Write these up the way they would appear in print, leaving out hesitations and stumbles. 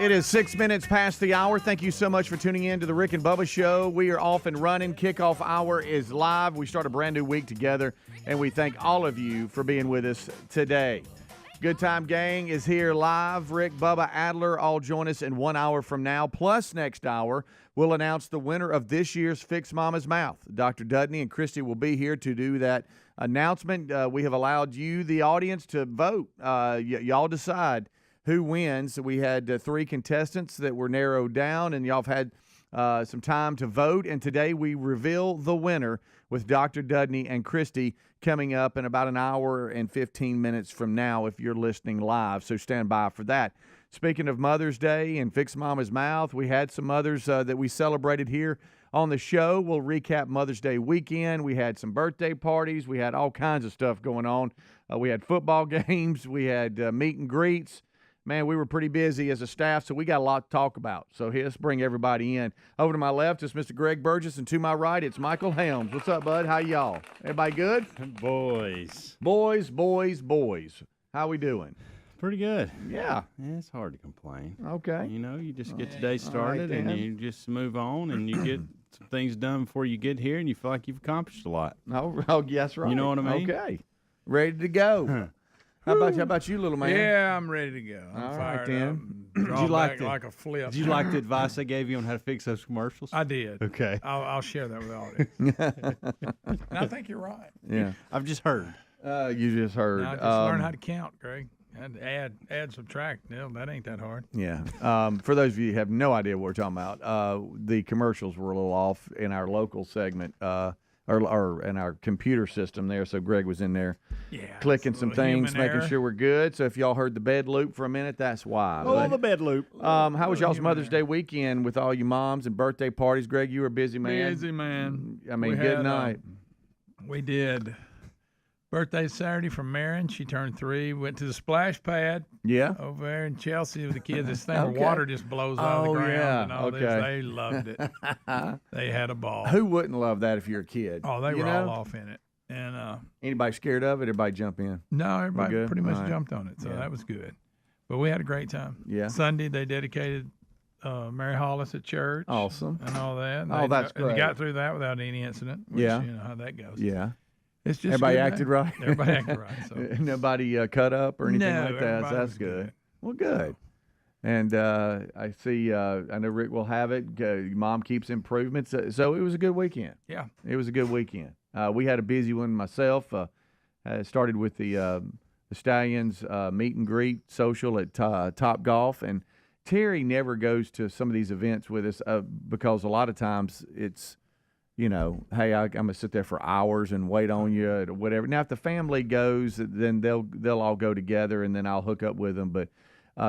It is 6 minutes past the hour. Thank you so much for tuning in to the Rick and Bubba Show. We are off and running. Kickoff hour is live. We start a brand new week together, and we thank all of you for being with us today. Good Time Gang is here live. Rick, Bubba, Adler all join us in 1 hour from now. Plus, next hour, we'll announce the winner of this year's Fix Mama's Mouth. Dr. Dudney and Christy will be here to do that announcement. We have allowed you, the audience, to vote. Y'all decide who wins. We had 3 contestants that were narrowed down, and y'all have had some time to vote. And today we reveal the winner with Dr. Dudney and Christy coming up in about an hour and 15 minutes from now if you're listening live. So stand by for that. Speaking of Mother's Day and Fix Mama's Mouth, we had some mothers that we celebrated here on the show. We'll recap Mother's Day weekend. We had some birthday parties. We had all kinds of stuff going on. We had football games. We had meet and greets. Man, we were pretty busy as a staff, so we got a lot to talk about. So let's bring everybody in. Over to my left is Mr. Greg Burgess, and to my right, it's Michael Helms. What's up, bud? How y'all? Everybody good? Boys. Boys. How we doing? Pretty good. Yeah. It's hard to complain. Okay. You know, you just get the day started right, and you just move on and you get some things done before you get here and you feel like you've accomplished a lot. Oh, yes, right. You know what I mean? Okay. Ready to go. How about you, little man? Yeah, I'm ready to go. I'm All right, fired then. up. Did you like like a flip? Did you like the advice I gave you on how to fix those commercials? I did. Okay. I'll share that with the audience. And I think you're right. Yeah. I've just heard. You just heard. Now, just learn how to count, Greg. And add, subtract. No, that ain't that hard. Yeah. For those of you who have no idea what we're talking about, the commercials were a little off in our local segment, or in our computer system there. So Greg was in there clicking some things, making sure we're good. So if y'all heard the bed loop for a minute, that's why. The bed loop. How was y'all's Mother's Day weekend with all you moms and birthday parties? Greg, you were a busy man. Busy man. I mean, good night. We did. Birthday Saturday from Marin. She turned 3. Went to the splash pad. Yeah. Over there in Chelsea with the kids. This thing where water just blows out of the ground. Yeah. And all this. They loved it. They had a ball. Who wouldn't love that if you're a kid? Oh, they were all off in it. And anybody scared of it? Everybody jump in? No, everybody pretty much jumped on it. So that was good. But we had a great time. Yeah. Sunday they dedicated Mary Hollis at church. Awesome. And all that. And that's great. And got through that without any incident. Which, you know how that goes. Yeah. It's just everybody acted right. Everybody acted right. So. Nobody cut up or anything like that. So that's good. Well, good. And I see. I know Rick will have it. Mom keeps improvements. So it was a good weekend. Yeah, it was a good weekend. We had a busy one myself. Started with the Stallions meet and greet social at Top Golf, and Terry never goes to some of these events with us because a lot of times it's, you know, hey, I'm gonna sit there for hours and wait on you or whatever. Now, if the family goes, then they'll all go together, and then I'll hook up with them. But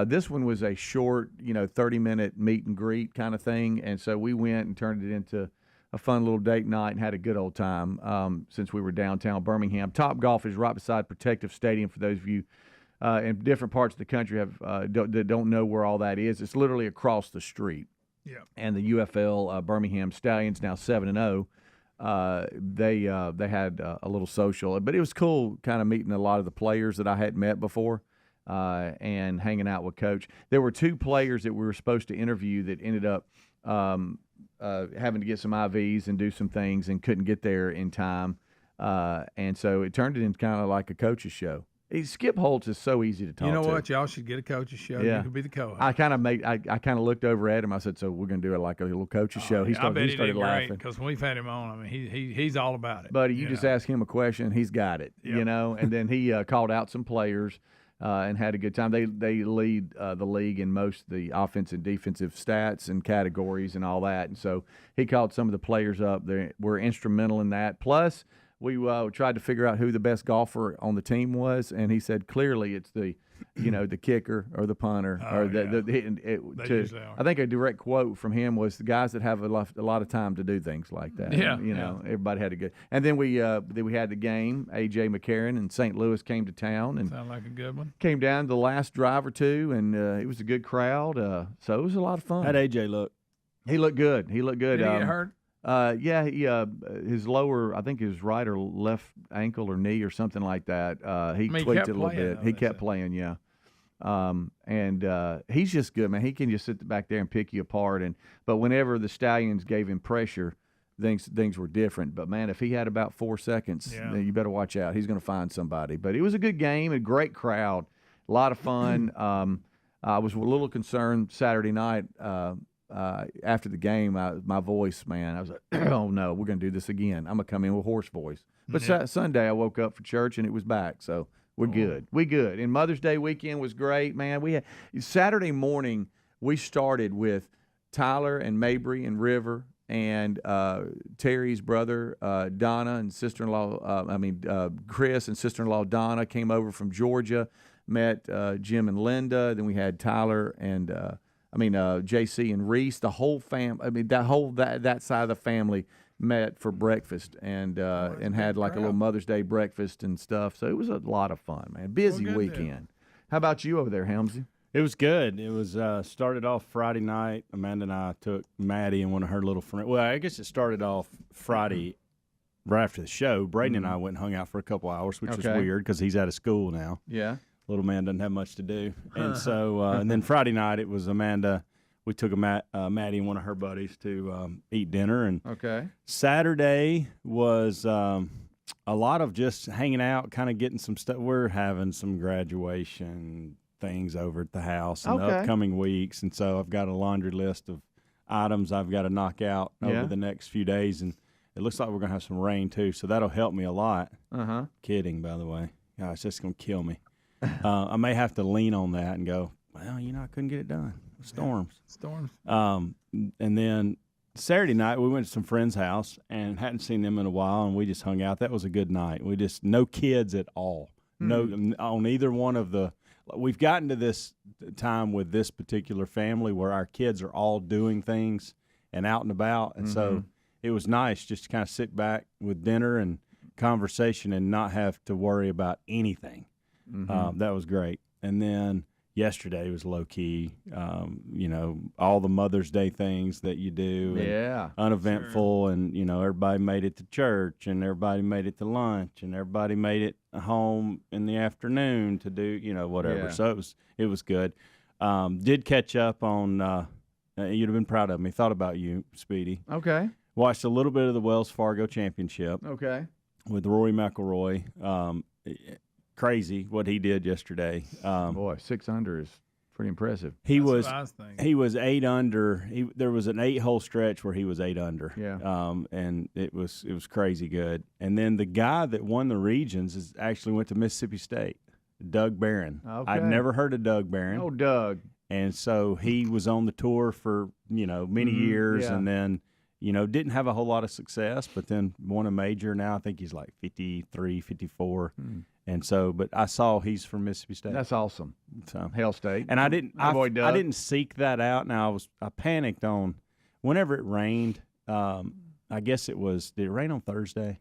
this one was a short, 30-minute meet and greet kind of thing, and so we went and turned it into a fun little date night and had a good old time since we were downtown Birmingham. Top Golf is right beside Protective Stadium. For those of you in different parts of the country that don't know where all that is, it's literally across the street. Yeah. And the UFL Birmingham Stallions, now 7-0, they had a little social, but it was cool kind of meeting a lot of the players that I hadn't met before and hanging out with Coach. There were 2 players that we were supposed to interview that ended up having to get some IVs and do some things and couldn't get there in time, and so it turned it into kind of like a coach's show. Skip Holtz is so easy to talk to. You know what? Y'all should get a coach's show. Yeah. You could be the co-host. I kind of looked over at him. I said, "So we're going to do it like a little coach's show." He started laughing because we've had him on. I mean, he's all about it. Buddy, you just ask him a question, he's got it. Yep. And then he called out some players and had a good time. They lead the league in most of the offensive and defensive stats and categories and all that. And so he called some of the players up. They were instrumental in that. Plus, we tried to figure out who the best golfer on the team was, and he said clearly it's the kicker or the punter I think a direct quote from him was the guys that have a lot of time to do things like that. Yeah, everybody had a good. And then we had the game. AJ McCarron and St. Louis came to town and sound like a good one. Came down the last drive or two, and it was a good crowd. So it was a lot of fun. How'd AJ look? He looked good. Did he get hurt? His lower, I think his right or left ankle or knee or something like that. He tweaked it a little bit. He kept playing, yeah. And he's just good, man. He can just sit back there and pick you apart. But whenever the Stallions gave him pressure, things were different. But, man, if he had about 4 seconds, then you better watch out. He's going to find somebody. But it was a good game, a great crowd, a lot of fun. I was a little concerned Saturday night after the game. My voice, man, I was like, oh, no, we're going to do this again. I'm going to come in with hoarse voice. But Sunday I woke up for church, and it was back. So we're good. We good. And Mother's Day weekend was great, man. We had Saturday morning, we started with Tyler and Mabry and River and Terry's brother, Donna, and sister-in-law, Chris and sister-in-law Donna came over from Georgia, met Jim and Linda. Then we had Tyler and, JC and Reese. The whole family, that side of the family met for breakfast and had like a little Mother's Day breakfast and stuff. So it was a lot of fun, man. Busy weekend. How about you over there, Helmsy? It was good. It was started off Friday night. Amanda and I took Maddie and one of her little friends. Well, I guess it started off Friday right after the show. Braden and I went and hung out for a couple hours, which was weird because he's out of school now. Yeah. Little man doesn't have much to do. And so and then Friday night it was Amanda. We took Maddie and one of her buddies to eat dinner. And Saturday was a lot of just hanging out, kind of getting some stuff. We're having some graduation things over at the house in the upcoming weeks, and so I've got a laundry list of items I've got to knock out over the next few days, and it looks like we're going to have some rain too, so that'll help me a lot. Kidding, by the way. Gosh, it's just going to kill me. I may have to lean on that and go, well, I couldn't get it done. Storms. And then Saturday night we went to some friend's house and hadn't seen them in a while, and we just hung out. That was a good night. We just no kids at all. No on either one of the. We've gotten to this time with this particular family where our kids are all doing things and out and about, and so it was nice just to kind of sit back with dinner and conversation and not have to worry about anything. That was great. And then yesterday was low key, all the Mother's Day things that you do, uneventful, and everybody made it to church, and everybody made it to lunch, and everybody made it home in the afternoon to do whatever. So it was good. Did catch up on. You'd have been proud of me. Thought about you, Speedy. Okay. Watched a little bit of the Wells Fargo Championship. Okay. With Rory McIlroy. Crazy what he did yesterday. Boy, 6 under is pretty impressive. He was 8 under. There was an 8-hole stretch where he was 8 under. Yeah. And it was crazy good. And then the guy that won the regions actually went to Mississippi State, Doug Barron. Okay. I'd never heard of Doug Barron. Oh, Doug. And so he was on the tour for many years, and then didn't have a whole lot of success, but then won a major. Now I think he's like 53, 54. And so, but I saw he's from Mississippi State. That's awesome. So Hail State. And I didn't seek that out. Now I panicked on whenever it rained. I guess did it rain on Thursday?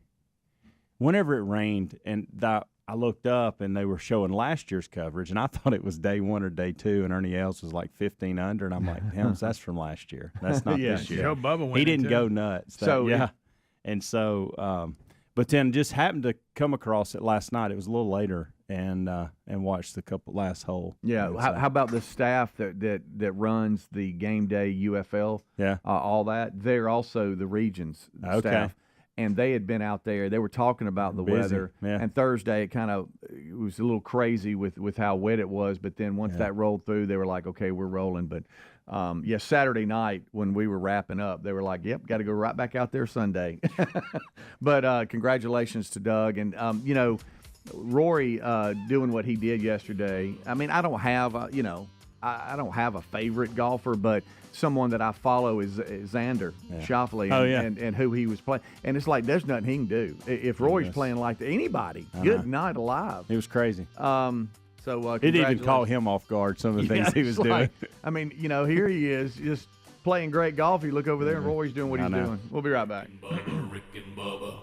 Whenever it rained, and I looked up and they were showing last year's coverage, and I thought it was day 1 or day 2, and Ernie Els was like 15 under, and I'm like, Helms, that's from last year. That's not this year. Joe Bubba He didn't go nuts. And so. But then just happened to come across it last night. It was a little later, and watched the last hole. Yeah. How about the staff that runs the game day UFL? Yeah. All that. They're also the regions staff. And they had been out there. They were talking about the weather. Yeah. And Thursday, it was a little crazy with how wet it was. But then once that rolled through, they were like, okay, we're rolling. But Saturday night when we were wrapping up, they were like, yep, got to go right back out there Sunday. But congratulations to Doug. And, Rory doing what he did yesterday. I mean, I don't have, I don't have a favorite golfer, but someone that I follow is Xander Schauffele and who he was playing. And it's like there's nothing he can do. If Rory's playing like anybody, good night alive. It was crazy. So it even caught him off guard, some of the things he was doing. I mean, here he is just playing great golf. You look over there and Rory's doing what he's doing. We'll be right back. Rick and Bubba.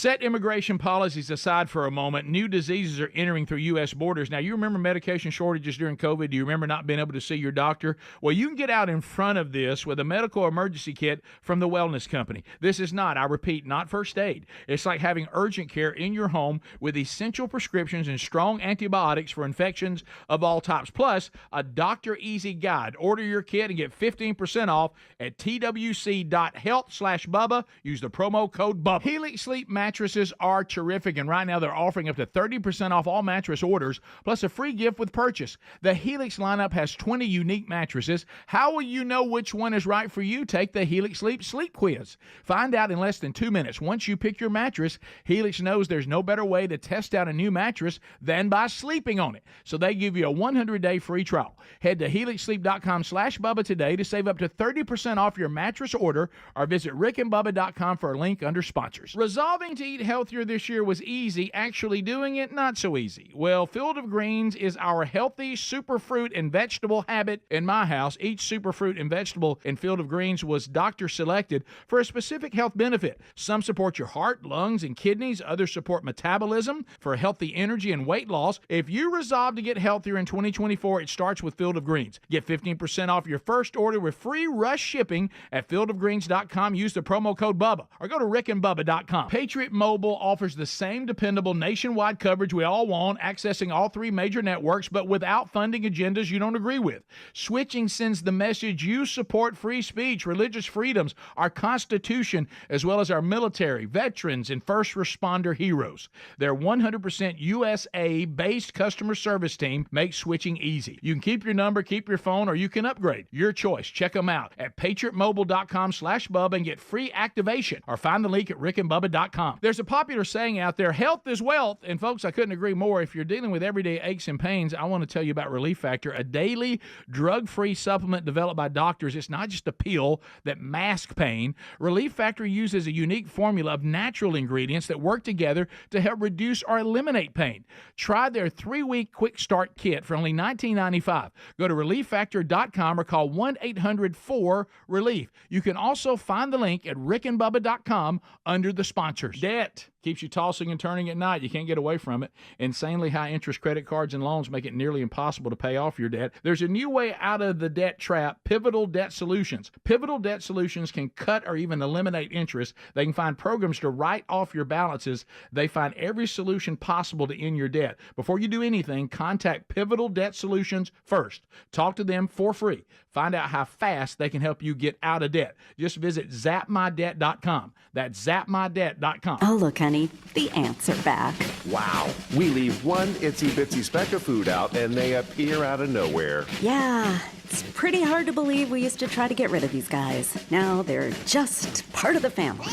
Set immigration policies aside for a moment. New diseases are entering through U.S. borders. Now, you remember medication shortages during COVID? Do you remember not being able to see your doctor? Well, you can get out in front of this with a medical emergency kit from the Wellness Company. This is not, I repeat, not first aid. It's like having urgent care in your home with essential prescriptions and strong antibiotics for infections of all types, plus a Dr. Easy guide. Order your kit and get 15% off at twc.health/Bubba. Use the promo code Bubba. Helix Sleep mattresses are terrific, and right now they're offering up to 30% off all mattress orders, plus a free gift with purchase. The Helix lineup has 20 unique mattresses. How will you know which one is right for you? Take the Helix Sleep quiz. Find out in less than 2 minutes. Once you pick your mattress, Helix knows there's no better way to test out a new mattress than by sleeping on it. So they give you a 100-day free trial. Head to helixsleep.com/Bubba today to save up to 30% off your mattress order, or visit rickandbubba.com for a link under sponsors. Resolving to eat healthier this year was easy. Actually doing it, not so easy. Well, Field of Greens is our healthy superfruit and vegetable habit in my house. Each superfruit and vegetable in Field of Greens was doctor selected for a specific health benefit. Some support your heart, lungs, and kidneys. Others support metabolism for healthy energy and weight loss. If you resolve to get healthier in 2024, it starts with Field of Greens. Get 15% off your first order with free rush shipping at fieldofgreens.com. Use the promo code Bubba or go to rickandbubba.com. Patriot Mobile offers the same dependable nationwide coverage we all want, accessing all 3 major networks, but without funding agendas you don't agree with. Switching sends the message you support free speech, religious freedoms, our Constitution, as well as our military, veterans, and first responder heroes. Their 100% USA-based customer service team makes switching easy. You can keep your number, keep your phone, or you can upgrade. Your choice. Check them out at patriotmobile.com/Bubba and get free activation, or find the link at rickandbubba.com. There's a popular saying out there, health is wealth, and folks, I couldn't agree more. If you're dealing with everyday aches and pains, I want to tell you about Relief Factor, a daily drug-free supplement developed by doctors. It's not just a pill that masks pain. Relief Factor uses a unique formula of natural ingredients that work together to help reduce or eliminate pain. Try their 3-week quick start kit for only $19.95. Go to relieffactor.com or call 1-800-4-RELIEF. You can also find the link at rickandbubba.com under the sponsors. Debt keeps you tossing and turning at night. You can't get away from it. Insanely high interest credit cards and loans make it nearly impossible to pay off your debt. There's a new way out of the debt trap, Pivotal Debt Solutions. Pivotal Debt Solutions can cut or even eliminate interest. They can find programs to write off your balances. They find every solution possible to end your debt. Before you do anything, contact Pivotal Debt Solutions first. Talk to them for free. Find out how fast they can help you get out of debt. Just visit zapmydebt.com. That's zapmydebt.com. Oh, look, honey, the ants are back. Wow. We leave one itsy-bitsy speck of food out, and they appear out of nowhere. Yeah, it's pretty hard to believe we used to try to get rid of these guys. Now they're just part of the family.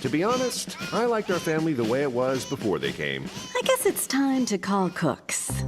To be honest, I liked our family the way it was before they came. I guess it's time to call Cooks.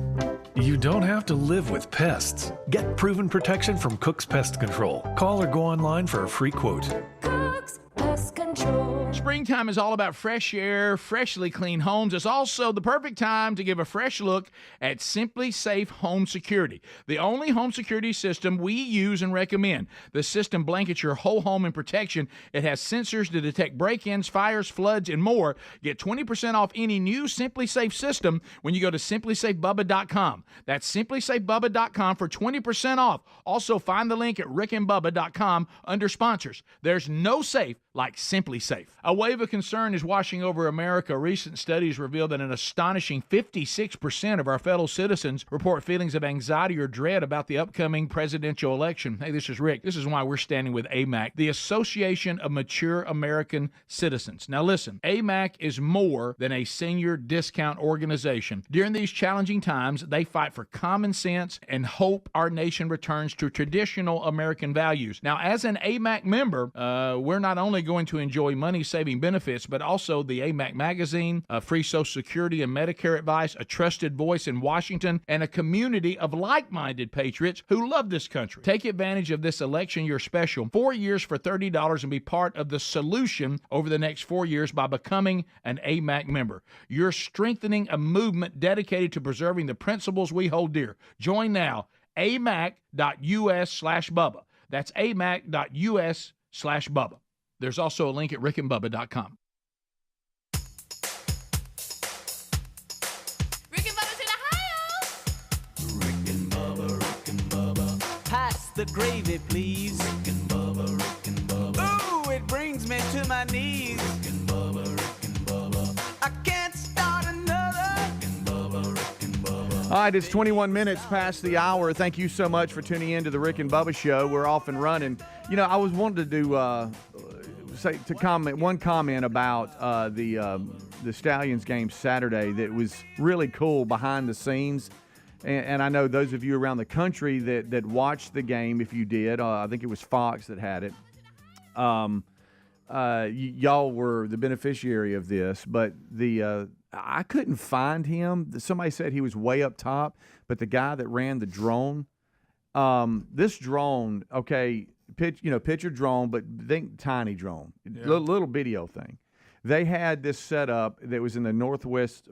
You don't have to live with pests. Get proven protection from Cook's Pest Control. Call or go online for a free quote. Cook's Pest Control. Springtime is all about fresh air, freshly clean homes. It's also the perfect time to give a fresh look at Simply Safe Home Security, the only home security system we use and recommend. The system blankets your whole home in protection. It has sensors to detect break-ins, fires, floods, and more. Get 20% off any new Simply Safe system when you go to simplysafebubba.com. That's simplysafebubba.com for 20% off. Also, find the link at rickandbubba.com under sponsors. There's no safe like Simply Safe. A wave of concern is washing over America. Recent studies reveal that an astonishing 56% of our fellow citizens report feelings of anxiety or dread about the upcoming presidential election. Hey, this is Rick. This is why we're standing with AMAC, the Association of Mature American Citizens. Now listen, AMAC is more than a senior discount organization. During these challenging times, they fight for common sense and hope our nation returns to traditional American values. Now, as an AMAC member, we're not only going to enjoy money-saving benefits, but also the AMAC magazine, free Social Security and Medicare advice, a trusted voice in Washington, and a community of like-minded patriots who love this country. Take advantage of this election year special, 4 years for $30, and be part of the solution over the next 4 years by becoming an AMAC member. You're strengthening a movement dedicated to preserving the principles we hold dear. Join now, amac.us/Bubba. That's amac.us/Bubba. There's also a link at rickandbubba.com. the gravy, please. Rick and Bubba, Rick and Bubba. Ooh, it brings me to my knees. Rick and Bubba, Rick and Bubba. I can't start another. Rick and Bubba, Rick and Bubba. All right, it's 21 minutes past the hour. Thank you so much for tuning in to the Rick and Bubba Show. We're off and running. You know, I was wanting to do one comment about the Stallions game Saturday that was really cool behind the scenes. And I know those of you around the country that watched the game, if you did, I think it was Fox that had it. Y'all were the beneficiary of this, but I couldn't find him. Somebody said he was way up top, but the guy that ran the drone, this drone, okay, picture drone, but think tiny drone, little video thing. They had this set up that was in the northwest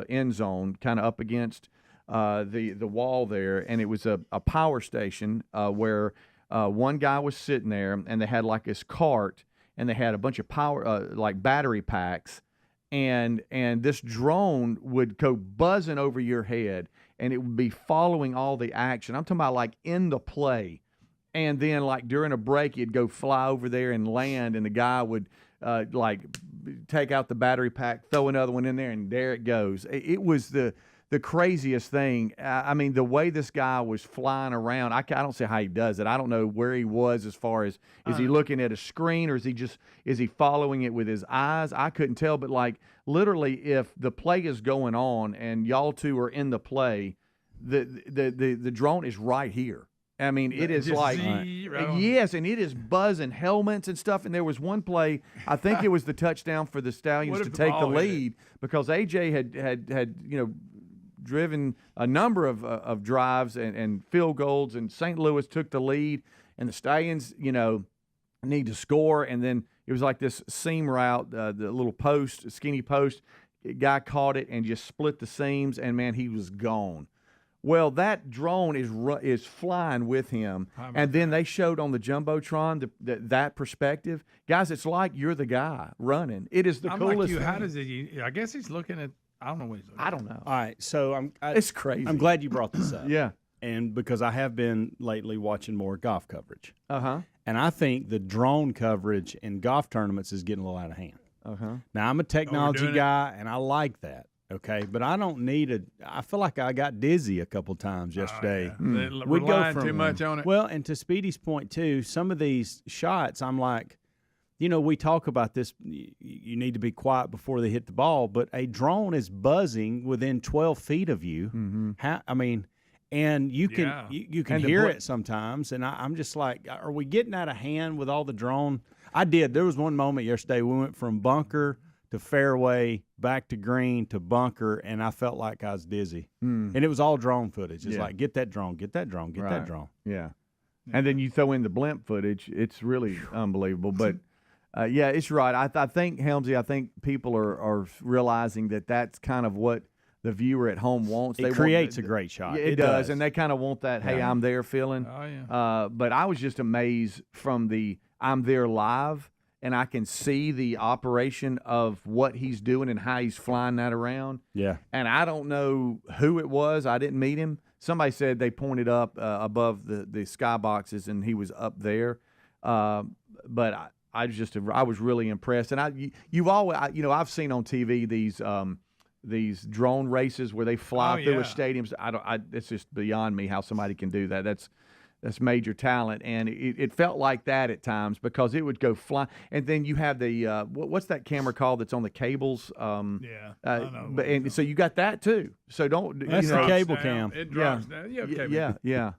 end zone, kind of up against the wall there, and it was a power station where one guy was sitting there, and they had like this cart, and they had a bunch of power like battery packs, and this drone would go buzzing over your head, and it would be following all the action. I'm talking about like in the play, and then like during a break, you'd go fly over there and land, and the guy would like take out the battery pack, throw another one in there, and there it goes. It was the craziest thing. I mean, the way this guy was flying around, I don't see how he does it. I don't know where he was as far as, is he looking at a screen, or is he following it with his eyes? I couldn't tell, but like literally if the play is going on and y'all two are in the play, the drone is right here. I mean, it is like, yes, and it is buzzing helmets and stuff. And there was one play, I think it was the touchdown for the Stallions to take the lead, because AJ had driven a number of drives and field goals, and St. Louis took the lead, and the Stallions, need to score. And then it was like this seam route, the little post, skinny post. Guy caught it and just split the seams, and man, he was gone. Well, that drone is flying with him, and then they showed on the Jumbotron that perspective. Guys, it's like you're the guy running. It is the coolest like you. thing. How does he? I guess he's looking at. I don't know what he's looking at. I don't know. All right, so it's crazy. I'm glad you brought this up. Yeah. And because I have been lately watching more golf coverage. Uh-huh. And I think the drone coverage in golf tournaments is getting a little out of hand. Uh-huh. Now, I'm a technology guy, and I like that. Okay, but I don't need I feel like I got dizzy a couple times yesterday. We go too much on it. Well, and to Speedy's point too, some of these shots, I'm like, we talk about this. You need to be quiet before they hit the ball, but a drone is buzzing within 12 feet of you. Mm-hmm. And you can hear it sometimes, and I'm just like, are we getting out of hand with all the drone? I did. There was one moment yesterday we went from bunker to fairway, back to green to bunker, and I felt like I was dizzy. And it was all drone footage. It's like, get that drone, get that drone, get that drone. Yeah. And then you throw in the blimp footage. It's really unbelievable. But, yeah, it's right. I think, Helmsy, I think people are realizing that that's kind of what the viewer at home wants. It creates a great shot. Yeah, it does. And they kind of want that, hey, I'm there feeling. Oh, yeah. But I was just amazed from the I'm there live, and I can see the operation of what he's doing and how he's flying that around. Yeah. And I don't know who it was. I didn't meet him. Somebody said they pointed up above the sky boxes, and he was up there. But I was really impressed. And you've always, I've seen on TV these drone races where they fly through a stadium. It's just beyond me how somebody can do that. That's major talent, and it felt like that at times because it would go fly. And then you have the what's that camera called that's on the cables? I know. And so you got that too. So don't. That's the cable cam. It drops down. You have cable. Yeah.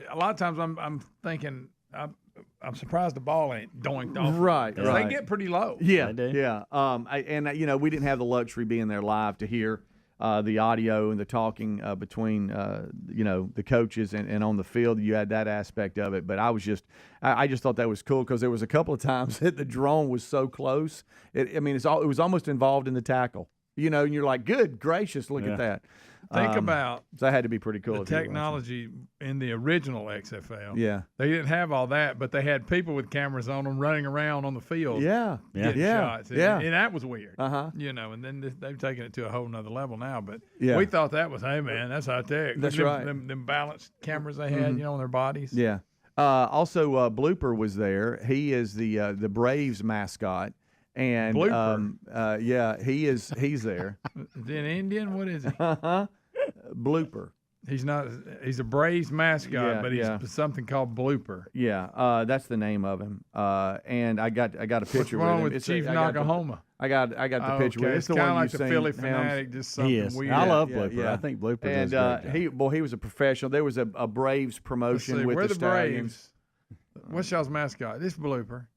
A lot of times I'm thinking I'm surprised the ball ain't doinked off. Right. They get pretty low. Yeah. Yeah. We didn't have the luxury being there live to hear the audio and the talking between the coaches and on the field. You had that aspect of it, but I just thought that was cool because there was a couple of times that the drone was so close. It was almost involved in the tackle. And you're like, good gracious, look at that. Think about so that had to be pretty cool. The technology in the original XFL. Yeah. They didn't have all that, but they had people with cameras on them running around on the field. Yeah. Getting shots. And that was weird. Uh-huh. You know, and then they've taken it to a whole nother level now. But Yeah. we thought that was, hey, man, that's high tech. That's them, right. Them balanced cameras they had, you know, on their bodies. Yeah. Also, Blooper was there. He is the Braves mascot. And Blooper. he's there. Is he an Indian? What is he? Blooper. He's a Braves mascot, but he's something called Blooper. Yeah, that's the name of him. And I got a picture What's wrong with him. with Chief Nakahoma? I got the picture with him. It's kind of like you've the seen, Philly Helms. fanatic, just something weird. I love Blooper. I think Blooper does a great job. He was a professional. There was a Braves promotion with we're the Stallions. Braves. What's y'all's mascot? This Blooper.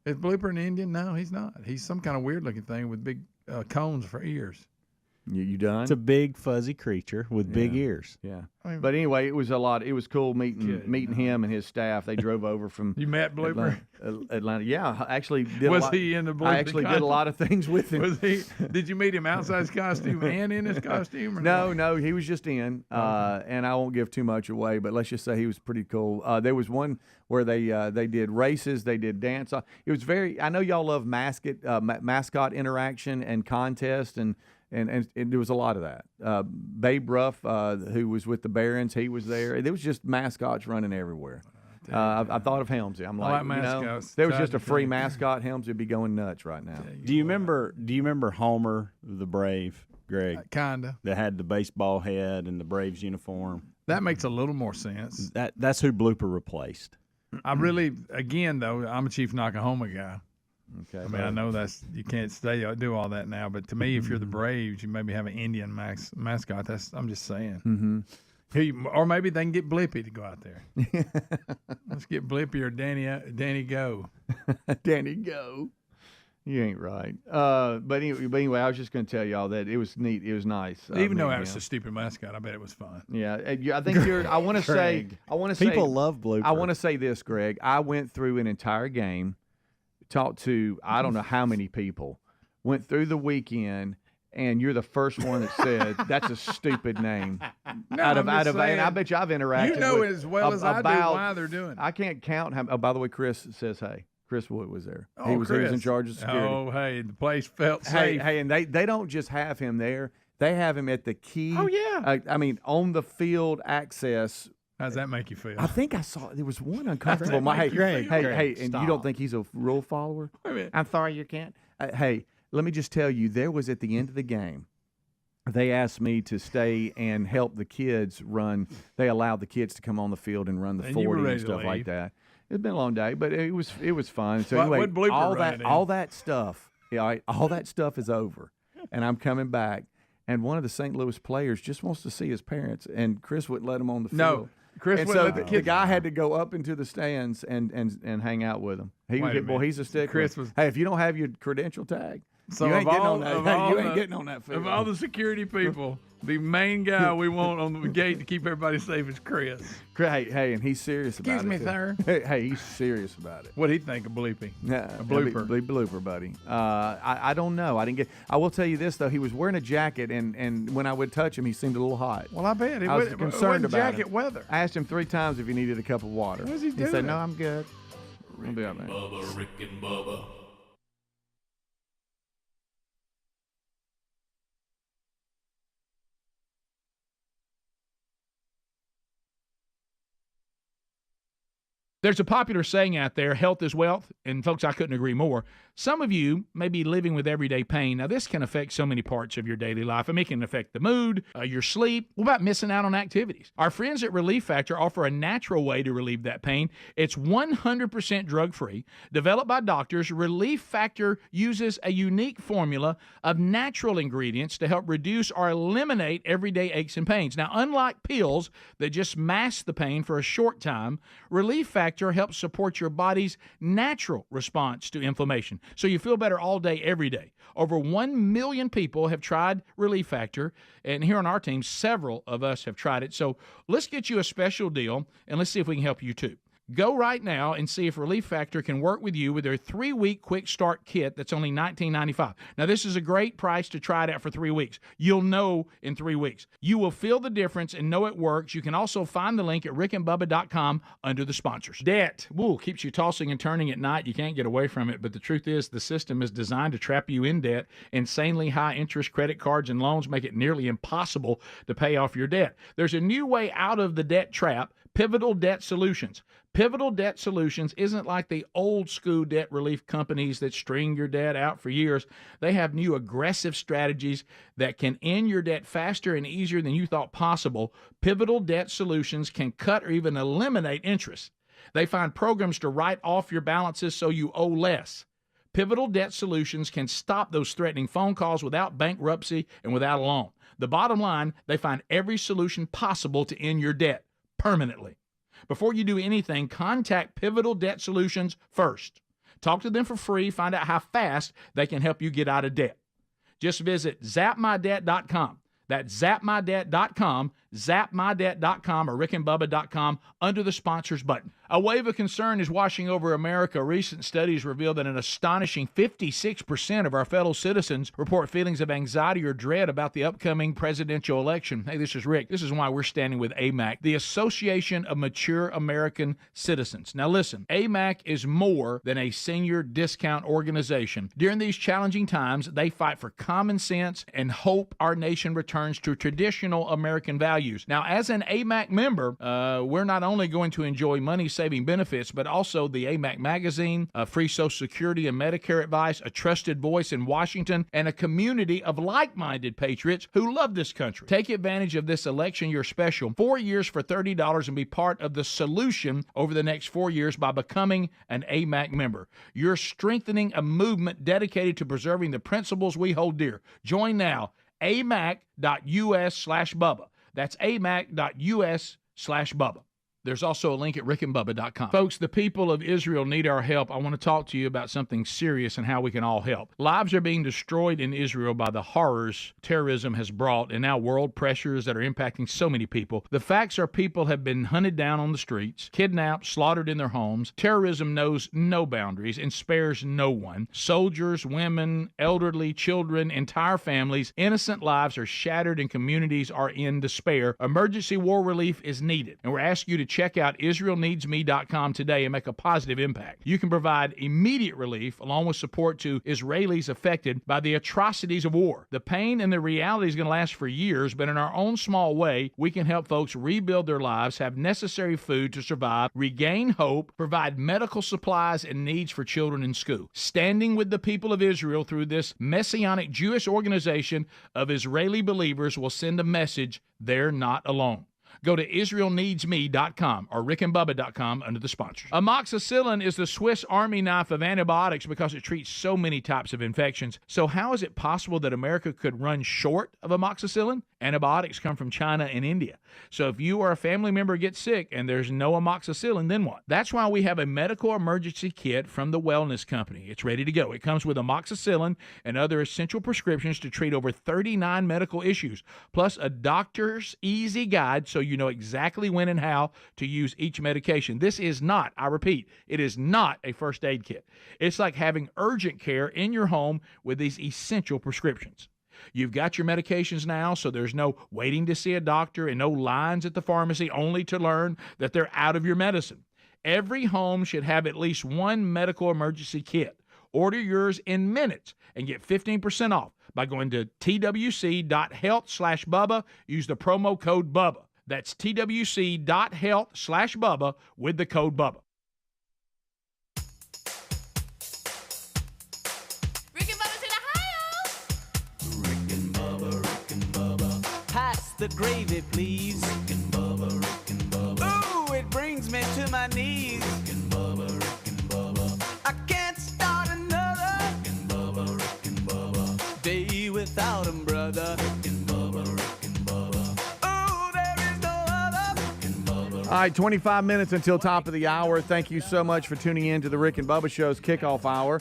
Is Blooper an Indian? No, he's not. He's some kind of weird looking thing with big cones for ears. You done? It's a big fuzzy creature with big ears. Yeah. But anyway, it was a lot. It was cool meeting him and his staff. They drove over from You met Blooper? Atlanta. Yeah, I actually did. Was he in the Blooper? I actually did a lot of things with him. Was he? Did you meet him outside his costume and in his costume? Or No, he was just in. And I won't give too much away, but let's just say he was pretty cool. There was one where they did races, they did dance. It was very. I know y'all love mascot interaction and contest and there was a lot of that. Babe Ruff, who was with the Barons, he was there. There was just mascots running everywhere. I thought of Helmsy. I'm like mascots. If there was just a free mascot, Helmsy would be going nuts right now. Do you remember Homer the Brave, Greg? Kinda. That had the baseball head and the Braves uniform. That makes a little more sense. That's who Blooper replaced. I really, again though, I'm a Chief Nakahoma guy. Okay. I mean, I know you can't do all that now, but to me, if you're the Braves, you maybe have an Indian mascot. I'm just saying. Mm-hmm. Or maybe they can get Blippy to go out there. Let's get Blippy or Danny Go. Danny Go. You ain't right. But anyway, I was just going to tell y'all that it was neat. It was nice. Even though that was a stupid mascot, I bet it was fun. Yeah, I think I want to say. People love Blooper. I want to say this, Greg. I went through an entire game. Talked to I don't know how many people, went through the weekend, and you're the first one that said that's a stupid name. No, out of and I bet you I've interacted. You know with as well as I do why they're doing it. I can't count how. Oh, by the way, Chris says hey. Chris Wood was there. Oh, he was Chris. in charge of security. Oh, hey, the place felt safe. Hey, and they don't just have him there. They have him at the key. Oh yeah. I mean, on the field access. How's that make you feel? I think I saw there was one uncomfortable. Hey, and you don't think he's a rule follower? Wait a minute. I'm sorry, you can't. Hey, let me just tell you, there was at the end of the game, they asked me to stay and help the kids run. They allowed the kids to come on the field and run the 40 and stuff like that. It's been a long day, but it was fun. So anyway, all that stuff, all that stuff is over, and I'm coming back. And one of the St. Louis players just wants to see his parents, and Chris wouldn't let him on the field. No. Chris, and so the guy had to go up into the stands and hang out with him. He's a stickler. Chris was, hey, if you don't have your credential tag, so you ain't getting on that. You ain't getting on that field. Of all the security people, the main guy we want on the gate to keep everybody safe is Chris. Hey, and he's serious about it. Excuse me, sir. Hey, he's serious about it. What'd he think of Bleepy? A blooper. Blooper, buddy. I don't know. I will tell you this though. He was wearing a jacket, and when I would touch him, he seemed a little hot. Well, I bet. I was concerned about jacket him. weather. I asked him 3 times if he needed a cup of water. What was he doing? He said, "No, I'm good. I'll be all right." Bubba, Rick and Bubba. There's a popular saying out there, health is wealth, and folks, I couldn't agree more. Some of you may be living with everyday pain. Now, this can affect so many parts of your daily life. I mean, it can affect the mood, your sleep. What about missing out on activities? Our friends at Relief Factor offer a natural way to relieve that pain. It's 100% drug-free. Developed by doctors, Relief Factor uses a unique formula of natural ingredients to help reduce or eliminate everyday aches and pains. Now, unlike pills that just mask the pain for a short time, Relief Factor helps support your body's natural response to inflammation, so you feel better all day, every day. Over 1 million people have tried Relief Factor, and here on our team, several of us have tried it. So let's get you a special deal, and let's see if we can help you too. Go right now and see if Relief Factor can work with you with their 3-week quick start kit that's only $19.95. Now, this is a great price to try it out for 3 weeks. You'll know in 3 weeks. You will feel the difference and know it works. You can also find the link at rickandbubba.com under the sponsors. Debt keeps you tossing and turning at night. You can't get away from it, but the truth is the system is designed to trap you in debt. Insanely high interest credit cards and loans make it nearly impossible to pay off your debt. There's a new way out of the debt trap, Pivotal Debt Solutions. Pivotal Debt Solutions isn't like the old school debt relief companies that string your debt out for years. They have new aggressive strategies that can end your debt faster and easier than you thought possible. Pivotal Debt Solutions can cut or even eliminate interest. They find programs to write off your balances so you owe less. Pivotal Debt Solutions can stop those threatening phone calls without bankruptcy and without a loan. The bottom line, they find every solution possible to end your debt permanently. Before you do anything, contact Pivotal Debt Solutions first. Talk to them for free. Find out how fast they can help you get out of debt. Just visit zapmydebt.com. That's zapmydebt.com, zapmydebt.com, or rickandbubba.com under the sponsors button. A wave of concern is washing over America. Recent studies reveal that an astonishing 56% of our fellow citizens report feelings of anxiety or dread about the upcoming presidential election. Hey, this is Rick. This is why we're standing with AMAC, the Association of Mature American Citizens. Now listen, AMAC is more than a senior discount organization. During these challenging times, they fight for common sense and hope our nation returns to traditional American values. Now, as an AMAC member, we're not only going to enjoy money-saving benefits, but also the AMAC magazine, free Social Security and Medicare advice, a trusted voice in Washington, and a community of like-minded patriots who love this country. Take advantage of this election year special, 4 years for $30, and be part of the solution over the next 4 years by becoming an AMAC member. You're strengthening a movement dedicated to preserving the principles we hold dear. Join now. amac.us/Bubba. That's amac.us/Bubba. There's also a link at rickandbubba.com. Folks, the people of Israel need our help. I want to talk to you about something serious and how we can all help. Lives are being destroyed in Israel by the horrors terrorism has brought, and now world pressures that are impacting so many people. The facts are people have been hunted down on the streets, kidnapped, slaughtered in their homes. Terrorism knows no boundaries and spares no one. Soldiers, women, elderly, children, entire families, innocent lives are shattered and communities are in despair. Emergency war relief is needed, and we're asking you to check out IsraelNeedsMe.com today and make a positive impact. You can provide immediate relief along with support to Israelis affected by the atrocities of war. The pain and the reality is going to last for years, but in our own small way, we can help folks rebuild their lives, have necessary food to survive, regain hope, provide medical supplies and needs for children in school. Standing with the people of Israel through this messianic Jewish organization of Israeli believers will send a message they're not alone. Go to IsraelNeedsMe.com or rickandbubba.com under the sponsors. Amoxicillin is the Swiss Army knife of antibiotics because it treats so many types of infections. So how is it possible that America could run short of amoxicillin? Antibiotics come from China and India. So if you or a family member gets sick and there's no amoxicillin, then what? That's why we have a medical emergency kit from the Wellness Company. It's ready to go. It comes with amoxicillin and other essential prescriptions to treat over 39 medical issues, plus a doctor's easy guide so you know exactly when and how to use each medication. This is not, I repeat, it is not a first aid kit. It's like having urgent care in your home with these essential prescriptions. You've got your medications now, so there's no waiting to see a doctor and no lines at the pharmacy only to learn that they're out of your medicine. Every home should have at least one medical emergency kit. Order yours in minutes and get 15% off by going to twc.health/Bubba. Use the promo code Bubba. That's twc.health/Bubba with the code Bubba. Pass the gravy, please. Rick and Bubba. Ooh, it brings me to my knees. Rick and Bubba. I can't start another. Rick and Bubba. Day without 'em, brother. Rick and Bubba. Ooh, there is no other. Rick and Bubba. All right, 25 minutes until top of the hour. Thank you so much for tuning in to the Rick and Bubba Show's kickoff hour.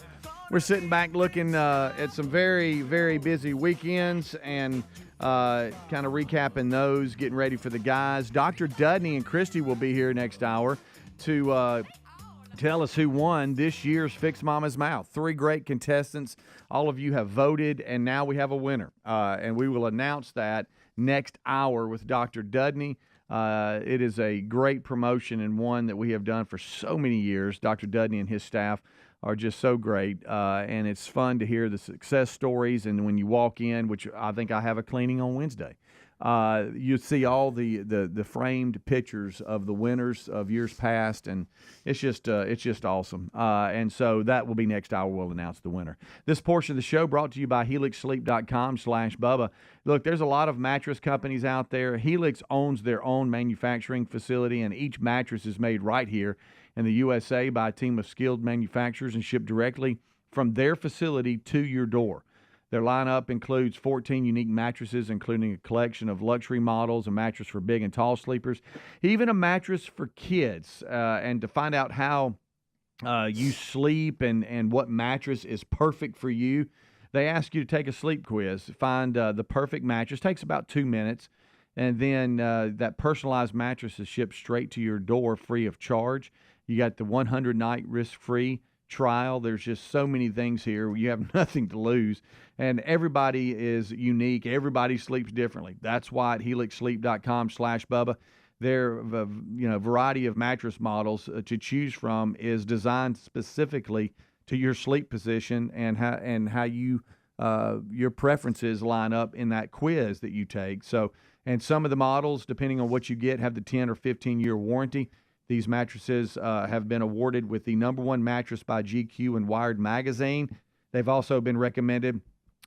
We're sitting back looking at some very, very busy weekends and kind of recapping those, getting ready for the guys. Dr. Dudney and Christy will be here next hour to tell us who won this year's Fix Mama's Mouth. 3 great contestants. All of you have voted, and now we have a winner. And we will announce that next hour with Dr. Dudney. It is a great promotion and one that we have done for so many years. Dr. Dudney and his staff are just so great, and it's fun to hear the success stories. And when you walk in, which I think I have a cleaning on Wednesday, you see all the framed pictures of the winners of years past, and it's just awesome. And so that will be next hour. We'll announce the winner. This portion of the show brought to you by HelixSleep.com/Bubba. Look, there's a lot of mattress companies out there. Helix owns their own manufacturing facility, and each mattress is made right here in the USA by a team of skilled manufacturers and shipped directly from their facility to your door. Their lineup includes 14 unique mattresses, including a collection of luxury models, a mattress for big and tall sleepers, even a mattress for kids. And to find out how you sleep and what mattress is perfect for you, they ask you to take a sleep quiz. Find the perfect mattress. Takes about 2 minutes. And then that personalized mattress is shipped straight to your door free of charge. You got the 100-night risk-free trial. There's just so many things here. You have nothing to lose, and everybody is unique. Everybody sleeps differently. That's why at HelixSleep.com/Bubba, their variety of mattress models to choose from is designed specifically to your sleep position and how you your preferences line up in that quiz that you take. So, and some of the models, depending on what you get, have the 10 or 15-year warranty. These mattresses have been awarded with the #1 mattress by GQ and Wired magazine. They've also been recommended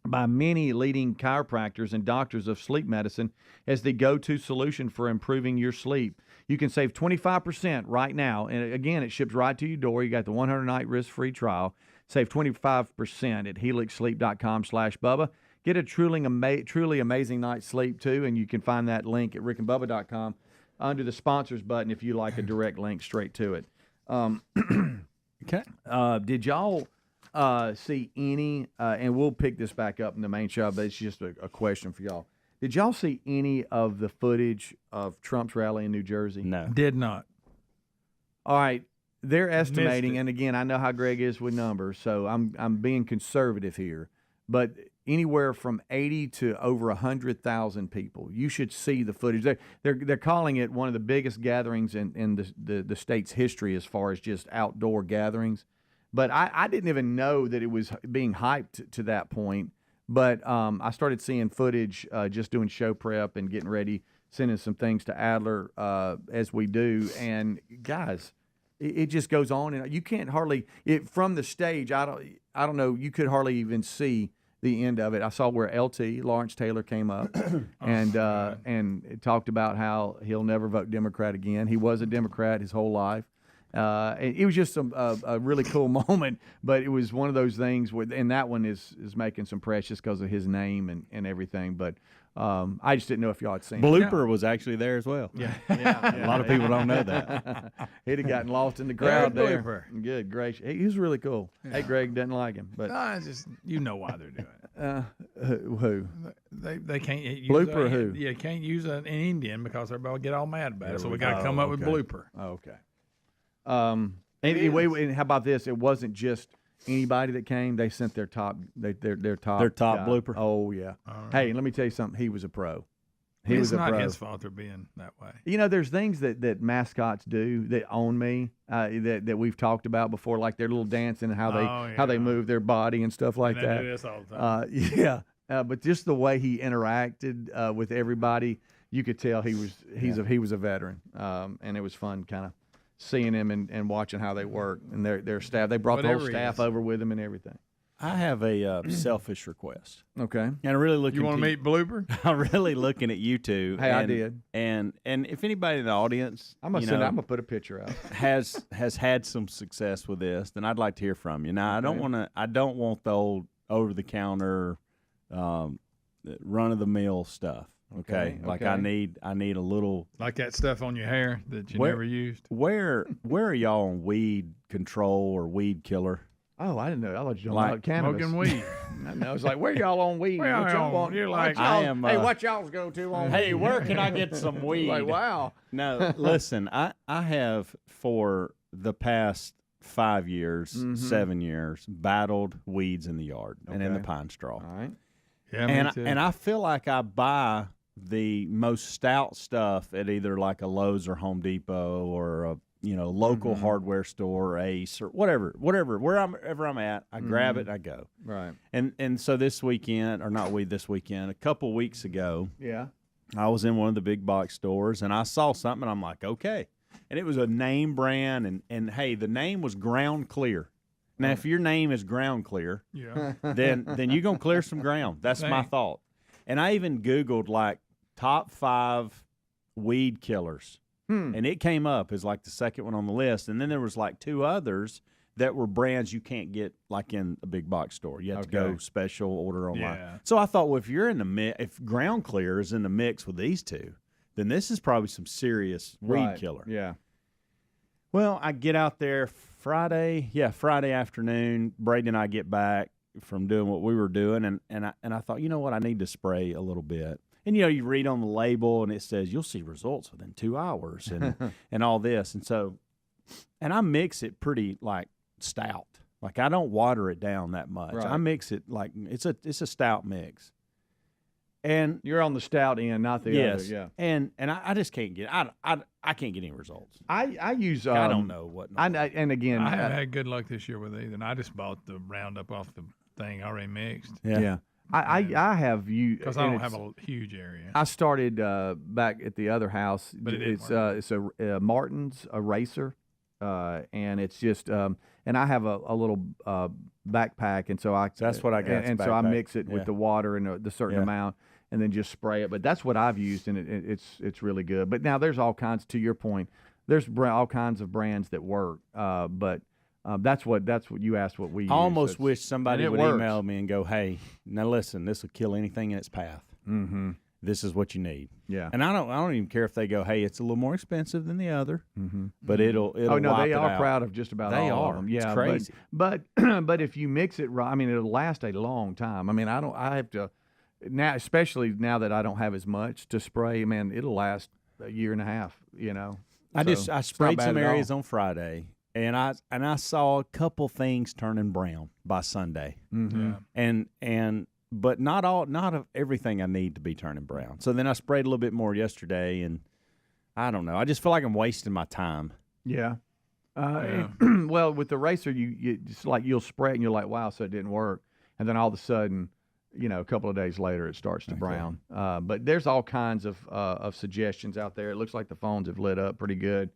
by many leading chiropractors and doctors of sleep medicine as the go-to solution for improving your sleep. You can save 25% right now. And again, it ships right to your door. You got the 100-night risk-free trial. Save 25% at HelixSleep.com/Bubba. Get a truly amazing night's sleep, too, and you can find that link at rickandbubba.com. under the sponsors button if you like a direct link straight to it. Okay. Did y'all see any, and we'll pick this back up in the main show, but it's just a question for y'all. Did y'all see any of the footage of Trump's rally in New Jersey? No. Did not. All right. They're estimating, and again, I know how Greg is with numbers, so I'm being conservative here, but anywhere from 80 to over 100,000 people. You should see the footage. They're calling it one of the biggest gatherings in the state's history as far as just outdoor gatherings. But I didn't even know that it was being hyped to that point. But I started seeing footage just doing show prep and getting ready, sending some things to Adler as we do. And guys, it just goes on, and you can't hardly from the stage. I don't know. You could hardly even see the end of it. I saw where LT, Lawrence Taylor, came up and talked about how he'll never vote Democrat again. He was a Democrat his whole life. And it was just a really cool moment, but it was one of those things and that one is making some press just because of his name and everything. But I just didn't know if y'all had seen it. Blooper was actually there as well. Yeah. A lot of people don't know that. He'd have gotten lost in the crowd there. Blooper. Good gracious. He was really cool. Yeah. Hey, Greg doesn't like him. But it's just, you know why they're doing it. Who? They can't use Blooper who? Yeah, can't use an Indian because everybody will get all mad about it. So we got to come up with Blooper. Oh, okay. Anyway, and how about this? It wasn't just anybody that came. They sent their top their top guy. Blooper. Oh yeah. Hey, let me tell you something. He was a pro. It's not his fault they're being that way. You know, there's things that mascots do that own me that we've talked about before, like their little dancing and how they move their body and stuff like that. They do this all the time. But just the way he interacted with everybody, you could tell he was a veteran, and it was fun kind of seeing him and watching how they work and their staff. They brought the whole staff over with them and everything. I have a selfish request. Okay. And I'm really looking. You want to meet Blooper? I'm really looking at you two. Hey, I did. And if anybody in the audience, I'm gonna put a picture out, has had some success with this, then I'd like to hear from you. Now, okay. I don't want the old over the counter, run of the mill stuff. Okay. Like I need a little like that stuff on your hair that you never used. Where are y'all on weed control or weed killer? Oh, I didn't know. I thought you don't Like like cannabis. Smoking weed. I was like, where y'all on weed? Where What y'all y'all want? on? You're What like, y'all- I am, hey, what y'all's go to on Hey, weed? where can I get some weed? Like, wow. No, listen, I have for the past 5 years, 7 years, battled weeds in the yard and in the pine straw. All right. Yeah, me too. And I feel like I buy the most stout stuff at either like a Lowe's or Home Depot or a local hardware store, Ace or whatever, wherever I'm at, I grab it and I go. Right. And so this weekend, or not this weekend, a couple weeks ago, I was in one of the big box stores and I saw something and I'm like, okay. And it was a name brand and hey, the name was Ground Clear. Now, if your name is Ground Clear, then you're going to clear some ground. That's my thought. And I even Googled like top 5 weed killers. And it came up as like the second one on the list. And then there was like 2 others that were brands you can't get like in a big box store. You have to go special order online. Yeah. So I thought, well, if you're in the if Ground Clear is in the mix with these 2, then this is probably some serious weed killer. Yeah. Well, I get out there Friday afternoon. Brady and I get back from doing what we were doing, and I thought, you know what, I need to spray a little bit. And you read on the label, and it says you'll see results within 2 hours, and and all this, and I mix it pretty like stout. Like I don't water it down that much. Right. I mix it like it's a stout mix. And you're on the stout end, not the other. Yeah. And I just can't get I can't get any results. I use I don't know what. And again, I haven't had good luck this year with either. And I just bought the Roundup off the thing already mixed. Yeah. I have you because I don't have a huge area. I started back at the other house. But it's a Martin's Eraser, and it's just and I have a little backpack, and so that's what I got. And so I mix it with the water and the certain amount, and then just spray it. But that's what I've used, and it's really good. But now there's all kinds. To your point, there's all kinds of brands that work, but. That's what you asked. What we I almost wish somebody would works. email me and go, "Hey, now listen, this will kill anything in its path. Mm-hmm. This is what you need." Yeah, and I don't even care if they go, "Hey, it's a little more expensive than the other," but it'll. Oh no, wipe they it are out. proud of just about they all are. of them. Yeah, it's crazy. But but if you mix it right, I mean, it'll last a long time. I mean, I have to now, especially now that I don't have as much to spray. Man, it'll last a year and a half. I sprayed some areas on Friday. And I saw a couple things turning brown by Sunday, but not of everything I need to be turning brown. So then I sprayed a little bit more yesterday, and I don't know. I just feel like I'm wasting my time. Yeah. Well, with the Eraser, you just like you'll spray it and you're like, wow, so it didn't work, and then all of a sudden, a couple of days later, it starts to brown. But there's all kinds of suggestions out there. It looks like the phones have lit up pretty good.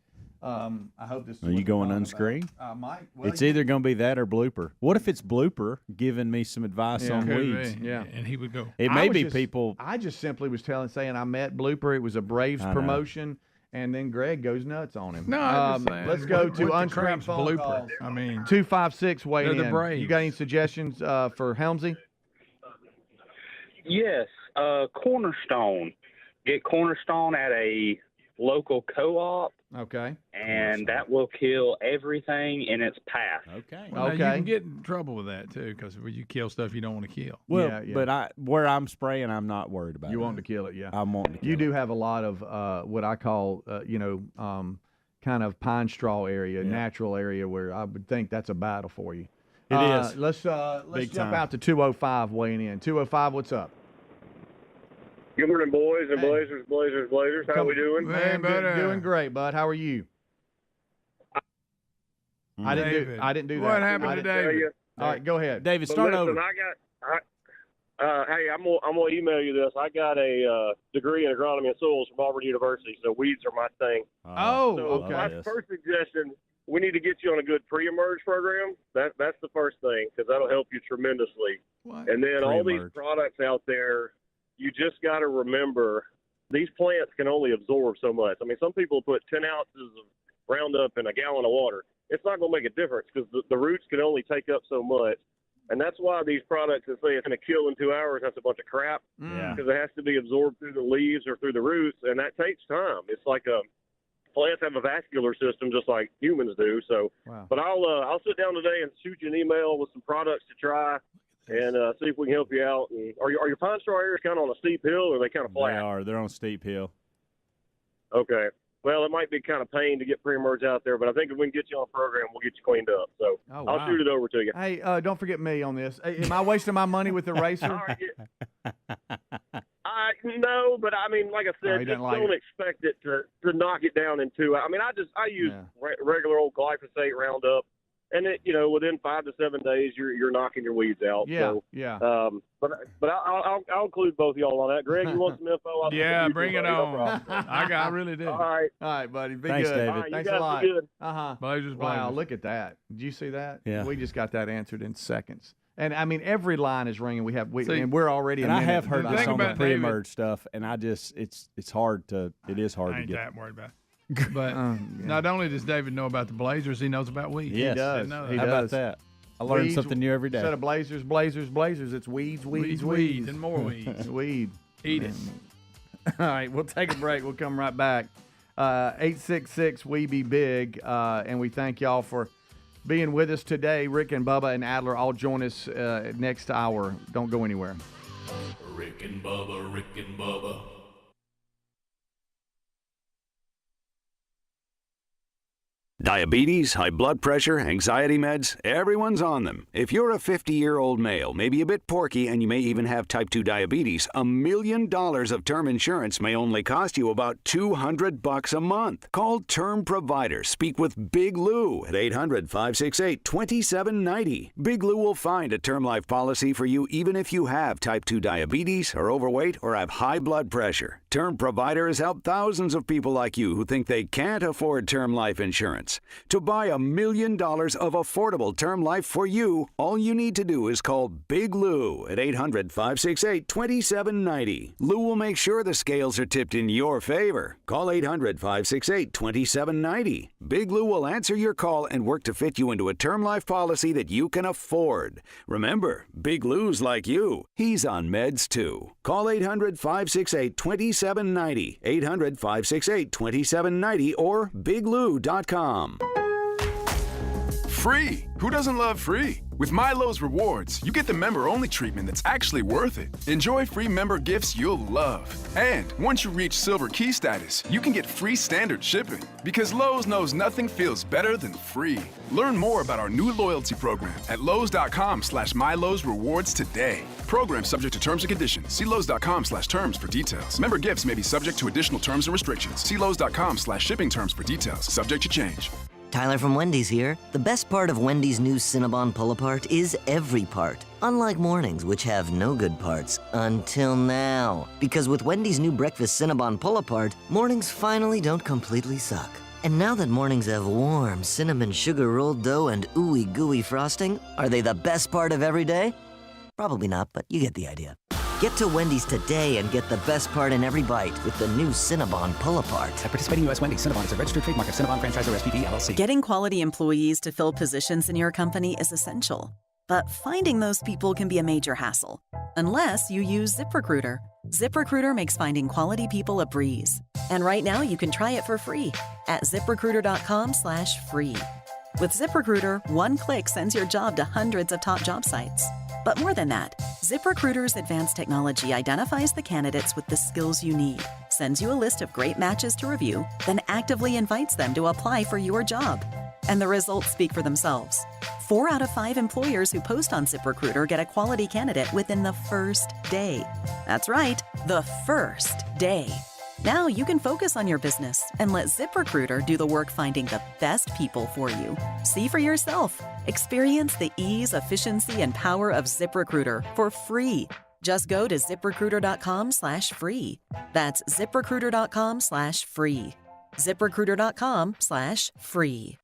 I hope this. Are you going unscreen? Mike, it's either going to be that or Blooper. What if it's Blooper giving me some advice on weeds? Yeah, and he would go. It may be people. I just simply was saying I met Blooper. It was a Braves promotion, and then Greg goes nuts on him. No, I'm just saying. Let's go to unscreened phone Blooper. calls. I mean, 256 weigh in. The Braves. You got any suggestions for Helmsy? Yes, Cornerstone. Get Cornerstone at a local co-op. Okay. And that will kill everything in its path. Okay. Well, you can get in trouble with that too, because you kill stuff you don't want to kill. Well, but where I'm spraying, I'm not worried about. You want to kill it, yeah. I'm wanting to kill You do have a lot of what I call, kind of pine straw area, natural area, where I would think that's a battle for you. It is. Let's jump out to 205 weighing in. 205, what's up? Good morning, boys and Blazers. How we doing? Man, doing great, bud. How are you? I didn't do that. What happened to David? All right, go ahead, David. Start over. Hey, I'm gonna email you this. I got a degree in agronomy and soils from Auburn University, so weeds are my thing. Okay. My first suggestion: we need to get you on a good pre-emerge program. That's the first thing, because that'll help you tremendously. What? And then all these products out there. You just got to remember, these plants can only absorb so much. I mean, some people put 10 ounces of Roundup in a gallon of water. It's not going to make a difference because the roots can only take up so much. And that's why these products that say it's going to kill in 2 hours, that's a bunch of crap. Because it has to be absorbed through the leaves or through the roots, and that takes time. It's like plants have a vascular system just like humans do. So, but I'll sit down today and shoot you an email with some products to try and see if we can help you out. And are your pine straw areas kind of on a steep hill, or are they kind of flat? They are. They're on a steep hill. Okay. Well, it might be kind of pain to get pre-emerge out there, but I think if we can get you on a program, we'll get you cleaned up. So I'll shoot it over to you. Hey, don't forget me on this. Am I wasting my money with the racer? No, but I mean, like I said, just don't expect it to knock it down in 2 hours. I mean, I use regular old glyphosate Roundup, and within 5 to 7 days, you're knocking your weeds out. Yeah, so, But I'll include both of y'all on that. Greg, you want some info? Yeah, bring it on. I really do. All right, buddy. Be Thanks, good. David. All right, Thanks you guys a lot. Be good. Blazers. Wow, look at that. Did you see that? Yeah. We just got that answered in seconds. And I mean, every line is ringing. And we're already. And I have heard this on the about pre-emerge stuff, and I just it's hard to I ain't get. that worried about it. But not only does David know about the Blazers, he knows about weeds. Yes. He does. How about that? I learn something new every day. Instead of Blazers, it's weeds. And more weeds. Weed. Eat it. All right, we'll take a break. We'll come right back. 866-WE-BE-BIG, and we thank y'all for being with us today. Rick and Bubba and Adler all join us next hour. Don't go anywhere. Rick and Bubba, Rick and Bubba. Diabetes, high blood pressure, anxiety meds, everyone's on them. If you're a 50-year-old male, maybe a bit porky, and you may even have type 2 diabetes, $1 million of term insurance may only cost you about $200 a month. Call Term Provider. Speak with Big Lou at 800-568-2790. Big Lou will find a term life policy for you even if you have type 2 diabetes, are overweight, or have high blood pressure. Term Provider has helped thousands of people like you who think they can't afford term life insurance. To buy $1 million of affordable term life for you, all you need to do is call Big Lou at 800-568-2790. Lou will make sure the scales are tipped in your favor. Call 800-568-2790. Big Lou will answer your call and work to fit you into a term life policy that you can afford. Remember, Big Lou's like you. He's on meds too. Call 800-568-2790. 800-568-2790 or biglou.com. Free! Who doesn't love free? With MyLowe's Rewards, you get the member-only treatment that's actually worth it. Enjoy free member gifts you'll love. And once you reach Silver Key status, you can get free standard shipping. Because Lowe's knows nothing feels better than free. Learn more about our new loyalty program at Lowe's.com/MyLowe's Rewards today. Program subject to terms and conditions. See Lowe's.com/terms for details. Member gifts may be subject to additional terms and restrictions. See Lowe's.com/shipping terms for details. Subject to change. Tyler from Wendy's here. The best part of Wendy's new Cinnabon Pull-Apart is every part. Unlike mornings, which have no good parts. Until now. Because with Wendy's new breakfast Cinnabon Pull-Apart, mornings finally don't completely suck. And now that mornings have warm cinnamon sugar rolled dough and ooey gooey frosting, are they the best part of every day? Probably not, but you get the idea. Get to Wendy's today and get the best part in every bite with the new Cinnabon Pull-Apart. At participating U.S. Wendy's, Cinnabon is a registered trademark of Cinnabon Franchisor SPP, LLC. Getting quality employees to fill positions in your company is essential. But finding those people can be a major hassle. Unless you use ZipRecruiter. ZipRecruiter makes finding quality people a breeze. And right now you can try it for free at ZipRecruiter.com/free. With ZipRecruiter, one click sends your job to hundreds of top job sites. But more than that, ZipRecruiter's advanced technology identifies the candidates with the skills you need, sends you a list of great matches to review, then actively invites them to apply for your job. And the results speak for themselves. 4 out of 5 employers who post on ZipRecruiter get a quality candidate within the first day. That's right, the first day. Now you can focus on your business and let ZipRecruiter do the work finding the best people for you. See for yourself. Experience the ease, efficiency, and power of ZipRecruiter for free. Just go to ZipRecruiter.com/free. That's ZipRecruiter.com/free. ZipRecruiter.com/free.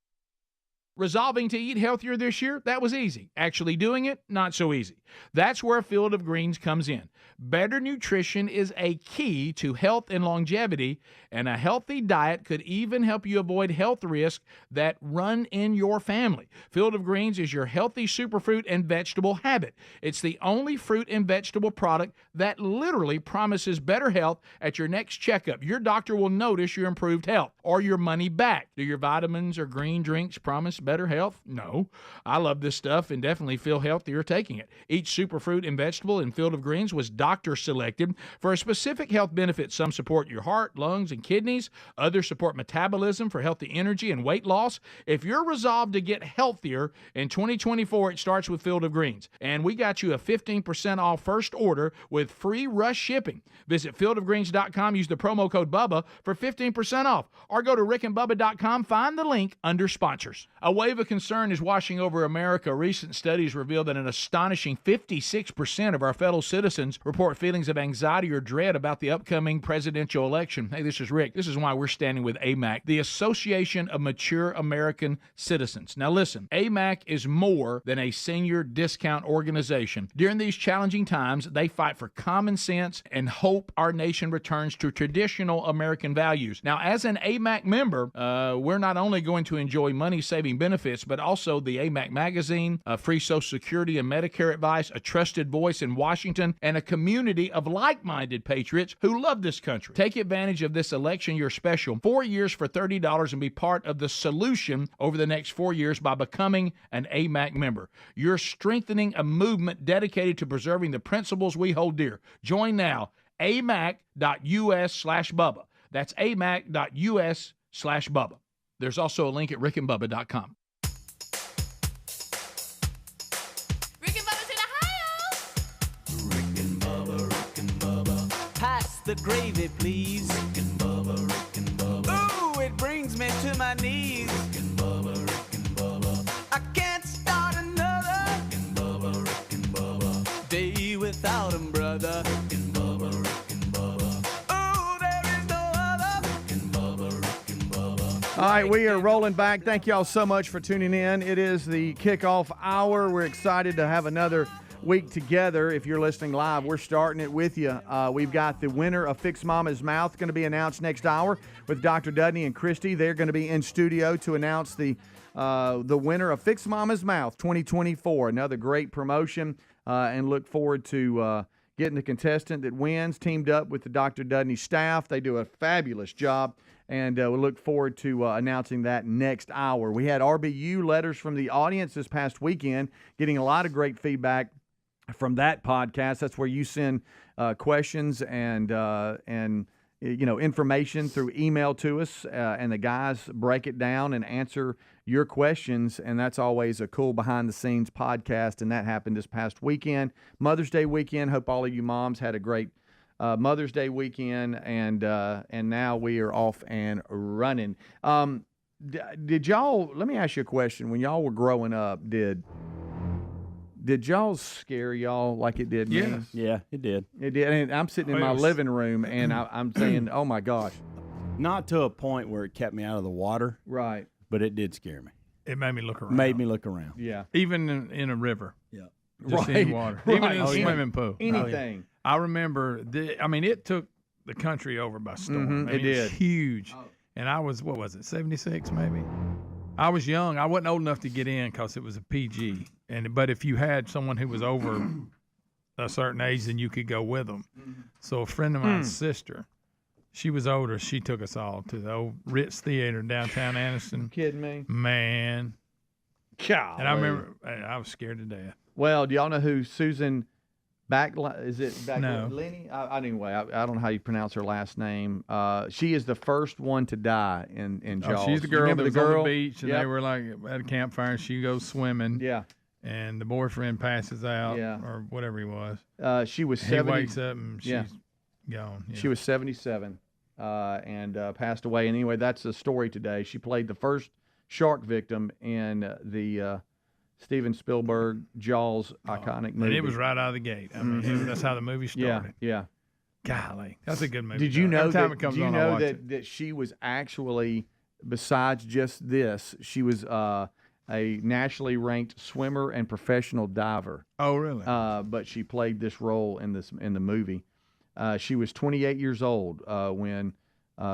Resolving to eat healthier this year? That was easy. Actually doing it? Not so easy. That's where Field of Greens comes in. Better nutrition is a key to health and longevity, and a healthy diet could even help you avoid health risks that run in your family. Field of Greens is your healthy superfruit and vegetable habit. It's the only fruit and vegetable product that literally promises better health at your next checkup. Your doctor will notice your improved health or your money back. Do your vitamins or green drinks promise better health? No. I love this stuff and definitely feel healthier taking it. Each superfruit and vegetable in Field of Greens was doctor selected for a specific health benefit. Some support your heart, lungs, and kidneys. Others support metabolism for healthy energy and weight loss. If you're resolved to get healthier in 2024, it starts with Field of Greens. And we got you a 15% off first order with free rush shipping. Visit fieldofgreens.com, use the promo code Bubba for 15% off, or go to rickandbubba.com, find the link under sponsors. A wave of concern is washing over America. Recent studies reveal that an astonishing 56% of our fellow citizens report feelings of anxiety or dread about the upcoming presidential election. Hey, this is Rick. This is why we're standing with AMAC, the Association of Mature American Citizens. Now listen, AMAC is more than a senior discount organization. During these challenging times, they fight for common sense and hope our nation returns to traditional American values. Now, as an AMAC member, we're not only going to enjoy money-saving benefits, but also the AMAC magazine, free Social Security and Medicare advice, a trusted voice in Washington, and a community of like-minded patriots who love this country. Take advantage of this election year special, 4 years for $30, and be part of the solution over the next 4 years by becoming an AMAC member. You're strengthening a movement dedicated to preserving the principles we hold dear. Join now, amac.us/Bubba. That's amac.us/Bubba. There's also a link at rickandbubba.com. Rick and Bubba's in Ohio. Rick and Bubba. Pass the gravy, please. Rick and Bubba. Ooh, it brings me to my knees. Rick and Bubba. I can't start another. Rick and Bubba. Day without 'em, brother. Rick and Bubba. Ooh, there is no other. Rick and Bubba. All right, we are rolling back. Thank y'all so much for tuning in. It is the kickoff hour. We're excited to have another week together. If you're listening live, we're starting it with you. We've got the winner of Fix Mama's Mouth going to be announced next hour with Dr. Dudney and Christy. They're going to be in studio to announce the winner of Fix Mama's Mouth 2024. Another great promotion, and look forward to getting the contestant that wins, teamed up with the Dr. Dudney staff. They do a fabulous job, and we look forward to announcing that next hour. We had RBU letters from the audience this past weekend, getting a lot of great feedback from that podcast. That's where you send questions and information through email to us, and the guys break it down and answer your questions, and that's always a cool behind-the-scenes podcast, and that happened this past weekend. Mother's Day weekend. Hope all of you moms had a great Mother's Day weekend, and now we are off and running. Did y'all, let me ask you a question. When y'all were growing up, did y'all scare y'all like it did me? Yeah, it did. It did. And I'm sitting in my living room, and I'm saying, oh, my gosh. Not to a point where it kept me out of the water. Right. But it did scare me. It made me look around. Made me look around. Yeah. Even in a river. Yeah. Just in water. Right. Even in a swimming pool. Anything. I remember, it took the country over by storm. It did. It's huge. Oh. And I was, 76 maybe? I was young. I wasn't old enough to get in because it was a PG. But if you had someone who was over a certain age, then you could go with them. So a friend of mine's sister, she was older. She took us all to the old Ritz Theater in downtown Anniston. Kidding me? Man. Golly. And I remember, I was scared to death. Well, do y'all know who Susan Anyway, I don't know how you pronounce her last name. She is the first one to die in Jaws. She's the girl that was on the beach, and Yep. they were like at a campfire, and she goes swimming. Yeah. And the boyfriend passes out, or whatever he was. She was 70. He wakes up, and she's gone. Yeah. She was 77 and passed away. And anyway, that's the story today. She played the first shark victim in the Steven Spielberg Jaws iconic movie. And it was right out of the gate. I mean, that's how the movie started. Yeah. Golly, that's a good movie. Did you know Every time it comes on, I watch it. that she was actually, besides just this, she was a nationally ranked swimmer and professional diver. Oh, really? But she played this role in the movie. She was 28 years old when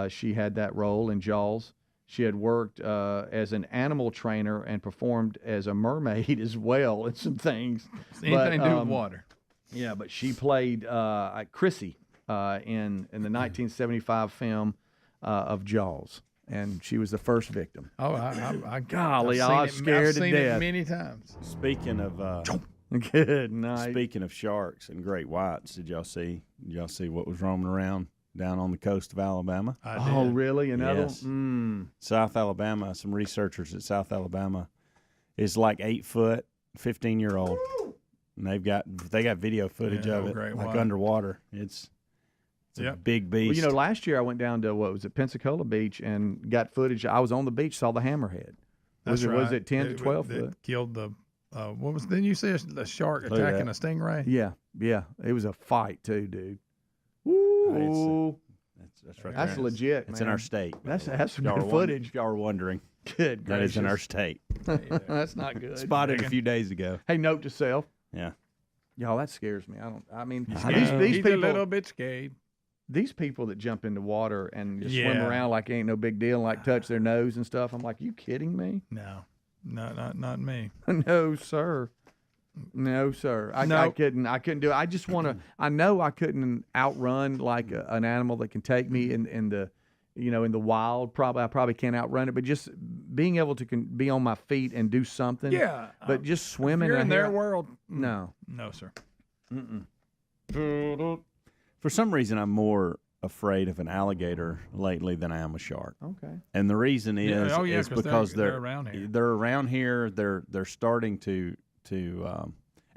she had that role in Jaws. She had worked as an animal trainer and performed as a mermaid as well in some things. Anything to do with water. Yeah, but she played Chrissy in the 1975 film of Jaws, and she was the first victim. Oh, I golly, I was scared to death. I've seen it many times. Speaking of good night. Speaking of sharks and great whites, did y'all see what was roaming around down on the coast of Alabama? Oh, really? Another yes. one? South Alabama, some researchers at South Alabama is like 8 foot, 15-year-old. And they got video footage of it, like white. Underwater. It's a big beast. Well, last year I went down to Pensacola Beach and got footage. I was on the beach, saw the hammerhead. Was it 10 to 12 foot? It killed the what was? Didn't you say a shark attacking a stingray? Yeah. It was a fight too, dude. Ooh, that's right. That's legit. It's man. in our state. That's some good footage. If y'all were wondering, good. That is in our state. That's not good. Spotted a few days ago. Hey, note to self. Yeah. Y'all, that scares me. These He's people a little bit scared. These people that jump into water and just swim around like it ain't no big deal, and like touch their nose and stuff. I'm like, you kidding me? No, not me. No, sir. No, sir. I couldn't do it. I just want to. I know I couldn't outrun like an animal that can take me in the, in the wild. I probably can't outrun it. But just being able to be on my feet and do something. Yeah. But just swimming. You're in their world. No. No, sir. For some reason, I'm more afraid of an alligator lately than I am a shark. Okay. And the reason is because they're around here. They're around here. They're starting to.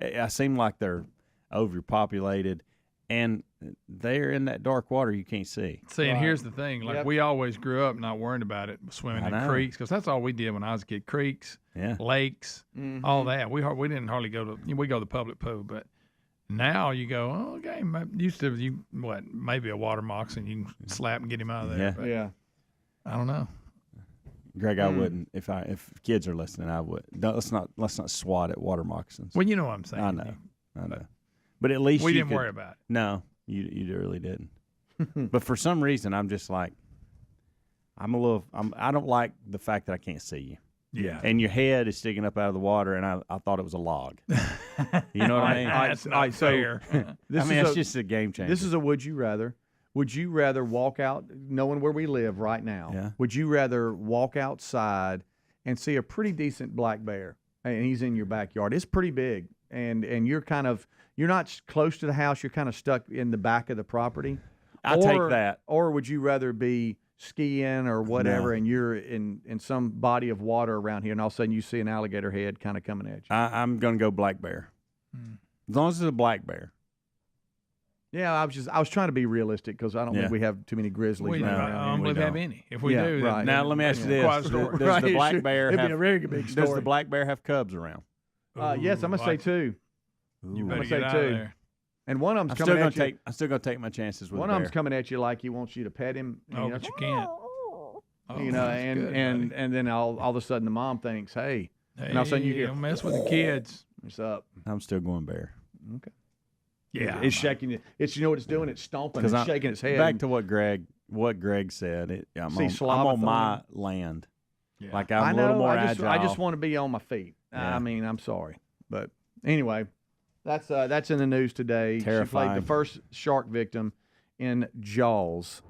I seem like they're overpopulated, and they're in that dark water you can't see. See, and here's the thing: we always grew up not worrying about it, swimming in creeks, because that's all we did when I was a kid. Creeks, lakes, all that. We didn't hardly go to. We go to the public pool, but now you go. Oh, okay. Used to maybe a water moccasin you can slap and get him out of there. Yeah. I don't know. Greg, I wouldn't. If kids are listening, I would. Let's not swat at water moccasins. Well, you know what I'm saying. I know. But at least we didn't worry about it. No, you really didn't. But for some reason, I'm just like, I don't like the fact that I can't see you. Yeah. And your head is sticking up out of the water, and I thought it was a log. You know what I mean? That's not fair. It's just a game changer. This is a would you rather. Would you rather walk out, knowing where we live right now? Yeah. Would you rather walk outside and see a pretty decent black bear, and he's in your backyard? It's pretty big, and you're not close to the house. You're kind of stuck in the back of the property. I'll take that. Or would you rather be skiing or whatever, and you're in some body of water around here, and all of a sudden you see an alligator head kind of coming at you? I'm going to go black bear. As long as it's a black bear. Yeah, I was trying to be realistic because I don't think we have too many grizzlies We around don't here. have any. If we do, right. Now let me ask you this: Does the black bear It'd have? be a very big story. Does the black bear have cubs around? Yes, I'm gonna say two. You better I'm get gonna out say of two. there. And one of them's coming at you. I'm still gonna take my chances with One the of bear. them's coming at you like he wants you to pet him. But you can't. And then all of a sudden the mom thinks, hey, and all of a sudden you get don't mess with the kids. What's up? I'm still going bear. Okay. Yeah, it's shaking it. It's what it's doing. It's stomping and shaking its head. Back to what Greg said. I'm on my land. Yeah. Like I'm a little more agile. I just want to be on my feet. Yeah. I mean, I'm sorry, but anyway, that's in the news today. Terrifying. She played the first shark victim in Jaws,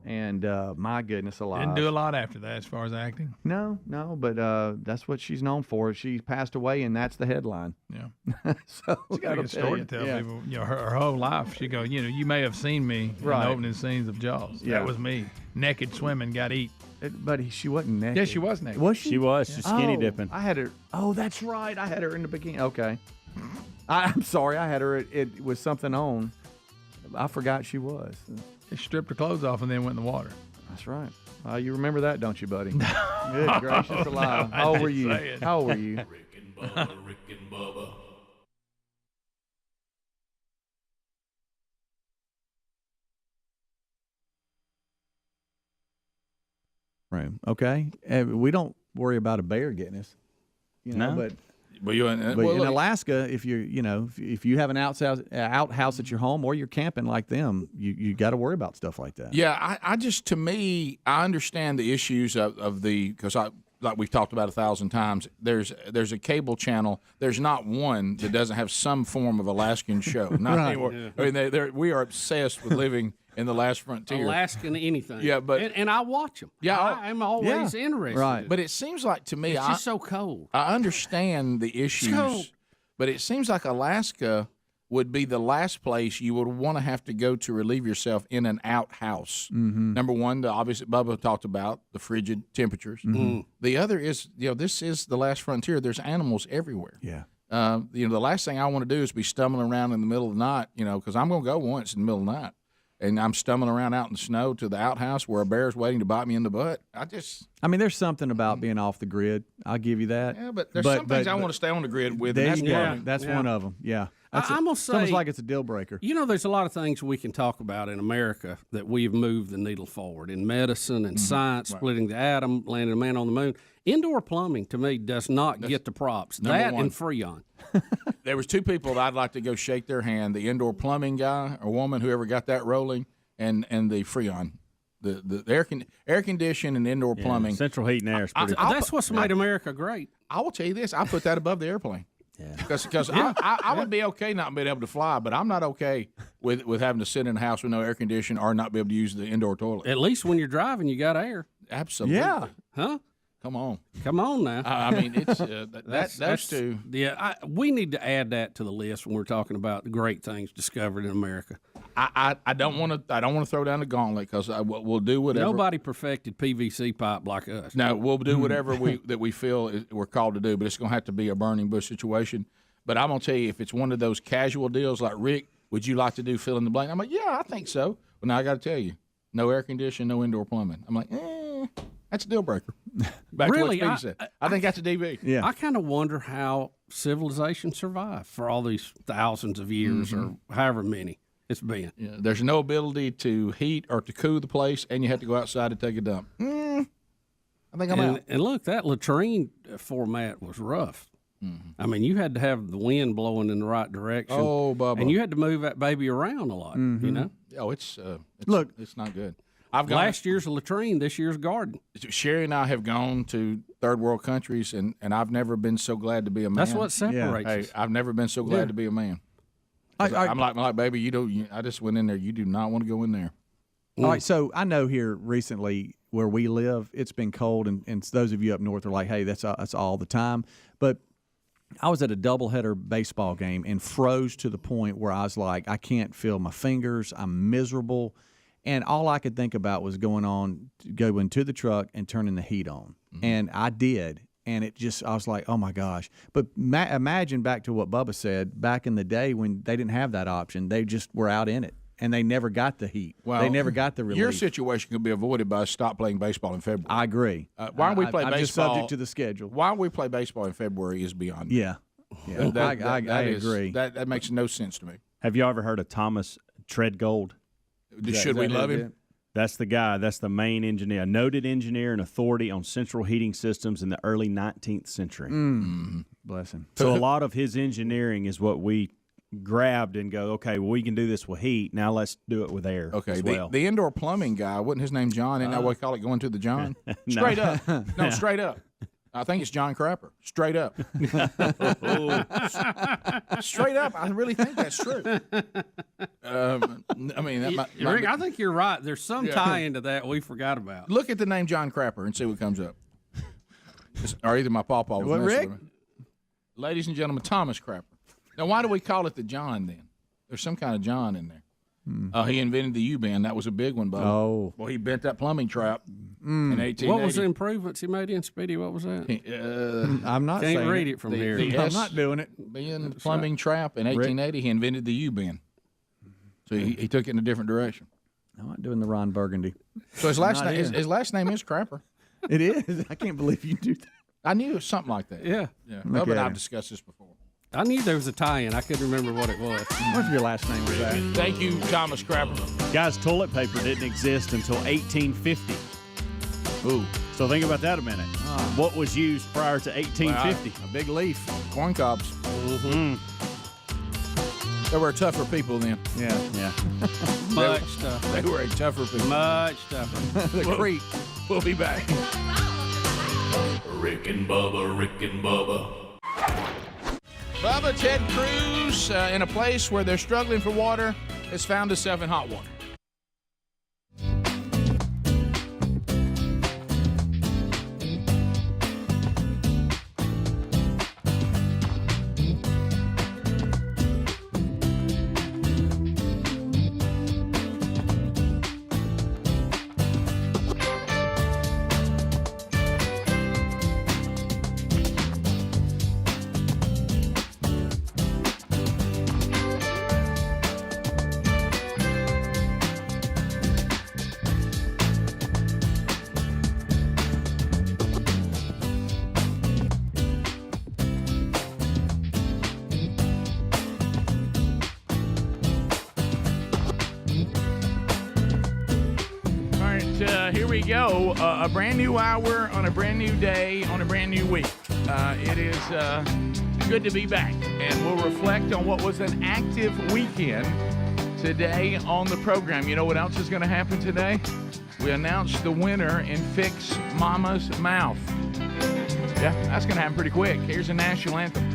and my goodness alive. Didn't do a lot after that as far as acting. No, but that's what she's known for. She passed away, and that's the headline. Yeah. So she's got a good story to tell people. Her whole life. She go, you may have seen me in the opening scenes of Jaws. Yeah. That was me, naked swimming, got eat. But she wasn't naked. Yeah, she was naked. Was she? She was. She's skinny dipping. I had her. Oh, that's right. I had her in the bikini. Okay. I'm sorry. I had her. It was something on. I forgot she was. She stripped her clothes off and then went in the water. That's right. You remember that, don't you, buddy? Good gracious alive. How old were you? How old were you? Rick and Bubba. Right. Okay. We don't worry about a bear getting us. No. But in Alaska, if you're, if you have an outhouse at your home or you're camping like them, you got to worry about stuff like that. Yeah, to me, I understand the issues of because like we've talked about 1,000 times. There's a cable channel. There's not one that doesn't have some form of Alaskan show. Not Right. anymore. I mean, we are obsessed with living in the last frontier. Alaskan anything. Yeah, but and I watch them. Yeah, I'm always interested. Right. But it seems like to me, It's just so cold. I understand the issues, cold. but it seems like Alaska would be the last place you would want to have to go to relieve yourself in an outhouse. Mm-hmm. Number one, the obvious Bubba talked about the frigid temperatures. Mhm. The other is, this is the last frontier. There's animals everywhere. Yeah. The last thing I want to do is be stumbling around in the middle of the night, because I'm going to go once in the middle of the night. And I'm stumbling around out in the snow to the outhouse where a bear's waiting to bite me in the butt. I mean, there's something about being off the grid. I'll give you that. Yeah, but there's some things I want to stay on the grid with. There And you that's go. That's one of them. Yeah. I'm gonna say, it's almost like it's a deal breaker. There's a lot of things we can talk about in America that we've moved the needle forward in medicine and science, splitting the atom, landing a man on the moon. Indoor plumbing, to me, does not get the props. number That one. and Freon. There was two people that I'd like to go shake their hand: the indoor plumbing guy or woman, whoever got that rolling, and the Freon, the air conditioning and indoor plumbing. Central heat and air is pretty. That's what's made America great. I will tell you this: I put that above the airplane. Yeah. Because I would be okay not being able to fly, but I'm not okay with having to sit in a house with no air conditioning or not be able to use the indoor toilet. At least when you're driving, you got air. Absolutely. Yeah. Huh? Come on. Come on now. I mean, it's those two. Yeah, we need to add that to the list when we're talking about the great things discovered in America. I don't want to throw down the gauntlet because we'll do whatever. Nobody perfected PVC pipe like us. No, we'll do whatever we feel we're called to do, but it's going to have to be a burning bush situation. But I'm going to tell you, if it's one of those casual deals like, Rick, would you like to do fill in the blank? I'm like, yeah, I think so. But now I got to tell you, no air conditioning, no indoor plumbing. I'm like, that's a deal breaker. Back Really? to what Speedy said. I think that's a DB. Yeah. I kind of wonder how civilization survived for all these thousands of years or however many it's been. Yeah, there's no ability to heat or to cool the place, and you have to go outside to take a dump. I think I'm out. And look, that latrine format was rough. I mean, you had to have the wind blowing in the right direction. Oh, Bubba. And you had to move that baby around a lot, you know? Oh, it's not good. Last year's a latrine, this year's garden. Sherry and I have gone to third world countries, and I've never been so glad to be a man. That's what separates us. Hey, I've never been so glad to be a man. I'm like, baby, I just went in there. You do not want to go in there. All right, so I know here recently where we live, it's been cold, and those of you up north are like, hey, that's all the time. But I was at a doubleheader baseball game and froze to the point where I was like, I can't feel my fingers. I'm miserable. And all I could think about was going to the truck and turning the heat on. And I did. And I was like, oh, my gosh. But imagine back to what Bubba said, back in the day when they didn't have that option. They just were out in it, and they never got the heat. Well, they never got the relief. Your situation could be avoided by stop playing baseball in February. I agree. Why don't we play I'm baseball? just subject to the schedule. Why don't we play baseball in February is beyond me. Yeah. I agree. That makes no sense to me. Have you ever heard of Thomas Treadgold? Should we love him? That's the guy. That's the main engineer, a noted engineer and authority on central heating systems in the early 19th century. Bless him. So a lot of his engineering is what we grabbed and go, okay, well, we can do this with heat. Now let's do it with air. Okay, as well. the indoor plumbing guy, wasn't his name John? Isn't that what we call it, going to the John? Straight up. No, straight up. I think it's John Crapper. Straight up. Straight up. I really think that's true. I mean, Rick, I think you're right. There's some tie into that we forgot about. Look at the name John Crapper and see what comes up. Or either my pawpaw was Rick? Ladies and gentlemen, Thomas Crapper. Now, why do we call it the John then? There's some kind of John in there. He invented the U-bend. That was a big one, Bubba. Oh. Well, he bent that plumbing trap in 1880. What was the improvements he made in Speedy? What was that? I'm not Can't saying read it from here. I'm not doing it. Being plumbing trap in 1880, he invented the U-bend. So he took it in a different direction. I'm not doing the Ron Burgundy. So his last name is Crapper. It is. I can't believe you do that. I knew it was something like that. Yeah. Bubba and I've discussed this before. I knew there was a tie-in. I couldn't remember what it was. What's your last name was that? Thank you, Thomas Crapper. Guys, toilet paper didn't exist until 1850. Ooh. So think about that a minute. What was used prior to 1850? A big leaf, corn cobs. They were tougher people then. Yeah. Much tougher. They were a tougher people. Much tougher. The creek. We'll be back. Rick and Bubba, Rick and Bubba. Bubba Ted Cruz, in a place where they're struggling for water, has found himself in hot water. Here we go. A brand new hour on a brand new day on a brand new week. It is good to be back, and we'll reflect on what was an active weekend today on the program. You know what else is going to happen today? We announced the winner in Fix Mama's Mouth. Yeah, that's going to happen pretty quick. Here's the national anthem.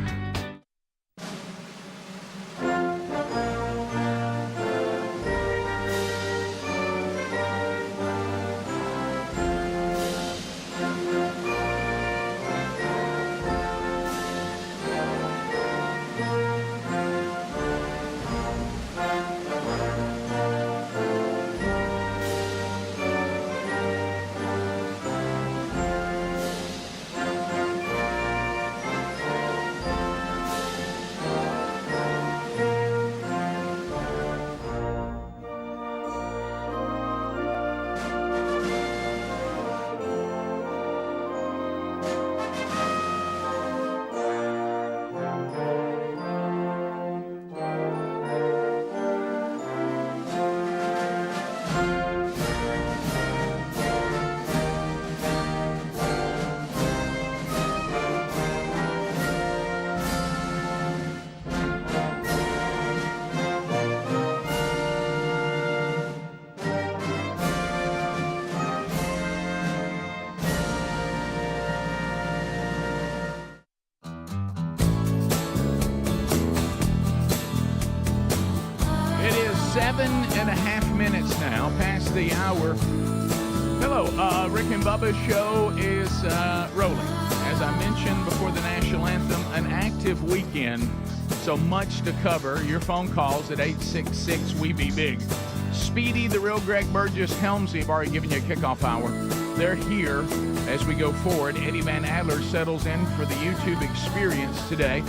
It is 7.5 minutes now past the hour. Hello, Rick and Bubba's show is rolling. As I mentioned before the national anthem, an active weekend, so much to cover. Your phone calls at 866-WE-BE-BIG. Speedy, the real Greg Burgess, Helmsy have already given you a kickoff hour. They're here as we go forward. Eddie Van Adler settles in for the YouTube experience today.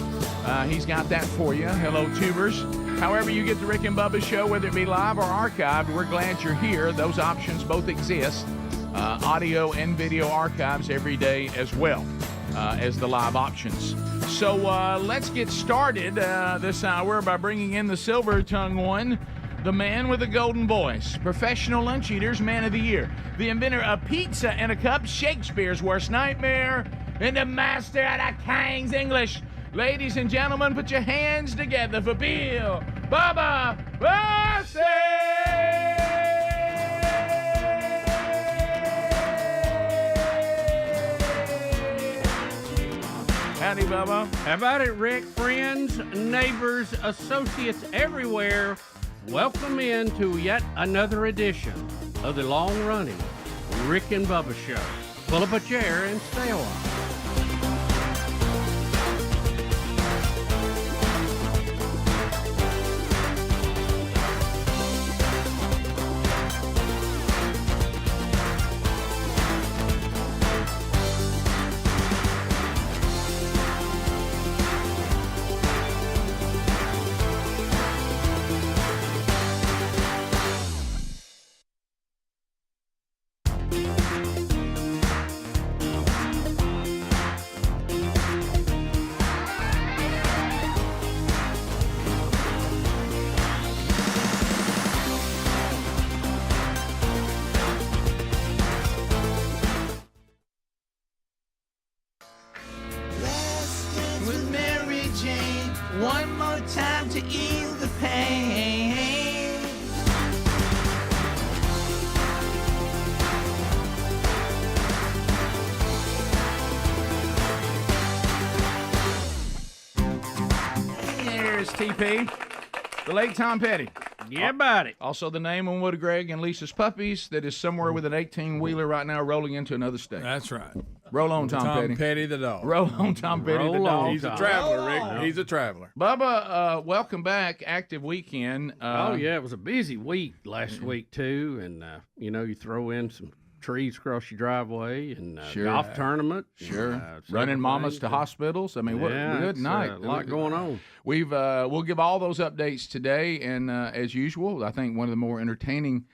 He's got that for you. Hello, tubers. However you get the Rick and Bubba show, whether it be live or archived, we're glad you're here. Those options both exist. Audio and video archives every day as well as the live options. So let's get started this hour by bringing in the silver-tongued one, the man with the golden voice, professional lunch eaters, man of the year, the inventor of pizza in a cup, Shakespeare's worst nightmare, and the master of the King's English. Ladies and gentlemen, put your hands together for Bill Bubba Bussey! Howdy, Bubba. How about it, Rick? Friends, neighbors, associates everywhere, welcome into yet another edition of the long-running Rick and Bubba Show. Pull up a chair and stay a while. One more time to ease the pain. Here's TP, the late Tom Petty. Yeah, buddy. Also the name on Wood Greg and Lisa's puppies that is somewhere with an 18-wheeler right now rolling into another state. That's right. Roll on, Tom Petty. Tom Petty the dog. Roll on, Tom Petty the dog. He's a traveler, Rick. He's a traveler. Bubba, welcome back. Active weekend. Oh, yeah. It was a busy week last week, too. And, you throw in some trees across your driveway and golf tournament. Sure. And, running mamas to hospitals. I mean, what a good night. A lot going on. We'll give all those updates today. And as usual, I think one of the more entertaining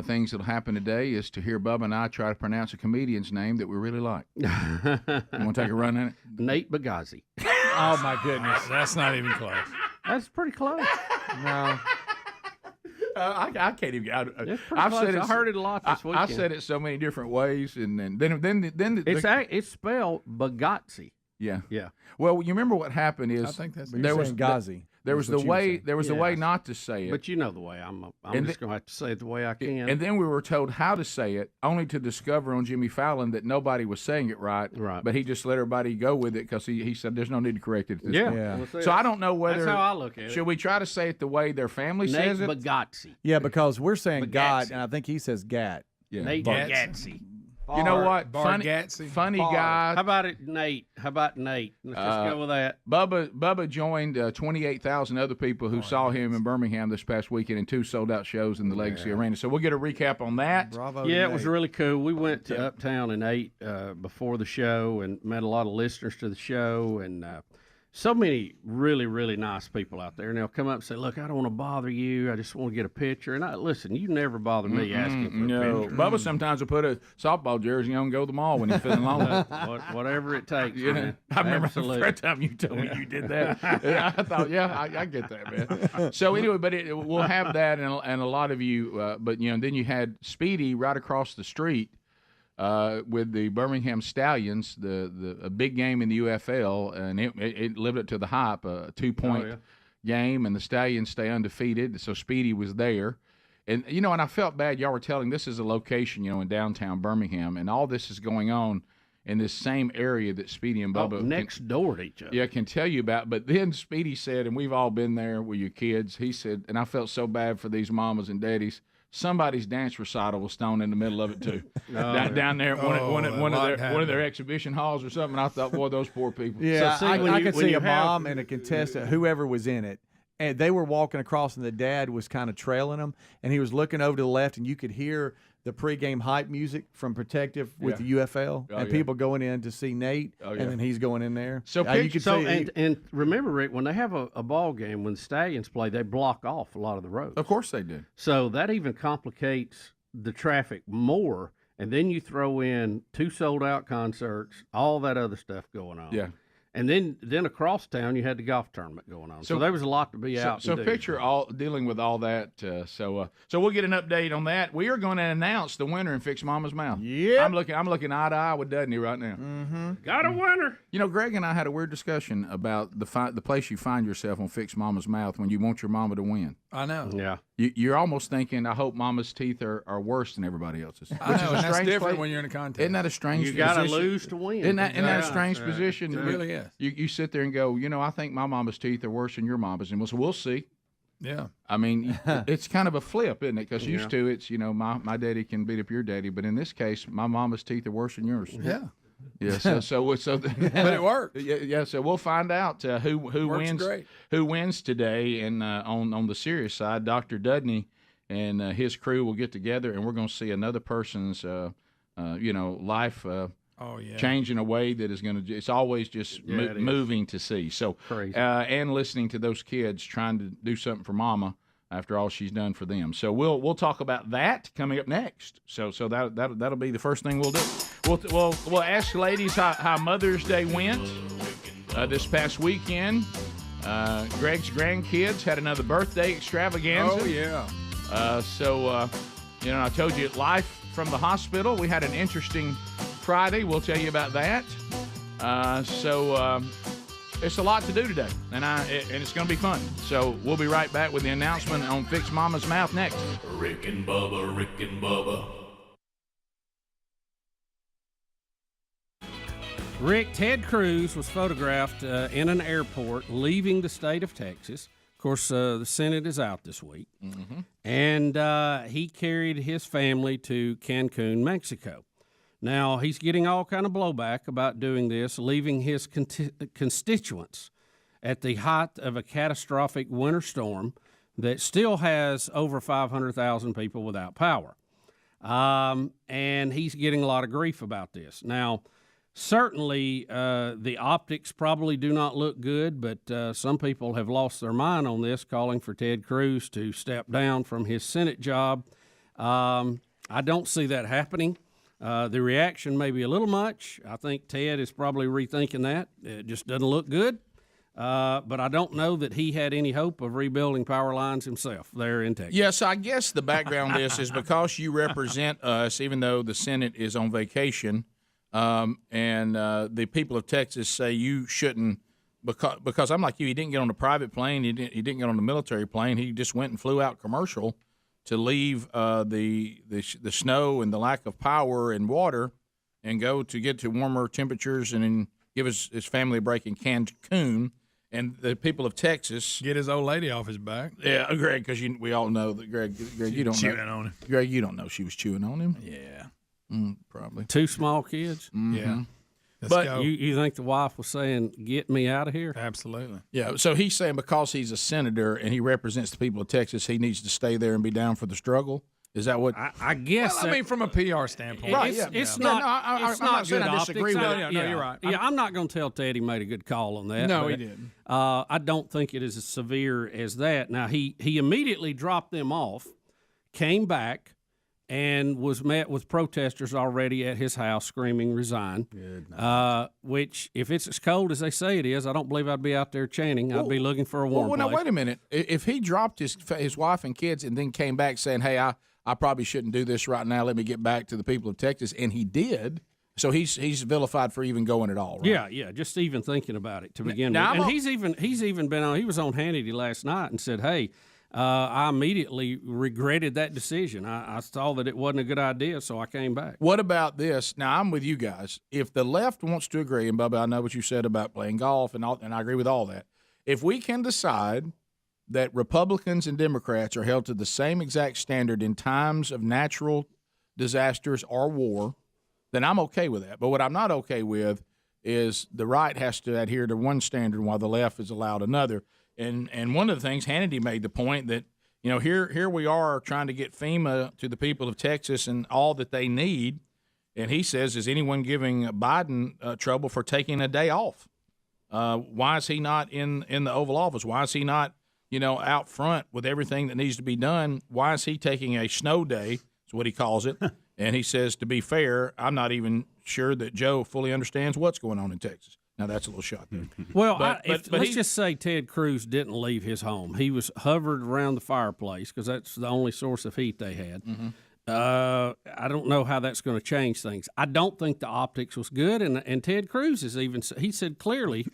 things that'll happen today is to hear Bubba and I try to pronounce a comedian's name that we really like. You want to take a run at it? Nate Bugazzi. Oh, my goodness. That's not even close. That's pretty close. No. I can't even. I've said it. I heard it a lot this weekend. I said it so many different ways, and then it's spelled Bugazzi. Yeah. Yeah. Well, you remember what happened is I think that's there was Gazi. There was the way not to say it. But you know the way. I'm just going to have to say it the way I can. And then we were told how to say it, only to discover on Jimmy Fallon that nobody was saying it right. Right. But he just let everybody go with it because he said there's no need to correct it at this point. Yeah. So I don't know whether. That's how I look at it. Should we try to say it the way their family says it? Nate Bugazzi. Yeah, because we're saying God, and I think he says Gat. Yeah. Nate Bugazzi. You know what? Bargatze. Funny guy. How about it, Nate? How about Nate? Let's just go with that. Bubba joined 28,000 other people who saw him in Birmingham this past weekend in 2 sold-out shows in the Legacy Arena. So we'll get a recap on that. Bravo. Yeah, it was really cool. We went to Uptown and ate before the show and met a lot of listeners to the show and so many really, really nice people out there. And they'll come up and say, look, I don't want to bother you. I just want to get a picture. And listen, you never bother me asking for a picture. Bubba sometimes will put a softball jersey on and go to the mall when he's feeling lonely. Whatever it takes, You know, man. I remember Absolutely. the first time you told me you did that. I thought, I get that, man. So anyway, but we'll have that and a lot of you. But then you had Speedy right across the street with the Birmingham Stallions, a big game in the UFL, and it lived up to the hype. A 2-point game, and the Stallions stay undefeated. So Speedy was there. And, and I felt bad. Y'all were telling this is a location, in downtown Birmingham, and all this is going on in this same area that Speedy and Bubba next door to each other. Yeah, can tell you about. But then Speedy said, and we've all been there with your kids, he said, and I felt so bad for these mamas and daddies, somebody's dance recital was thrown in the middle of it, too. Down there at one of their exhibition halls or something. And I thought, boy, those poor people. Yeah, So, I could see a mom and a contestant, whoever was in it, and they were walking across, and the dad was kind of trailing them, and he was looking over to the left, and you could hear the pregame hype music from Protective with the UFL, and people going in to see Nate, and then he's going in there. So, you could see and remember, Rick, when they have a ball game, when the Stallions play, they block off a lot of the roads. Of course they do. So that even complicates the traffic more. And then you throw in 2 sold-out concerts, all that other stuff going on. Yeah. And then across town, you had the golf tournament going on. So there was a lot to be out. So picture dealing with all that. So we'll get an update on that. We are going to announce the winner in Fix Mama's Mouth. Yeah. I'm looking eye to eye with Dudney right now. Mm-hmm. Got a winner. Greg and I had a weird discussion about the place you find yourself on Fix Mama's Mouth when you want your mama to win. I know. Yeah. You're almost thinking, I hope Mama's teeth are worse than everybody else's. I know, and that's different place. when you're in a contest. Isn't that a strange You position? got to lose to win. Isn't that a strange position? It really is. You sit there and go, I think my mama's teeth are worse than your mama's. And we'll see. Yeah. I mean, it's kind of a flip, isn't it? Because used to it's, my daddy can beat up your daddy. But in this case, my mama's teeth are worse than yours. Yeah. Yeah, so but it worked. Yeah, so we'll find out who wins. Great. Who wins today, and on the serious side, Dr. Dudney and his crew will get together, and we're going to see another person's life change in a way that is going to. It's always just moving to see. So crazy. And listening to those kids trying to do something for Mama after all she's done for them. So we'll talk about that coming up next. So that'll be the first thing we'll do. We'll ask ladies how Mother's Day went this past weekend. Greg's grandkids had another birthday extravaganza. Oh yeah. I told you life from the hospital. We had an interesting Friday. We'll tell you about that. it's a lot to do today, and it's going to be fun. So we'll be right back with the announcement on Fix Mama's Mouth next. Rick and Bubba, Rick and Bubba. Rick, Ted Cruz was photographed in an airport leaving the state of Texas. Of course, the Senate is out this week. Mm-hmm. And he carried his family to Cancun, Mexico. Now, he's getting all kind of blowback about doing this, leaving his constituents at the height of a catastrophic winter storm that still has over 500,000 people without power. And he's getting a lot of grief about this. Now, certainly the optics probably do not look good, but some people have lost their mind on this, calling for Ted Cruz to step down from his Senate job. I don't see that happening. The reaction may be a little much. I think Ted is probably rethinking that. It just doesn't look good. But I don't know that he had any hope of rebuilding power lines himself there in Texas. Yes, I guess the background on this is because you represent us, even though the Senate is on vacation, and the people of Texas say you shouldn't, because I'm like you, he didn't get on a private plane, he didn't get on a military plane, he just went and flew out commercial to leave the snow and the lack of power and water and go to get to warmer temperatures and then give his family a break in Cancun. And the people of Texas get his old lady off his back. Yeah, Greg, because we all know that Greg, you don't chewing know. on him. Greg, you don't know she was chewing on him. Yeah, probably 2 small kids. Mm-hmm. Yeah. But you think the wife was saying, "Get me out of here"? Absolutely. Yeah. So he's saying because he's a senator and he represents the people of Texas, he needs to stay there and be down for the struggle. Is that what? I guess. Well, I mean, from a PR standpoint, Right? It's Yeah. not. No, I'm it's not not saying good I disagree optics. with it. No, you're right. Yeah, I'm not going to tell Ted he made a good call on that. No, but, he didn't. I don't think it is as severe as that. Now he immediately dropped them off, came back, and was met with protesters already at his house screaming, "Resign." Good. Which, if it's as cold as they say it is, I don't believe I'd be out there chanting. I'd be looking for a warm Well, place. now wait a minute. If he dropped his wife and kids and then came back saying, "Hey, I probably shouldn't do this right now. Let me get back to the people of Texas," and he did. So he's vilified for even going at all, right? Yeah, just even thinking about it to begin Now, with. And I'm he's even been on. He was on Hannity last night and said, "Hey, I immediately regretted that decision. I saw that it wasn't a good idea, so I came back." What about this? Now, I'm with you guys. If the left wants to agree, and Bubba, I know what you said about playing golf, and I agree with all that. If we can decide that Republicans and Democrats are held to the same exact standard in times of natural disasters or war, then I'm okay with that. But what I'm not okay with is the right has to adhere to one standard while the left is allowed another. And one of the things, Hannity made the point that, here we are trying to get FEMA to the people of Texas and all that they need. And he says, is anyone giving Biden trouble for taking a day off? Why is he not in the Oval Office? Why is he not, out front with everything that needs to be done? Why is he taking a snow day? That's what he calls it. And he says, to be fair, I'm not even sure that Joe fully understands what's going on in Texas. Now, that's a little shot there. Well, let's just say Ted Cruz didn't leave his home. He was hovered around the fireplace because that's the only source of heat they had. Mm-hmm. I don't know how that's going to change things. I don't think the optics was good, and Ted Cruz is he said clearly,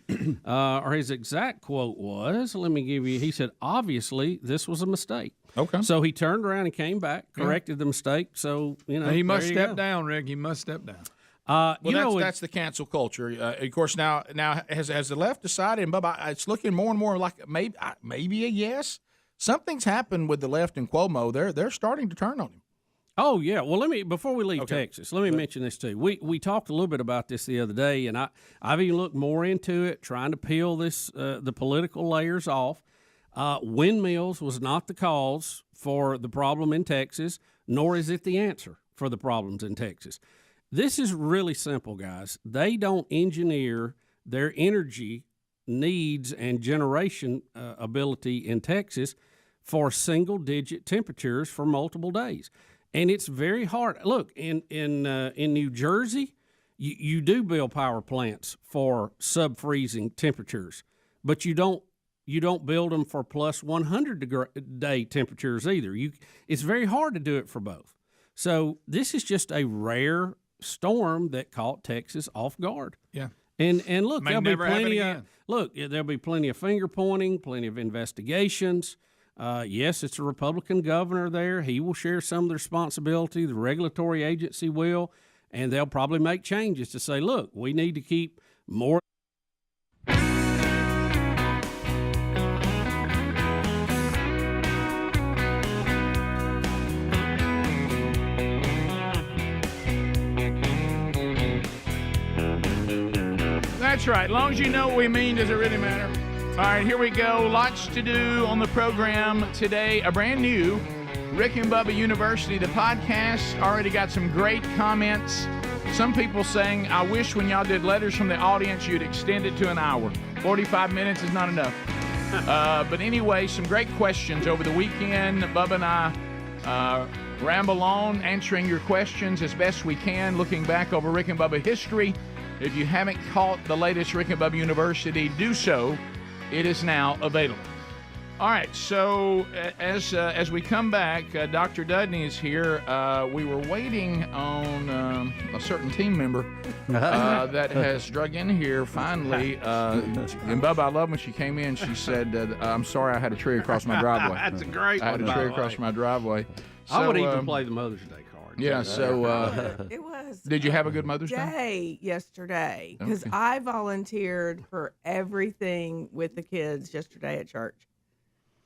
or his exact quote was, let me give you, he said, obviously this was a mistake. Okay. So he turned around and came back, corrected the mistake. So, he must step down, Rick. He must step down. That's the cancel culture. Of course, now has the left decided, and Bubba, it's looking more and more like maybe a yes. Something's happened with the left in Cuomo. They're starting to turn on him. Oh yeah. Well, before we leave Texas, let me mention this too. We talked a little bit about this the other day, and I've even looked more into it, trying to peel the political layers off. Windmills was not the cause for the problem in Texas, nor is it the answer for the problems in Texas. This is really simple, guys. They don't engineer their energy needs and generation ability in Texas for single-digit temperatures for multiple days. And it's very hard. Look, in New Jersey, you do build power plants for sub-freezing temperatures, but you don't build them for plus 100-day temperatures either. It's very hard to do it for both. So this is just a rare storm that caught Texas off guard. Yeah. And look, May there'll be never happen plenty again. there'll be plenty of finger pointing, plenty of investigations. Yes, it's a Republican governor there. He will share some of the responsibility. The regulatory agency will, and they'll probably make changes to say, look, we need to keep more. That's right. As long as you know what we mean, does it really matter? All right, here we go. Lots to do on the program today. A brand new Rick and Bubba University. The podcast already got some great comments. Some people saying, I wish when y'all did letters from the audience, you'd extend it to an hour. 45 minutes is not enough. But anyway, some great questions over the weekend. Bubba and I ramble on, answering your questions as best we can, looking back over Rick and Bubba history. If you haven't caught the latest Rick and Bubba University, do so. It is now available. All right, so as we come back, Dr. Dudney is here. We were waiting on a certain team member that has drug in here finally. And Bubba, I love when she came in, she said, I'm sorry I had a tree across my driveway. That's a great I had one, a tree by the across way. my driveway. I would So, even play the Mother's Day card. Yeah, so It was. did you have a good Mother's Day? Day yesterday because Okay. I volunteered for everything with the kids yesterday at church,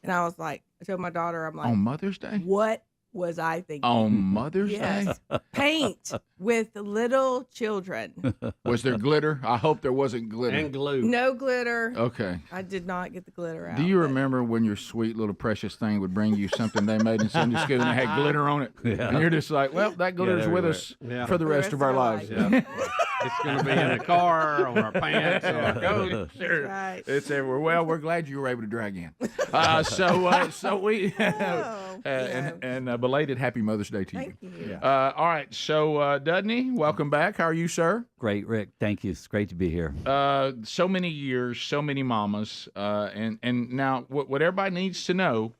and I was like, I told my daughter, I'm like, On Mother's Day? what was I thinking? On Mother's Yes. Day? Paint with little children. Was there glitter? I hope there wasn't glitter. And glue. No glitter. Okay. I did not get the glitter out. Do you remember when your sweet little precious thing would bring you something they made in Sunday school and it had glitter on it? Yeah. And you're just like, well, that glitter's with us Yeah. for the rest of our lives. Yeah. It's going to be in the car, on our pants, on our coat. Sure. right. It's everywhere. Well, we're glad you were able to drag in. So we and belated Happy Mother's Day to you. Thank you. All right. So Dudney, welcome back. How are you, sir? Great, Rick. Thank you. It's great to be here. So many years, so many mamas, and now what everybody needs to know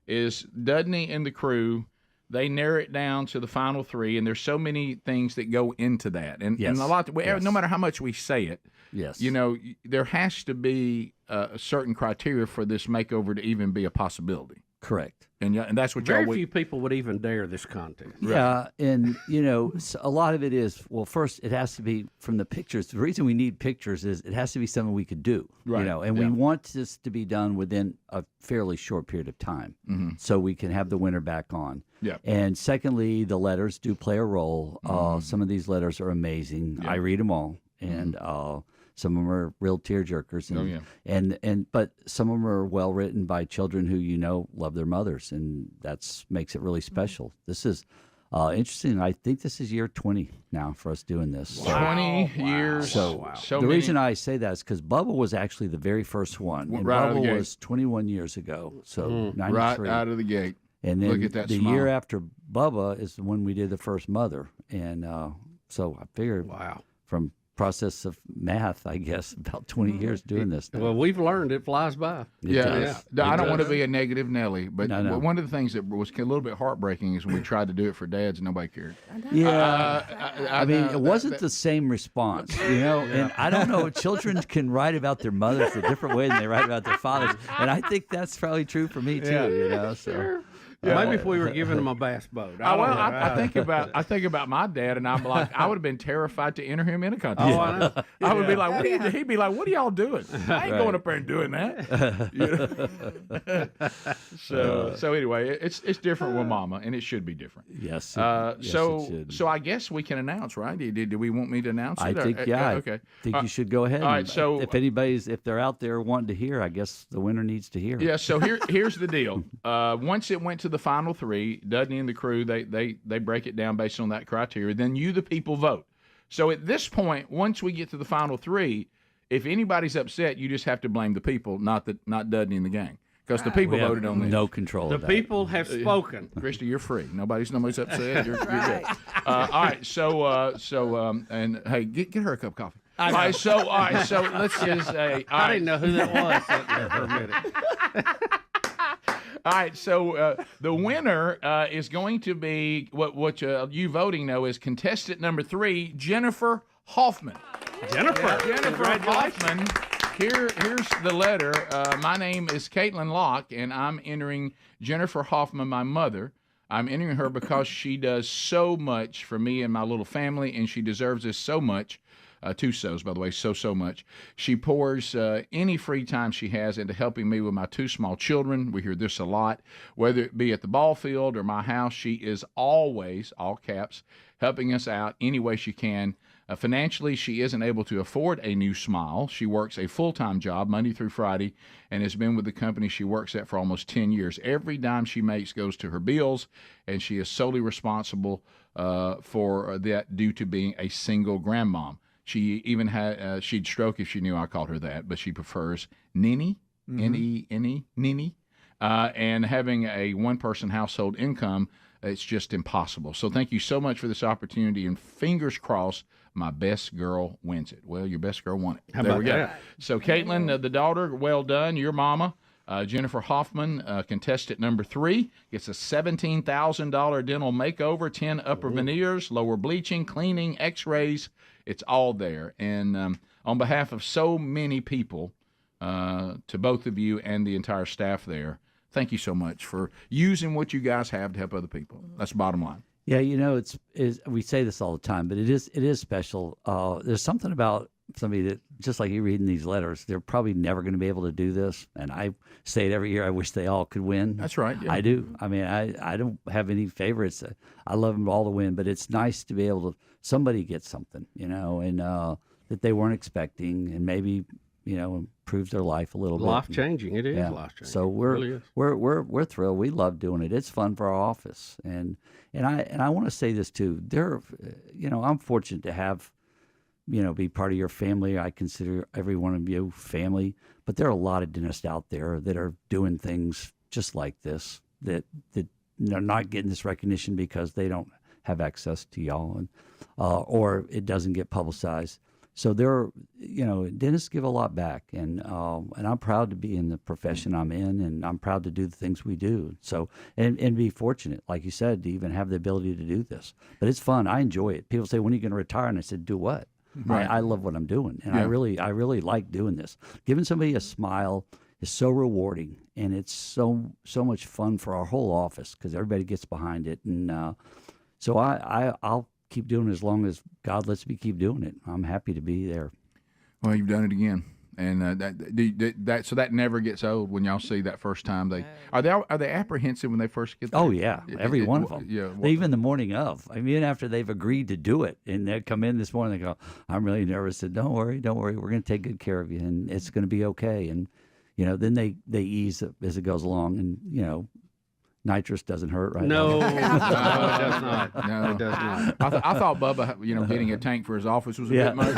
is Dudney and the crew. They narrow it down to the final three, and there's so many things that go into that, and Yes. a lot. Yes. No matter how much we say it, Yes. you know, there has to be a certain criteria for this makeover to even be a possibility. Correct. And that's what Very y'all. few people would even dare this contest. Yeah, and a lot of it is, well, first it has to be from the pictures. The reason we need pictures is it has to be something we could do, Right, and we want this to be done within a fairly short period of time, so we can have the winner back on. Yeah. And secondly, the letters do play a role. Some of these letters are amazing. I read them all, and some of them are real tearjerkers, but some of them are well written by children who love their mothers, and that's makes it really special. This is interesting. I think this is year 20 now for us doing this. 20 years. So the many- reason I say that is because Bubba was actually the very first one, and Right out of the Bubba gate. was 21 years ago. So right 93. out of the gate. And then Look at that the smile. year after Bubba is when we did the first mother, and so I figured, from process of math, I guess about 20 years doing this now. Well, we've learned it flies by. Yeah. I don't want to be a negative Nelly, but No. one of the things that was a little bit heartbreaking is when we tried to do it for dads and nobody cared. Yeah, I mean, know it wasn't the same response, and I don't know. Children can write about their mothers a different way than they write about their fathers, and I think that's probably true for me too. So. Maybe if we were giving them a bass boat. I think about my dad, and I'm like, I would have been terrified to enter him in a contest. Oh, I know. I would be like, he'd be like, what are y'all doing? I ain't going up there and doing that. So anyway, it's different with Mama, and it should be different. Yes. So it should. so I guess we can announce, right? Do we want me to announce it? I think Okay. I think you should go ahead. All right. and So if they're out there wanting to hear, I guess the winner needs to hear. Yeah, so here's the deal. Once it went to the final three, Dudney and the crew, they break it down based on that criteria. Then you, the people, vote. So at this point, once we get to the final three, if anybody's upset, you just have to blame the people, not Dudney and the gang, because the people We have voted on this. no control The of that. people have spoken. Christy, you're free. Nobody's upset. You're good. All right. So and hey, get her a cup of coffee. All right. So let's just say. I didn't know who that was sitting there for a minute. All right, so the winner is going to be what you voting know is contestant number 3, Jennifer Hoffman. Jennifer Hoffman. Here's the letter. My name is Caitlin Locke, and I'm entering Jennifer Hoffman, my mother. I'm entering her because she does so much for me and my little family, and she deserves this so much. Two so's, by the way, so much. She pours any free time she has into helping me with my two small children. We hear this a lot. Whether it be at the ball field or my house, she is always, all caps, helping us out any way she can. Financially, she isn't able to afford a new smile. She works a full-time job Monday through Friday and has been with the company she works at for almost 10 years. Every dime she makes goes to her bills, and she is solely responsible for that due to being a single grandmom. She even had, she'd stroke if she knew I called her that, but she prefers Nini, N-E-N-E, Nini, and having a one-person household income, it's just impossible. So thank you so much for this opportunity, and fingers crossed, my best girl wins it. Well, your best girl won it. There we go. So, Caitlin, the daughter, well done. Your mama, Jennifer Hoffman, contestant number 3, gets a $17,000 dental makeover, 10 upper veneers, lower bleaching, cleaning, x-rays. It's all there. And on behalf of so many people, to both of you and the entire staff there, thank you so much for using what you guys have to help other people. That's the bottom line. Yeah, you know, we say this all the time, but it is special. There's something about somebody that, just like you reading these letters, they're probably never going to be able to do this. And I say it every year. I wish they all could win. That's right. Yeah. I do. I mean, I don't have any favorites. I love them all to win, but it's nice to be able to somebody get something, you know, and that they weren't expecting, and maybe, you know, improves their life a little bit. Life changing. It is life changing. So we're thrilled. We love doing it. It's fun for our office, and I want to say this too. You know, I'm fortunate to have, you know, be part of your family. I consider every one of you family. But there are a lot of dentists out there that are doing things just like this that are not getting this recognition because they don't have access to y'all, and or it doesn't get publicized. So you know, dentists give a lot back, and I'm proud to be in the profession I'm in, and I'm proud to do the things we do. So and be fortunate, like you said, to even have the ability to do this. But it's fun. I enjoy it. People say, "When are you going to retire?" And I said, "Do what?" Right. I love what I'm doing, and I really like doing this. Giving somebody a smile is so rewarding, and it's so much fun for our whole office because everybody gets behind it, and so I'll keep doing it as long as God lets me keep doing it. I'm happy to be there. Well, you've done it again, and so that never gets old. When y'all see that first time, are they apprehensive when they first get there? Oh yeah, every one of them. Yeah, even the morning of. I mean, after they've agreed to do it, and they come in this morning, they go, "I'm really nervous." I said, "Don't worry, we're going to take good care of you, and it's going to be okay." And you know, then they ease as it goes along, and you know. Nitrous doesn't hurt, right? No, no, it does not. No, it does not. I thought Bubba, you know, getting a tank for his office was a bit much.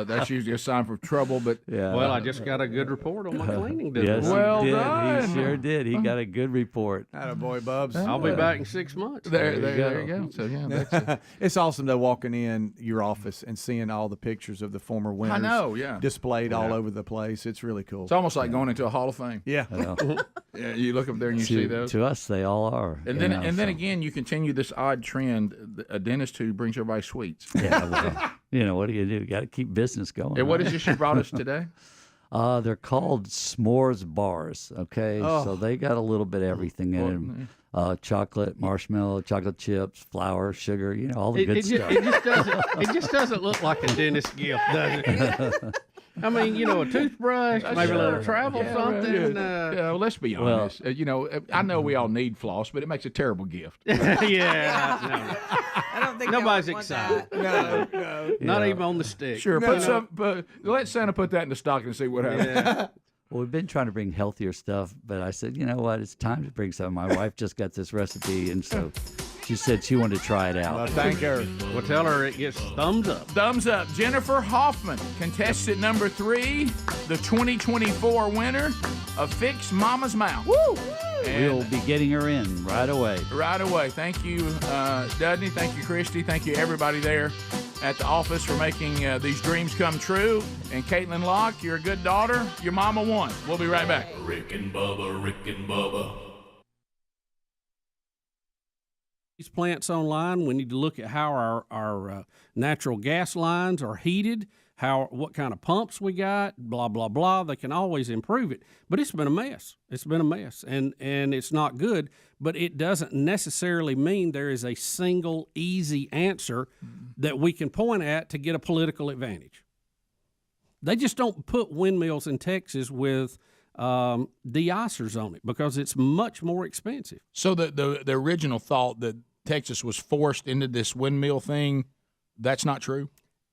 That's usually a sign for trouble, but well, I just got a good report on my cleaning business. Yes, well he did. done. He sure did. He got a good report. Attaboy, Bubs. I'll be back in 6 months. There you go. So yeah, it's awesome though, walking in your office and seeing all the pictures of the former winners. I know, displayed all over the place. It's really cool. It's almost like going into a Hall of Fame. Yeah. Yeah, you look up there and you see those. To us, they all are. And then again, you continue this odd trend. A dentist who brings everybody sweets. Yeah, well, you know, what do? You got to keep business going. And what is this you brought us today? They're called s'mores bars. Okay, so they got a little bit of everything in them. Chocolate, marshmallow, chocolate chips, flour, sugar. You know, all the good stuff. It just doesn't look like a dentist gift, does it? I mean, you know, a toothbrush, maybe a little travel something. Well, let's be honest. You know, I know we all need floss, but it makes a terrible gift. Yeah. I don't think nobody's excited. No. Not even on the stick. Sure, let Santa put that in the stocking and see what happens. Yeah. Well, we've been trying to bring healthier stuff, but I said, you know what? It's time to bring some. My wife just got this recipe, and so she said she wanted to try it out. Well, thank her. We'll tell her it gets thumbs up. Thumbs up. Jennifer Hoffman, contestant number 3, the 2024 winner of Fix Mama's Mouth. Woo! We'll be getting her in right away. Right away. Thank you, Dudney. Thank you, Christy. Thank you, everybody there at the office for making these dreams come true. And Caitlin Locke, you're a good daughter. Your mama won. We'll be right back. Rick and Bubba. These plants online, we need to look at how our natural gas lines are heated, what kind of pumps we got, blah, blah, blah. They can always improve it. But it's been a mess. It's been a mess, and it's not good. But it doesn't necessarily mean there is a single easy answer that we can point at to get a political advantage. They just don't put windmills in Texas with de-icers on it because it's much more expensive. So the original thought that Texas was forced into this windmill thing, that's not true?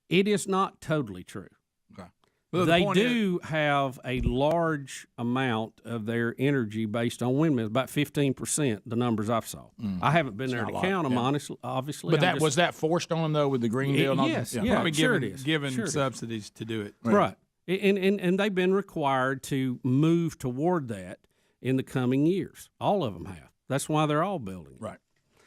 It is not totally true. Okay. Well, they do have a large amount of their energy based on windmills, about 15%, the numbers I've saw. I haven't been there to count them, honestly, obviously. But was that forced on them, though, with the Green Deal? And all yes, that? yeah, Probably given subsidies to do it. Right. And they've been required to move toward that in the coming years. All of them have. That's why they're all building it. Right.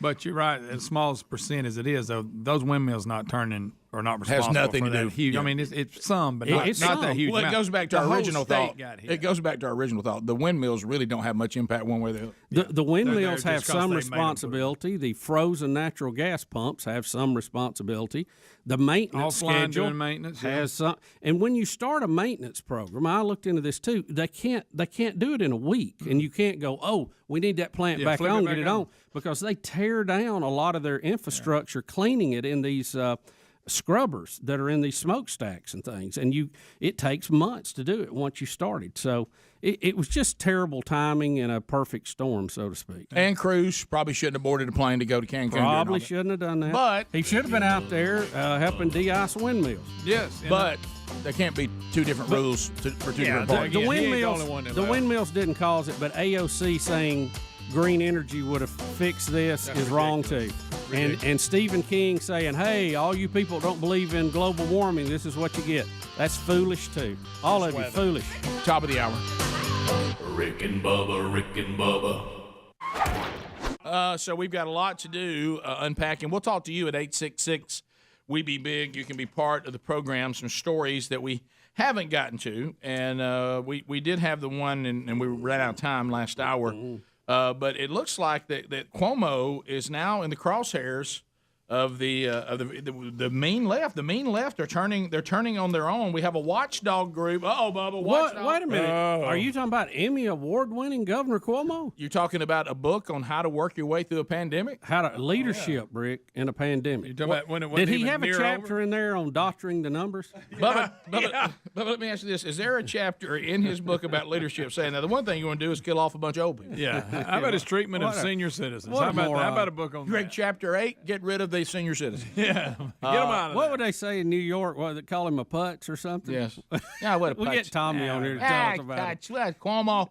But you're right. As small as percent as it is, though, those windmills not turning or not responsible Has nothing for to that do. huge. Yeah. I mean, it's some, but not that huge. Well, it amount. goes back to The our whole original state thought. got hit. It goes back to our original thought. The windmills really don't have much impact one way or the other. The windmills They're have just 'cause some they made 'em responsibility. The frozen natural gas pumps have some responsibility. The maintenance Offline schedule doing maintenance, yeah. has some. And when you start a maintenance program, I looked into this too. They can't do it in a week, and you can't go, oh, we need that plant back flip it on, back get it on. on, because they tear down a lot of their infrastructure, cleaning it in these scrubbers that are in these smokestacks and things, and it takes months to do it once you started. So it was just terrible timing and a perfect storm, so to speak. And Cruz probably shouldn't have boarded a plane to go to Cancun. Probably shouldn't have done that. But he should have been out there helping de-ice windmills. Yes, but there can't be two different rules for two different parties. The windmills didn't cause it, but AOC saying green energy would have fixed this is wrong too. And Stephen King saying, hey, all you people don't believe in global warming, this is what you get. That's foolish too. All of you foolish. Top of the hour. Rick and Bubba, Rick and Bubba. So we've got a lot to do unpacking. We'll talk to you at 866 We Be Big. You can be part of the program. Some stories that we haven't gotten to, and we did have the one, and we ran out of time last hour. But it looks like that Cuomo is now in the crosshairs of the mean left. The mean left are turning on their own. We have a watchdog group. Bubba, watchdog. Wait a minute. Are you talking about Emmy award-winning Governor Cuomo? You're talking about a book on how to work your way through a pandemic? How to leadership, Rick, in a pandemic. talking about when it Did wasn't he even have a near chapter in there on doctoring the numbers? Bubba, let me ask you this. Is there a chapter in his book about leadership saying, now, the one thing you want to do is kill off a bunch of old people? Yeah. How about his treatment of senior citizens? How about a book on Rick, that? Chapter 8, get rid of the senior citizens. Yeah. Get them out of What there. would they say in New York? What, they call him a putz or something? Yes. Yeah, what a We'll get Tommy on here to tell us about it. Cuomo.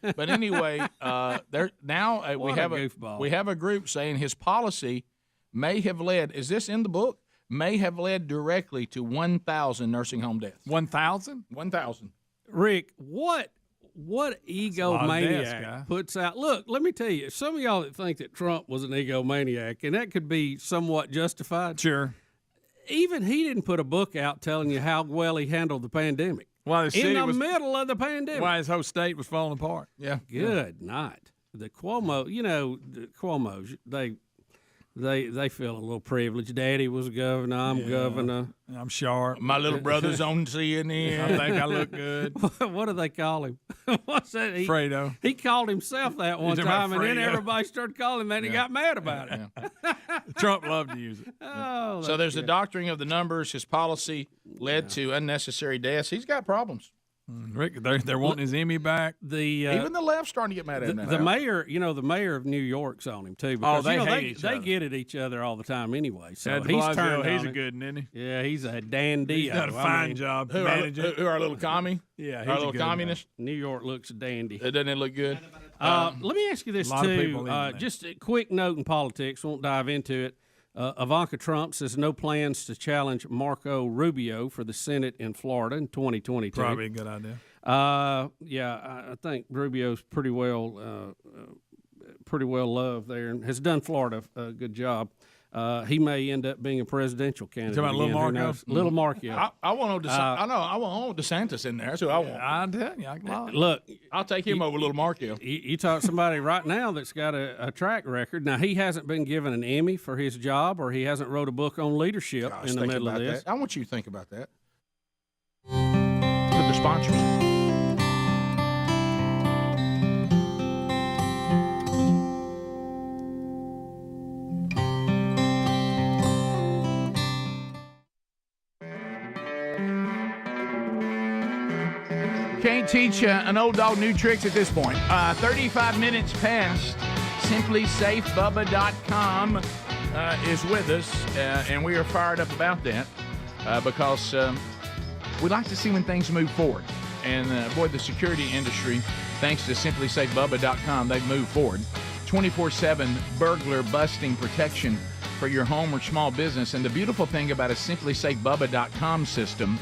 But anyway, there now we What a have goofball. we have a group saying his policy may have led. Is this in the book? May have led directly to 1,000 nursing home deaths. 1,000? 1,000. Rick, what lot of deaths, egomaniac guy. puts out? Look, let me tell you, some of y'all that think that Trump was an egomaniac, and that could be somewhat justified. Sure. Even he didn't put a book out telling you how well he handled the pandemic. Why the in the middle of the pandemic. Why his whole state was falling apart. Yeah. Good night. The Cuomo, the Cuomos, they feel a little privileged. Daddy was governor. I'm governor. I'm sharp. My little brother's on CNN. I think I look good. What do they call him? What's that? Fredo. He called himself that one talking time, about and then Fredo? everybody started calling him that, and he got mad about it. Trump loved to use it. Oh, So there's the doctoring of the numbers. His policy led to unnecessary deaths. He's got problems. Rick, they're wanting his Emmy back. Even the left's starting to get mad at him now. The mayor, the mayor of New York's on him too. Because, they hate each they other. get at each other all the time anyway. So Ed de he's Blasio, turned he's on a it. good one, isn't he? Yeah, he's a dandy. He's done a fine job Who managing. our little commie? Yeah, he's our a little good one. communist. New York looks dandy. Doesn't it look good? Let me ask you this a lot of too. people leaving Just a quick note in politics. Won't dive into it. Ivanka Trump says no plans to challenge Marco Rubio for the Senate in Florida in 2022. Probably a good idea. I think Rubio's pretty well loved there and has done Florida a good job. He may end up being a presidential candidate. talking about again. Little Who Marco? knows? Little Marco. I want I want DeSantis in there. That's who I want. I'm telling you, I can lie. Look, I'll take him over Little Marco. you talk to somebody right now that's got a track record. Now, he hasn't been given an Emmy for his job, or he hasn't wrote a book on leadership in the middle of this. I want you to think about that. sponsors. Can't teach an old dog new tricks at this point. 35 minutes past. SimplySafeBubba.com is with us, and we are fired up about that because we like to see when things move forward. And boy, the security industry, thanks to SimplySafeBubba.com, they've moved forward. 24/7 burglar busting protection for your home or small business. And the beautiful thing about a SimplySafeBubba.com system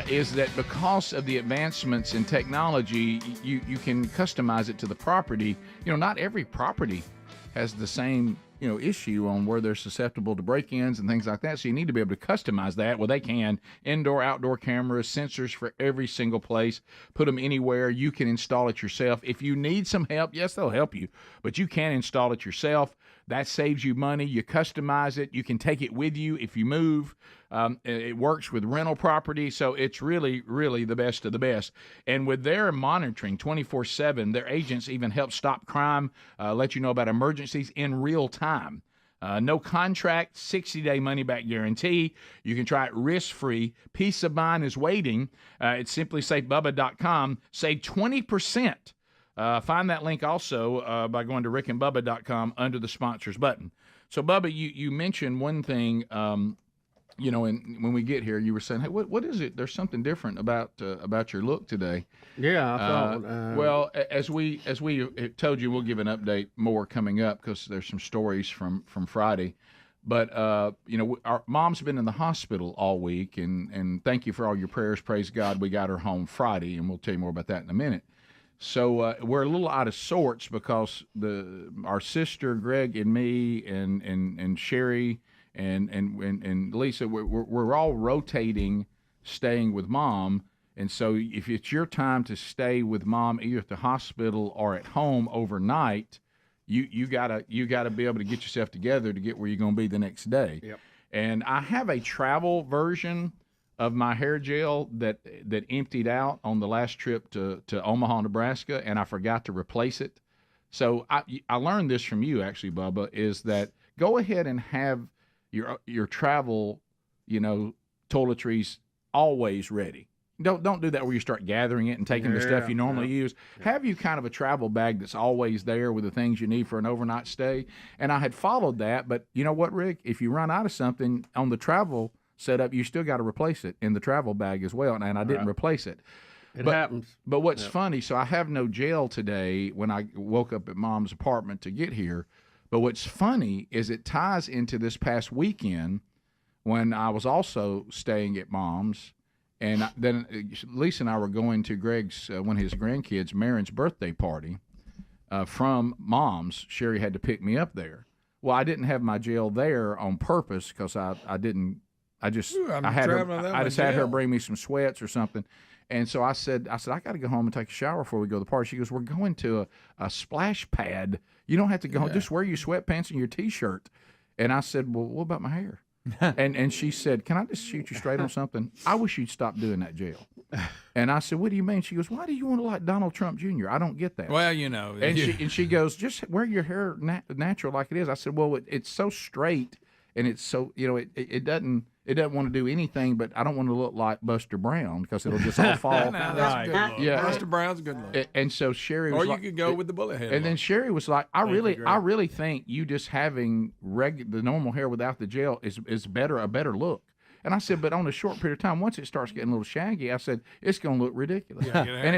is that because of the advancements in technology, you can customize it to the property. You know, not every property has the same, issue on where they're susceptible to break-ins and things like that. So you need to be able to customize that. Well, they can. Indoor, outdoor cameras, sensors for every single place. Put them anywhere. You can install it yourself. If you need some help, yes, they'll help you, but you can install it yourself. That saves you money. You customize it. You can take it with you if you move. It works with rental property, so it's really, really the best of the best. And with their monitoring 24/7, their agents even help stop crime, let you know about emergencies in real time. No contract, 60-day money-back guarantee. You can try it risk-free. Peace of mind is waiting. It's SimplySafeBubba.com. Save 20%. Find that link also by going to rickandbubba.com under the sponsors button. So, Bubba, you mentioned one thing, and when we get here, you were saying, hey, what is it? There's something different about your look today. Yeah, I thought. Well, as we told you, we'll give an update more coming up because there's some stories from Friday. But, our mom's been in the hospital all week, and thank you for all your prayers. Praise God, we got her home Friday, and we'll tell you more about that in a minute. So we're a little out of sorts because our sister Greg and me and Sherry and Lisa we're all rotating, staying with Mom. And so if it's your time to stay with Mom either at the hospital or at home overnight, you gotta be able to get yourself together to get where you're gonna be the next day. Yep. And I have a travel version of my hair gel that emptied out on the last trip to Omaha, Nebraska, and I forgot to replace it. So I learned this from you, actually, Bubba, is that go ahead and have your travel, toiletries always ready. Don't do that where you start gathering it and taking the stuff you normally use. Have you kind of a travel bag that's always there with the things you need for an overnight stay. And I had followed that, but you know what, Rick? If you run out of something on the travel setup, you still got to replace it in the travel bag as well, and I didn't replace it. It happens. But what's funny, so I have no gel today when I woke up at Mom's apartment to get here, but what's funny is it ties into this past weekend when I was also staying at Mom's, and then Lisa and I were going to Greg's, one of his grandkids, Marin's birthday party from Mom's. Sherry had to pick me up there. Well, I didn't have my gel there on purpose because I just had her bring me some sweats or something. And so I said, I got to go home and take a shower before we go to the party. She goes, we're going to a splash pad. You don't have to go home. Just wear your sweatpants and your T-shirt. And I said, well, what about my hair? and she said, can I just shoot you straight on something? I wish you'd stop doing that gel. And I said, what do you mean? She goes, why do you want to like Donald Trump Jr.? I don't get that. Well, And she goes, just wear your hair natural like it is. I said, well, it's so straight. And it's so, it doesn't want to do anything, but I don't want to look like Buster Brown because it'll just all fall. That's a good look. Yeah. Buster Brown's a good look. And so Sherry was or you could go with the bullet head. And then Sherry was like, I really think you just having the normal hair without the gel is a better look. And I said, but on a short period of time, once it starts getting a little shaggy, I said, it's going to look ridiculous.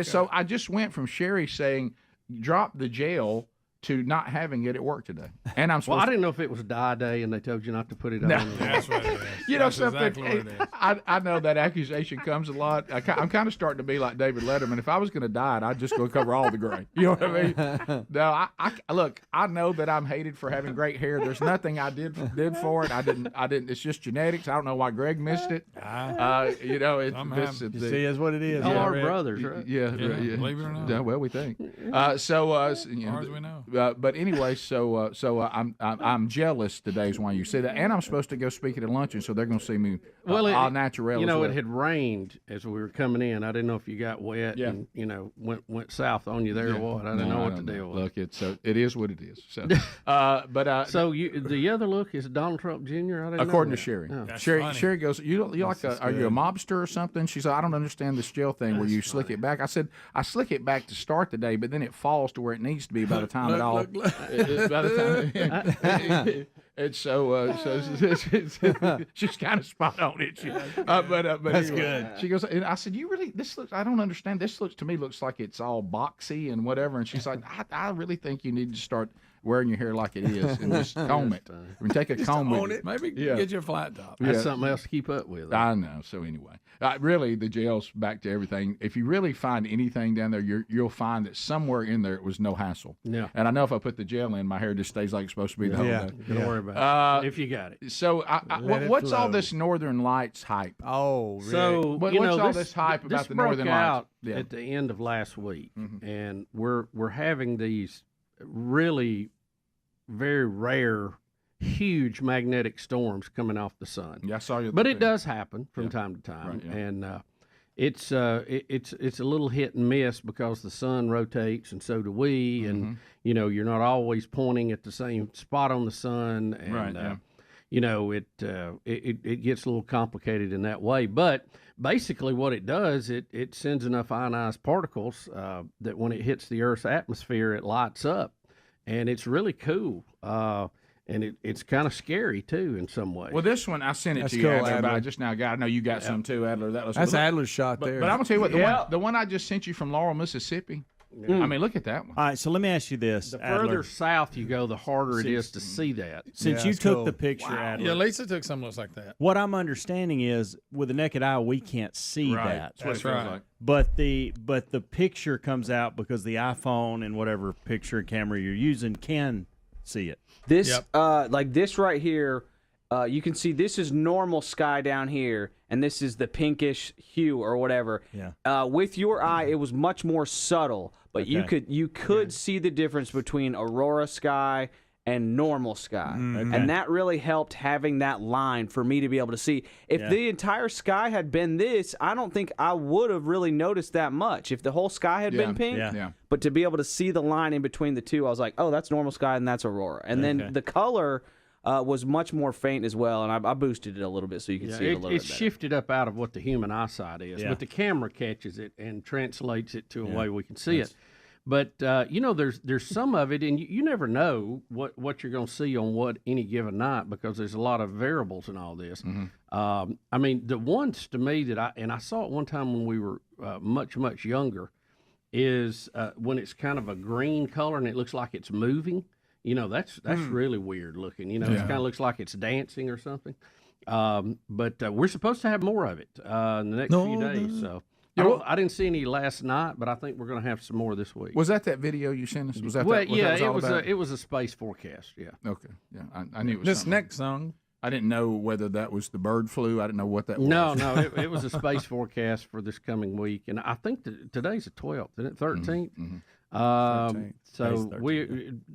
So I just went from Sherry saying, drop the gel to not having it at work today. And I'm I didn't know if it was dye day and they told you not to put it on. That's what it is. That's something. Exactly what it is. I know that accusation comes a lot. I'm kind of starting to be like David Letterman. If I was going to dye it, I'd just go cover all the gray. You know what I mean? No, look, I know that I'm hated for having great hair. There's nothing I did for it. I didn't. It's just genetics. I don't know why Greg missed it. You see, is what it is. All our brothers, right? Yeah. Believe it or not. Yeah, well, we think. As far as we know. But anyway, so I'm jealous today is why you say that, and I'm supposed to go speak at a luncheon, so they're going to see me all natural. You know, it had rained as we were coming in. I didn't know if you got wet. Yeah. And went south on you there or what. I didn't know what the deal was. Look, it is what it is. So, so the other look is Donald Trump Jr. I didn't know according to that. Sherry. Oh. Sherry goes, you like are you a mobster or something? She said, I don't understand this gel thing where you slick it back. I said, I slick it back to start the day, but then it falls to where it needs to be by the time it all. By the time. And so she's kind of spot on it. But That's anyway, good. She goes, and I said, I don't understand. This looks like it's all boxy and whatever. And she's like, I really think you need to start wearing your hair like it is and just comb it. We take a comb with it. Maybe get you a flat top. That's something else to keep up with. I know. So anyway, really, the gel's back to everything. If you really find anything down there, you'll find that somewhere in there it was no hassle. Yeah. And I know if I put the gel in, my hair just stays like it's supposed to be the whole day. Don't worry about it. If you got it. So what's all this Northern Lights hype? Oh, Rick. So what's all this hype about the Northern broke out Lights? at the end of last week, and we're having these really very rare, huge magnetic storms coming off the sun. Yeah, I saw you. But it does happen from time to time, Right, yeah. and it's a little hit and miss because the sun rotates and so do we, and you're not always pointing at the same spot on the sun, and Right, yeah. It gets a little complicated in that way. But basically, what it does, it sends enough ionized particles that when it hits the Earth's atmosphere, it lights up, and it's really cool. And it's kind of scary too in some ways. Well, this one I sent it That's to you, cool, Adler, but I Adler. just now got. I know you got some too, Adler. That's Adler's shot there. But I'm gonna tell you what, the one I just sent you from Laurel, Mississippi. I mean, look at that one. All right, so let me ask you this. The Adler. further south you go, the harder it is to see that. Since you took the picture, Adler, Yeah, Lisa took something looks like that. what I'm understanding is with the naked eye we can't see Right. that. That's what it feels like. But the picture comes out because the iPhone and whatever picture camera you're using can see it. This like this right here, you can see this is normal sky down here, and this is the pinkish hue or whatever. Yeah. With your eye, it was much more subtle, but you could see the difference between aurora sky and normal sky, and that really helped having that line for me to be able to see. If the entire sky had been this, I don't think I would have really noticed that much. If the whole sky had been pink, but to be able to see the line in between the two, I was like, oh, that's normal sky and that's aurora. And then the color was much more faint as well, and I boosted it a little bit so you can see it a little bit It's better. shifted up out of what the human eyesight is, but the camera catches it and translates it to a way we can see it. But there's some of it, and you never know what you're going to see on any given night because there's a lot of variables in all this. I mean, the ones to me that I saw it one time when we were much younger, is when it's kind of a green color and it looks like it's moving. That's really weird looking. It kind of looks like it's dancing or something. But we're supposed to have more of it in the next few days. So. I didn't see any last night, but I think we're going to have some more this week. Was that video you sent us? Was that? It was a space forecast. Yeah. Okay. Yeah, I knew it was. This something. next song. I didn't know whether that was the bird flu. I didn't know what that was. No, it was a space forecast for this coming week, and I think today's the 12th, isn't it? 13th. So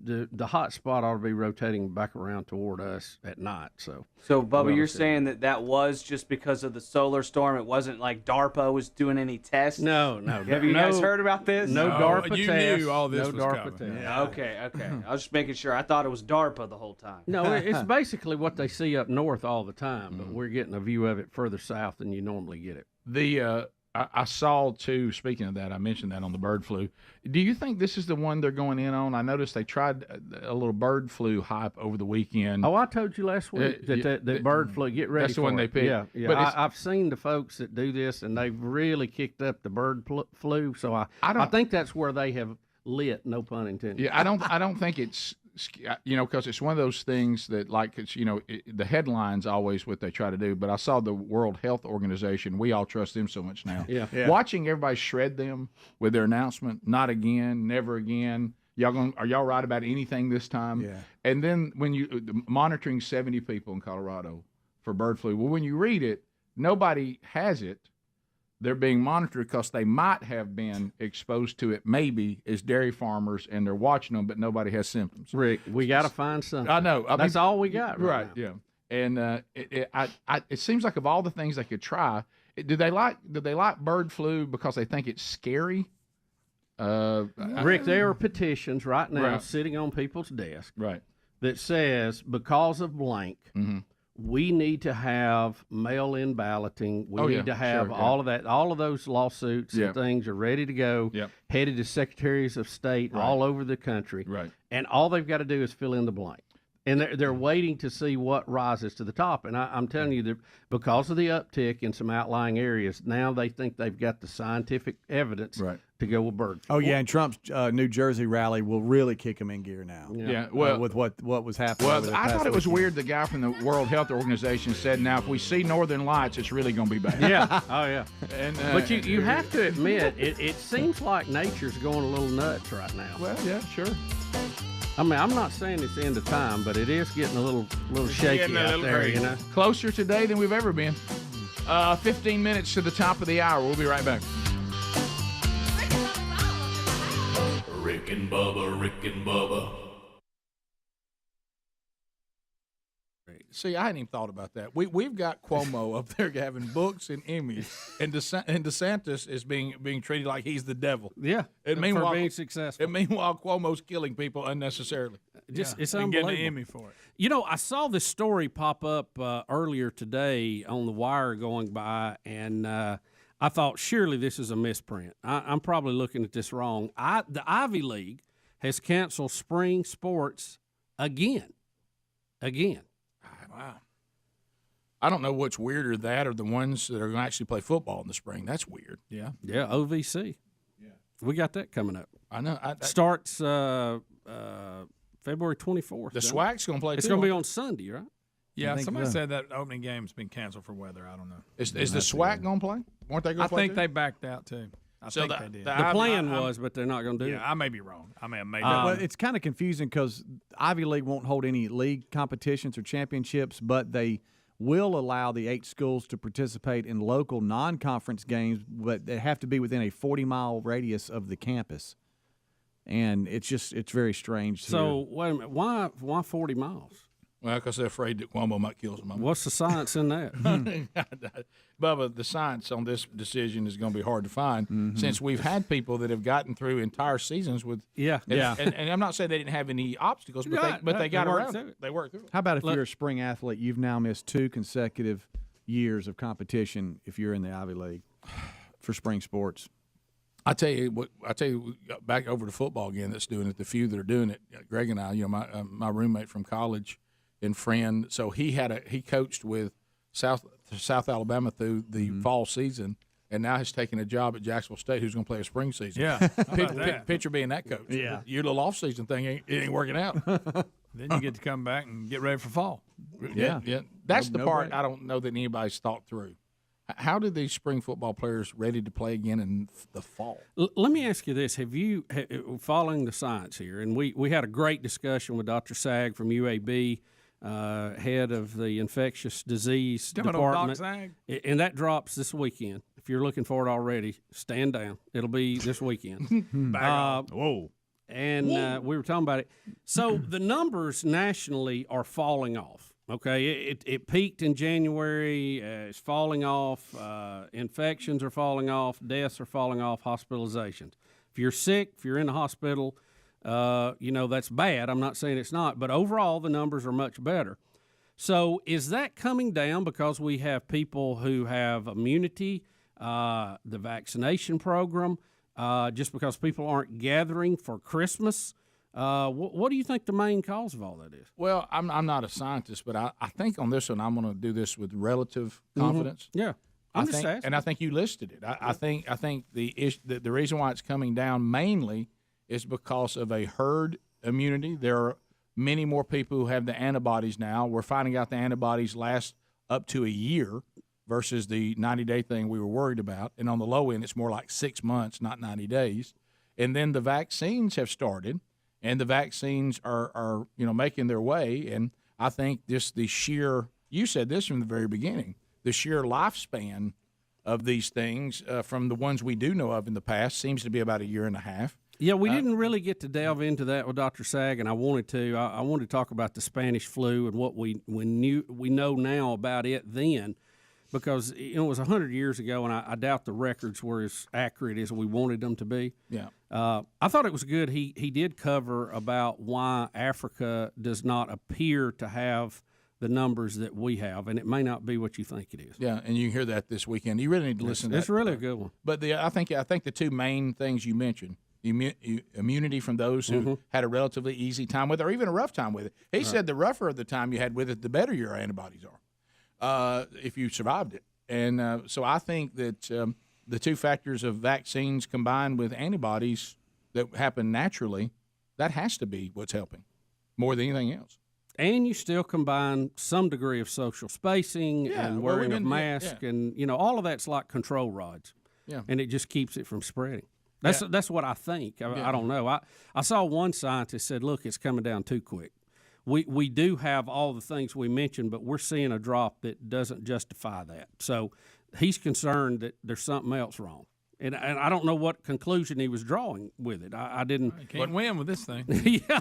the hot spot ought to be rotating back around toward us at night. So Bubba, you're saying that was just because of the solar storm? It wasn't like DARPA was doing any tests? No. Have you guys heard about this? No DARPA tests. You knew all this was DARPA coming. tests. Yeah, okay. I was just making sure. I thought it was DARPA the whole time. No, it's basically what they see up north all the time, but we're getting a view of it further south than you normally get it. I saw too. Speaking of that, I mentioned that on the bird flu. Do you think this is the one they're going in on? I noticed they tried a little bird flu hype over the weekend. Oh, I told you last week that bird flu. Get ready. That's the one they picked. Yeah. But I've seen the folks that do this, and they've really kicked up the bird flu. So I think that's where they have lit. No pun intended. Yeah, I don't think it's. Because it's one of those things that, like, it's the headlines always what they try to do. But I saw the World Health Organization. We all trust them so much now. Yeah. Watching everybody shred them with their announcement, not again, never again. Are y'all right about anything this time? Yeah. And then when you monitoring 70 people in Colorado for bird flu. Well, when you read it, nobody has it. they're being monitored because they might have been exposed to it maybe as dairy farmers, and they're watching them, but nobody has symptoms. Rick, we got to find something. I know. That's all we got right now. Yeah. And it seems like of all the things they could try, do they like bird flu because they think it's scary? Rick, there are petitions right now sitting on people's desks that says because of blank, we need to have mail-in balloting. We need to have all of that. All of those lawsuits and things are ready to go, headed to secretaries of state all over the country. Right. And all they've got to do is fill in the blank. And they're waiting to see what rises to the top. And I'm telling you that because of the uptick in some outlying areas, now they think they've got the scientific evidence to go with bird flu. Oh, yeah, and Trump's New Jersey rally will really kick him in gear now. Yeah, well, with what was happening. Well, I thought it was weird the guy from the World Health Organization said, now, if we see northern lights, it's really going to be bad. Yeah, oh, yeah. And, but you have to admit, it seems like nature's going a little nuts right now. Well, yeah, sure. I mean, I'm not saying it's the end of time, but it is getting a little shaky out there, crazy. you know. Closer today than we've ever been. 15 minutes to the top of the hour. We'll be right back. Rick and Bubba, Rick and Bubba. See, I hadn't even thought about that. We've got Cuomo up there having books and Emmys, and DeSantis is being treated like he's the devil. Yeah, and meanwhile, for being successful. And meanwhile, Cuomo's killing people unnecessarily. It's and unbelievable. getting an Emmy for it. You know, I saw this story pop up earlier today on the wire going by, and I thought surely this is a misprint. I'm probably looking at this wrong. The Ivy League has canceled spring sports again. Wow. I don't know what's weirder, that or the ones that are going to actually play football in the spring. That's weird. Yeah, OVC. Yeah, we got that coming up. I know. Starts February 24th. The SWAC's going to play. It's going to be on Sunday, right? Yeah, somebody said that opening game's been canceled for weather. I don't know. Is the SWAC going to play? Weren't they going to play? I think they backed out too. I think they did. The plan was, but they're not going to do it. Yeah, I may be wrong. I may have made well, it's kind of confusing because Ivy League won't hold any league competitions or championships, but they will allow the 8 schools to participate in local non-conference games, but they have to be within a 40-mile radius of the campus. And it's very strange. So, wait a minute. Why 40 miles? Well, because they're afraid that Cuomo might kill somebody. What's the science in that? Bubba, the science on this decision is going to be hard to find since we've had people that have gotten through entire seasons with. And I'm not saying they didn't have any obstacles, but they got around it. They worked through it. How about if you're a spring athlete, you've now missed 2 consecutive years of competition if you're in the Ivy League for spring sports? I tell you, back over to football again. That's doing it. The few that are doing it, Greg and I. You know, my roommate from college and friend. So he coached with South Alabama through the fall season, and now he's taking a job at Jacksonville State. Who's going to play a spring season? Yeah, picture being that coach. Yeah, your little off season thing ain't working out. Then you get to come back and get ready for fall. Yeah. That's the part I don't know that anybody's thought through. How do these spring football players ready to play again in the fall? Let me ask you this. Have you, following the science here, and we had a great discussion with Dr. Sag from UAB, head of the infectious disease department, and that drops this weekend. If you're looking for it already, stand down. It'll be this weekend. Whoa. And we were talking about it. So the numbers nationally are falling off. Okay, it peaked in January. It's falling off. Infections are falling off. Deaths are falling off. Hospitalizations. If you're sick, if you're in the hospital, that's bad. I'm not saying it's not, but overall the numbers are much better. So is that coming down because we have people who have immunity, the vaccination program, just because people aren't gathering for Christmas? What do you think the main cause of all that is? Well, I'm not a scientist, but I think on this one I'm going to do this with relative confidence. Yeah, I think you listed it. I think the reason why it's coming down mainly is because of a herd immunity. There are many more people who have the antibodies now. We're finding out the antibodies last up to a year versus the 90-day thing we were worried about. And on the low end, it's more like 6 months, not 90 days. And then the vaccines have started. And the vaccines are making their way, and I think just the sheer, you said this from the very beginning, the sheer lifespan of these things from the ones we do know of in the past seems to be about a year and a half. Yeah, we didn't really get to delve into that with Dr. Sag, and I wanted to. I wanted to talk about the Spanish flu and what we know now about it then, because it was 100 years ago, and I doubt the records were as accurate as we wanted them to be. Yeah. I thought it was good. He did cover about why Africa does not appear to have the numbers that we have, and it may not be what you think it is. Yeah, and you hear that this weekend. You really need to listen to that. It's really a good one. But I think the two main things you mentioned, immunity from those who had a relatively easy time with it or even a rough time with it. He said the rougher the time you had with it, the better your antibodies are if you survived it. And so I think that the two factors of vaccines combined with antibodies that happen naturally, that has to be what's helping more than anything else. And you still combine some degree of social spacing and wearing a mask, and all of that's like control rods. Yeah, and it just keeps it from spreading. That's what I think. I don't know. I saw one scientist said, "Look, it's coming down too quick. We do have all the things we mentioned, but we're seeing a drop that doesn't justify that." So he's concerned that there's something else wrong. And I don't know what conclusion he was drawing with it. I didn't. You can't win with this thing. Yeah.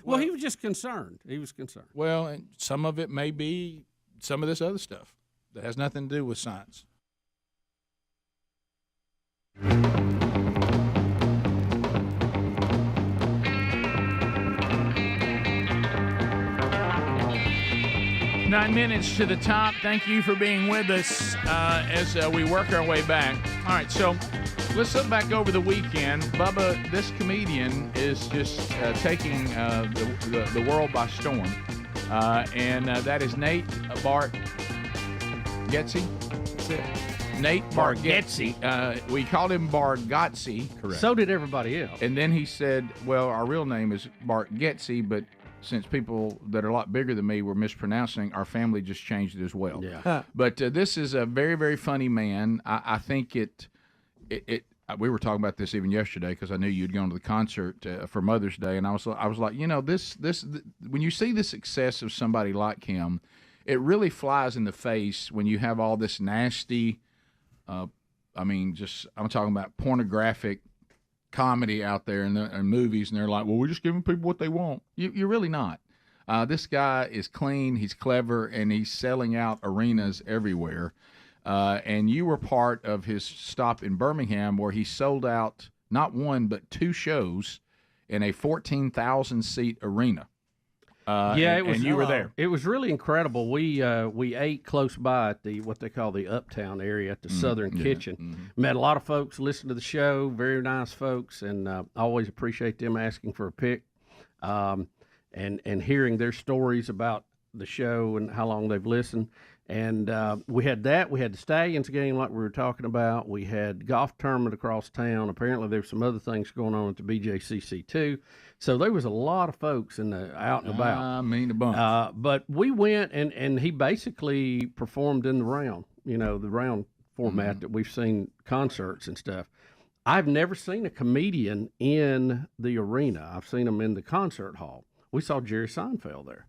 Well, he was just concerned. He was concerned. Well, and some of it may be some of this other stuff that has nothing to do with science. Nine minutes to the top. Thank you for being with us as we work our way back. All right, so let's look back over the weekend. Bubba, this comedian is just taking the world by storm, and that is Nate Bargatze. Nate Bargatze. We called him Bargatze. Correct. So did everybody else. And then he said, well, our real name is Bargatze, but since people that are a lot bigger than me were mispronouncing, our family just changed it as well. Yeah. But this is a very, very funny man. I think it. We were talking about this even yesterday because I knew you'd gone to the concert for Mother's Day, and I was like, this when you see the success of somebody like him, it really flies in the face when you have all this nasty. I'm talking about pornographic comedy out there and movies, and they're like, well, we're just giving people what they want. You're really not. This guy is clean, he's clever, and he's selling out arenas everywhere. And you were part of his stop in Birmingham where he sold out not one but two shows in a 14,000-seat arena. It was. And you were there. It was really incredible. We ate close by at what they call the Uptown area at the Southern Kitchen. Met a lot of folks, listened to the show. Very nice folks, and I always appreciate them asking for a pic, and hearing their stories about the show and how long they've listened. And we had that. We had the Stallions game like we were talking about. We had golf tournament across town. Apparently there were some other things going on at the BJCC too. So there was a lot of folks out and about. I mean a bunch. But we went, and he basically performed in the round, the round format that we've seen concerts and stuff. I've never seen a comedian in the arena. I've seen them in the concert hall. We saw Jerry Seinfeld there.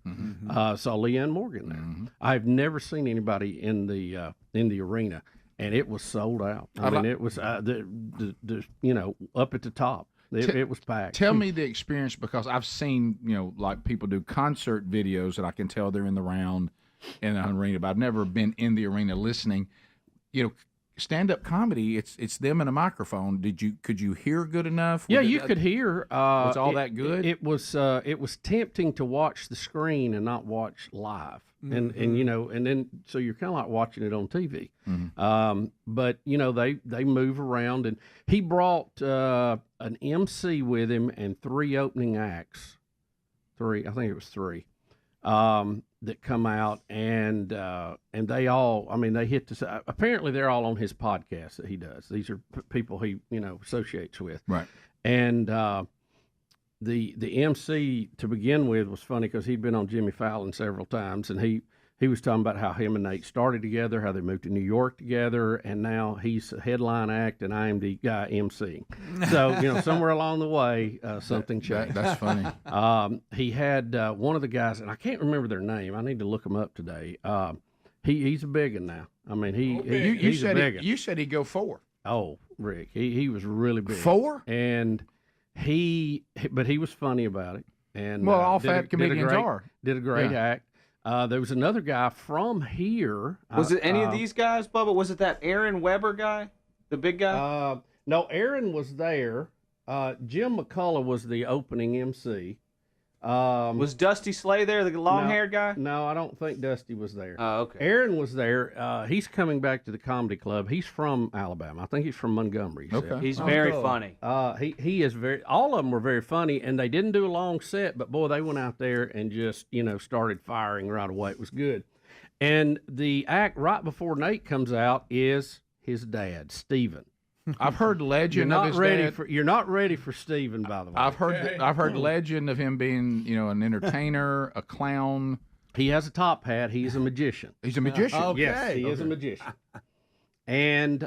Saw Leanne Morgan there. I've never seen anybody in the arena, and it was sold out. I mean, it was up at the top. It was packed. Tell me the experience, because I've seen like people do concert videos that I can tell they're in the round in an arena, but I've never been in the arena listening. Stand-up comedy, it's them and a microphone. Could you hear good enough? Yeah, you could hear. Was all that good? It was tempting to watch the screen and not watch live, and then so you're kind of like watching it on TV. But they move around, and he brought an MC with him and three opening acts. I think it was three. That come out, and they all, they hit the, apparently they're all on his podcast that he does. These are people he, associates with. Right. And the MC to begin with was funny because he'd been on Jimmy Fallon several times, and he was talking about how him and Nate started together, how they moved to New York together, and now he's a headline act and I am the guy emceeing. So, somewhere along the way, something changed. That's funny. He had one of the guys, and I can't remember their name. I need to look them up today. He's a big one now. I mean, he's a big one. You said he'd go 4. Oh, Rick, he was really big. 4? And but he was funny about it. And well, all fat comedians are. Did a great act. There was another guy from here. Was it any of these guys, Bubba? Was it that Aaron Weber guy, the big guy? No, Aaron was there. Jim McCullough was the opening MC. Was Dusty Slay there, the long-haired guy? No, I don't think Dusty was there. Oh, okay. Aaron was there. He's coming back to the comedy club. He's from Alabama. I think he's from Montgomery. Okay. He's very funny. He is all of them were very funny, and they didn't do a long set, but boy, they went out there and just, started firing right away. It was good. And the act right before Nate comes out is his dad, Steven. I've heard legend of his dad. You're not ready for Steven, by the way. I've heard legend of him being, an entertainer, a clown. He has a top hat. He's a magician. He's a magician. Okay. Yes, he is a magician. And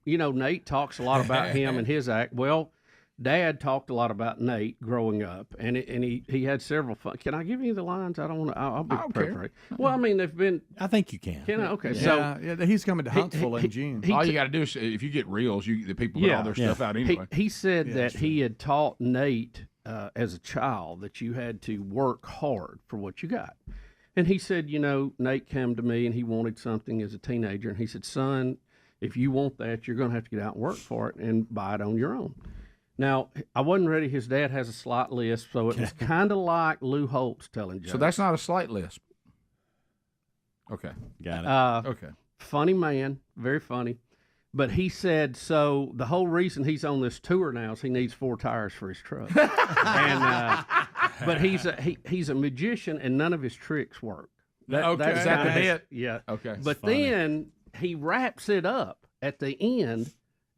Nate talks a lot about him and his act. Well, Dad talked a lot about Nate growing up, and he had several fun. Can I give you the lines? I don't want to. I'll be prepared. Well, I mean, they've been. I think you can. Can I? Okay, so he's coming to Huntsville in June. All you got to do is, if you get reels, the people put all their stuff out anyway. He said that he had taught Nate as a child that you had to work hard for what you got. And he said, Nate came to me and he wanted something as a teenager, and he said, son, if you want that, you're going to have to get out and work for it and buy it on your own. Now, I wasn't ready. His dad has a slight lisp, so it was kind of like Lou Holtz telling jokes. So that's not a slight lisp. Okay. Got it. Okay. Funny man, very funny. But he said, so the whole reason he's on this tour now is he needs 4 tires for his truck. But he's a magician, and none of his tricks work. Is that the bit? Yeah. Okay. But then he wraps it up at the end,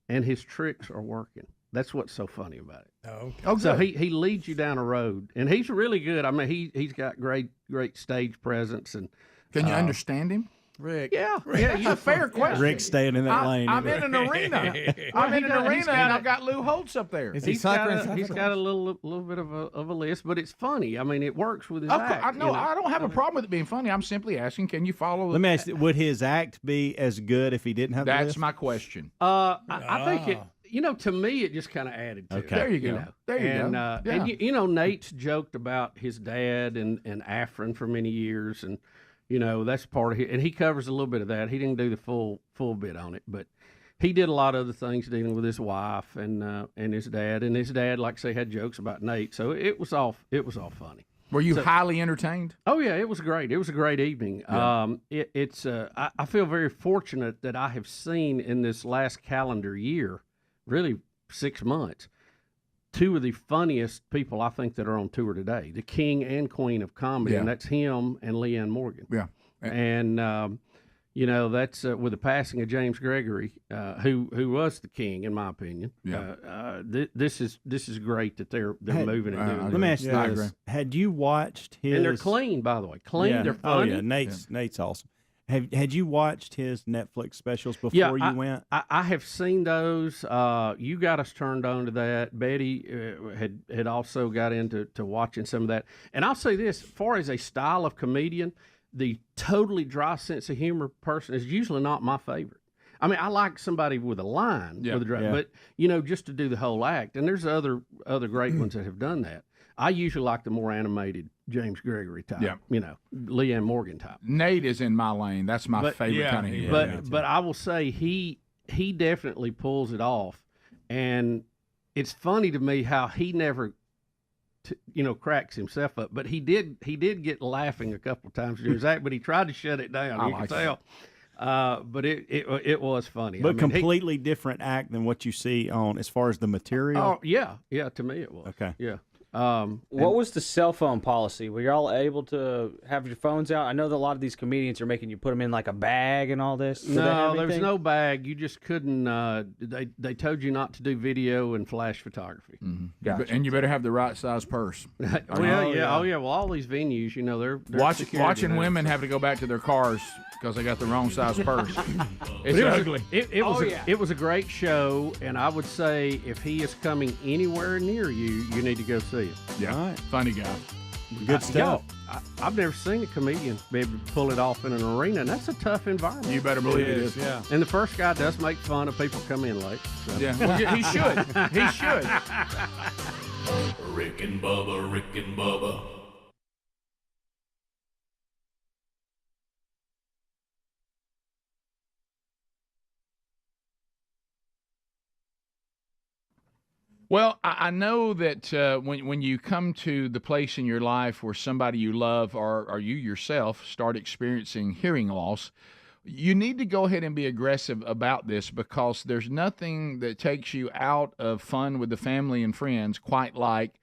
and his tricks are working. That's what's so funny about it. Oh, so he leads you down a road, and he's really good. I mean, he's got great stage presence. And can you understand him, Rick? Yeah. It's a fair question. Rick's staying in that lane. I'm in an arena. And I've got Lou Holtz up there. He's got a little bit of a list, but it's funny. I mean, it works with his act. I don't have a problem with it being funny. I'm simply asking, can you follow? Let me ask you, would his act be as good if he didn't have the list? That's my question. I think it. To me, it just kind of added to it. There you go. There you go. And Nate's joked about his dad and Afrin for many years, and that's part of it. And he covers a little bit of that. He didn't do the full bit on it, but he did a lot of other things dealing with his wife and his dad. And his dad, like I say, had jokes about Nate, so it was all funny. Were you highly entertained? Oh yeah, it was great. It was a great evening. Yeah. I feel very fortunate that I have seen in this last calendar year, really 6 months, 2 of the funniest people I think that are on tour today, the king and queen of comedy, and that's him and Leanne Morgan. Yeah. And, that's with the passing of James Gregory, who was the king, in my opinion. Yeah. This is great that they're moving and doing. Let me ask you this. Had you watched his... And they're clean, by the way. Clean, yeah. They're funny. Oh, yeah. Nate's awesome. Had you watched his Netflix specials before you went? I have seen those. You got us turned on to that. Betty had also got into watching some of that. And I'll say this, as far as a style of comedian, the totally dry sense of humor person is usually not my favorite. I mean, I like somebody with a line, with a dry, but just to do the whole act. And there's other great ones that have done that. I usually like the more animated James Gregory type, Leanne Morgan type. Nate is in my lane. That's my favorite kind of humor. But I will say he definitely pulls it off, and it's funny to me how he never, cracks himself up. But he did get laughing a couple of times during his act, but he tried to shut it down. You can tell. But it was funny. But completely different act than what you see on as far as the material. Oh yeah, to me it was. Okay, yeah. What was the cell phone policy? Were y'all able to have your phones out? I know that a lot of these comedians are making you put them in like a bag and all this. No, there's no bag. You just couldn't. They told you not to do video and flash photography. Mm-hmm. Gotcha. And you better have the right size purse. Well, all these venues, they're watching women have to go back to their cars because they got the wrong size purse. It's ugly. It was a great show, and I would say if he is coming anywhere near you, you need to go see it. Yeah, funny guy. Good stuff. I've never seen a comedian be able to pull it off in an arena, and that's a tough environment. You better believe it is. Yeah. And the first guy does make fun of people come in late. So. Yeah, well, he should. He should. Rick and Bubba, Rick and Bubba. Well, I know that when you come to the place in your life where somebody you love or you yourself start experiencing hearing loss, you need to go ahead and be aggressive about this, because there's nothing that takes you out of fun with the family and friends quite like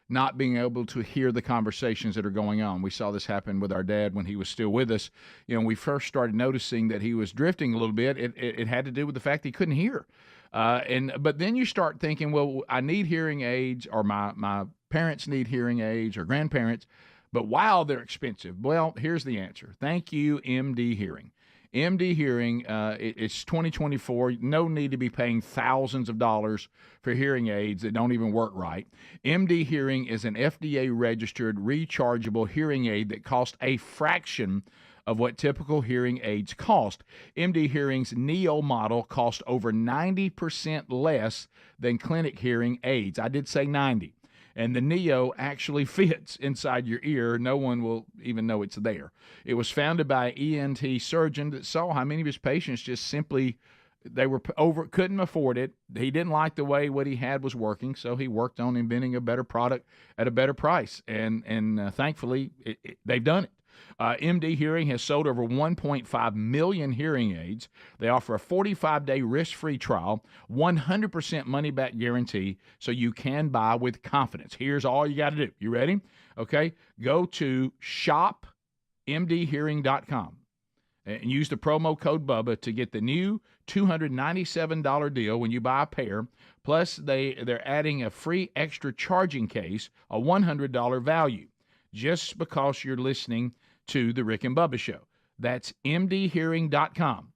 not being able to hear the conversations that are going on. We saw this happen with our dad when he was still with us. You know, we first started noticing that he was drifting a little bit. It had to do with the fact that he couldn't hear. But then you start thinking, well, I need hearing aids, or my parents need hearing aids, or grandparents, but wow, they're expensive. Well, here's the answer. Thank you, MD Hearing. MD Hearing, it's 2024. No need to be paying thousands of dollars for hearing aids that don't even work right. MD Hearing is an FDA-registered rechargeable hearing aid that costs a fraction of what typical hearing aids cost. MD Hearing's Neo model costs over 90% less than clinic hearing aids. I did say 90. And the Neo actually fits inside your ear. No one will even know it's there. It was founded by an ENT surgeon that saw how many of his patients just simply, couldn't afford it. He didn't like the way what he had was working, so he worked on inventing a better product at a better price. And thankfully, they've done it. MD Hearing has sold over 1.5 million hearing aids. They offer a 45-day risk-free trial, 100% money-back guarantee, so you can buy with confidence. Here's all you got to do. You ready? Okay. Go to shopmdhearing.com and use the promo code Bubba to get the new $297 deal when you buy a pair. Plus, they're adding a free extra charging case, a $100 value, just because you're listening to the Rick and Bubba Show. That's mdhearing.com.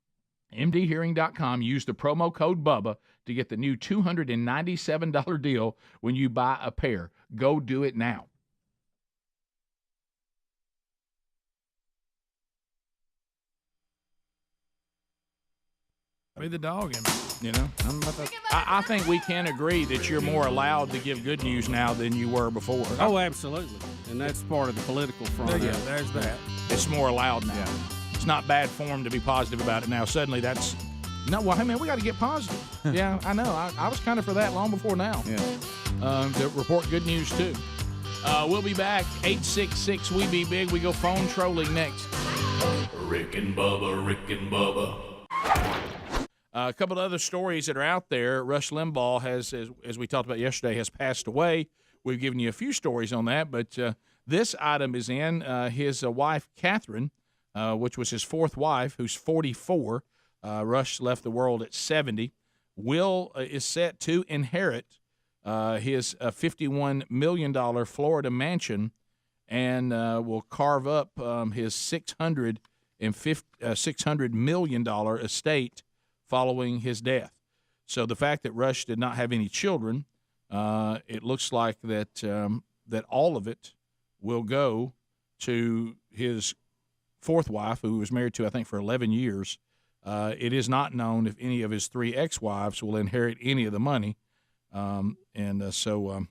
mdhearing.com. Use the promo code Bubba to get the new $297 deal when you buy a pair. Go do it now. Be the dog in me. You know, I think we can agree that you're more allowed to give good news now than you were before. Oh, absolutely. And that's part of the political front. Yeah, there's that. It's more allowed now. Yeah. It's not bad form to be positive about it now. Suddenly that's, well, hey, man, we got to get positive. Yeah, I know. I was kind of for that long before now. Yeah. To report good news, too. We'll be back. 866 We Be Big. We go phone trolling next. Rick and Bubba, Rick and Bubba. A couple of other stories that are out there. Rush Limbaugh has, as we talked about yesterday, has passed away. We've given you a few stories on that, but this item is in his wife, Catherine, which was his fourth wife, who's 44. Rush left the world at 70. Will is set to inherit his $51 million Florida mansion and will carve up his $600 million estate following his death. So the fact that Rush did not have any children, it looks like that all of it will go to his fourth wife, who he was married to, I think, for 11 years. It is not known if any of his three ex-wives will inherit any of the money, so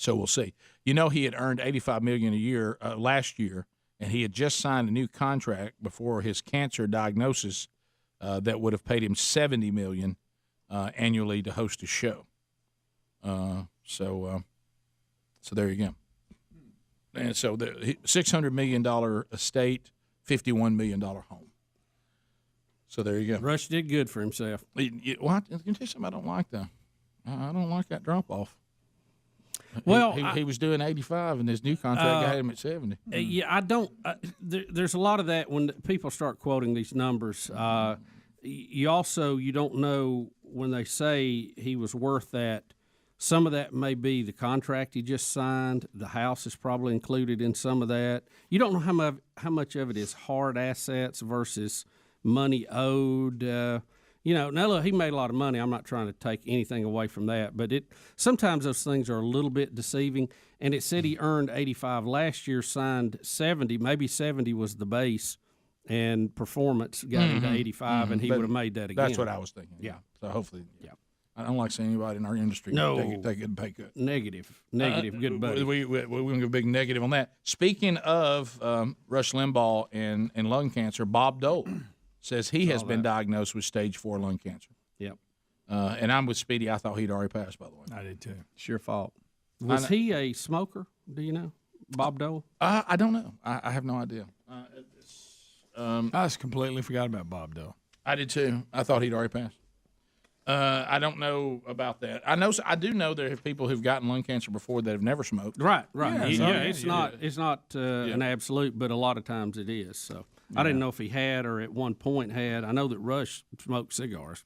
we'll see. You know, he had earned $85 million a year last year, and he had just signed a new contract before his cancer diagnosis that would have paid him $70 million annually to host a show. So there you go. And so the $600 million estate, $51 million home. So there you go. Rush did good for himself. Well, I can tell you something I don't like, though. I don't like that drop-off. Well, he was doing 85, and his new contract got him at 70. Yeah, I don't. There's a lot of that when people start quoting these numbers. You don't know when they say he was worth that. Some of that may be the contract he just signed. The house is probably included in some of that. You don't know how much of it is hard assets versus money owed. Now look, he made a lot of money. I'm not trying to take anything away from that, but sometimes those things are a little bit deceiving. And it said he earned 85 last year, signed 70. Maybe 70 was the base, and performance got him to 85, and he would have made that again. That's what I was thinking. Yeah. So hopefully, I don't like seeing anybody in our industry take a pay cut. Negative, good buddy. We're going to go big negative on that. Speaking of Rush Limbaugh and lung cancer, Bob Dole says he has been diagnosed with stage 4 lung cancer. Yep. And I'm with Speedy. I thought he'd already passed, by the way. I did too. It's your fault. Was he a smoker? Do you know, Bob Dole? I don't know. I have no idea. I just completely forgot about Bob Dole. I did too. I thought he'd already passed. I don't know about that. I do know there are people who've gotten lung cancer before that have never smoked. Right. It's not an absolute, but a lot of times it is. So I didn't know if he had or at one point had. I know that Rush smoked cigars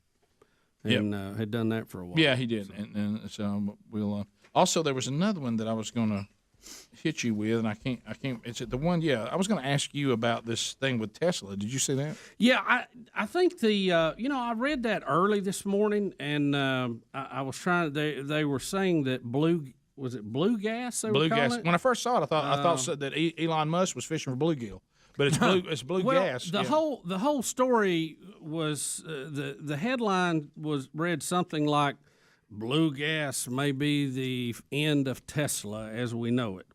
and had done that for a while. Yeah, he did. So we'll. Also, there was another one that I was going to hit you with, and I can't. It's the one. Yeah, I was going to ask you about this thing with Tesla. Did you see that? Yeah, I think I read that early this morning, and I was trying. They were saying that blue gas? Blue gas. When I first saw it, I thought that Elon Musk was fishing for bluegill, but it's blue. It's blue gas. The whole story was the headline read something like, "Blue gas may be the end of Tesla as we know it."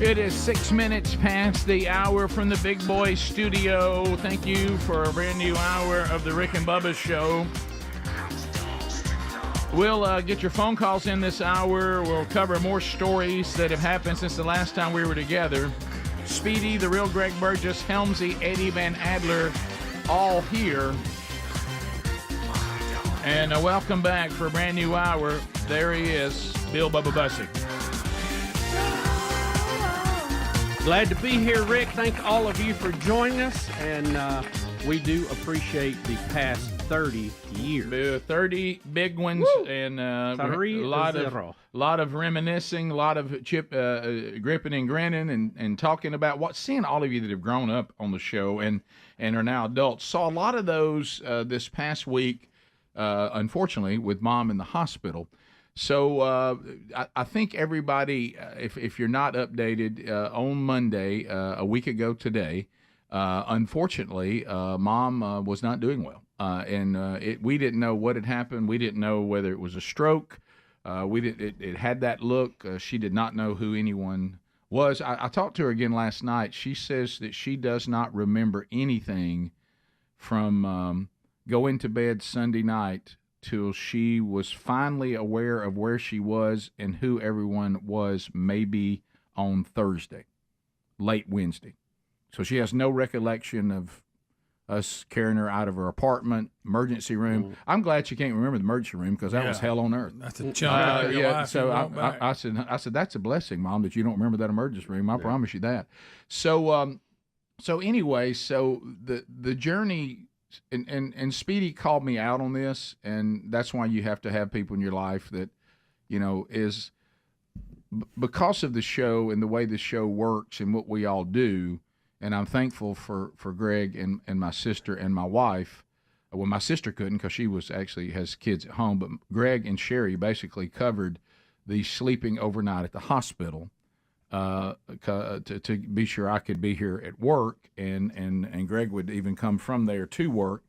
It is 6 minutes past the hour from the Big Boy Studio. Thank you for a brand new hour of the Rick and Bubba Show. We'll get your phone calls in this hour. We'll cover more stories that have happened since the last time we were together. Speedy, the real Greg Burgess, Helmsy, Eddie Van Adler, all here. And welcome back for a brand new hour. There he is, Bill Bubba Bussey. Glad to be here, Rick. Thank all of you for joining us, and we do appreciate the past 30 years. 30 big ones. Woo! And a lot of reminiscing, a lot of gripping and grinning and talking about seeing all of you that have grown up on the show and are now adults. Saw a lot of those this past week, unfortunately, with Mom in the hospital. So I think everybody, if you're not updated, on Monday, a week ago today, unfortunately, Mom was not doing well. We didn't know what had happened. We didn't know whether it was a stroke. It had that look. She did not know who anyone was. I talked to her again last night. She says that she does not remember anything from going to bed Sunday night till she was finally aware of where she was and who everyone was, maybe on Thursday, late Wednesday. So she has no recollection of us carrying her out of her apartment, emergency room. I'm glad she can't remember the emergency room because that was hell on earth. That's a chunk of your life. So I said, that's a blessing, Mom, that you don't remember that emergency room. I promise you that. So anyway, the journey. And Speedy called me out on this, and that's why you have to have people in your life that, is because of the show and the way the show works and what we all do. And I'm thankful for Greg and my sister and my wife. Well, my sister couldn't because she has kids at home, but Greg and Sherry basically covered the sleeping overnight at the hospital to be sure I could be here at work, and Greg would even come from there to work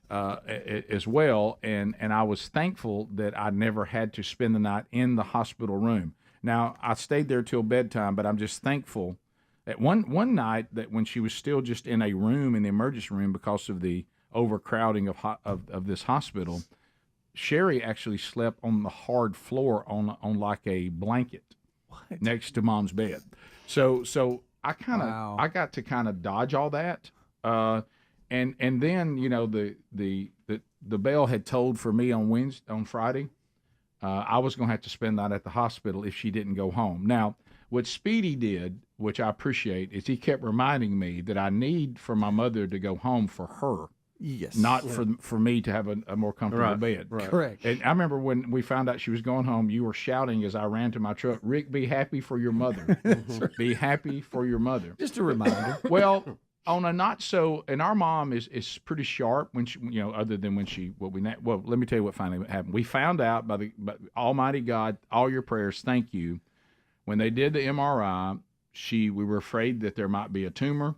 as well. And I was thankful that I never had to spend the night in the hospital room. Now, I stayed there till bedtime, but I'm just thankful that one night that when she was still just in a room in the emergency room because of the overcrowding of this hospital, Sherry actually slept on the hard floor on like a blanket. What? Next to Mom's bed. So I got to kind of dodge all that. And then, the bell had tolled for me on Friday. I was going to have to spend that at the hospital if she didn't go home. Now, what Speedy did, which I appreciate, is he kept reminding me that I need for my mother to go home for her. Yes. Not for me to have a more comfortable bed. Right. Correct. And I remember when we found out she was going home, you were shouting as I ran to my truck, Rick, be happy for your mother. Be happy for your mother. Just a reminder. Well, on a not so, and our mom is pretty sharp when she, other than when she, let me tell you what finally happened. We found out by Almighty God, all your prayers, thank you. When they did the MRI, we were afraid that there might be a tumor,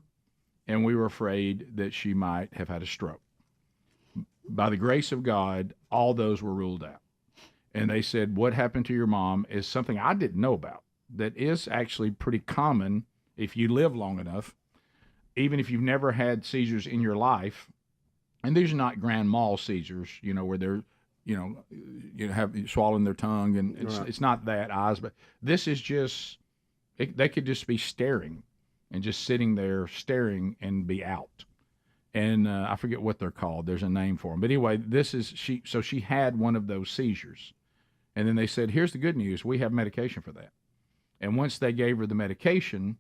and we were afraid that she might have had a stroke. By the grace of God, all those were ruled out. And they said, what happened to your mom is something I didn't know about that is actually pretty common if you live long enough, even if you've never had seizures in your life. And these are not grand mal seizures, where they're, have swallowing their tongue, and it's not that eyes, but this is just, they could just be staring and just sitting there staring and be out. And I forget what they're called. There's a name for them. But anyway, so she had one of those seizures. And then they said, here's the good news. We have medication for that. And once they gave her the medication,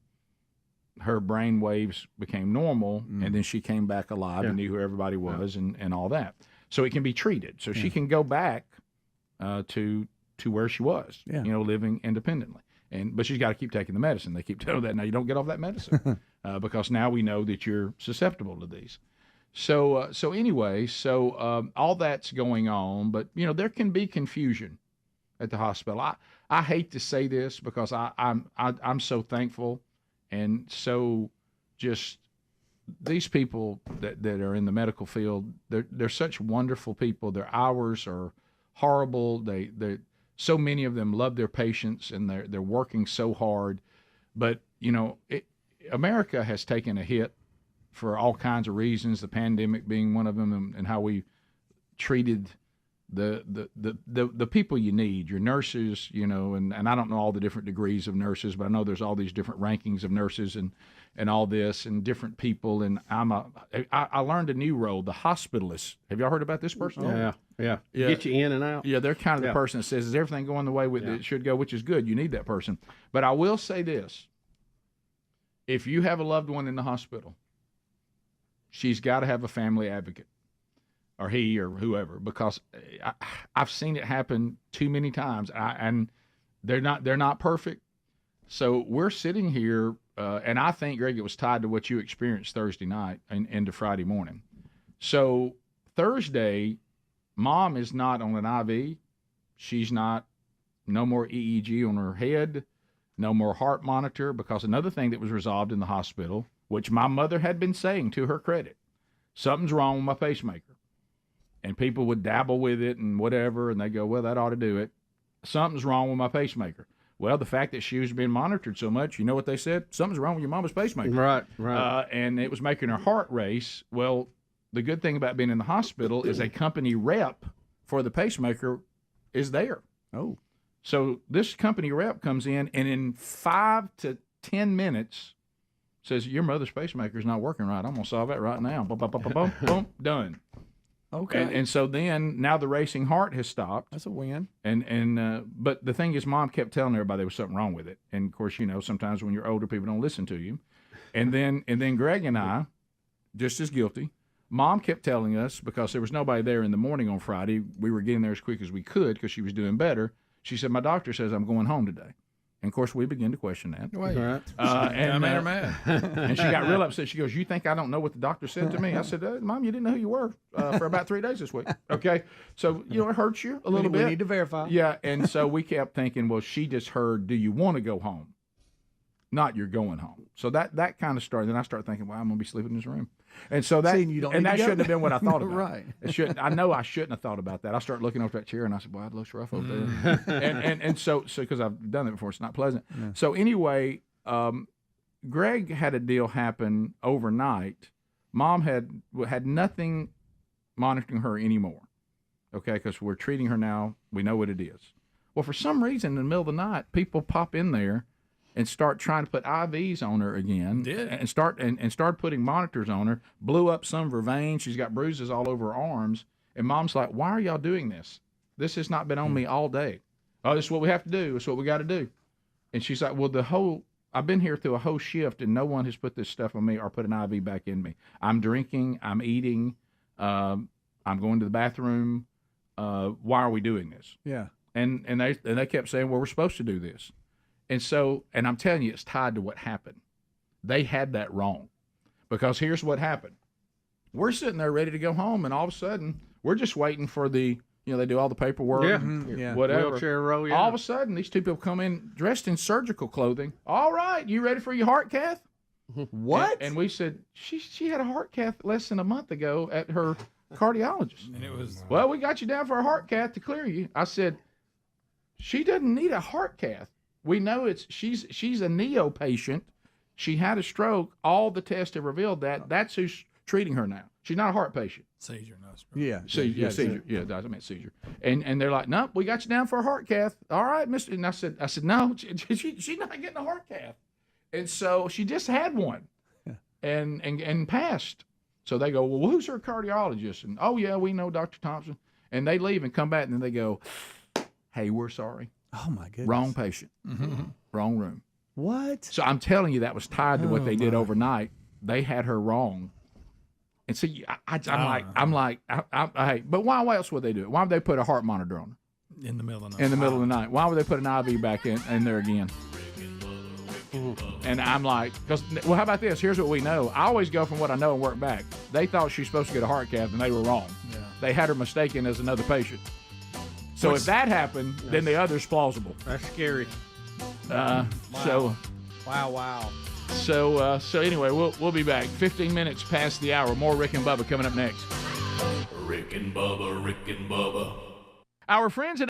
her brain waves became normal, and then she came back alive and knew who everybody was and all that. So it can be treated. So she can go back to where she was, living independently. But she's got to keep taking the medicine. They keep telling her that now you don't get off that medicine because now we know that you're susceptible to these. So anyway, all that's going on, but there can be confusion at the hospital. I hate to say this because I'm so thankful and so just these people that are in the medical field. They're such wonderful people. Their hours are horrible. They so many of them love their patients, and they're working so hard. But, America has taken a hit for all kinds of reasons, the pandemic being one of them, and how we treated the people you need, your nurses, and I don't know all the different degrees of nurses, but I know there's all these different rankings of nurses and all this and different people. And I learned a new role, the hospitalist. Have y'all heard about this person? Yeah. Get you in and out. Yeah, they're kind of the person that says, is everything going the way it should go, which is good. You need that person. But I will say this. If you have a loved one in the hospital, she's got to have a family advocate, or he or whoever, because I've seen it happen too many times, and they're not perfect. So we're sitting here, and I think, Greg, it was tied to what you experienced Thursday night and into Friday morning. So Thursday, Mom is not on an IV. She's not, no more EEG on her head, no more heart monitor, because another thing that was resolved in the hospital, which my mother had been saying to her credit, something's wrong with my pacemaker. And people would dabble with it and whatever, and they go, well, that ought to do it. Something's wrong with my pacemaker. Well, the fact that she was being monitored so much, you know what they said? Something's wrong with your mama's pacemaker. Right. And it was making her heart race. Well, the good thing about being in the hospital is a company rep for the pacemaker is there. Oh. So this company rep comes in, and in 5 to 10 minutes says, your mother's pacemaker is not working right. I'm going to solve that right now. Boom, boom, boom, boom, boom, done. Okay. And so then now the racing heart has stopped. That's a win. But the thing is, Mom kept telling everybody there was something wrong with it. And of course, sometimes when you're older, people don't listen to you. And then Greg and I, just as guilty, Mom kept telling us, because there was nobody there in the morning on Friday, we were getting there as quick as we could because she was doing better. She said, my doctor says I'm going home today. And, of course, we began to question that. Wait. And she got real upset. She goes, you think I don't know what the doctor said to me? I said, Mom, you didn't know who you were for about 3 days this week. Okay? So, it hurts you a little bit. We need to verify. Yeah, and so we kept thinking, well, she just heard, do you want to go home? Not you're going home. So that kind of started. Then I started thinking, well, I'm going to be sleeping in this room. And so that shouldn't have been what I thought about. Right. I know I shouldn't have thought about that. I started looking over that chair, and I said, well, it looks rough over there. and so because I've done it before, it's not pleasant. Yeah. So anyway, Greg had a deal happen overnight. Mom had nothing monitoring her anymore, okay, because we're treating her now. We know what it is. Well, for some reason, in the middle of the night, people pop in there and start trying to put IVs on her again, and start putting monitors on her, blew up some of her veins. She's got bruises all over her arms. And Mom's like, why are y'all doing this? This has not been on me all day. Oh, this is what we have to do. It's what we got to do. And she's like, well, I've been here through a whole shift, and no one has put this stuff on me or put an IV back in me. I'm drinking, I'm eating, I'm going to the bathroom. Why are we doing this? Yeah. And they kept saying, well, we're supposed to do this. And I'm telling you, it's tied to what happened. They had that wrong. Because here's what happened. We're sitting there ready to go home, and all of a sudden, we're just waiting for they do all the paperwork, whatever. Wheelchair row, yeah. All of a sudden, these two people come in dressed in surgical clothing. All right, you ready for your heart cath? What? And we said, she had a heart cath less than a month ago at her cardiologist. And it was, well, we got you down for a heart cath to clear you. I said, she doesn't need a heart cath. We know she's a neo patient. She had a stroke. All the tests have revealed that. That's who's treating her now. She's not a heart patient. Seizure, no stroke. Yeah. Seizure. Yeah, I meant seizure. And they're like, nope, we got you down for a heart cath. All right, Mister. And I said, no, she's not getting a heart cath. And so she just had one, and passed. So they go, well, who's her cardiologist? And oh yeah, we know Dr. Thompson. And they leave and come back, and then they go, hey, we're sorry. Oh my goodness. Wrong patient. Wrong room. What? So I'm telling you, that was tied to what they did overnight. They had her wrong. And so I'm like, hey, but why else would they do it? Why would they put a heart monitor on her? In the middle of the night. In the middle of the night. Why would they put an IV back in there again? And I'm like, well, how about this? Here's what we know. I always go from what I know and work back. They thought she was supposed to get a heart cath, and they were wrong. Yeah. They had her mistaken as another patient. So if that happened, then the other's plausible. That's scary. So. Wow. So anyway, we'll be back. 15 minutes past the hour. More Rick and Bubba coming up next. Rick and Bubba, Rick and Bubba. Our friends at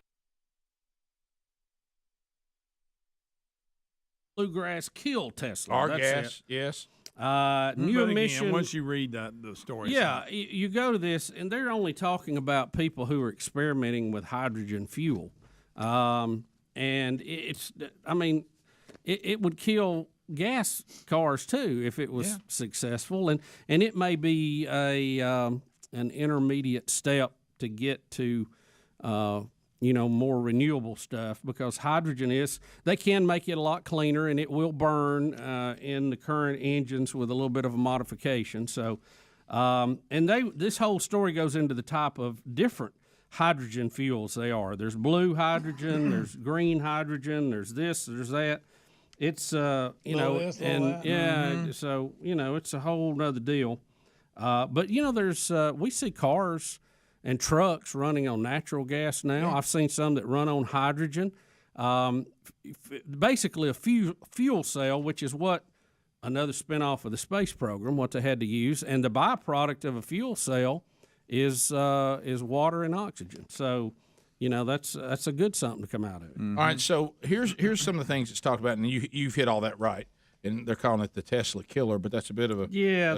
Bluegrass killed Tesla. our That's gas, it. yes. New emission. Once you read the story. Yeah, you go to this, and they're only talking about people who are experimenting with hydrogen fuel. And it would kill gas cars too if it was successful, and it may be an intermediate step to get to more renewable stuff, because hydrogen they can make it a lot cleaner, and it will burn in the current engines with a little bit of a modification. So this whole story goes into the type of different hydrogen fuels they are. There's blue hydrogen, there's green hydrogen, there's this, there's that. It's so it's a whole nother deal. But there's we see cars and trucks running on natural gas now. Yeah. I've seen some that run on hydrogen. Basically a fuel cell, which is what another spinoff of the space program, what they had to use, and the byproduct of a fuel cell is water and oxygen. So. That's a good something to come out of it. Mm-hmm. All right, so here's some of the things that's talked about, and you've hit all that right. And they're calling it the Tesla killer, but that's a bit of a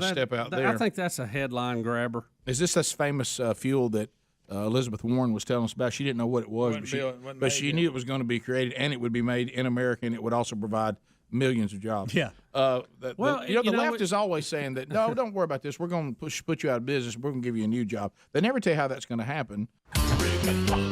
step out there. I think that's a headline grabber. Is this famous fuel that Elizabeth Warren was telling us about? She didn't know what it was, but she knew it was going to be created, and it would be made in America, and it would also provide millions of jobs. Yeah. The left is always saying that, no, don't worry about this. We're going to put you out of business. We're going to give you a new job. They never tell you how that's going to happen. Rick and Bubba.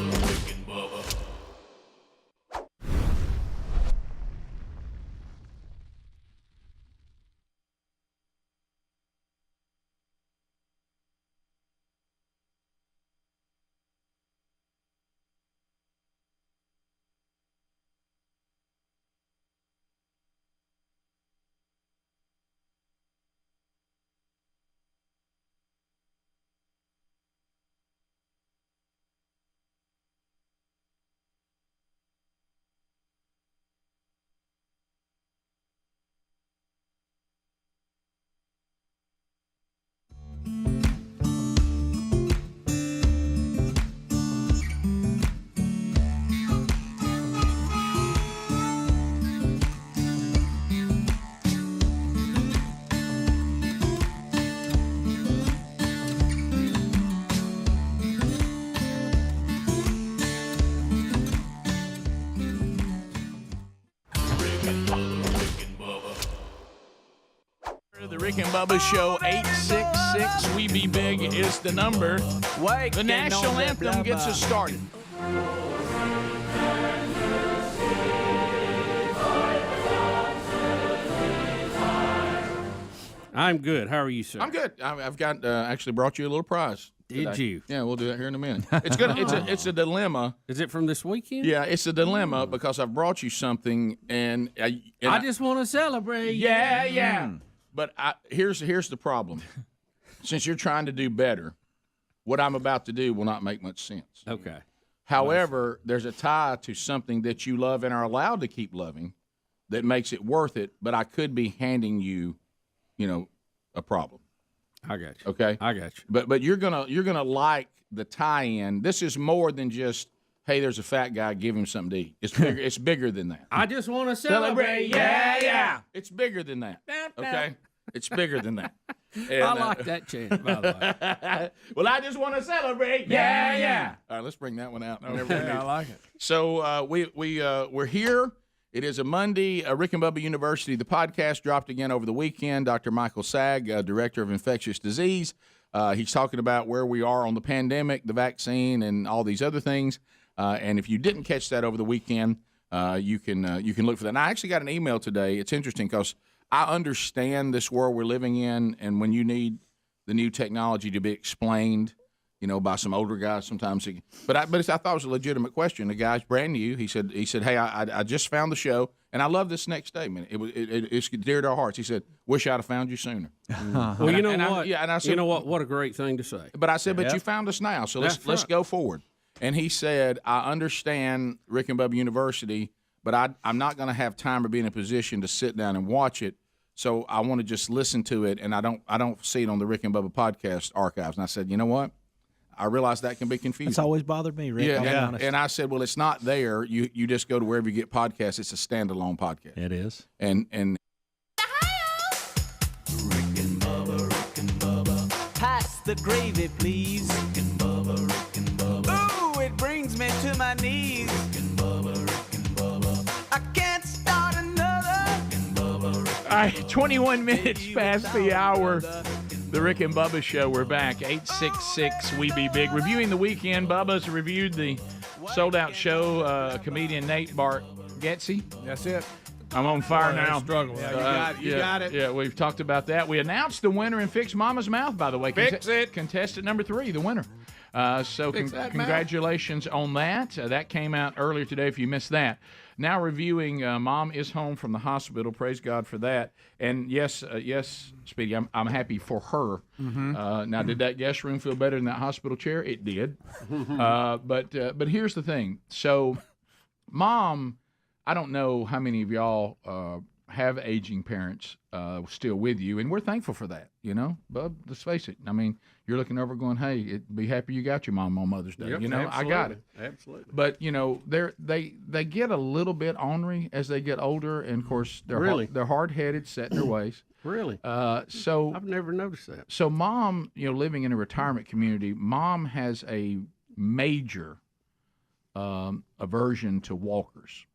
The Rick and Bubba Show, 866 We Be Big is the number. The national anthem gets us started. I I'm good. How are you, sir? I'm good. I've got actually brought you a little prize. Did you? Yeah, we'll do that here in a minute. It's a dilemma. Is it from this weekend? Yeah, it's a dilemma because I've brought you something, and I just want to celebrate. Yeah. But here's the problem. Since you're trying to do better, what I'm about to do will not make much sense. Okay. However, there's a tie to something that you love and are allowed to keep loving that makes it worth it. But I could be handing you, a problem. I got you. Okay, I got you. But you're gonna like the tie-in. This is more than just, hey, there's a fat guy, give him something to eat. It's bigger. It's bigger than that. I just want to celebrate. Yeah. It's bigger than that. Okay, it's bigger than that. And, I like that chant, by the way. Well, I just want to celebrate. Yeah. All right, let's bring that one out. I like it. So we're here. It is a Monday. Rick and Bubba University. The podcast dropped again over the weekend. Dr. Michael Sagg, Director of Infectious Disease. He's talking about where we are on the pandemic, the vaccine, and all these other things. And if you didn't catch that over the weekend, you can look for that. And I actually got an email today. It's interesting because I understand this world we're living in, and when you need the new technology to be explained, by some older guys sometimes. But I thought it was a legitimate question. The guy's brand new. He said, hey, I just found the show, and I love this next statement. It's dear to our hearts. He said, wish I'd have found you sooner. Well, you know what? I said, you know what? What a great thing to say. But I said, but you found us now, so let's go forward. And he said, I understand Rick and Bubba University, but I'm not going to have time to be in a position to sit down and watch it. So I want to just listen to it, and I don't see it on the Rick and Bubba podcast archives. And I said, you know what? I realize that can be confusing. It's always bothered me, Rick. Yeah, and I said, well, it's not there. You just go to wherever you get podcasts. It's a standalone podcast. It is. And Rick and Bubba. Pass the gravy, please. Rick and Bubba. Ooh, it brings me to my knees. Rick and Bubba. I can't start another. Rick and Bubba. All right, 21 minutes past the hour. The Rick and Bubba Show. We're back. 866 We Be Big. Reviewing the weekend. Bubba's reviewed the sold-out show. Comedian Nate Bargatze. That's it. I'm on fire now. Struggle. Yeah, you got it. Yeah, we've talked about that. We announced the winner in Fix Mama's Mouth, by the way. Fix it. Contestant number 3, the winner. So congratulations on that. That came out earlier today if you missed that. Now reviewing Mom is home from the hospital. Praise God for that. And yes, Speedy, I'm happy for her. Mm-hmm. Now, did that guest room feel better than that hospital chair? It did. But here's the thing. So, Mom, I don't know how many of y'all have aging parents still with you, and we're thankful for that, Bub, let's face it. I mean, you're looking over going, hey, be happy you got your mom on Mother's Day. Yep, I got it. Absolutely. But, they get a little bit ornery as they get older, and, of course, they're hard-headed, set in their ways. Really? So I've never noticed that. So Mom, living in a retirement community, Mom has a major aversion to walkers.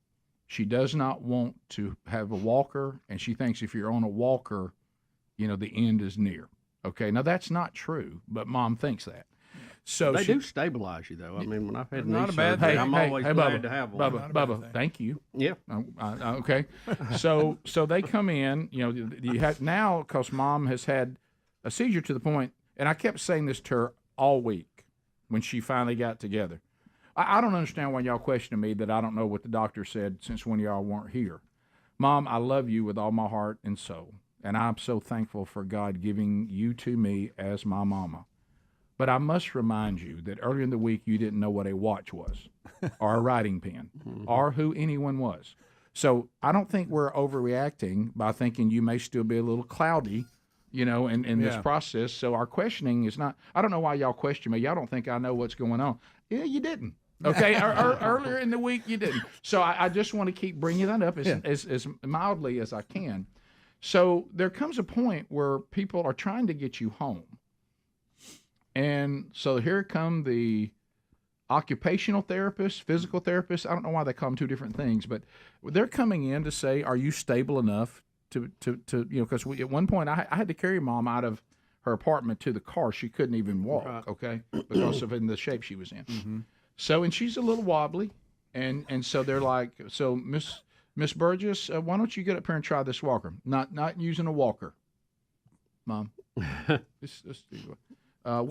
She does not want to have a walker, and she thinks if you're on a walker, the end is near. Okay, now that's not true, but Mom thinks that. So they do stabilize you, though. I mean, when I've had knee bad surgery, thing. I'm always glad Bubba, to have one. Bubba, thank you. Yeah. Okay. So they come in. You have now because Mom has had a seizure to the point, and I kept saying this to her all week when she finally got together. I don't understand why y'all question me that I don't know what the doctor said since when y'all weren't here. Mom, I love you with all my heart and soul, and I'm so thankful for God giving you to me as my mama. But I must remind you that earlier in the week you didn't know what a watch was or a writing pen or who anyone was. So I don't think we're overreacting by thinking you may still be a little cloudy, in this process. So our questioning is not, I don't know why y'all question me. Y'all don't think I know what's going on. Yeah, you didn't. Okay, earlier in the week you didn't. So I just want to keep bringing that up as mildly as I can. So there comes a point where people are trying to get you home. And so here come the occupational therapists, physical therapists. I don't know why they call them two different things, but they're coming in to say, are you stable enough to because at one point I had to carry Mom out of her apartment to the car. She couldn't even walk, okay, because of in the shape she was in. Mm-hmm. So, and she's a little wobbly, and so they're like, so Miss Burgess, why don't you get up here and try this walker? Not using a walker. Mom. Let's do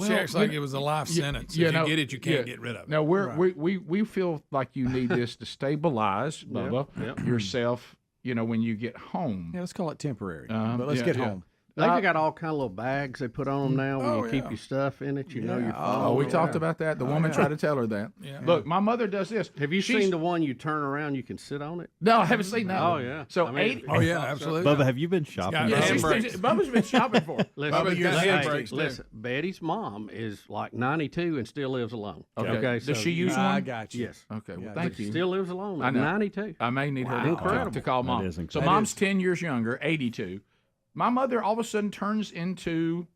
She acts like it was a life sentence. If you get it, you can't get rid of it. No, we feel like you need this to stabilize, Bubba, yourself, when you get home. Yeah, let's call it temporary. But let's get home. They've got all kind of little bags they put on them now when you keep your stuff in it. You know your phone. Oh, we talked about that. The woman tried to tell her that. Yeah. Look, my mother does this. Have you seen the one you turn around, you can sit on it? No, I haven't seen that. Oh, one. yeah. So absolutely. Bubba, have you been shopping? Bubba's been shopping for it. Listen, Betty's mom is like 92 and still lives alone. Okay. So does she use one? I got you. Yes. Okay. Well, thank you. Still lives alone. I know. 92. I may need her to call Mom. So Mom's 10 years younger, 82. My mother all of a sudden turns into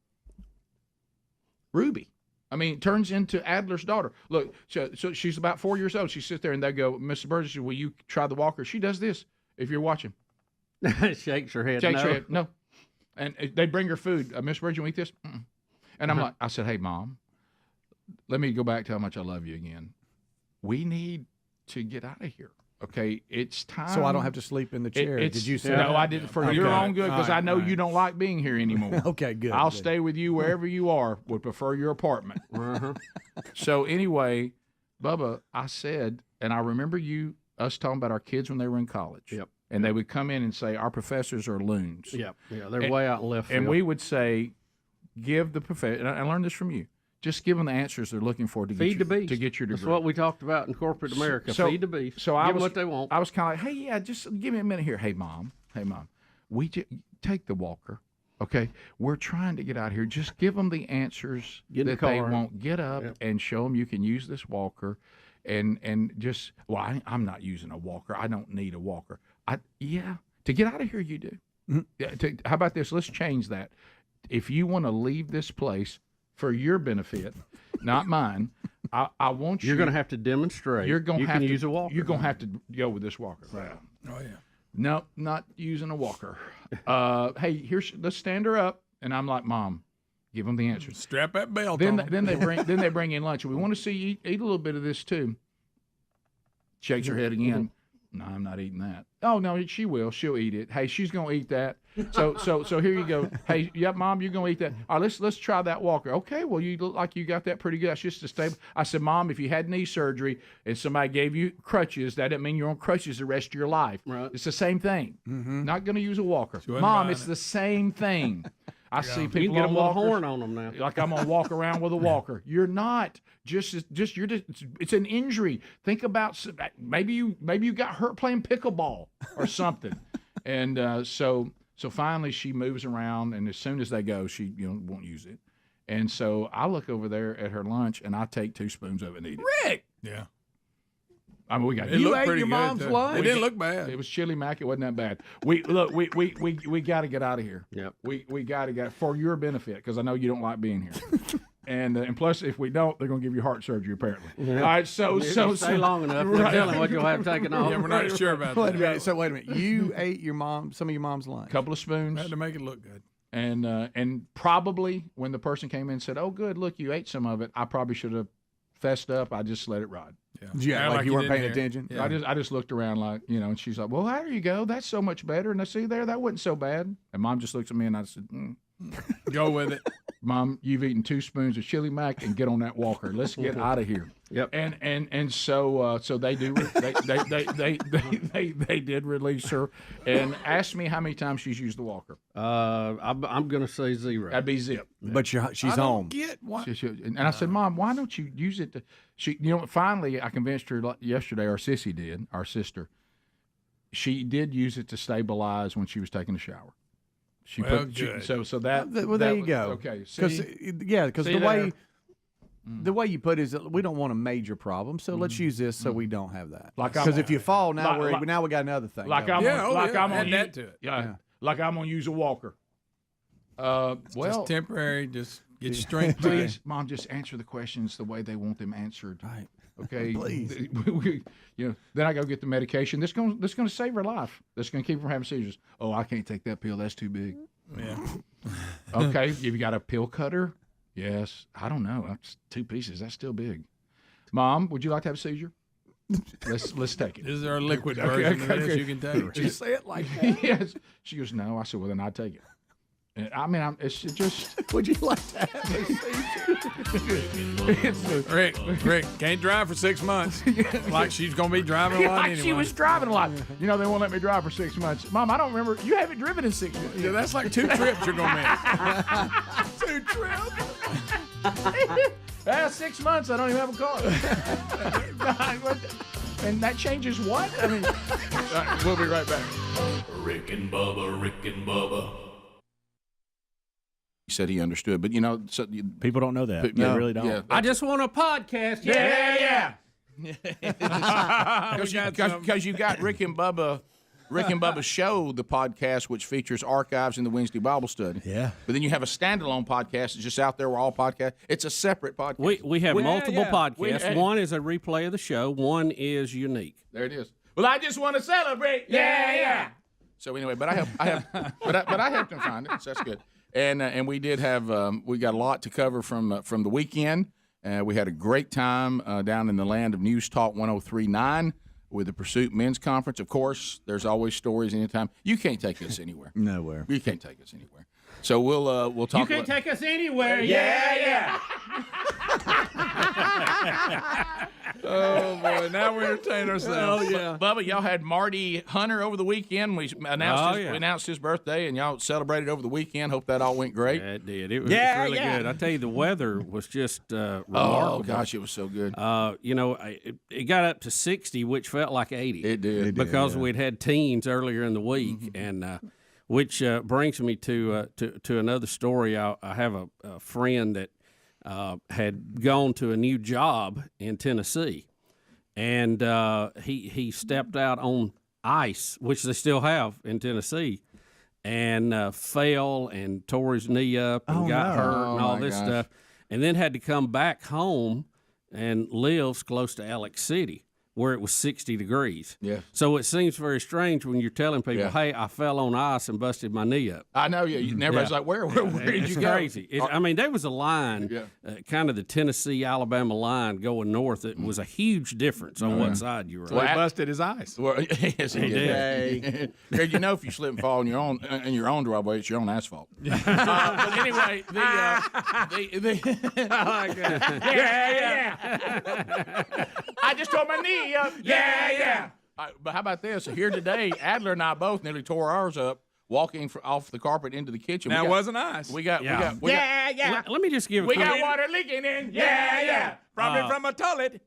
Ruby. I mean, turns into Adler's daughter. Look, so she's about 4 years old. She sits there and they go, Mr. Burgess, will you try the walker? She does this if you're watching. Shakes her head. Shakes her head. No. And they bring her food. Miss Burgess, you eat this? Mm-mm. And I'm like, I said, hey, Mom, let me go back to how much I love you again. We need to get out of here. Okay, it's time. So I don't have to sleep in the chair. Did you say no? that? I didn't for your own good because I know you don't like being here anymore. Okay, good. I'll stay with you wherever you are. Would prefer your apartment. So anyway, Bubba, I said, and I remember us talking about our kids when they were in college. Yep. And they would come in and say, our professors are loons. Yep. Yeah, they're way out in left field. And we would say, give the professor. And I learned this from you. Just give them the answers they're looking for to feed the beast. To get your degree. That's what we talked about in corporate America. Feed the beast. So give them what they want. I was kind of like, hey, yeah, just give me a minute here. Hey, Mom, we take the walker. Okay, we're trying to get out of here. Just give them the answers that they want. Get up and show them you can use this walker, and just I'm not using a walker. I don't need a walker. To get out of here, you do. Mm-hmm. How about this? Let's change that. If you want to leave this place. For your benefit, not mine. I want you. You're going to have to demonstrate. You're going to have to use a walker. You're going to have to go with this walker. Right. Oh yeah. No, not using a walker. Hey, let's stand her up. And I'm like, Mom, give them the answers. Strap that belt. Then they bring in lunch. We want to see you eat a little bit of this too. Shakes her head again. No, I'm not eating that. Oh no, she will. She'll eat it. Hey, she's gonna eat that. So here you go. Hey, yep, Mom, you're gonna eat that. All right, let's try that walker. Okay, well you look like you got that pretty good. That's just a stable. I said, Mom, if you had knee surgery and somebody gave you crutches, that didn't mean you're on crutches the rest of your life. Right. It's the same thing. Mm-hmm. Not gonna use a walker. Mom, it's the same thing. I see people you can get on a little walkers, horn on them now. Like I'm gonna walk around with a walker. You're not. It's an injury. Think about maybe you got hurt playing pickleball or something. And so finally she moves around, and as soon as they go, she won't use it. And so I look over there at her lunch, and I take 2 spoons of it and eat it. Rick. Yeah. I mean, we got. It You looked ate pretty your good, mom's too. lunch. It didn't look bad. It was chili mac. It wasn't that bad. We got to get out of here. Yep. We got to get for your benefit because I know you don't like being here. And plus, if we don't, they're going to give you heart surgery apparently. Yeah. All right. So stay long enough. Right. Tell them what you'll have taken off. Yeah, we're not sure about that. So wait a minute. You ate some of your mom's lunch. Couple of spoons. Had to make it look good. And probably when the person came in and said, "Oh, good, look, you ate some of it," I probably should have fessed up. I just let it ride. Yeah, like you weren't paying attention. Yeah. I just looked around like, and she's like, "Well, there you go. That's so much better." And I see there, that wasn't so bad. And Mom just looks at me and I said, "Go with it." Mom, you've eaten 2 spoons of chili mac and get on that walker. Let's get out of here. Yep. And so they do. They did release her and asked me how many times she's used the walker. I'm going to say 0. That'd be zip. But she's home. And I said, Mom, why don't you use it to? Finally, I convinced her yesterday. Our sissy did. Our sister. She did use it to stabilize when she was taking a shower. Good. So that. Well, there you go. Okay. Because the way you put it is that we don't want a major problem, so let's use this so we don't have that. Because if you fall, now we got another thing. Like I'm add that to it. Yeah. Like I'm gonna use a walker. Just temporary. Just get your strength back. Please, Mom, just answer the questions the way they want them answered. Right. Okay. Please. Then I go get the medication. That's gonna save her life. That's gonna keep her from having seizures. Oh, I can't take that pill. That's too big. Yeah. Okay. Have you got a pill cutter? Yes. I don't know. That's 2 pieces. That's still big. Mom, would you like to have a seizure? Let's take it. Is there a liquid version of this you can take? Just say it like that. Yes. She goes, no. I said, well, then I'd take it. I mean, it's just. Would you like to have a seizure? Rick, can't drive for 6 months. Like she's going to be driving a lot Like anyway. she was driving a lot. You know, they won't let me drive for 6 months. Mom, I don't remember. You haven't driven in 6 months. Yeah, that's like 2 trips you're going to miss. 2 trips? 6 months, I don't even have a car. And that changes what? I mean, we'll be right back. Rick and Bubba, Rick and Bubba. He said he understood, but people don't know that. They really don't. Yeah. I just want a podcast. Yeah. Because you got Rick and Bubba's show, the podcast, which features archives in the Wednesday Bible study. Yeah. But then you have a standalone podcast. It's just out there where all podcasts. It's a separate podcast. We have multiple podcasts. One is a replay of the show. One is unique. There it is. Well, I just want to celebrate. Yeah. So anyway, but I helped him find it. So that's good. And we did have we got a lot to cover from the weekend. We had a great time down in the land of News Talk 103.9 with the Pursuit Men's Conference. Of course, there's always stories anytime. You can't take us anywhere. Nowhere. You can't take us anywhere. So we'll talk. You can take us anywhere. Yeah. Oh, boy. Now we entertain ourselves. Oh, yeah. Bubba, y'all had Marty Hunter over the weekend. We announced his birthday, and y'all celebrated over the weekend. Hope that all went great. Yeah, it did. It was really good. I tell you, the weather was just remarkable. Oh, gosh, it was so good. It got up to 60, which felt like 80. It did. Because we'd had teens earlier in the week, and which brings me to another story. I have a friend that had gone to a new job in Tennessee, and he stepped out on ice, which they still have in Tennessee, and fell and tore his knee up and got hurt and all this stuff, and then had to come back home and lives close to Alex City, where it was 60 degrees. Yeah. So it seems very strange when you're telling people, hey, I fell on ice and busted my knee up. I know, yeah. Everybody's like, where did you go? Crazy. I mean, there was a line, kind of the Tennessee-Alabama line going north. It was a huge difference on what side you were on. Well, he busted his ice. Well, yes, he did. You know, if you slip and fall in your own driveway, it's your own asphalt. But anyway, I like that. Yeah. I just tore my knee up. Yeah. But how about this? Here today, Adler and I both nearly tore ours up walking off the carpet into the kitchen. That wasn't ice. We got. Let me just give. We got water leaking in. Yeah. Probably from a toilet.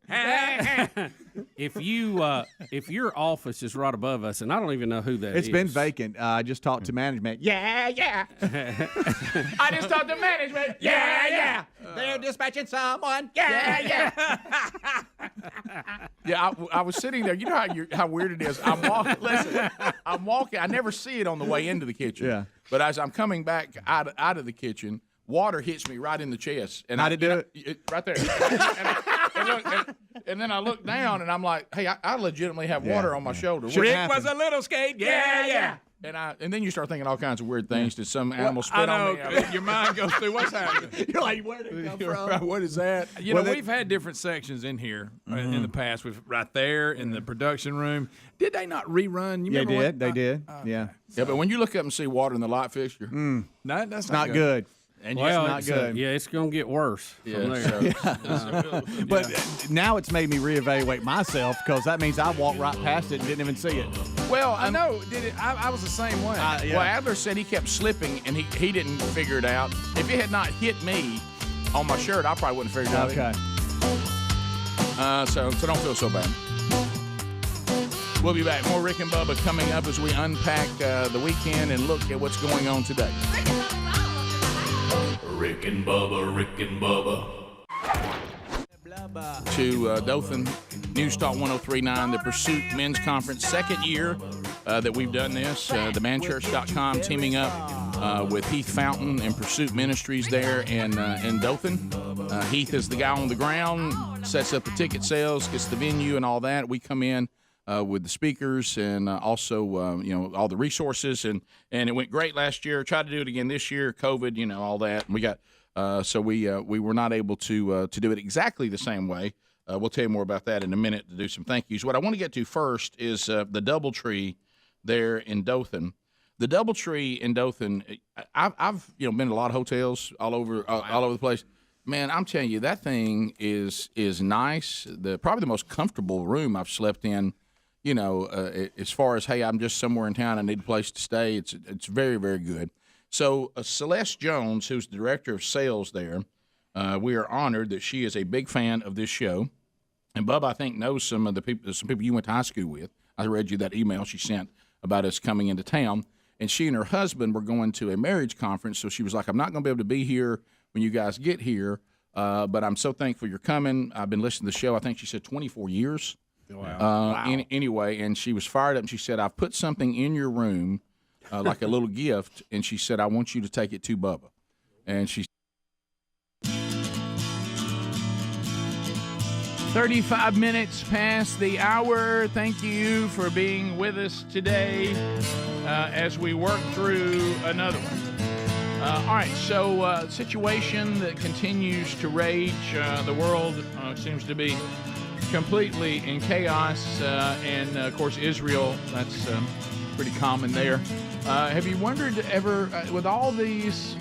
If your office is right above us, and I don't even know who that is. It's been vacant. I just talked to management. Yeah. I just talked to management. Yeah. They're dispatching someone. Yeah. Yeah, I was sitting there. You know how weird it is. I'm walking. I never see it on the way into the kitchen. Yeah. But as I'm coming back out of the kitchen, water hits me right in the chest. And How'd it do it? Right there. And then I look down, and I'm like, hey, I legitimately have water on my shoulder. Rick was a little skate. Yeah. And then you start thinking all kinds of weird things. Did some animal spit on me? Your mind goes through what's happening. You're like, where did it come from? What is that? You know, we've had different sections in here in the past. We've right there in the production room. Did they not rerun? You remember They did. Yeah, but when you look up and see water in the light fixture, that's not good. And it's not good. It's going to get worse from there. But now it's made me reevaluate myself because that means I walked right past it and didn't even see it. Well, I know. Did it? I was the same way. Well, Adler said he kept slipping and he didn't figure it out. If it had not hit me on my shirt, I probably wouldn't have figured it out. Okay. So don't feel so bad. We'll be back. More Rick and Bubba coming up as we unpack the weekend and look at what's going on today. Rick and Bubba, Rick and Bubba. To Dothan, News Talk 103.9, the Pursuit Men's Conference, second year that we've done this. The manchurch.com teaming up with Heath Fountain and Pursuit Ministries there in Dothan. Heath is the guy on the ground, sets up the ticket sales, gets the venue and all that. We come in with the speakers and also all the resources, and it went great last year. Tried to do it again this year, COVID, all that. And we got so we were not able to do it exactly the same way. We'll tell you more about that in a minute to do some thank yous. What I want to get to first is the DoubleTree there in Dothan. the DoubleTree in Dothan, I've been to a lot of hotels all over the place. Man, I'm telling you, that thing is nice. Probably the most comfortable room I've slept in. As far as, hey, I'm just somewhere in town, I need a place to stay. It's very, very good. So Celeste Jones, who's the director of sales there, we are honored that she is a big fan of this show. And Bubba, I think, knows some people you went to high school with. I read you that email she sent about us coming into town. And she and her husband were going to a marriage conference, so she was like, I'm not going to be able to be here when you guys get here, but I'm so thankful you're coming. I've been listening to the show, I think she said 24 years. Wow. Anyway, and she was fired up, and she said, I've put something in your room, like a little gift, and she said, I want you to take it to Bubba. And she 35 minutes past the hour. Thank you for being with us today as we work through another one. All right, so situation that continues to rage. The world seems to be completely in chaos, and of course Israel, that's pretty common there. Have you wondered ever, with all these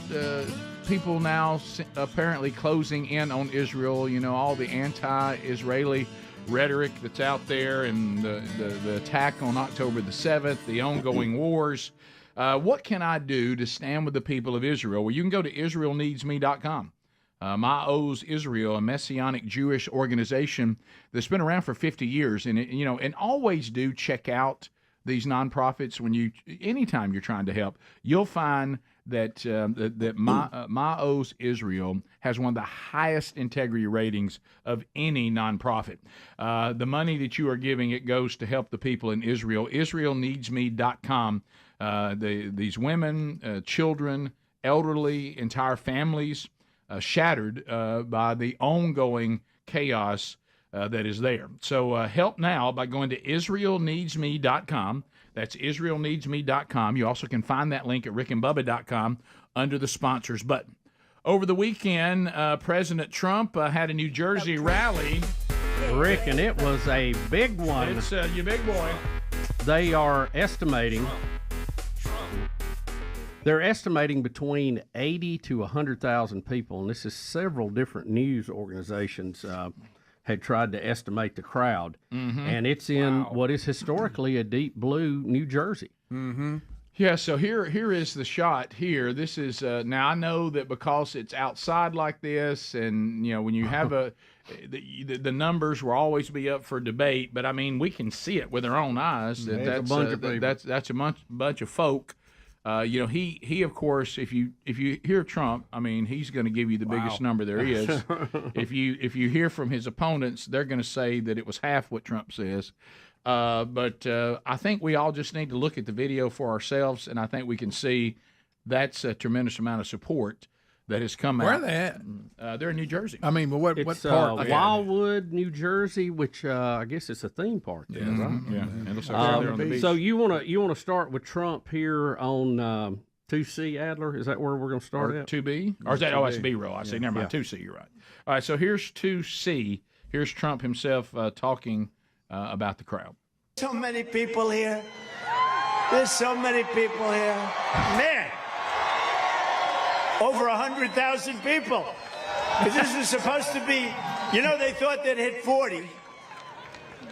people now apparently closing in on Israel, all the anti-Israeli rhetoric that's out there, and the attack on October the 7th, the ongoing wars, what can I do to stand with the people of Israel? Well, you can go to IsraelNeedsMe.com. Ma'oz Israel, a Messianic Jewish organization that's been around for 50 years. And, and always do check out these nonprofits anytime you're trying to help. You'll find that Ma'oz Israel has one of the highest integrity ratings of any nonprofit. The money that you are giving, it goes to help the people in Israel. IsraelNeedsMe.com. These women, children, elderly, entire families, shattered by the ongoing chaos that is there. So help now by going to IsraelNeedsMe.com. That's IsraelNeedsMe.com. You also can find that link at rickandbubba.com under the sponsors button. Over the weekend, President Trump had a New Jersey rally. Rick, and it was a big one. It's your big boy. They are estimating. They're estimating between 80 to 100,000 people, and this is several different news organizations had tried to estimate the crowd, and it's in what is historically a deep blue New Jersey. Yeah, so here is the shot here. This is, now I know that because it's outside like this, and, when you have the numbers will always be up for debate, but, I mean, we can see it with our own eyes. That's a bunch of people. That's a bunch of folk. He of course, if you hear Trump, I mean, he's going to give you the biggest number there is. If you hear from his opponents, they're going to say that it was half what Trump says. But I think we all just need to look at the video for ourselves, and I think we can see that's a tremendous amount of support that has come out. Where are they at? They're in New Jersey. I mean, what part? Wildwood, New Jersey, which I guess it's a theme park there, right? Yeah. It looks like they're on the beach. So you want to start with Trump here on 2C, Adler? Is that where we're going to start at? 2B? Or is that? Oh, that's B-roll. I see. Never mind. 2C. You're right. All right. So here's 2C. Here's Trump himself talking about the crowd. So many people here. There's so many people here. Man. Over 100,000 people. Because this is supposed to be, they thought they'd hit 40.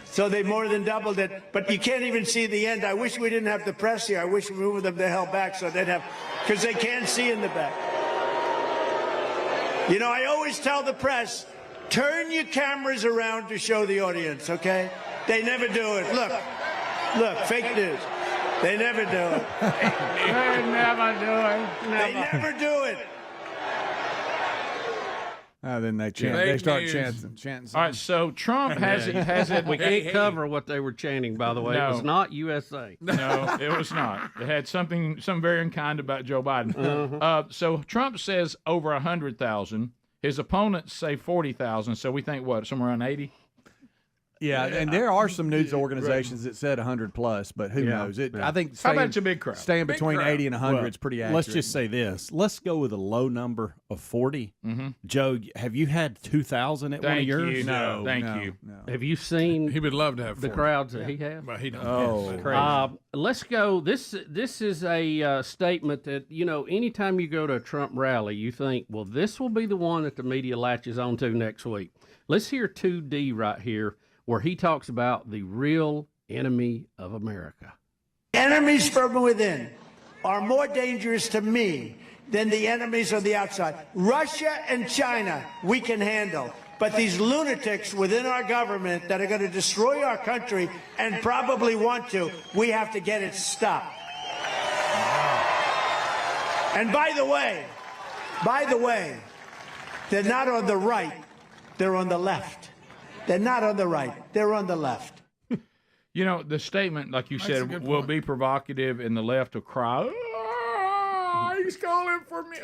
So they more than doubled it. But you can't even see the end. I wish we didn't have the press here. I wish we moved them the hell back so they'd have, because they can't see in the back. I always tell the press, turn your cameras around to show the audience, okay? They never do it. Look, fake news. They never do it. They never do it. They never do it. Then they chant. They start chanting. All right, so Trump has it. We can't cover what they were chanting, by the way. No. It was not USA. No, it was not. It had some very unkind about Joe Biden. So Trump says over 100,000. His opponents say 40,000. So we think what, somewhere around 80? Yeah, and there are some news organizations that said 100 plus, but who knows? I think How about a big crowd? Staying between 80 and 100 is pretty accurate. Let's just say this. Let's go with a low number of 40. Joe, have you had 2,000 at one of yours? No, thank you. Have you seen He would love to have the 40. crowds that he has? But he don't. Let's go. This is a statement that, anytime you go to a Trump rally, you think, well, this will be the one that the media latches onto next week. Let's hear 2D right here, where he talks about the real enemy of America. Enemies from within are more dangerous to me than the enemies on the outside. Russia and China we can handle. But these lunatics within our government that are going to destroy our country and probably want to, we have to get it stopped. And by the way, they're not on the right, they're on the left. They're not on the right, they're on the left. The statement, like you said, will be provocative, and the left will cry, he's calling for me.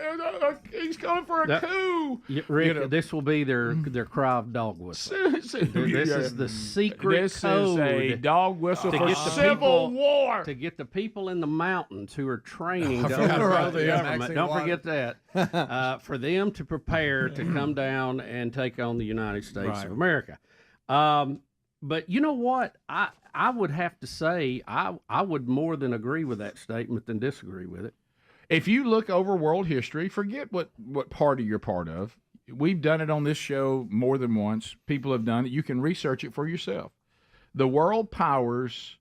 He's calling for a coup. Rick, this will be their cry of dog whistle. This is the secret code. This is a dog whistle to for get the civil war. To get the people in the mountains who are training to overthrow the government. Don't forget that. For them to prepare to come down and take on the United States of America. But you know what? I would have to say I would more than agree with that statement than disagree with it. If you look over world history, forget what party you're part of. We've done it on this show more than once. People have done it. You can research it for yourself. The world powers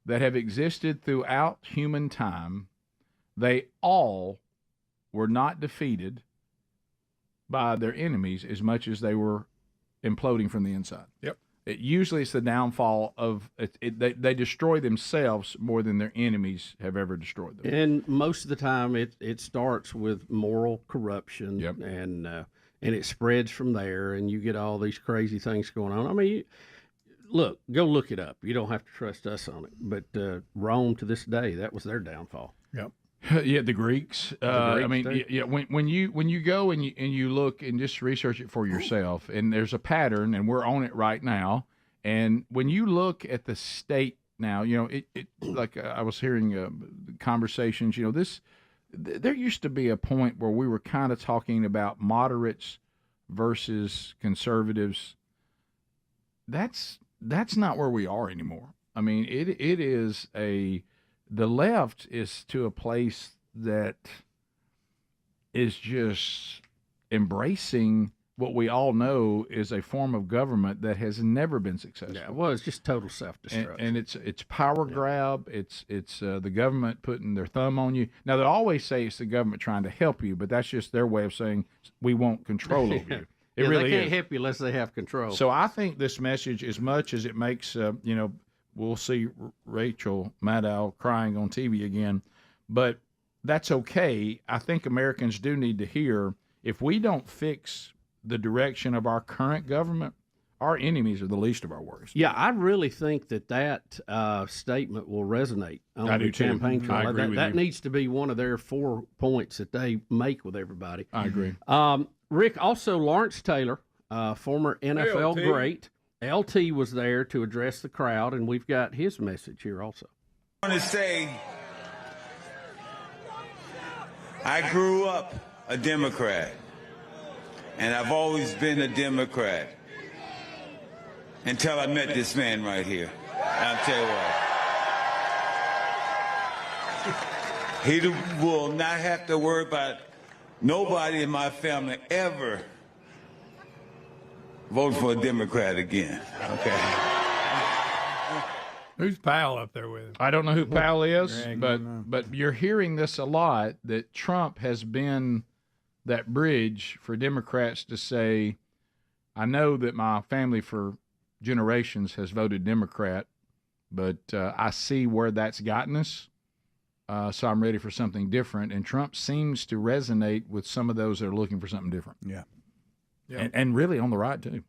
that have existed throughout human time, they all were not defeated by their enemies as much as they were imploding from the inside. Yep. Usually it's the downfall of they destroy themselves more than their enemies have ever destroyed them. And most of the time it starts with moral corruption, and it spreads from there, and you get all these crazy things going on. I mean, go look it up. You don't have to trust us on it. But Rome to this day, that was their downfall. Yep. Yeah, the Greeks. I mean, when you go and you look and just research it for yourself, and there's a pattern, and we're on it right now. And when you look at the state now, it like I was hearing conversations. There used to be a point where we were kind of talking about moderates versus conservatives. That's not where we are anymore. I mean, it is the left is to a place that is just embracing what we all know is a form of government that has never been successful. Yeah, well, it's just total self-destruction. And it's power grab. It's the government putting their thumb on you. Now, they always say it's the government trying to help you, but that's just their way of saying we want control over you. It really they can't is. help you unless they have control. So I think this message, as much as it makes, we'll see Rachel Maddow crying on TV again, but that's okay. I think Americans do need to hear, if we don't fix the direction of our current government, our enemies are the least of our worries. Yeah, I really think that statement will resonate on the campaign trail. I agree with that you. needs to be one of their 4 points that they make with everybody. I agree. Rick, also Lawrence Taylor, former NFL great. LT was there to address the crowd, and we've got his message here also. I want to say I grew up a Democrat, and I've always been a Democrat until I met this man right here. I'll tell you what. He will not have to worry about nobody in my family ever vote for a Democrat again. Okay. Who's Powell up there with him? I don't know who Powell is, but you're hearing this a lot, that Trump has been that bridge for Democrats to say, I know that my family for generations has voted Democrat, but I see where that's gotten us, so I'm ready for something different. And Trump seems to resonate with some of those that are looking for something different. Yeah. And really on the right too.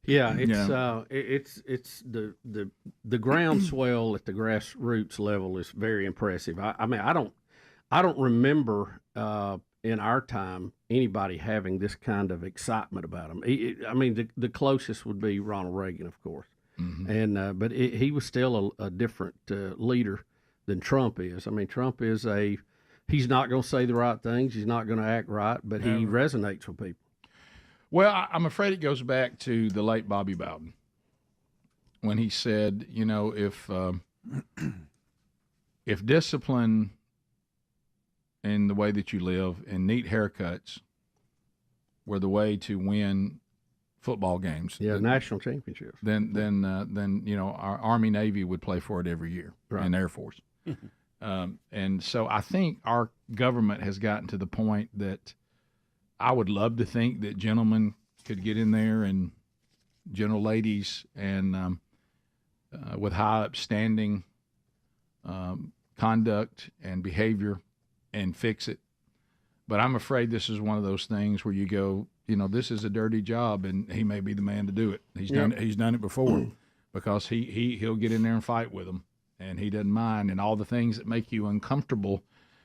Yeah, it's the groundswell at the grassroots level is very impressive. I mean, I don't remember in our time anybody having this kind of excitement about him. I mean, the closest would be Ronald Reagan, of course. And but he was still a different leader than Trump is. I mean, Trump is he's not going to say the right things. He's not going to act right, but he resonates with people. Well, I'm afraid it goes back to the late Bobby Bowden when he said, you know, if discipline in the way that you live and neat haircuts were the way to win football games, national championships, then you know, our Army Navy would play for it every year, and Air Force. And so I think our government has gotten to the point that I would love to think that gentlemen could get in there and gentle ladies and with high upstanding conduct and behavior and fix it. But I'm afraid this is one of those things where you go, you know, this is a dirty job, and he may be the man to do it. He's done it before, because he'll get in there and fight with them, and he doesn't mind. And all the things that make you uncomfortable,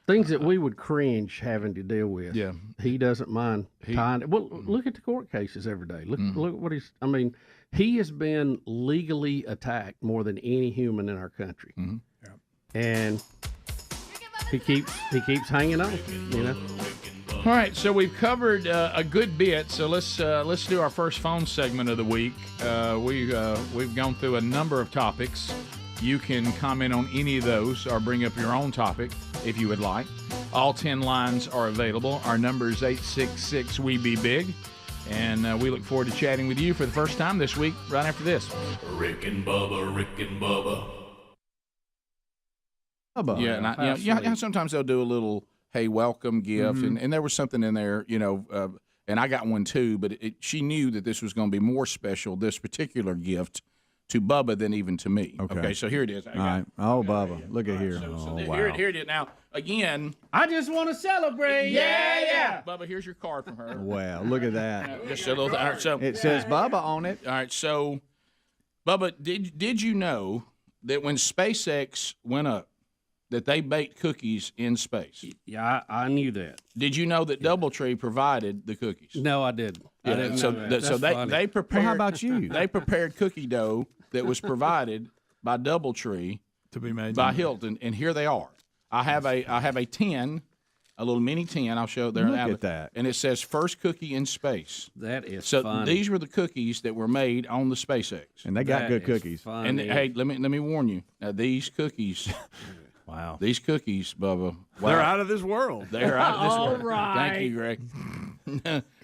things that we would cringe having to deal with. Yeah, he doesn't mind tying. Well, look at the court cases every day. Look what he's. I mean, he has been legally attacked more than any human in our country, and he keeps hanging on. You know. All right, so we've covered a good bit. So let's do our first phone segment of the week. We've gone through a number of topics. You can comment on any of those or bring up your own topic if you would like. All 10 lines are available. Our number is 866-WE-BE-BIG. And we look forward to chatting with you for the first time this week, right after this. Rick and Bubba, Rick and Bubba. Yeah, sometimes they'll do a little, hey, welcome gift. And there was something in there, you know, and I got one too, but she knew that this was going to be more special, this particular gift, to Bubba than even to me. Okay, so here it is. All right. Oh, Bubba. Look at here. Wow. Here it is. Now, again. I just want to celebrate. Yeah. Bubba, here's your card from her. Wow, look at that. Just a little. All right, so it says Bubba on it. All right, so, Bubba, did you know that when SpaceX went up, that they baked cookies in space? Yeah, I knew that. Did you know that DoubleTree provided the cookies? No, I didn't. Yeah, I didn't know that. So they prepared. Well, how about you? They prepared cookie dough that was provided by DoubleTree to be made by Hilton, and here they are. I have a tin, a little mini tin. I'll show it there. Look at that. And it says "First Cookie in Space." That is so. funny. These were the cookies that were made on the SpaceX, and they got good cookies. And hey, let me warn you. Now these cookies. Wow. These cookies, Bubba. Wow. They're out of this world. They're out of this world. All right. Thank you, Greg.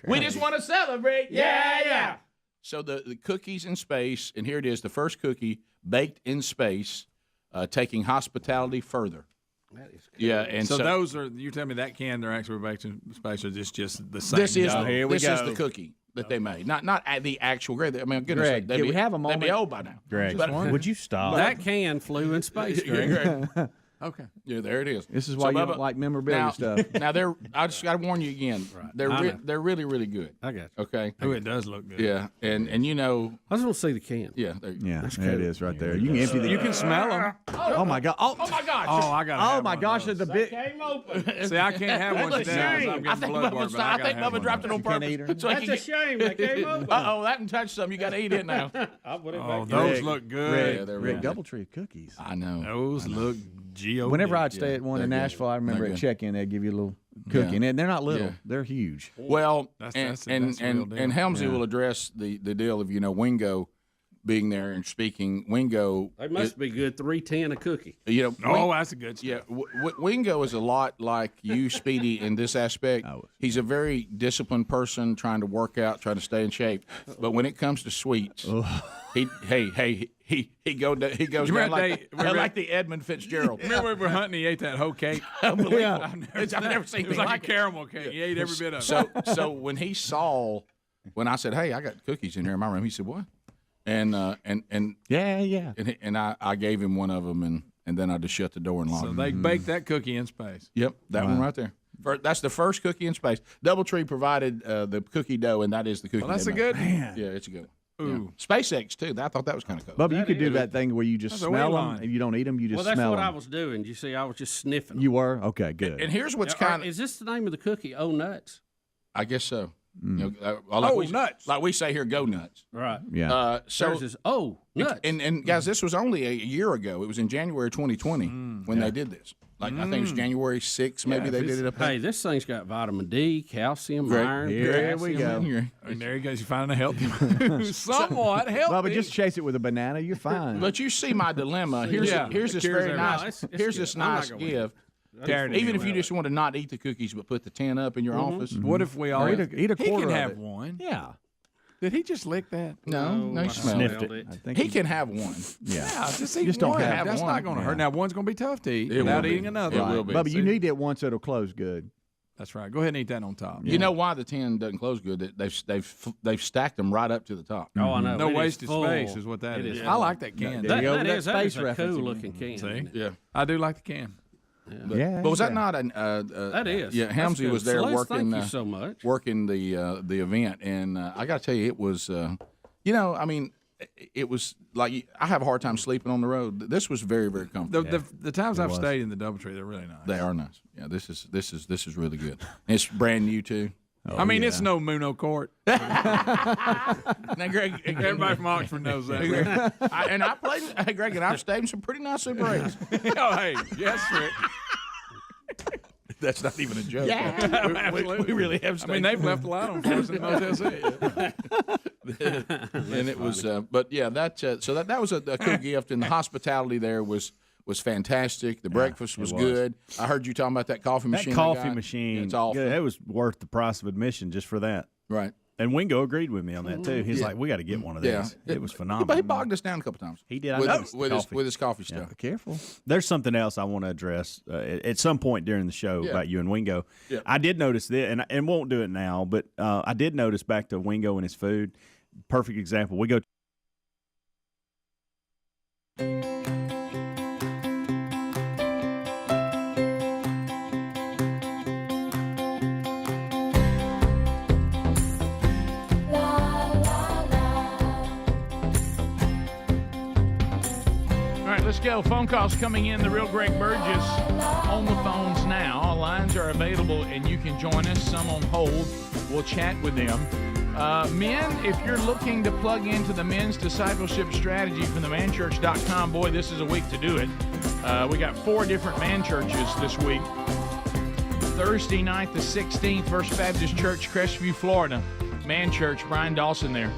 We just want to celebrate. Yeah. So the cookies in space, and here it is, the first cookie baked in space, taking hospitality further. That is cool. Yeah, and so those are, you tell me that can, they're actually baked in space, or just the same? This is Here we this go. is the cookie that they made, not the actual Greg. I mean, goodness, Greg, they'd we have a moment? They'd be old by now. Greg, would you stop? That can flew in space, Greg. Okay. Yeah, there it is. This is why you don't like memorabilia stuff. Now I just got to warn you again. Right. They're really, really good. I got you. Okay. Oh, it does look good. Yeah, and you know. I just want to see the can. Yeah. There it is right there. You can empty the. You can smell them. Oh my God! Oh my gosh! Oh, I got. Oh my gosh! The bit Came open. See, I can't have one today. I'm getting bloodborne, but I think Bubba dropped it on purpose. So That's a shame. They came open. That can touch something. You got to eat it now. Oh, those look good. Yeah, they're Rick really DoubleTree cookies. I know. Those look G.O.D. Whenever I'd stay at one in Nashville, I remember at check-in they'd give you a little cookie, and they're not little; they're huge. Well, that's and Helmsley will address the deal of Wingo being there and speaking. Wingo, They must be good. $3.10 a cookie. That's a good stuff. Yeah, Wingo is a lot like you, Speedy, in this aspect. He's a very disciplined person, trying to work out, trying to stay in shape. But when it comes to sweets, he goes down like the Edmund Fitzgerald. Remember we were hunting? He ate that whole cake. Unbelievable. I've never seen it. It was like a caramel cake. He ate every bit of it. So when he saw, when I said, "Hey, I got cookies in here in my room," he said, "What?" And yeah. And I gave him one of them, and then I just shut the door and locked it. So they baked that cookie in space. Yep, that one right there. That's the first cookie in space. DoubleTree provided the cookie dough, and that is the cookie. Well, that's they a made. good. Man. Yeah, it's a good one. Ooh. Yeah. SpaceX too. I thought that was kind of cool. Bubba, you could do that thing where you just smell them and you don't eat them. You just smell them. Well, that's what I was doing. You see, I was just sniffing them. You were? Okay, good. And here's what's kind of. Is this the name of the cookie? Oh, nuts. I guess so. You know, nuts. Like we say here, go nuts. Right. Yeah. So There's this, nuts. And guys, this was only a year ago. It was in January 2020 when they did this. Like I think it was January 6th, maybe they did it up there. Hey, this thing's got vitamin D, calcium, Great. iron. Here we go. And there he goes. You find a healthy, somewhat healthy. Bubba, just chase it with a banana. You're fine. But you see my dilemma. Here's this very nice. Here's this nice gift. Even if you just want to not eat the cookies but put the 10 up in your office. What if we all eat a he quarter can of have it. one? Yeah. Did he just lick that? No, he sniffed smelled it. I think He can have one. Yeah. Just eat Just don't one. have That's one. not going to hurt. Now one's going to be tough to eat It without will be. eating another. It Right. will be. Bubba, you need it once so it'll close good. That's right. Go ahead and eat that on top. You know why the 10 doesn't close good? They've stacked them right up to the top. Oh, I know. No It wasted full. space is what that It is. is I full. like that can. There you go. That is space a reference cool again. looking can. See? isn't it? Yeah. I do like the can. Yeah. But was that yeah. not an? That is. Yeah, That's Helmsy good. was there Celeste, working. Thank you so much. Working the event, and I got to tell you, it was. I mean, it was like I have a hard time sleeping on the road. This was very, very comfortable. The times I've stayed in the DoubleTree, they're really nice. They are nice. Yeah, this is really good. And it's brand new too. I mean, it's no Muno Court. Now, Greg, Everybody from Oxford knows that. I played. Hey, Greg, and I've stayed in some pretty nice Super 8s. Oh, hey, yes, Rick. That's not even a joke. Yeah, we really have. I mean, they've left a lot on for us in Motel 6. And it was, but yeah, that was a cool gift, and the hospitality there was fantastic. The breakfast was good. I heard you talking about that coffee machine. That coffee machine, it's awful. It was worth the price of admission just for that. Right. And Wingo agreed with me on that too. He's like, "We got to get one of these." Yeah. It was phenomenal. But he bogged us down a couple times. He did. With his coffee stuff. Yeah, careful. There's something else I want to address at some point during the show about you and Wingo. Yeah. I did notice this, and won't do it now, but I did notice back to Wingo and his food. Perfect example. We go. All right, let's go. Phone calls coming in. The real Greg Burgess on the phones now. All lines are available, and you can join us. Some on hold. We'll chat with them. Men, if you're looking to plug into the men's discipleship strategy from themanchurch.com, boy, this is a week to do it. We got 4 different man churches this week. Thursday night, the 16th, First Baptist Church, Crestview, Florida. Man church, Brian Dawson there.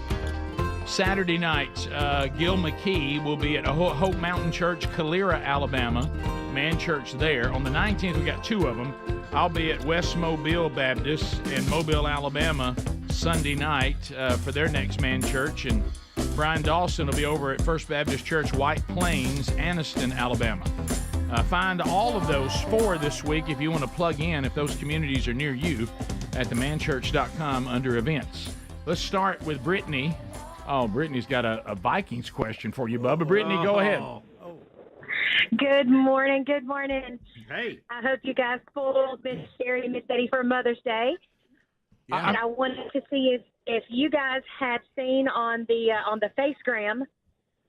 Saturday night, Gil McKee will be at Hope Mountain Church, Calera, Alabama. Man church there. On the 19th, we got 2 of them. I'll be at West Mobile Baptist in Mobile, Alabama, Sunday night for their next man church. And Brian Dawson will be over at First Baptist Church, White Plains, Anniston, Alabama. Find all of those 4 this week if you want to plug in, if those communities are near you, at themanchurch.com under events. Let's start with Brittany. Oh, Brittany's got a Vikings question for you, Bubba. Brittany, go ahead. Good morning. Good morning. Hey. I hope you guys pulled Miss Sherry and Miss Betty for Mother's Day. Yeah. And I wanted to see if you guys had seen on the Facegram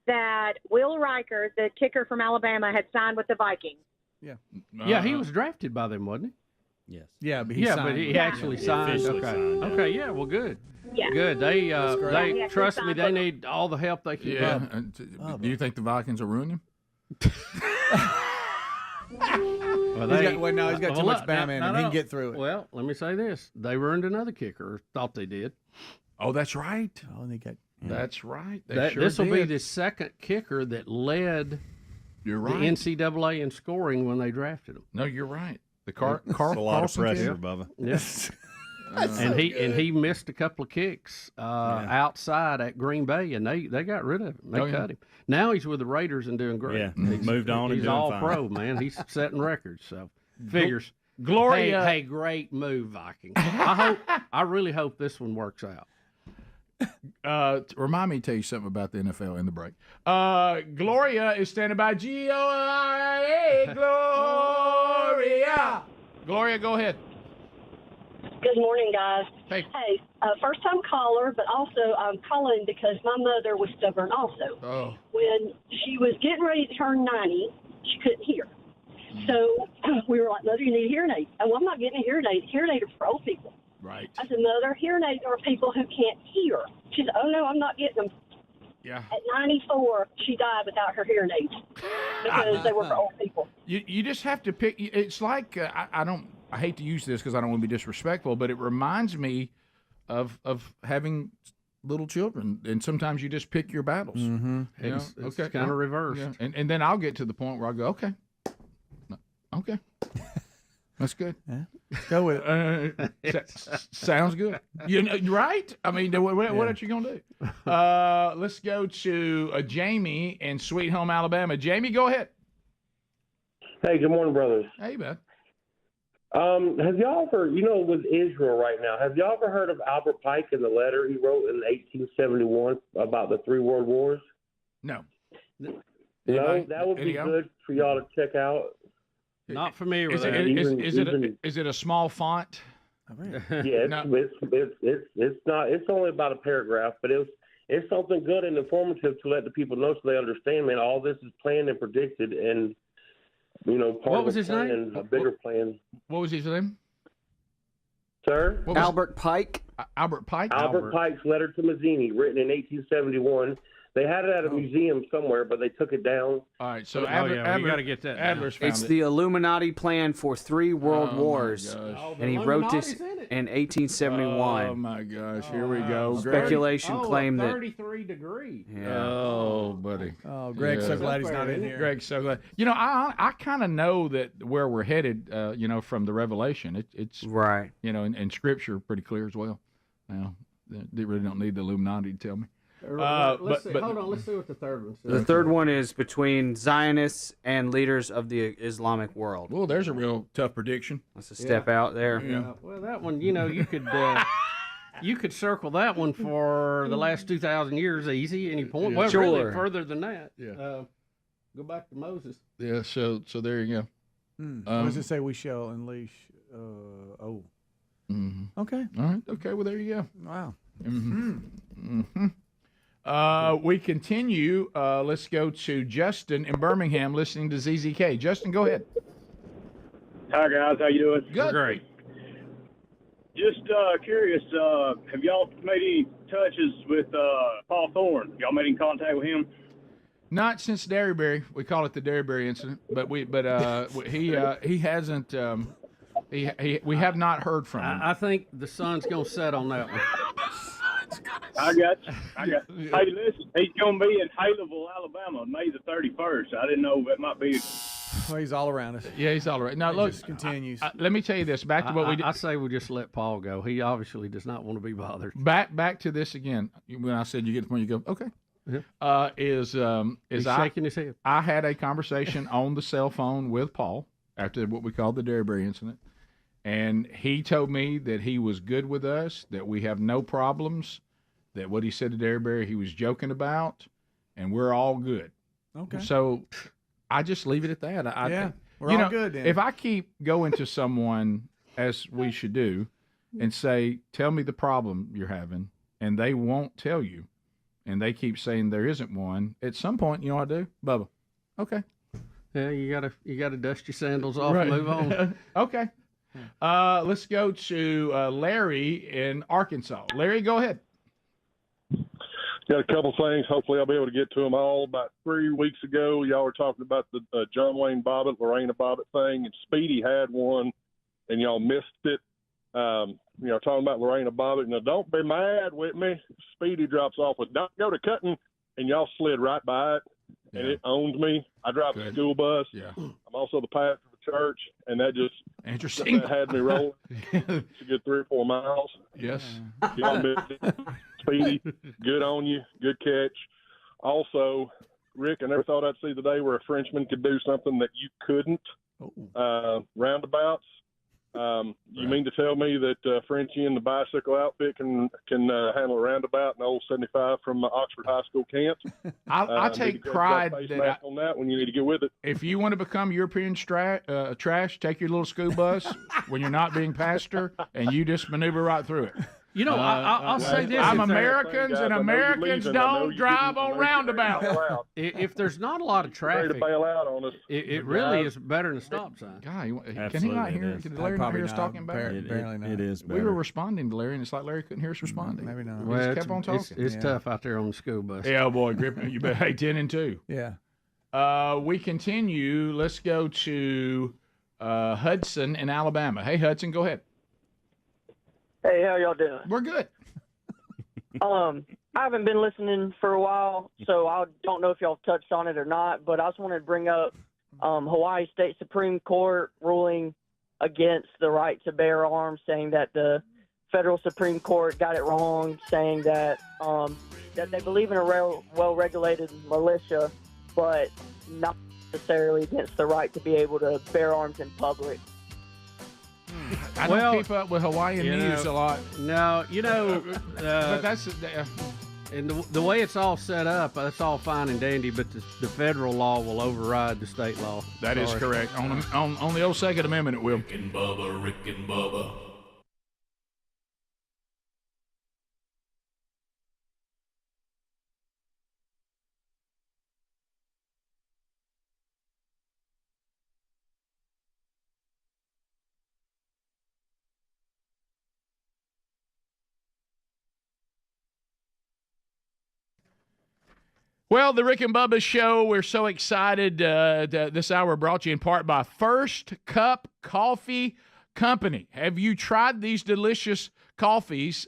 that Will Riker, the kicker from Alabama, had signed with the Vikings. Yeah. Yeah, he was drafted by them, wasn't he? Yes. Yeah, but he actually signed. Officially Okay. signed, yeah. Okay. Yeah. Well, good. Yeah. Good. They Yeah, trust me. signed They with need all the help they can Yeah. get. Do you think the Vikings will ruin him? Well, he's got too much Bama in him. He can get through it. Well, let me say this: they ruined another kicker. Or thought they did. Oh, that's right. Oh, and they got. That's right. This will be the second kicker that led You're the right. NCAA in scoring when they drafted him. No, you're right. The That's a lot of pressure, Bubba. Yes. And he missed a couple of kicks outside at Green Bay, and they got rid of him. They cut him. Now he's with the Raiders and doing great. Yeah, he's moved on. He's and doing all fine. pro, man. He's setting records. So figures. Gloria. Hey, great move, Vikings. I really hope this one works out. Remind me to tell you something about the NFL in the break. Gloria is standing by. Gloria. Gloria. Gloria, go ahead. Good morning, guys. Hey. First time caller, but also I'm calling because my mother was stubborn also. Oh. When she was getting ready to turn 90, she couldn't hear. So we were like, Mother, you need a hearing aid. Oh, well, I'm not getting a hearing aid. Hearing aid are for old people. Right. I said, Mother, hearing aids are people who can't hear. She said, oh, no, I'm not getting them. Yeah. At 94, she died without her hearing aids because they were for old people. You just have to pick. It's like I hate to use this because I don't want to be disrespectful, but it reminds me of having little children, and sometimes you just pick your battles. Mm-hmm. It's kind of reversed. Yeah. And then I'll get to the point where I go, okay, that's good. Yeah. Let's go with it. Sounds good. You know, right? I mean, what else you gonna do? Let's go to Jamie in Sweet Home, Alabama. Jamie, go ahead. Hey, good morning, brothers. Hey, man. Have y'all ever, with Israel right now, have y'all ever heard of Albert Pike and the letter he wrote in 1871 about the 3 world wars? No. No, that would be good for y'all to check out. Not familiar with that. Is it a small font? Yeah, it's not. It's only about a paragraph, but it's something good and informative to let the people know so they understand. Man, all this is planned and predicted, and part of a plan, a bigger plan. What was his name? Sir, Albert Pike. Albert Pike. Albert Pike's letter to Mazzini, written in 1871. They had it at a museum somewhere, but they took it down. All right, so we got to get that. Adler's found It's it. the Illuminati plan for 3 world wars, and he wrote this in 1871. Oh my gosh, here we go. Speculation claimed that 33 degrees. Yeah. Oh, buddy. Oh, Greg's so glad he's not in here. Greg's so glad. I kind of know that where we're headed. From the Revelation, it's right. And Scripture pretty clear as well. Now, they really don't need the Illuminati to tell me. Let's see. Hold on. Let's see what the third one says. The third one is between Zionists and leaders of the Islamic world. Well, there's a real tough prediction. That's a step out there. Yeah. Well, that one, you could circle that one for the last 2,000 years easy, and you point well really further than that. Yeah. Go back to Moses. Yeah. So there you go. What does it say? We shall unleash. Mm-hmm. Okay. All right. Okay. Well, there you go. Wow. Mm-hmm. Mm-hmm. We continue. Let's go to Justin in Birmingham, listening to ZZK. Justin, go ahead. Hi guys, how you doing? Good. Great. Just curious, have y'all made any touches with Paul Thorne? Y'all made any contact with him? Not since Derryberry. We call it the Derryberry incident, but he hasn't. We have not heard from him. I think the sun's gonna set on that one. I got you. Hey, listen, he's going to be in Haleville, Alabama, May the 31st. I didn't know that might be. Well, he's all around us. Yeah, he's all right. Now, look, just continues. Let me tell you this. Back to what we did. I say we just let Paul go. He obviously does not want to be bothered. Back to this again. When I said you get the point, you go, okay. Yeah. He's shaking his head. I had a conversation on the cell phone with Paul after what we called the Derryberry incident, and he told me that he was good with us, that we have no problems. That what he said to Derryberry, he was joking about, and we're all good. Okay. So I just leave it at that. We're all good then. If I keep going to someone, as we should do, and say, tell me the problem you're having, and they won't tell you, and they keep saying there isn't one, at some point, you know what I do? Bubba, okay. Yeah, you gotta dust your sandals off and move on. Okay. Let's go to Larry in Arkansas. Larry, go ahead. Got a couple things. Hopefully, I'll be able to get to them all. About 3 weeks ago, y'all were talking about the John Wayne Bobbitt, Lorena Bobbitt thing, and Speedy had one, and y'all missed it. Talking about Lorena Bobbitt. Now, don't be mad with me. Speedy drops off with "Don't go to cutting," and y'all slid right by it, and it owned me. I drive a school bus. Yeah. I'm also the pastor of the church, and that just interesting that had me rolling a good 3 or 4 miles. Yes. Y'all missed it. Speedy, good on you. Good catch. Also, Rick, I never thought I'd see the day where a Frenchman could do something that you couldn't. Roundabouts. You mean to tell me that Frenchie in the bicycle outfit can handle a roundabout in old 75 from Oxford High School camp? I take pride that on that when you need to get with it. If you want to become European trash, take your little school bus when you're not being pastor, and you just maneuver right through it. You know, I'll say this. I'm Americans, and Americans don't drive on roundabouts. If there's not a lot of traffic, to bail out on us. It really is better than a stop sign. God, can he not hear? Can Larry not hear us talking back? It is better. We were responding to Larry, and it's like Larry couldn't hear us responding. Maybe not. We just kept on talking. It's tough out there on the school bus. Yeah, boy, grip. You better. Hey, 10 and 2. Yeah. We continue. Let's go to Hudson in Alabama. Hey, Hudson, go ahead. Hey, how y'all doing? We're good. I haven't been listening for a while, so I don't know if y'all touched on it or not, but I just wanted to bring up Hawaii State Supreme Court ruling against the right to bear arms, saying that the federal Supreme Court got it wrong, saying that that they believe in a well-regulated militia, but not necessarily against the right to be able to bear arms in public. I don't keep up with Hawaiian news a lot. No, but that's and the way it's all set up, that's all fine and dandy. But the federal law will override the state law. That is correct. On the old Second Amendment, it will. Rick and Bubba. Well, the Rick and Bubba Show, we're so excited. This hour brought to you in part by First Cup Coffee Company. Have you tried these delicious coffees?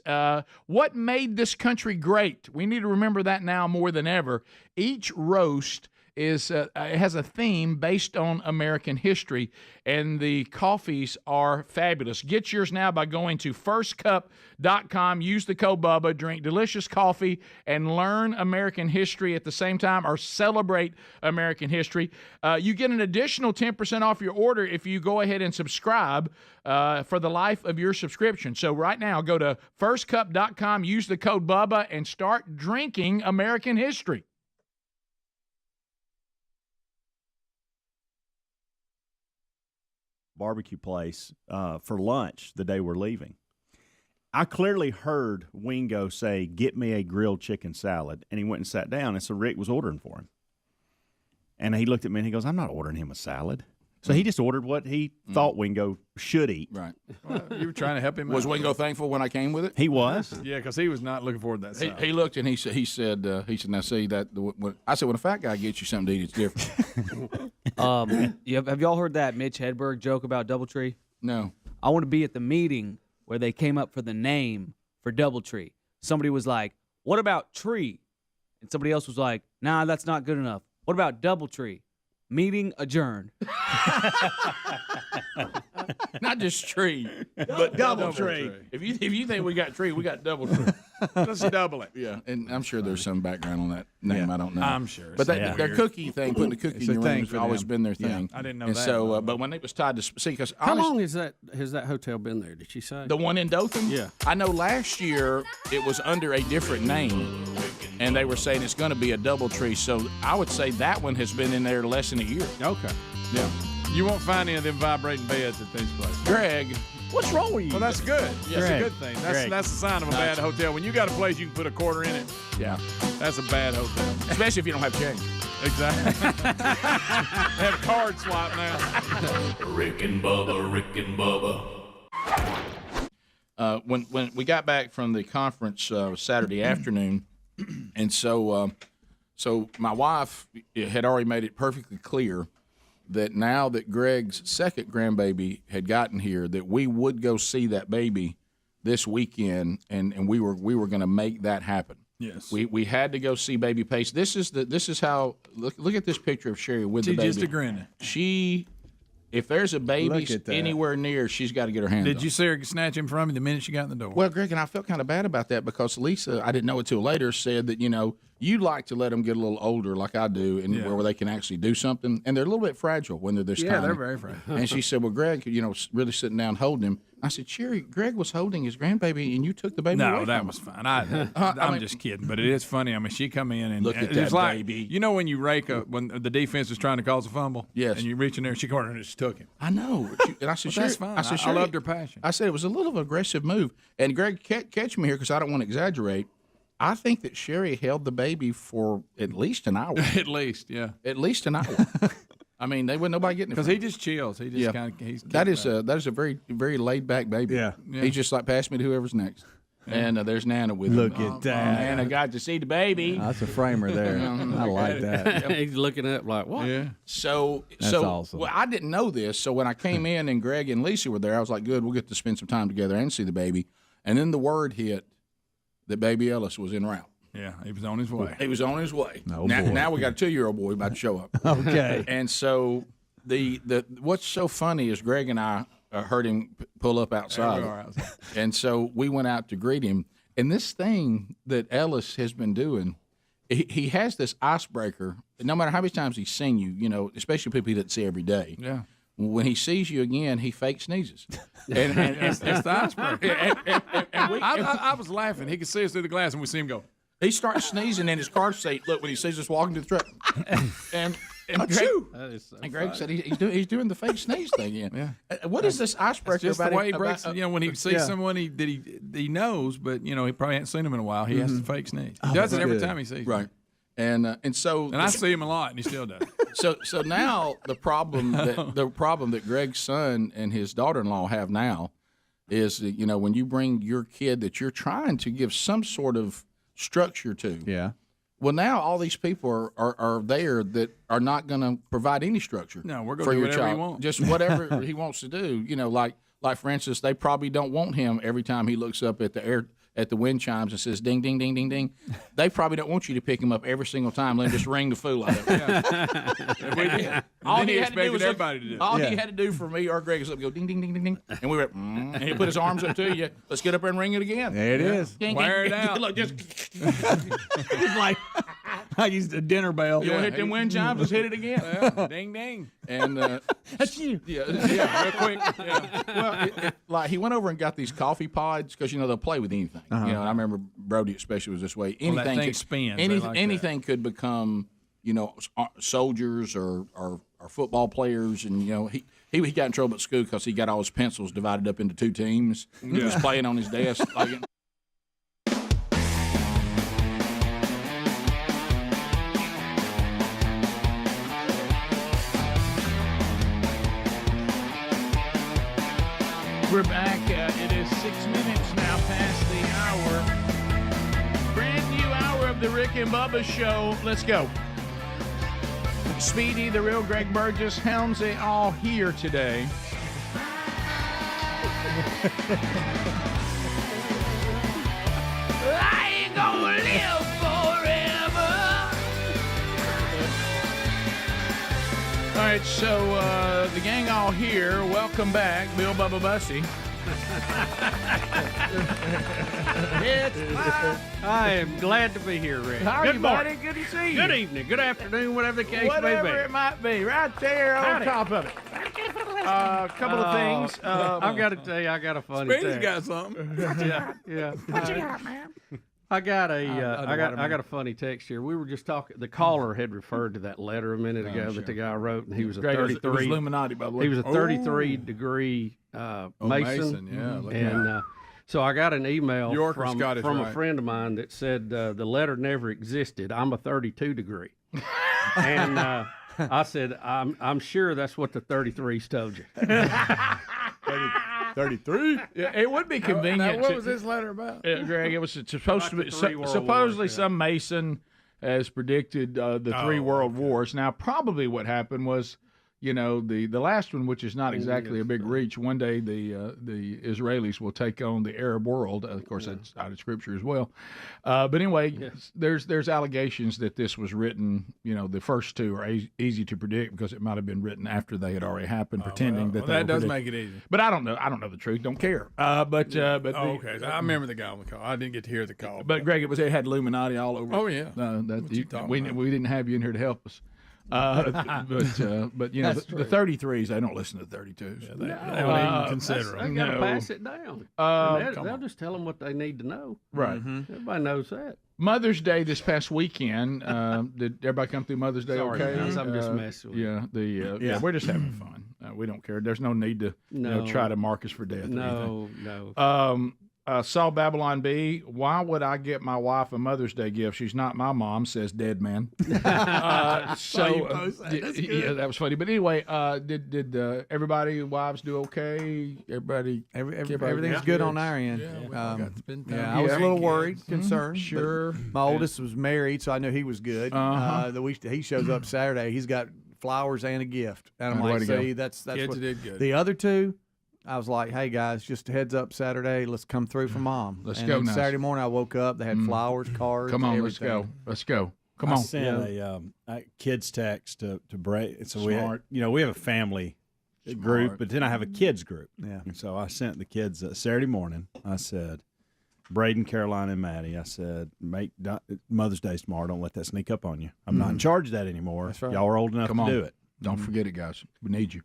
What made this country great? We need to remember that now more than ever. Each roast has a theme based on American history, and the coffees are fabulous. Get yours now by going to firstcup.com. Use the code Bubba. Drink delicious coffee and learn American history at the same time, or celebrate American history. You get an additional 10% off your order if you go ahead and subscribe for the life of your subscription. So right now, go to firstcup.com, use the code Bubba, and start drinking American history. Barbecue place for lunch the day we're leaving. I clearly heard Wingo say, "Get me a grilled chicken salad," and he went and sat down, and so Rick was ordering for him. And he looked at me and he goes, "I'm not ordering him a salad." So he just ordered what he thought Wingo should eat. Right. Well, you were trying to help him Was out. Wingo thankful when I came with it? He was. Yeah, because he was not looking forward to that salad. He looked and he said, now see that, I said, when a fat guy gets you something to eat, it's different. Have y'all heard that Mitch Hedberg joke about Doubletree? No. I want to be at the meeting where they came up for the name for Doubletree. Somebody was like, "What about tree?" And somebody else was like, "Nah, that's not good enough. What about Doubletree?" Meeting adjourned. Not just tree, but double tree. If you think we got tree, we got double tree. Let's double it. Yeah, and I'm sure there's some background on that name. Yeah, I don't know. I'm sure. But their cookie thing, putting the cookie It's in a your thing room, for has always them. been their Yeah, thing. I didn't know and that. So, but when it was tied to see, because How long has that hotel been there? Did she say? The one in Dothan? Yeah. I know last year it was under a different name, and they were saying it's going to be a Doubletree. So I would say that one has been in there less than a year. Okay. Yeah. You won't find any of them vibrating beds at these places. Greg, what's wrong with you? Well, that's good. That's Greg. a good thing. That's a sign of a bad hotel. When you got a place you can put a quarter in it, yeah, that's a bad hotel. Especially if you don't have change. Exactly. They have card swap now. Rick and Bubba. When we got back from the conference Saturday afternoon, and so my wife had already made it perfectly clear that now that Greg's second grandbaby had gotten here, that we would go see that baby this weekend, and we were going to make that happen. Yes. We had to go see baby Pace. This is how look at this picture of Sherry with the baby. She's just a grinning. If there's a baby Look at that. anywhere near, she's got to get her hands on. Did you see her snatch him from you the minute she got in the door? Well, Greg, and I felt kind of bad about that because Lisa, I didn't know it till later, said that, you like to let them get a little older, like I do, and where they can actually do something. And they're a little bit fragile when they're this tiny. Yeah, they're very fragile. And she said, "Well, Greg, really sitting down holding him." I said, "Sherry, Greg was holding his grandbaby, and you took the baby away No, from that him." was fine. I'm just kidding, but it is funny. I mean, she come in and Look at it's that like, baby. You know when you rake when the defense is trying to cause a fumble? Yes. And you reach in there, she come over and just took him. I know. And I said, Well, "Sherry," that's fine. I said, I "Sherry," loved her passion. I said it was a little aggressive move. And Greg, catch me here because I don't want to exaggerate. I think that Sherry held the baby for at least an hour. At least, yeah. At least an hour. I mean, they wouldn't nobody getting it Because from he just chills. He just kind of he's that is a very very laid back baby. Yeah. He's just like pass me to whoever's next. And there's Nana with Look him. at that. Nana got to see the baby. That's a framer there. I like that. He's looking up like, what? Yeah. So That's awesome. Well, I didn't know this. So when I came in and Greg and Lisa were there, I was like, good, we'll get to spend some time together and see the baby. And then the word hit that baby Ellis was en route. Yeah, he was on his way. He was on his way. Oh, now, boy. now we got a 2-year-old boy about to show up. Okay. And so the what's so funny is Greg and I heard him pull up outside. And so we went out to greet him. And this thing that Ellis has been doing, he has this icebreaker. No matter how many times he's seen you, especially people he doesn't see every day. Yeah. When he sees you again, he fake sneezes. And It's the icebreaker. and I was laughing. He could see us through the glass, and we see him go. he starts sneezing in his car seat. Look, when he sees us walking to the truck, and Greg said he's doing the fake sneeze thing again. Yeah. What is this icebreaker It's just about? the way he breaks. When he sees yeah. someone he knows, but he probably hasn't seen him in a while. He has to fake sneeze. He Oh, does it that's every good. time he sees him. Right. And so And I see him a lot, and he still does. so now the problem that Greg's son and his daughter-in-law have now is that, when you bring your kid that you're trying to give some sort of structure to. Yeah. Well, now all these people are there that are not going to provide any structure. No, we're gonna for do your whatever child. he wants. Just whatever he wants to do. Like for instance, they probably don't want him every time he looks up at the wind chimes and says ding ding ding ding ding. They probably don't want you to pick him up every single time. Let him just ring the fool out of it. All he expected everybody to do. All he had to do for me or Greg is go ding ding ding ding ding, and we went and he put his arms up to you. Let's get up there and ring it again. There it is. Ding, Wear ding, it out. Look, just It's like I used a dinner bell. you want to hit them wind chimes? Let's hit it again. Yeah. Ding ding. And That's you. yeah, real quick. Yeah. Well, like he went over and got these coffee pods because they'll play with anything. And I remember Brody especially was this way. Well, that thing could, spins. They like that. anything could become soldiers or football players, and he got in trouble at school because he got all his pencils divided up into 2 teams. He was playing on his desk. We're back. It is 6 minutes now past the hour. Brand new hour of the Rick and Bubba Show. Let's go. Speedy, the real Greg Burgess, Helmsy, all here today. I ain't gonna live forever. All right, so the gang all here. Welcome back, Bill Bubba Bussy. I am glad to be here, Rick. How are Good you, morning. buddy? Good to see you. Good evening. Good afternoon, whatever the case Whatever may be. it might be, right there on Howdy. top of it. A couple of things. I've got to tell you, I got a funny Speedy's text. got something. Yeah. What you got, man? I got a funny text here. We were just talking. The caller had referred to that letter a minute ago that the guy wrote, and he was a Greg, it was 33. Illuminati, by the way. He was a 33 degree Mason. Yeah, look at And so I got an email York or from Scottish, a right? friend of mine that said the letter never existed. I'm a 32 degree, and I said I'm sure that's what the 33s told you. 33. Yeah, it would be convenient. Now, what was this letter about? Greg? It was supposed to be the three world supposedly wars, some Mason has predicted the 3 world wars. Now, probably what happened was, the last one, which is not exactly a big reach. One day the Israelis will take on the Arab world. Of course, that's out of Scripture as well. But anyway, there's allegations that this was written. The first two are easy to predict because it might have been written after they had already happened, pretending that that does make it easy. But I don't know. I don't know the truth. Don't care. But okay. I remember the guy on the call. I didn't get to hear the call. But Greg, it had Illuminati all over. Oh yeah. We didn't have you in here to help us. But the 33s, they don't listen to the 32s. They don't even consider them. They got to pass it down. They'll just tell them what they need to know. Right. Everybody knows that. Mother's Day this past weekend. Did everybody come through Mother's Day okay? I'm just messing with you. Yeah, we're just having fun. We don't care. There's no need to try to mark us for death. No. Saw Babylon B. Why would I get my wife a Mother's Day gift? She's not my mom, says Dead Man. That was funny. But anyway, did everybody, wives, do okay? Everything's good on our end. I was a little worried, concerned. Sure. My oldest was married, so I knew he was good. He shows up Saturday. He's got flowers and a gift. And I'm like, see, that's Kids what did good. The other two, I was like, hey guys, just a heads up Saturday, let's come through for mom. Let's go. Nice. Saturday morning I woke up, they had flowers, cards. Come on, everything. let's go. Come on. I sent a kids text to Bray. So Smart. we have a family group, but then I have a kids group. Yeah. And so I sent the kids Saturday morning. I said, Braden, Caroline, and Maddie. I said, make Mother's Day tomorrow. Don't let that sneak up on you. I'm not in charge of that anymore. That's right. Y'all are old enough to do it. Don't forget it, guys. We need you.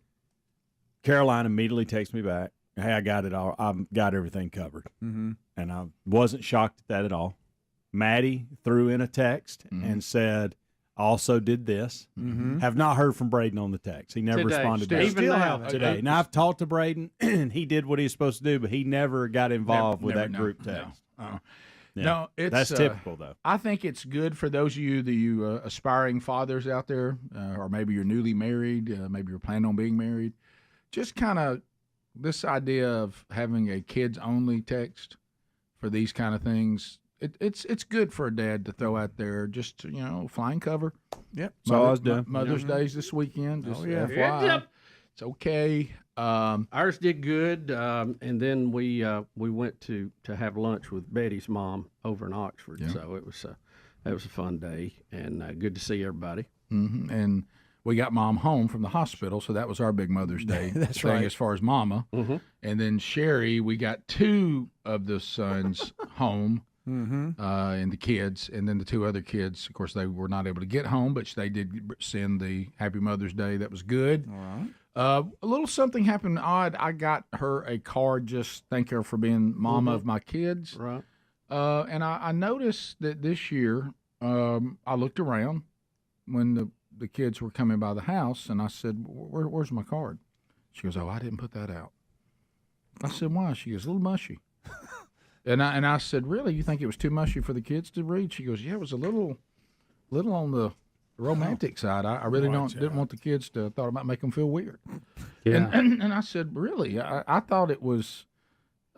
Caroline immediately texts me back. Hey, I got it all. I've got everything covered. Mm-hmm. And I wasn't shocked at that at all. Maddie threw in a text and said, also did this. Mm-hmm. Have not heard from Braden on the text. He never responded to Even today. Now, I've talked to Braden, and he did what he was supposed to do, but he never got involved with that group text. No, that's typical, though. I think it's good for those of you, aspiring fathers out there, or maybe you're newly married, maybe you're planning on being married. Just kind of this idea of having a kids-only text for these kind of things. It's good for a dad to throw out there, just flying cover. Yep. So I was done. Mother's Day's this weekend. Just FYI. Yep. It's okay. Ours did good, and then we went to have lunch with Betty's mom over in Oxford. Yeah. So it was a fun day and good to see everybody. Mm-hmm. And we got mom home from the hospital, so that was our big Mother's Day That's thing right. as far as mama. Mm-hmm. And then Sherry, we got two of the sons home. Mm-hmm. And the kids, and then the two other kids, of course, they were not able to get home, but they did send the Happy Mother's Day. That was good. All right. A little something happened odd. I got her a card, just thank her for being mama of my kids. Right. And I noticed that this year, I looked around when the kids were coming by the house, and I said, where's my card? She goes, oh, I didn't put that out. I said, why? She goes, a little mushy. And I said, really? You think it was too mushy for the kids to read? She goes, yeah, it was a little on the romantic side. I really didn't want the kids to thought it might make them feel weird. Yeah. And I said, really? I thought it was.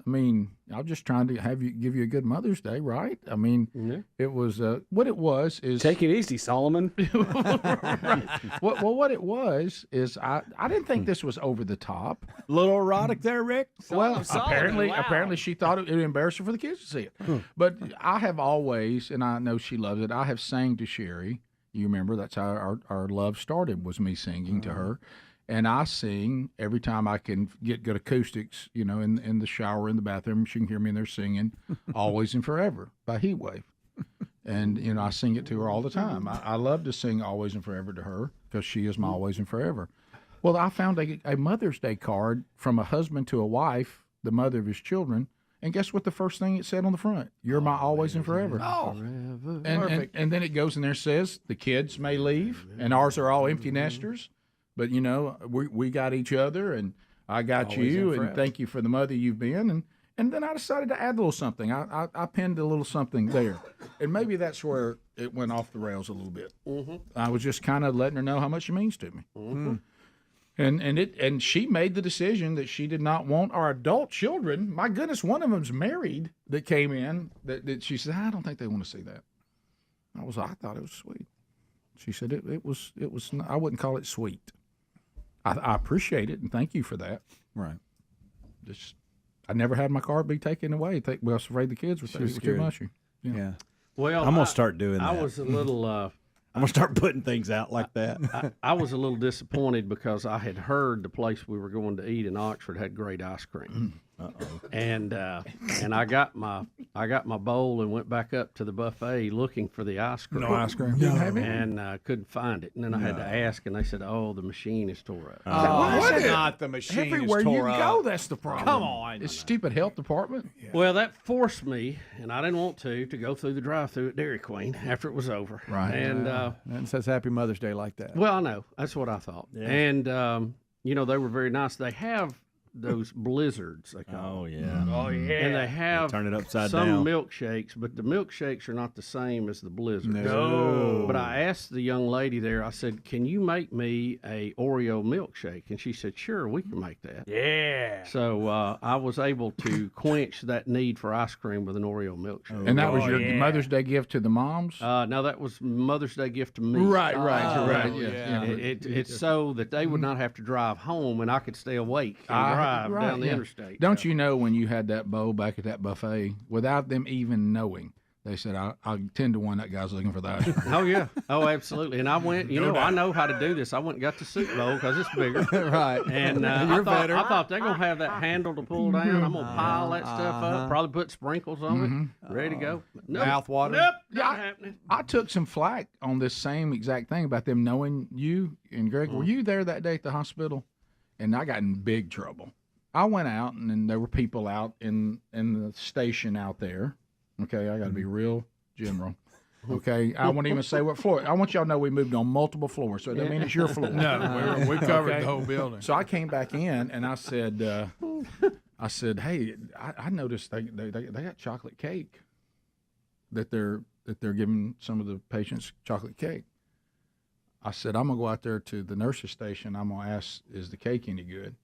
I mean, I'm just trying to give you a good Mother's Day, right? I mean, it was what it was is take it easy, Solomon. Right. What it was is I didn't think this was over the top. A little erotic there, Rick. Well, Solomon, apparently she thought it would embarrass her for the kids to see it. But I have always, and I know she loves it, I have sang to Sherry. You remember that's how our love started, was me singing to her. And I sing every time I can get good acoustics, in the shower, in the bathroom. She can hear me in there singing Always and Forever by Heatwave. And, I sing it to her all the time. I love to sing Always and Forever to her because she is my Always and Forever. Well, I found a Mother's Day card from a husband to a wife, the mother of his children. And guess what the first thing it said on the front? You're my always and forever. Oh, perfect. And then it goes in there, says the kids may leave, and ours are all empty nesters. But, we got each other, and I got Always you, and and thank you for the mother you've been. And then I decided to add a little something. I pinned a little something there. And maybe that's where it went off the rails a little bit. Mm-hmm. I was just kind of letting her know how much it means to me. Mm-hmm. And she made the decision that she did not want our adult children. My goodness, one of them's married that came in that she said, I don't think they want to see that. I thought it was sweet. She said it was I wouldn't call it sweet. I appreciate it and thank you for that. Right. Just I never had my car be taken away. I was afraid the kids were too mushy. Yeah. Well, I'm gonna start doing that. I was a little. I'm gonna start putting things out like that. I was a little disappointed because I had heard the place we were going to eat in Oxford had great ice cream. And I got my bowl and went back up to the buffet looking for the ice cream. No ice cream. You didn't have it? And couldn't find it. And then I had to ask, and they said, "Oh, the machine is tore up." That's not the machine. Everywhere is you tore go, up. that's the problem. Come on. It's stupid health department. Well, that forced me, and I didn't want to go through the drive-through at Dairy Queen after it was over. Right. And it says Happy Mother's Day like that. well, I know that's what I thought. Yeah. And they were very nice. They have those blizzards, they call them. Oh yeah. And they have turn it upside some down. milkshakes, but the milkshakes are not the same as the blizzards. No. But I asked the young lady there, I said, "Can you make me a Oreo milkshake?" And she said, "Sure, we can make that." Yeah. So I was able to quench that need for ice cream with an Oreo milkshake. And that was your Mother's Day gift to the moms? No, that was Mother's Day gift to me. Right. yeah. It's so that they would not have to drive home and I could stay awake and drive down the interstate. Don't you know when you had that bowl back at that buffet, without them even knowing, they said, I'll 10 to 1 that guy's looking for the ice cream. Oh, yeah. Oh, absolutely. And I went, I know how to do this. I went and got the soup bowl because it's bigger. Right. And I thought they're going to have that handle to pull down. I'm going to pile that stuff up, probably put sprinkles on it, ready to go. Nope. Mouth water. Nope, not happening. I took some flack on this same exact thing about them knowing you and Greg. Were you there that day at the hospital? And I got in big trouble. I went out, and then there were people out in the station out there. Okay, I got to be real general. Okay, I won't even say what floor. I want y'all to know we moved on multiple floors, so it doesn't mean it's your floor. No, we covered the whole building. So I came back in, and I said, hey, I noticed they got chocolate cake. That they're giving some of the patients chocolate cake. I said, I'm gonna go out there to the nurse's station. I'm gonna ask, is the cake any good?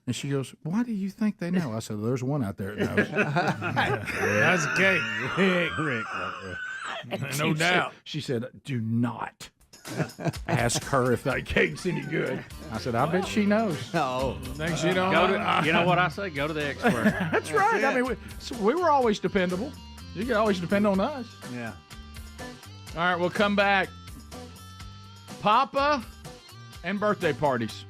And she goes, why do you think they know? I said, well, there's one out there that knows. That's a cake. Rick. No doubt. She said, do not ask her if that cake's any good. I said, I bet she knows. No. Thanks, you don't. You know what I say? Go to the expert. That's right. I mean, we were always dependable. You can always depend on us. Yeah. All right, we'll come back. Papa and birthday parties.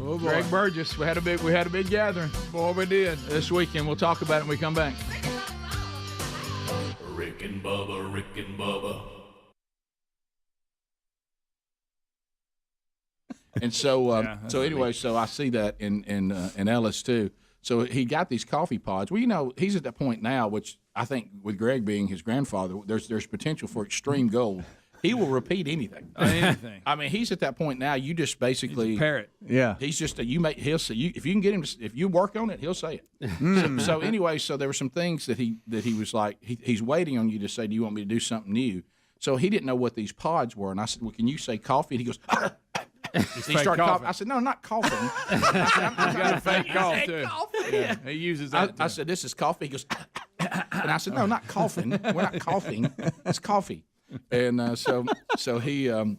Oh, boy. Greg Burgess, we had a big gathering. Boy, we did. This weekend. We'll talk about it when we come back. Rick and Bubba, Rick and Bubba. And so, anyway, so I see that in Ellis too. So he got these coffee pods. Well, he's at that point now, which I think with Greg being his grandfather, there's potential for extreme gold. He will repeat anything. Anything. I mean, he's at that point now. You just basically He's a parrot. Yeah. He's just he'll say if you can get him if you work on it, he'll say it. So anyway, so there were some things that he was like he's waiting on you to say, do you want me to do something new? So he didn't know what these pods were, and I said, well, can you say coffee? And he goes. He started coughing. I said, no, not coughing. He's got a fake cough, too. Yeah, he uses that. I said, this is coffee. He goes, and I said, no, not coughing. We're not coughing. It's coffee. And so he, and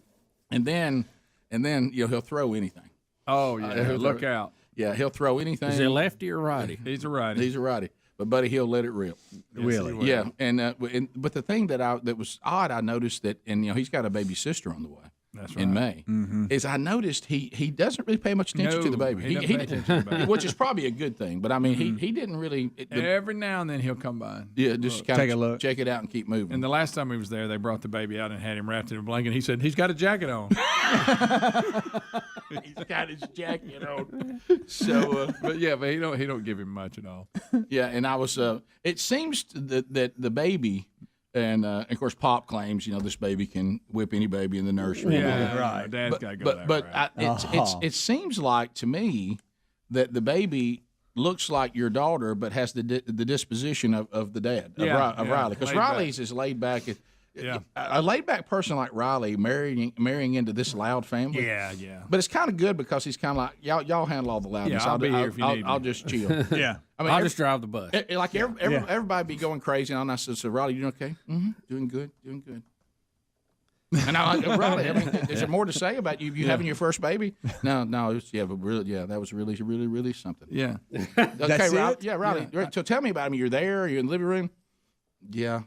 then he'll throw anything. Oh, yeah. Look out. Yeah, he'll throw anything. Is he lefty or righty? He's a righty. He's a righty. But, buddy, he'll let it rip. Really? Yeah. But the thing that was odd, I noticed that, and, he's got a baby sister on the way. That's right. In May, is I noticed he doesn't really pay much attention to the baby. He doesn't pay attention to the baby. Which is probably a good thing. But I mean, he didn't really. Every now and then he'll come by. Yeah, just kind take of a look, check it out, and keep moving. And the last time he was there, they brought the baby out and had him wrapped in a blanket. He said he's got a jacket on. He's got his jacket on. So, but he don't give him much at all. Yeah, and I was. It seems that the baby. And of course, Pop claims, this baby can whip any baby in the nursery. Yeah, right. Dad's got to go there. But it seems like to me that the baby looks like your daughter, but has the disposition of the dad of Riley, because Riley's as laid back. A laid back person like Riley marrying into this loud family. Yeah. But it's kind of good because he's kind of like y'all handle all the loudness. Yeah, I'll be here if you need me. I'll just chill. Yeah. I mean, I'll just drive the bus. Everybody be going crazy, and I said, "So Riley, you doing okay? Mm-hmm. Doing good. And I'm like, Raleigh, I mean, is there more to say about you having your first baby? No, that was really something. Yeah. Okay, Raleigh. Yeah, Raleigh. Yeah. So tell me about him. You're there. You're in the living room. Yeah,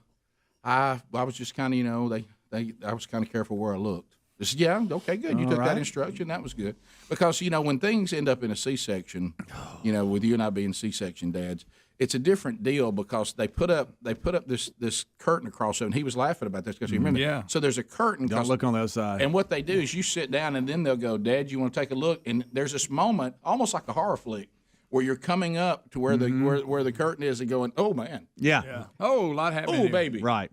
I was just kind of, I was kind of careful where I looked. I said, yeah, okay, good. You took that instruction. That was good. Because, when things end up in a C-section, with you and I being C-section dads, it's a different deal because they put up this curtain across it, and he was laughing about this because you remember. Yeah. So there's a curtain. Don't look on the other side. And what they do is you sit down, and then they'll go, Dad, you want to take a look? And there's this moment, almost like a horror flick, where you're coming up to where the where the curtain is and going, oh man, yeah. Oh, a lot happening. Oh here. baby, Right.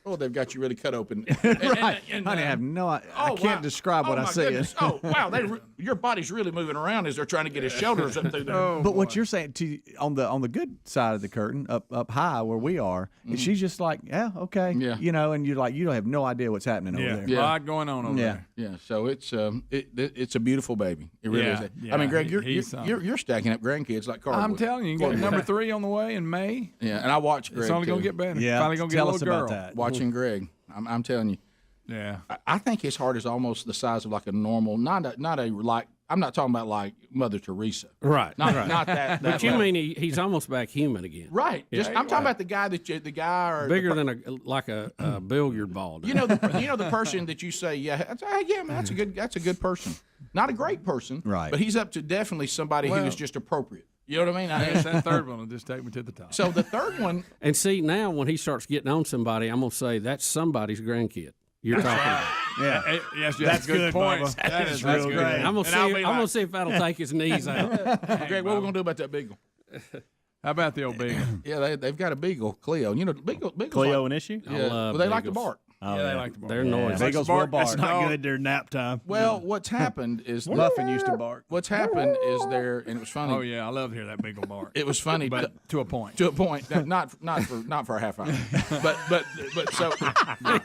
Oh, they've got you really cut open. Right. Honey, I have no idea. I can't describe what I see. Goodness. Oh, wow. Your body's really moving around as they're trying to get his shoulders up through there. But what you're saying on the good side of the curtain, up high where we are, she's just like, yeah, okay. Yeah. And you're like, you don't have no idea what's happening over there. Yeah. A lot going on over there. Yeah. So it's a beautiful baby. It really is. Yeah. I mean, Greg, you're stacking up grandkids like cardboard. I'm telling you, you got number 3 on the way in May. Yeah, and I watched Greg. It's only going to get better. Yeah. Finally going to get a little girl. About that. Watching Greg. I'm telling you. Yeah. I think his heart is almost the size of like a normal, not a like. I'm not talking about like Mother Teresa. Right. Not that. But you mean he's almost back human again. Right. Yeah. I'm talking about the guy or bigger than a billiard ball. The person that you say, man, that's a good person. Not a great person. Right. But he's up to definitely somebody who is just appropriate. You know what I mean? That third one will just take me to the top. So the third one. And see, now when he starts getting on somebody, I'm going to say that's somebody's grandkid. You're talking about. Yeah. Yes, that's good point. That is real good. I'm going to see if that'll take his knees out. Greg, what are we going to do about that beagle? How about the old beagle? Yeah, they've got a beagle, Cleo. Beagle's Cleo like, an issue? Yeah, well, they like to bark. Oh, yeah, they like to bark. They're noisy. Beagles will bark. That's not good during nap time. Well, what's happened is Muffin used to bark. What's happened is and it was funny. Oh yeah, I love to hear that beagle bark. It was funny, but to a point. To a point, not for a half hour. but so.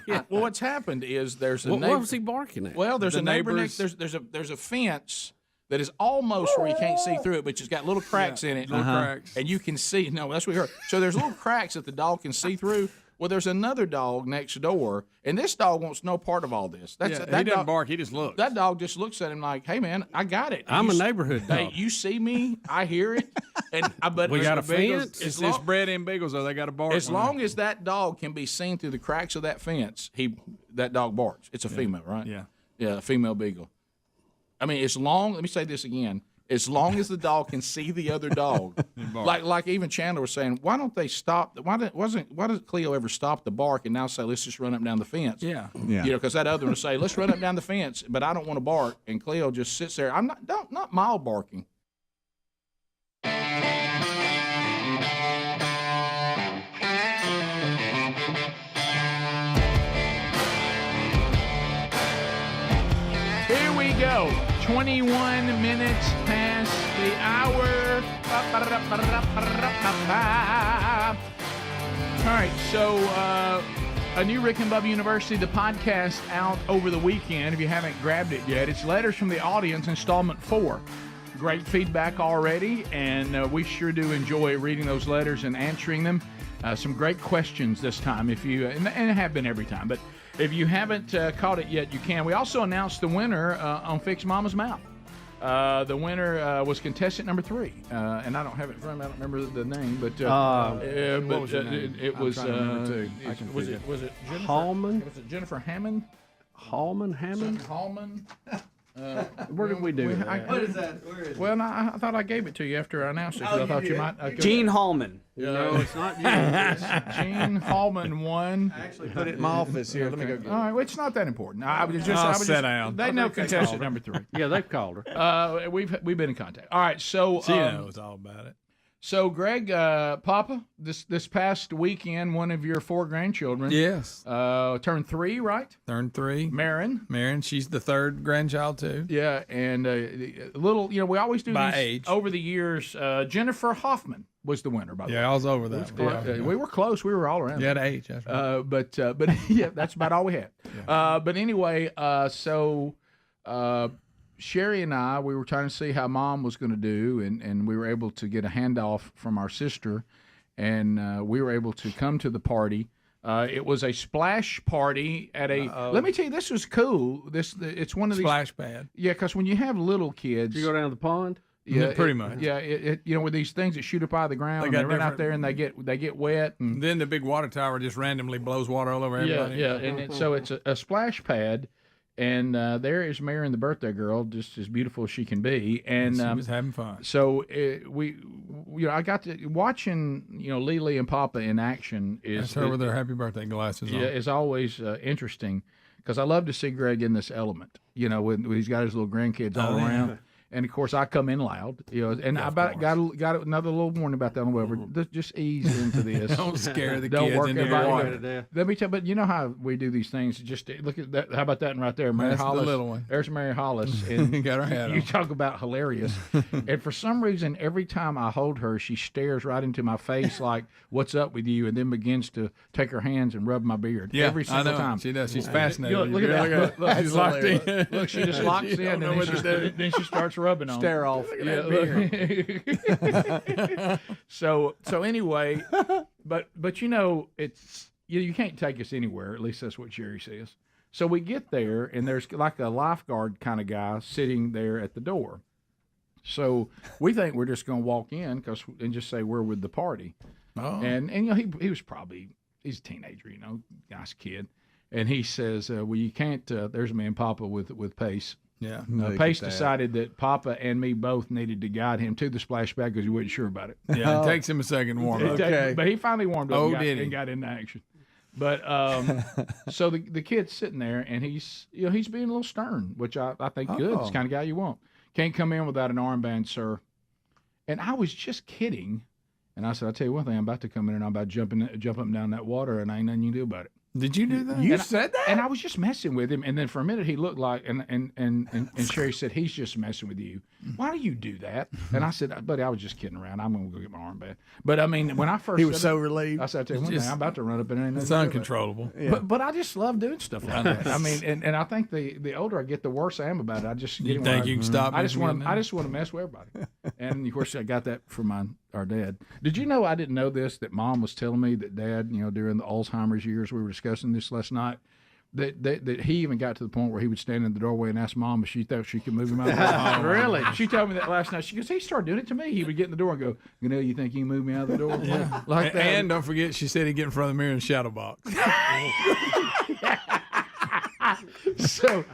Well, what's happened is there's a neighbor. What was he barking at? Well, there's a neighbor next. There's a fence that is almost where you can't see through it, but it's got little cracks in it. Little cracks. And you can see. No, that's what we heard. So there's little cracks that the dog can see through. Well, there's another dog next door, and this dog wants no part of all this. He doesn't bark. He just looks. That dog just looks at him like, "Hey, man, I got it. I'm a neighborhood dog. Hey, you see me? I hear it." And but we got a fence. It's bred in beagles, though. They got to bark. As long as that dog can be seen through the cracks of that fence, that dog barks. It's a female, right? Yeah. Yeah, a female beagle. I mean, let me say this again. As long as the dog can see the other dog, like even Chandler was saying, why don't they stop? Why does Cleo ever stop the bark and now say, let's just run up and down the fence? Yeah. Because that other one will say, let's run up and down the fence, but I don't want to bark, and Cleo just sits there. I'm not mild barking. Here we go. 21 minutes past the hour. All right, so a new Rick and Bubba University, the podcast, out over the weekend. If you haven't grabbed it yet, it's Letters from the Audience, installment 4. Great feedback already, and we sure do enjoy reading those letters and answering them. Some great questions this time, and have been every time, but if you haven't caught it yet, you can. We also announced the winner on Fix Mama's Mouth. The winner was contestant number 3, and I don't have it in front of me. I don't remember the name, but what was her name? It was was it Jennifer Hallman? Was it Jennifer Hammond? Hammond? Hallman. Where did we do what is that? Where is it? Well, no, I thought I gave it to you after I announced it. I thought you might. Gene Hallman. No, it's not Gene. Gene Hallman won. I actually put it in my office here. Let me go get it. All right, well, it's not that important. I was sit down. They know contestant number 3. Yeah, they've called her. We've been in contact. All right, so she knows all about it. So, Greg, Papa, this past weekend, one of your 4 grandchildren, yes, turned 3, right? Turned 3. Marin, she's the 3rd grandchild too. Yeah, and a little, we always do by these age over the years. Jennifer Hoffman was the winner, by the way. Yeah, I was over that. We were close. We were all around. Yeah, the age. That's right. But yeah, that's about all we had. Yeah. But anyway, so. Sherry and I, we were trying to see how Mom was going to do, and we were able to get a handoff from our sister, and we were able to come to the party. It was a splash party at a. Let me tell you, this was cool. It's one of these splash pad. Yeah, because when you have little kids, you go down to the pond. Yeah, pretty much. Yeah, with these things that shoot up out of the ground, they run out there and they get wet. And then the big water tower just randomly blows water all over everybody. Yeah, and so it's a splash pad, and there is Marion, the birthday girl, just as beautiful as she can be, and she was having fun. So I got to watching Lily and Papa in action. That's her with her happy birthday glasses on. Yeah, it's always interesting because I love to see Greg in this element. When he's got his little grandkids all around. Yeah. And of course, I come in loud, and I got another little warning about that on the way over. Just ease into this. Don't scare the Don't kids work into everybody. Let me tell you, but you know how we do these things. Just look at that. How about that one right there, Mary Hollis? The little one. There's Mary Hollis, and got her hat you on. talk about hilarious. And for some reason, every time I hold her, she stares right into my face like, "What's up with you?" And then begins to take her hands and rub my beard. Yeah, every single I know. time She does. She's fascinated. Look at that. Look, she's locked in. Look, she just locks in, and then she starts rubbing on. Stare off. Yeah, so anyway, but it's you can't take us anywhere. At least that's what Jerry says. So we get there, and there's like a lifeguard kind of guy sitting there at the door. So we think we're just going to walk in and just say we're with the party. Oh. And he was he's a teenager, nice kid, and he says, well, you can't. There's me and Papa with Pace. Yeah. Pace decided that Papa and me both needed to guide him to the splash pad because he wasn't sure about it. Yeah, it takes him a second to warm up. But he finally warmed up and got into action. But so the kid's sitting there, and he's being a little stern, which I think good. It's the kind of guy you want. Can't come in without an armband, sir. And I was just kidding. And I said, I'll tell you one thing, I'm about to come in and I'm about to jump up and down that water, and ain't nothing you can do about it. Did you do that? You said that? And I was just messing with him. And then for a minute, he looked like, and Sherry said, he's just messing with you. Why do you do that? And I said, buddy, I was just kidding around. I'm going to go get my armband. But I mean, when I first he was so relieved. I said, I'll tell you one thing, I'm about to run up and ain't nothing. It's uncontrollable. Yeah. But I just love doing stuff like that. I mean, and I think the older I get, the worse I am about it. I just you think you can stop? I just want to mess with everybody. And of course, I got that from our dad. Did you know I didn't know this, that Mom was telling me that Dad, during the Alzheimer's years, we were discussing this last night, that he even got to the point where he would stand in the doorway and ask Mom if she thought she could move him out of the door. Really? She told me that last night. She goes, he started doing it to me. He would get in the door and go, you think you can move me out of the door? Yeah. Like that. And don't forget, she said he'd get in front of the mirror in the shadow box. So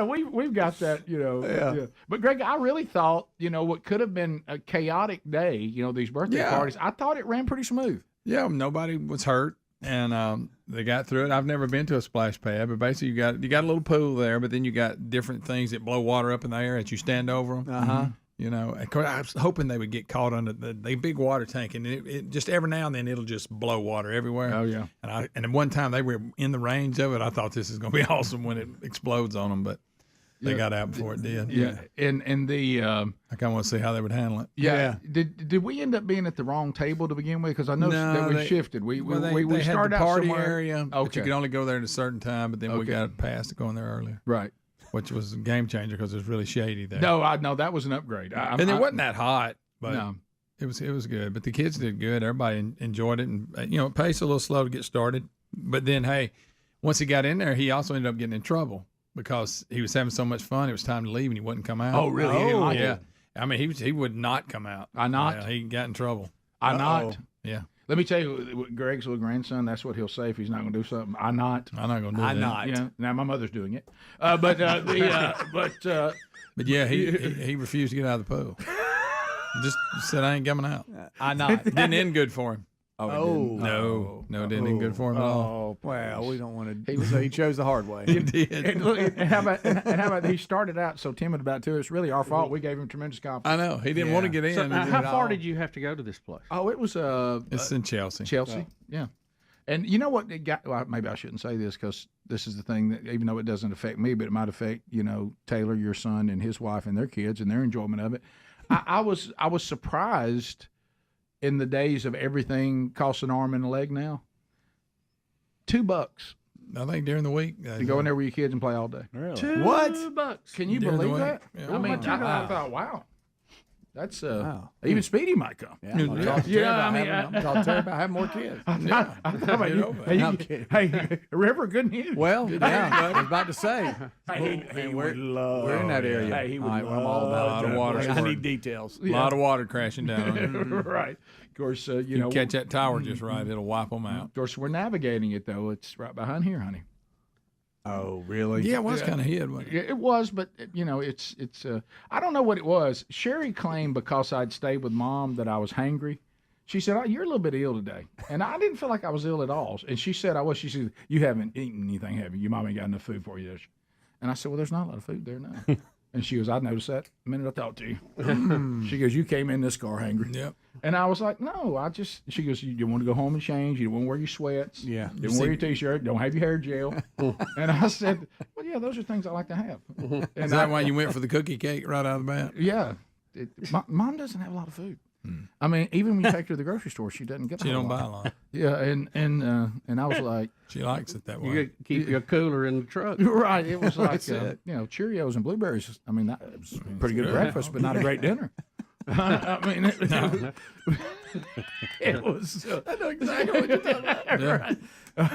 we've got that, Yeah. But Greg, I really thought, what could have been a chaotic day, these birthday parties, I thought it ran pretty smooth. Yeah, nobody was hurt, and they got through it. I've never been to a splash pad, but basically you got a little pool there, but then you got different things that blow water up in the air as you stand over them. Uh-huh. Of course, I was hoping they would get caught under the big water tank, and it just every now and then it'll just blow water everywhere. Oh yeah. And at one time they were in the range of it. I thought this is going to be awesome when it explodes on them, but they got out before it did. Yeah. And the I kind of want to see how they would handle it. Yeah. Did we end up being at the wrong table to begin with? Because I know that we shifted. We they started had the party out somewhere. area, but you could only go there at a certain time. But then we Okay. got past going there earlier. Right. Which was a game changer because it was really shady there. No, that was an upgrade. And it wasn't that hot, but No. it was good. But the kids did good. Everybody enjoyed it, and it paced a little slow to get started. But then, hey, once he got in there, he also ended up getting in trouble because he was having so much fun. It was time to leave, and he wouldn't come out. Oh, really? He didn't like yeah. it? I mean, he would not come out. I not? Yeah, he got in trouble. I not? Yeah. Let me tell you, Greg's little grandson, that's what he'll say if he's not going to do something. I'm not going to do I that. not. Yeah. Now, my mother's doing it. But yeah, he refused to get out of the pool. Just said, I ain't coming out. I not. Didn't end good for him. Oh, No, it didn't end good for him at all. Oh, well, we don't want to. He chose the hard way. He did. And how about he started out so timid about it, too. It's really our fault. We gave him tremendous confidence. I know. He didn't want to get in. So, how far did you have to go to this place? Oh, it was It's in Chelsea. Chelsea, yeah. And you know what? Well, maybe I shouldn't say this because this is the thing that, even though it doesn't affect me, but it might affect, Taylor, your son, and his wife and their kids and their enjoyment of it. I was surprised in the days of everything costs an arm and a leg now. $2. I think during the week. To go in there with your kids and play all day. Really? $2. $2. Can you During the believe week? that? Yeah. I mean, I thought, wow. That's even Speedy might come. Yeah, I'm talking about having more kids. Hey, River, good news. Well, yeah, I was about to say. We're in that area. Hey, he would I'm all about it. water. I need details. A lot of water crashing down. Right. Of course, you catch that tower just right, it'll wipe them out. Of course, we're navigating it, though. It's right behind here, honey. Oh, really? Yeah, it was kind of hid. Wasn't it? It was, but it's. I don't know what it was. Sherry claimed because I'd stayed with Mom that I was hangry. She said, "Oh, you're a little bit ill today," and I didn't feel like I was ill at all. And she said, "I was." She said, "You haven't eaten anything, have you? Your mom ain't got enough food for you." And I said, "Well, there's not a lot of food there now." And she goes, "I noticed that the minute I talked to you." She goes, "You came in this car hangry." Yep. And I was like, "No, I just." She goes, "You want to go home and change? You don't want to wear your sweats. Yeah. You don't wear your T-shirt. Don't have your hair gel." And I said, "Well, yeah, those are things I like to have." And Is that why you went for the cookie cake right out of the bat? Yeah. Mom doesn't have a lot of food. I mean, even when you take her to the grocery store, she doesn't get. She don't buy a lot. Yeah, and I was like, she likes it that way. You keep your cooler in the truck, right? It was like Cheerios and blueberries. I mean, that was pretty good breakfast, but not a great dinner. I mean, it was. I know exactly what you're talking about. Right.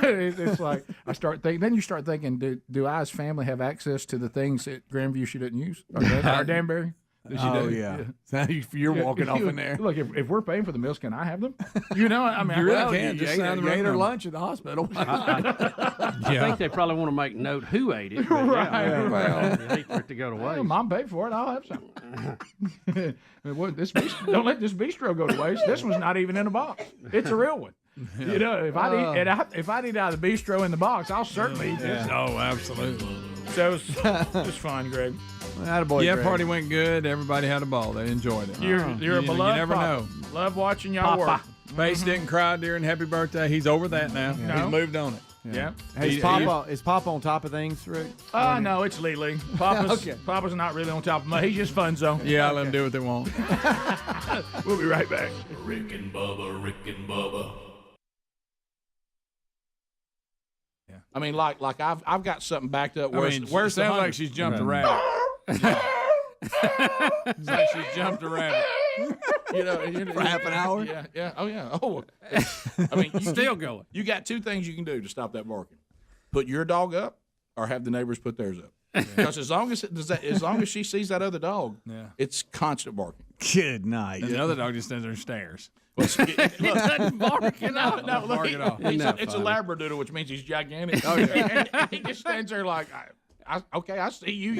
It's like I start thinking. Then you start thinking, do I's family have access to the things at Grandview she didn't use, or Danbury? Yeah. So you're walking off in there. Look, if we're paying for the meals, can I have them? You know, I mean, you really can. Just sign the ate her lunch at the hospital. I think they probably want to make note who ate it. But right. Well, you hate for it to go to waste. Well, Mom paid for it. I'll have some. Don't let this bistro go to waste. This one's not even in a box. It's a real one. Yeah. You know, if I'd eat out of the bistro in the box, I'll certainly eat this. Oh, absolutely. So it's just fun, Greg. Attaboy, Greg. Party went good. Everybody had a ball. They enjoyed it. You're a beloved. You never know. Love watching y'all work. Face didn't cry during Happy Birthday. He's over that now. No. He's moved on it. Yeah. Hey, is Papa on top of things, Rick? No, it's Lily. Papa's not really on top of me. He's just fun zone. Yeah, I let him do what they want. We'll be right back. Rick and Bubba. Yeah. I mean, like I've got something backed up. Where's it sounds like she's jumped a rabbit. It's like she's jumped a rabbit. You know, for half an hour. Yeah. Oh yeah. Oh, I mean, still going. You got two things you can do to stop that barking: put your dog up, or have the neighbors put theirs up. Because as long as she sees that other dog, it's constant barking. Good night. And the other dog just stands there and stares. Well, doesn't bark at all. No, it's a Labradoodle, which means he's gigantic. Oh, yeah. And he just stands there like, I see you.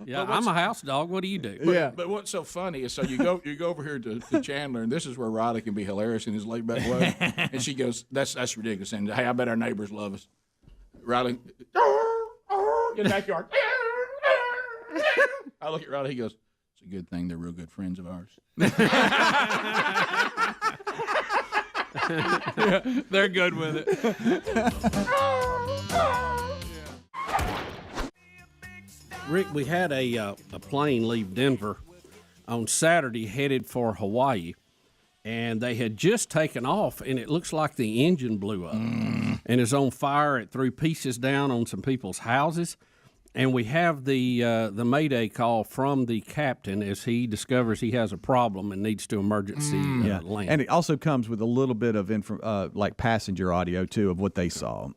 Yeah, I'm a house dog. What do you do? But what's so funny is, so you go over here to Chandler, and this is where Riley can be hilarious in his laid back way. And she goes, "That's ridiculous." And hey, I bet our neighbors love us. Riley, in the backyard. I look at Riley. He goes, "It's a good thing they're real good friends of ours." Yeah, they're good with it. Rick, we had a plane leave Denver on Saturday headed for Hawaii, and they had just taken off, and it looks like the engine blew up and it's on fire. It threw pieces down on some people's houses. And we have the Mayday call from the captain as he discovers he has a problem and needs to emergency land. And it also comes with a little bit of like passenger audio, too, of what they saw.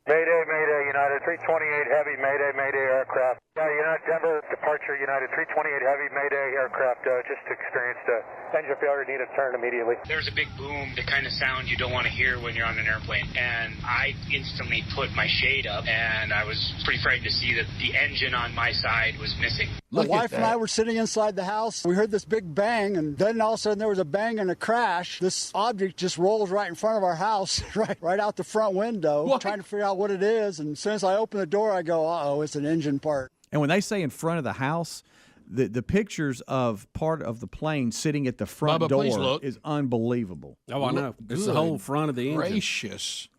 Mayday, United 328 Heavy, Mayday aircraft. Yeah, United Denver, departure United 328 Heavy, Mayday aircraft. Just experienced engine failure, need a turn immediately. There's a big boom, the kind of sound you don't want to hear when you're on an airplane. And I instantly put my shade up, and I was pretty frightened to see that the engine on my side was missing. My wife and I were sitting inside the house. We heard this big bang, and then all of a sudden there was a bang and a crash. This object just rolls right in front of our house, right out the front window, trying to figure out what it is. And as soon as I open the door, I go, uh-oh, it's an engine part. And when they say in front of the house, the pictures of part of the plane sitting at the front door is unbelievable. Oh, I know. It's the whole front of the engine. Gracious.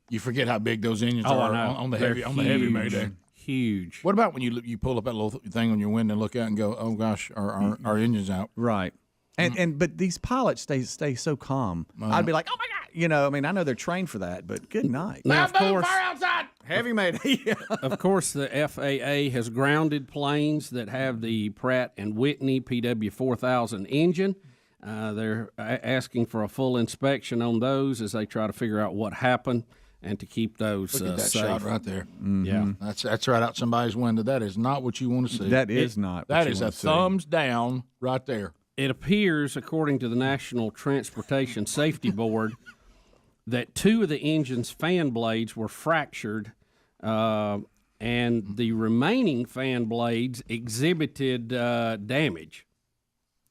You forget how big those engines are on the heavy Mayday. Huge. What about when you pull up that little thing on your window and look out and go, oh gosh, our engine's out? Right. But these pilots stay so calm. I'd be like, oh my God. You know, I mean, I know they're trained for that, but good night. Now, of course, fire outside. Heavy Mayday. Of course, the FAA has grounded planes that have the Pratt & Whitney PW4000 engine. They're asking for a full inspection on those as they try to figure out what happened and to keep those Look at that safe. shot right there. Mm-hmm. Yeah. That's right out somebody's window. That is not what you want to see. That is not what That you is wanna a see. thumbs down right there. It appears, according to the National Transportation Safety Board, that 2 of the engine's fan blades were fractured, and the remaining fan blades exhibited damage.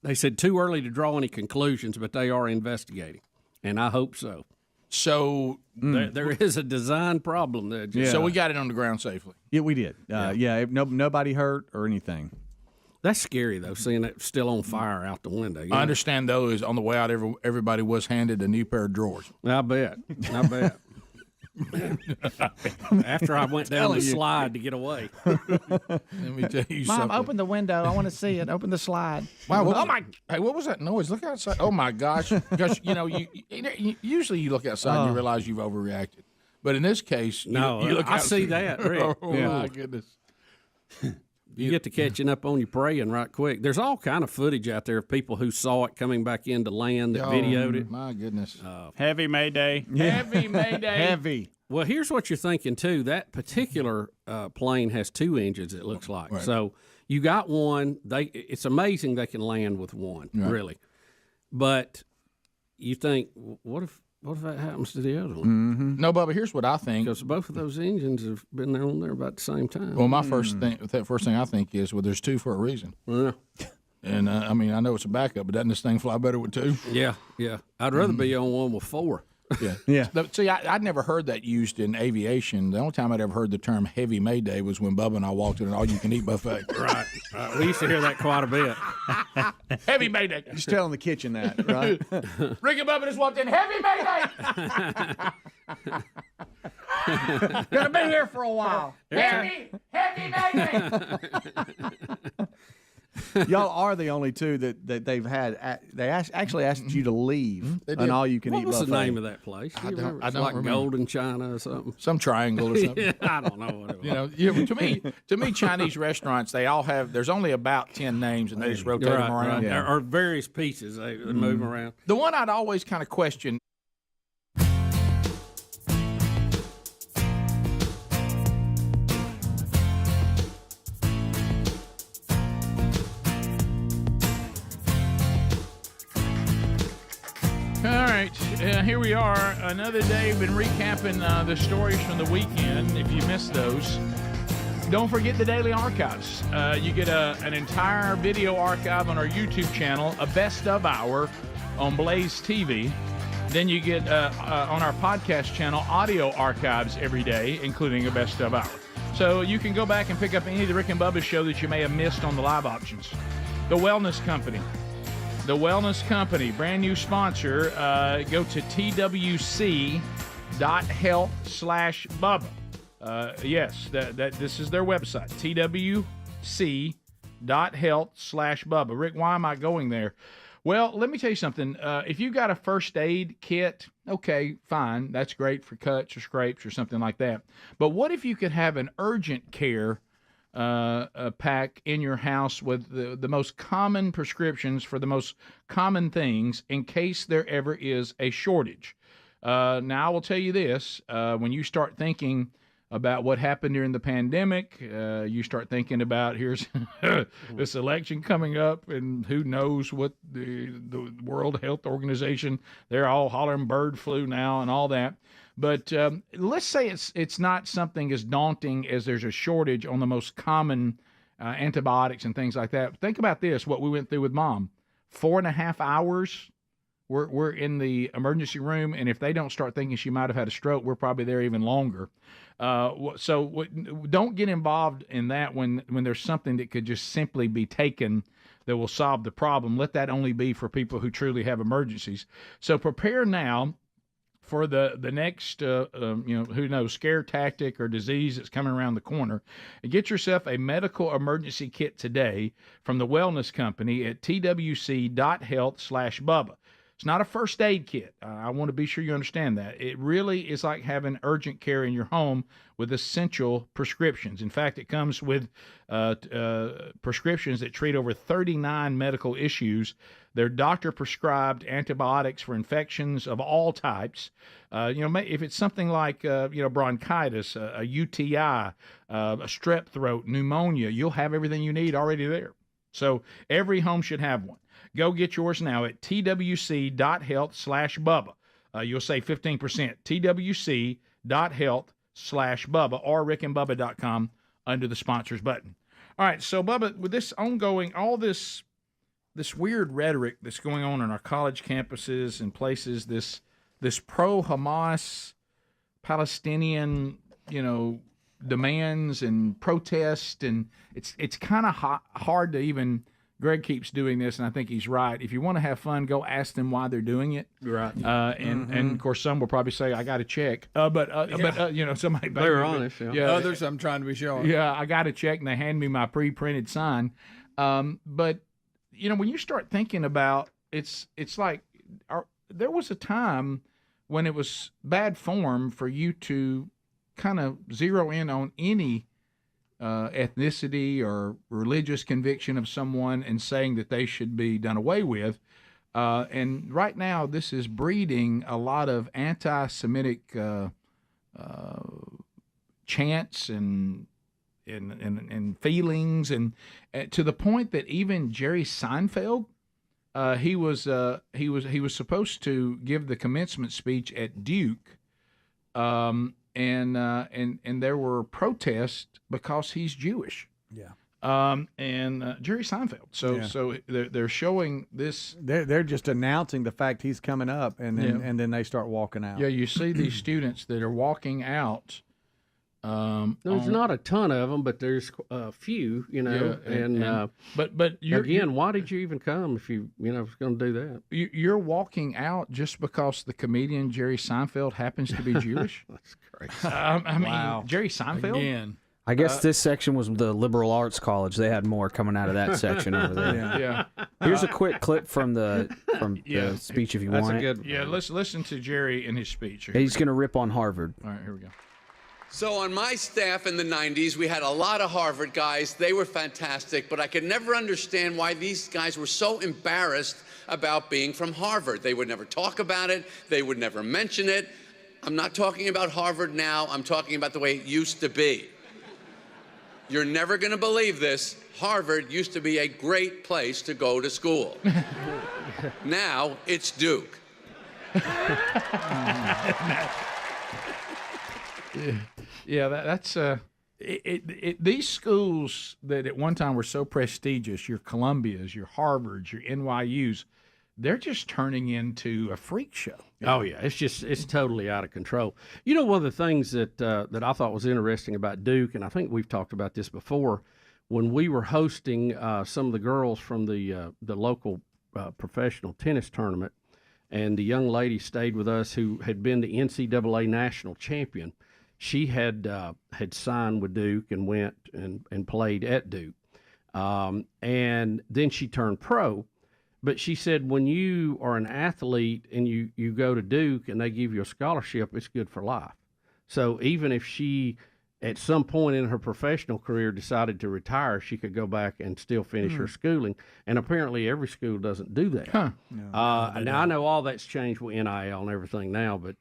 They said too early to draw any conclusions, but they are investigating, and I hope so. So there is a design problem there. Yeah. So we got it on the ground safely. Yeah, we did. Nobody hurt or anything. That's scary, though, seeing it still on fire out the window. I understand, though, is on the way out, everybody was handed a new pair of drawers. I bet. After I went down the slide to get away. Let me tell you Mom, something. open the window. I want to see it. Open the slide. Wow! Hey, what was that noise? Look outside. Oh my gosh! Because you usually you look outside and you realize you've overreacted, but in this case, No, you look I outside. see that, Rick. Oh Yeah. my goodness! You get to catching up on your praying right quick. There's all kind of footage out there of people who saw it coming back into land that videoed it. My goodness! Heavy Mayday. Heavy Mayday. Heavy. Well, here's what you're thinking too. That particular plane has 2 engines. It looks like. Right. So you got one. It's amazing they can land with one, Right. really. But you think, what if that happens to the other one? Mm-hmm. No, Bubba. Here's what I think. Because both of those engines have been there on there about the same time. Well, my first thing I think is, well, there's 2 for a reason. Yeah. And I mean, I know it's a backup, but doesn't this thing fly better with 2? Yeah. I'd rather be on one with 4. Yeah. Yeah. See, I'd never heard that used in aviation. The only time I'd ever heard the term heavy Mayday was when Bubba and I walked in an all-you-can-eat buffet. Right. We used to hear that quite a bit. Heavy Mayday. Just telling the kitchen that, right? Rick and Bubba just walked in. Heavy Mayday. Gonna be here for a while. Heavy Mayday. Y'all are the only 2 that they've had. They actually asked you to leave an all-you-can-eat What was buffet. the name of that place? Do you remember? I It's don't like remember. Golden China or something. Some triangle or something. Yeah, I don't know what it was. To me, Chinese restaurants, they all have. There's only about 10 names, and they just rotate them around. Right. Or various pieces they move around. The one I'd always kind of question. All right, here we are. Another day. Been recapping the stories from the weekend. If you missed those, don't forget the daily archives. You get an entire video archive on our YouTube channel, a best of hour on Blaze TV. Then you get on our podcast channel audio archives every day, including a best of hour. So you can go back and pick up any of the Rick and Bubba show that you may have missed on the live options. The Wellness Company. The Wellness Company, brand new sponsor. Go to twc.health/Bubba. Yes, this is their website, twc.health/Bubba. Rick, why am I going there? Well, let me tell you something. If you got a first aid kit, okay, fine. That's great for cuts or scrapes or something like that. But what if you could have an urgent care pack in your house with the most common prescriptions for the most common things in case there ever is a shortage? Now, I will tell you this. When you start thinking about what happened during the pandemic, you start thinking about here's this election coming up, and who knows what the World Health Organization, they're all hollering bird flu now and all that. But let's say it's not something as daunting as there's a shortage on the most common antibiotics and things like that. Think about this, what we went through with Mom. 4.5 hours, we're in the emergency room, and if they don't start thinking she might have had a stroke, we're probably there even longer. So don't get involved in that when there's something that could just simply be taken that will solve the problem. Let that only be for people who truly have emergencies. So prepare now for the next, who knows, scare tactic or disease that's coming around the corner. And get yourself a medical emergency kit today from the Wellness Company at twc.health/Bubba. It's not a first aid kit. I want to be sure you understand that. It really is like having urgent care in your home with essential prescriptions. In fact, it comes with prescriptions that treat over 39 medical issues. They're doctor-prescribed antibiotics for infections of all types. If it's something like bronchitis, a UTI, a strep throat, pneumonia, you'll have everything you need already there. So every home should have one. Go get yours now at twc.health/Bubba. You'll save 15%. twc.health/Bubba or rickandbubba.com under the sponsors button. All right, so Bubba, with this ongoing, all this weird rhetoric that's going on in our college campuses and places, this pro-Hamas Palestinian, demands and protest, and it's kind of hard to even. Greg keeps doing this, and I think he's right. If you want to have fun, go ask them why they're doing it. Right. And of course, some will probably say, "I got to check." But somebody. They're honest. Yeah. Others, I'm trying to be sure. Yeah, I got to check, and they hand me my pre-printed sign. But when you start thinking about it's like there was a time when it was bad form for you to kind of zero in on any ethnicity or religious conviction of someone and saying that they should be done away with. And right now, this is breeding a lot of anti-Semitic chants and feelings, and to the point that even Jerry Seinfeld, he was supposed to give the commencement speech at Duke, and there were protests because he's Jewish. Yeah. And Jerry Seinfeld. So they're showing this. They're just announcing the fact he's coming up, and then they start walking out. Yeah, you see these students that are walking out. There's not a ton of them, but there's a few, but again, why did you even come if you was going to do that? You're walking out just because the comedian Jerry Seinfeld happens to be Jewish. That's crazy. Wow. Jerry Seinfeld again. I guess this section was the liberal arts college. They had more coming out of that section over there. Yeah. Here's a quick clip from the speech if you want it. Yeah, let's listen to Jerry in his speech. He's going to rip on Harvard. All right, here we go. So on my staff in the 90s, we had a lot of Harvard guys. They were fantastic, but I could never understand why these guys were so embarrassed about being from Harvard. They would never talk about it. They would never mention it. I'm not talking about Harvard now. I'm talking about the way it used to be. You're never going to believe this. Harvard used to be a great place to go to school. Now it's Duke. Yeah, that's these schools that at one time were so prestigious, your Columbias, your Harvards, your NYUs, they're just turning into a freak show. Oh yeah, it's totally out of control. One of the things that I thought was interesting about Duke, and I think we've talked about this before, when we were hosting some of the girls from the local professional tennis tournament, and the young lady stayed with us who had been the NCAA national champion. She had signed with Duke and went and played at Duke, and then she turned pro. But she said when you are an athlete and you go to Duke and they give you a scholarship, it's good for life. So even if she, at some point in her professional career, decided to retire, she could go back and still finish her schooling. And apparently every school doesn't do that. Huh. Now, I know all that's changed with NIL and everything now, but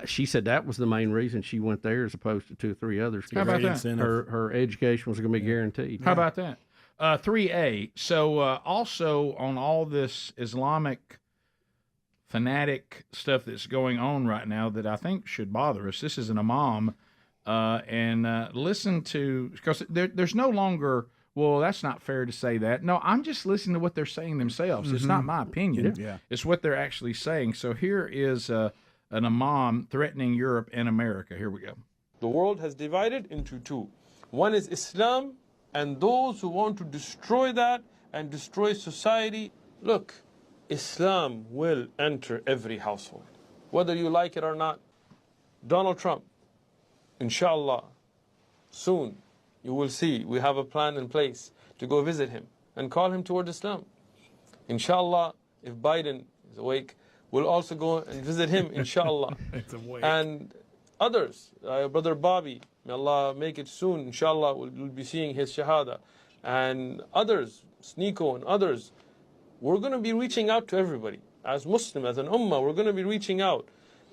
she said that was the main reason she went there as opposed to 2 or 3 others. How about that? Her education was going to be guaranteed. How about that? 3A. So also on all this Islamic fanatic stuff that's going on right now that I think should bother us. This is an imam, and listen to, because there's no longer, well, that's not fair to say that. No, I'm just listening to what they're saying themselves. It's not my opinion. Yeah. It's what they're actually saying. So here is an imam threatening Europe and America. Here we go. The world has divided into two. One is Islam and those who want to destroy that and destroy society. Look, Islam will enter every household, whether you like it or not. Donald Trump, inshallah, soon you will see we have a plan in place to go visit him and call him toward Islam. Inshallah, if Biden is the wake. We'll also go and visit him, inshallah. It's a wake. And others, Brother Bobby, may Allah make it soon, inshallah, we'll be seeing his shahada. And others, Sneeko and others, we're going to be reaching out to everybody. As Muslim, as an ummah, we're going to be reaching out.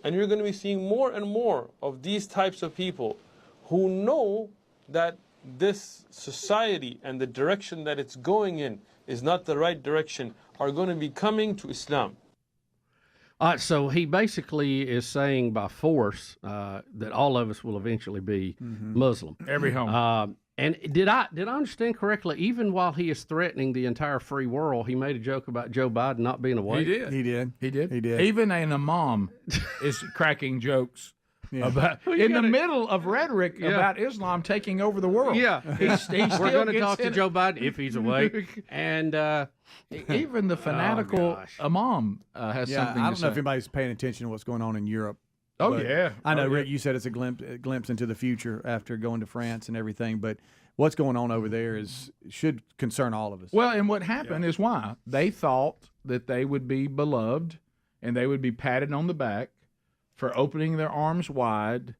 And you're going to be seeing more and more of these types of people who know that this society and the direction that it's going in is not the right direction, are going to be coming to Islam. So he basically is saying by force that all of us will eventually be Muslim. Every home. And did I understand correctly? Even while he is threatening the entire free world, he made a joke about Joe Biden not being awake. He did. Even an imam is cracking jokes about in the middle of rhetoric about Islam taking over the world. Yeah, we're going to talk to Joe Biden if he's awake. And even the fanatical imam has something. I to don't say. know if anybody's paying attention to what's going on in Europe. Oh, but yeah. I know, Oh, yeah. Rick, you said it's a glimpse into the future after going to France and everything, but what's going on over there should concern all of us. Well, and what happened is why they thought that they would be beloved and they would be patted on the back for opening their arms wide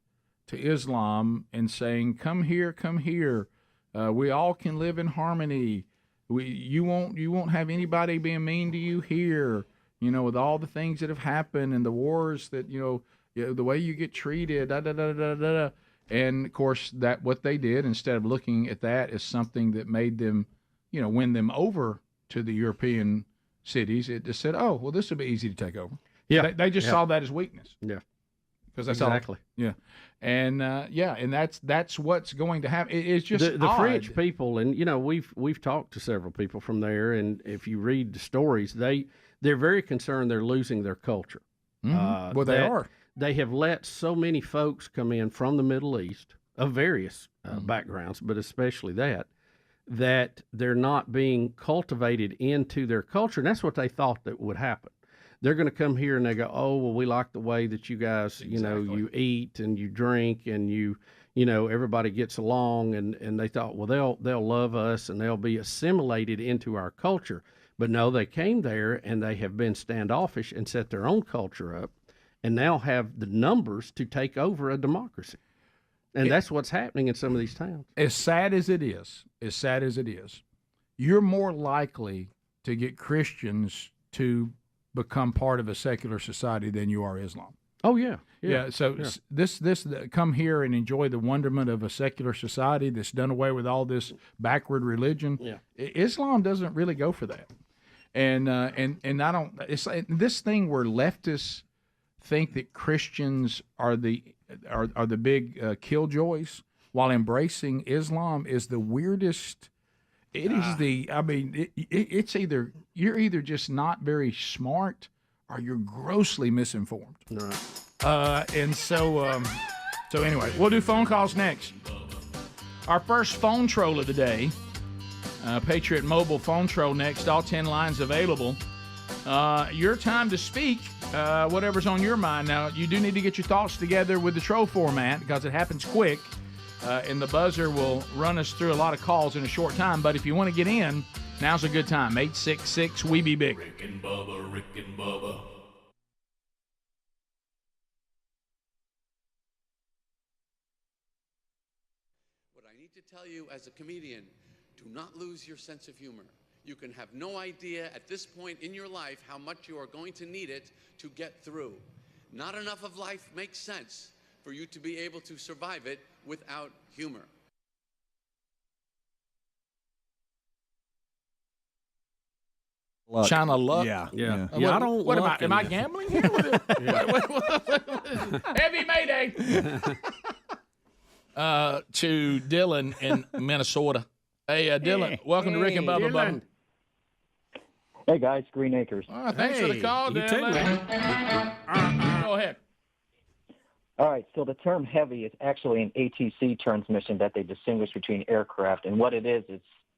to Islam and saying, "Come here, come here. We all can live in harmony. You won't have anybody being mean to you here. You know, with all the things that have happened and the wars that the way you get treated, da da da da da." And of course, that what they did, instead of looking at that as something that made them, win them over to the European cities, it just said, "Oh, well, this will be easy to take over." Yeah, they just saw that as weakness. Yeah, because that's exactly. Yeah, and and that's what's going to happen. It's just the odd. French people, and we've talked to several people from there, and if you read the stories, they're very concerned they're losing their culture. Mhm. Well, they are. They have let so many folks come in from the Middle East of various backgrounds, but especially that they're not being cultivated into their culture. And that's what they thought that would happen. They're going to come here and they go, "Oh, well, we like the way that you guys, you eat and you drink and everybody gets along." And they thought, well, they'll love us and they'll be assimilated into our culture. But no, they came there and they have been standoffish and set their own culture up, and now have the numbers to take over a democracy. And that's what's happening in some of these towns. As sad as it is, you're more likely to get Christians to become part of a secular society than you are Islam. Oh, yeah. So this come here and enjoy the wonderment of a secular society that's done away with all this backward religion. Yeah. Islam doesn't really go for that. And I don't. It's this thing where leftists think that Christians are the big killjoys, while embracing Islam is the weirdest. It is the. I mean, it's either you're either just not very smart or you're grossly misinformed. Right. And so anyway, we'll do phone calls next. Our first phone troll of the day, Patriot Mobile phone troll next. All 10 lines available. Your time to speak. Whatever's on your mind. Now, you do need to get your thoughts together with the troll format because it happens quick, and the buzzer will run us through a lot of calls in a short time. But if you want to get in, now's a good time. 866-WE-BE-BIG. Rick and Bubba, Rick and Bubba. What I need to tell you as a comedian, do not lose your sense of humor. You can have no idea at this point in your life how much you are going to need it to get through. Not enough of life makes sense for you to be able to survive it without humor. China luck. Yeah. I don't. What am I gambling here with it? Heavy Mayday. To Dylan in Minnesota. Hey, Dylan. Welcome to Rick and Bubba. Bubba. Hey guys, Green Acres. Thanks for the call, Dylan. Go ahead. All right, so the term heavy is actually an ATC transmission that they distinguish between aircraft, and what it is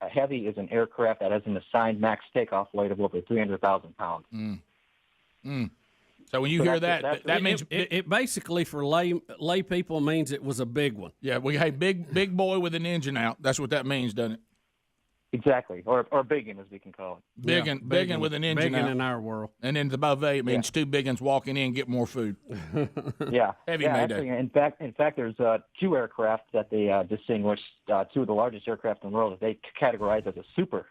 a heavy is an aircraft that has an assigned max takeoff weight of over 300,000 pounds. So when you hear that means it basically for lay people means it was a big one. Yeah, hey, big boy with an engine out. That's what that means, doesn't it? Exactly, or biggin, as we can call it. Biggin with an engine Biggin out. in our world. And then the buffet means two biggins walking in, get more food. Yeah, Heavy yeah. Mayday. Actually, in fact, there's two aircraft that they distinguish. Two of the largest aircraft in the world that they categorize as a super.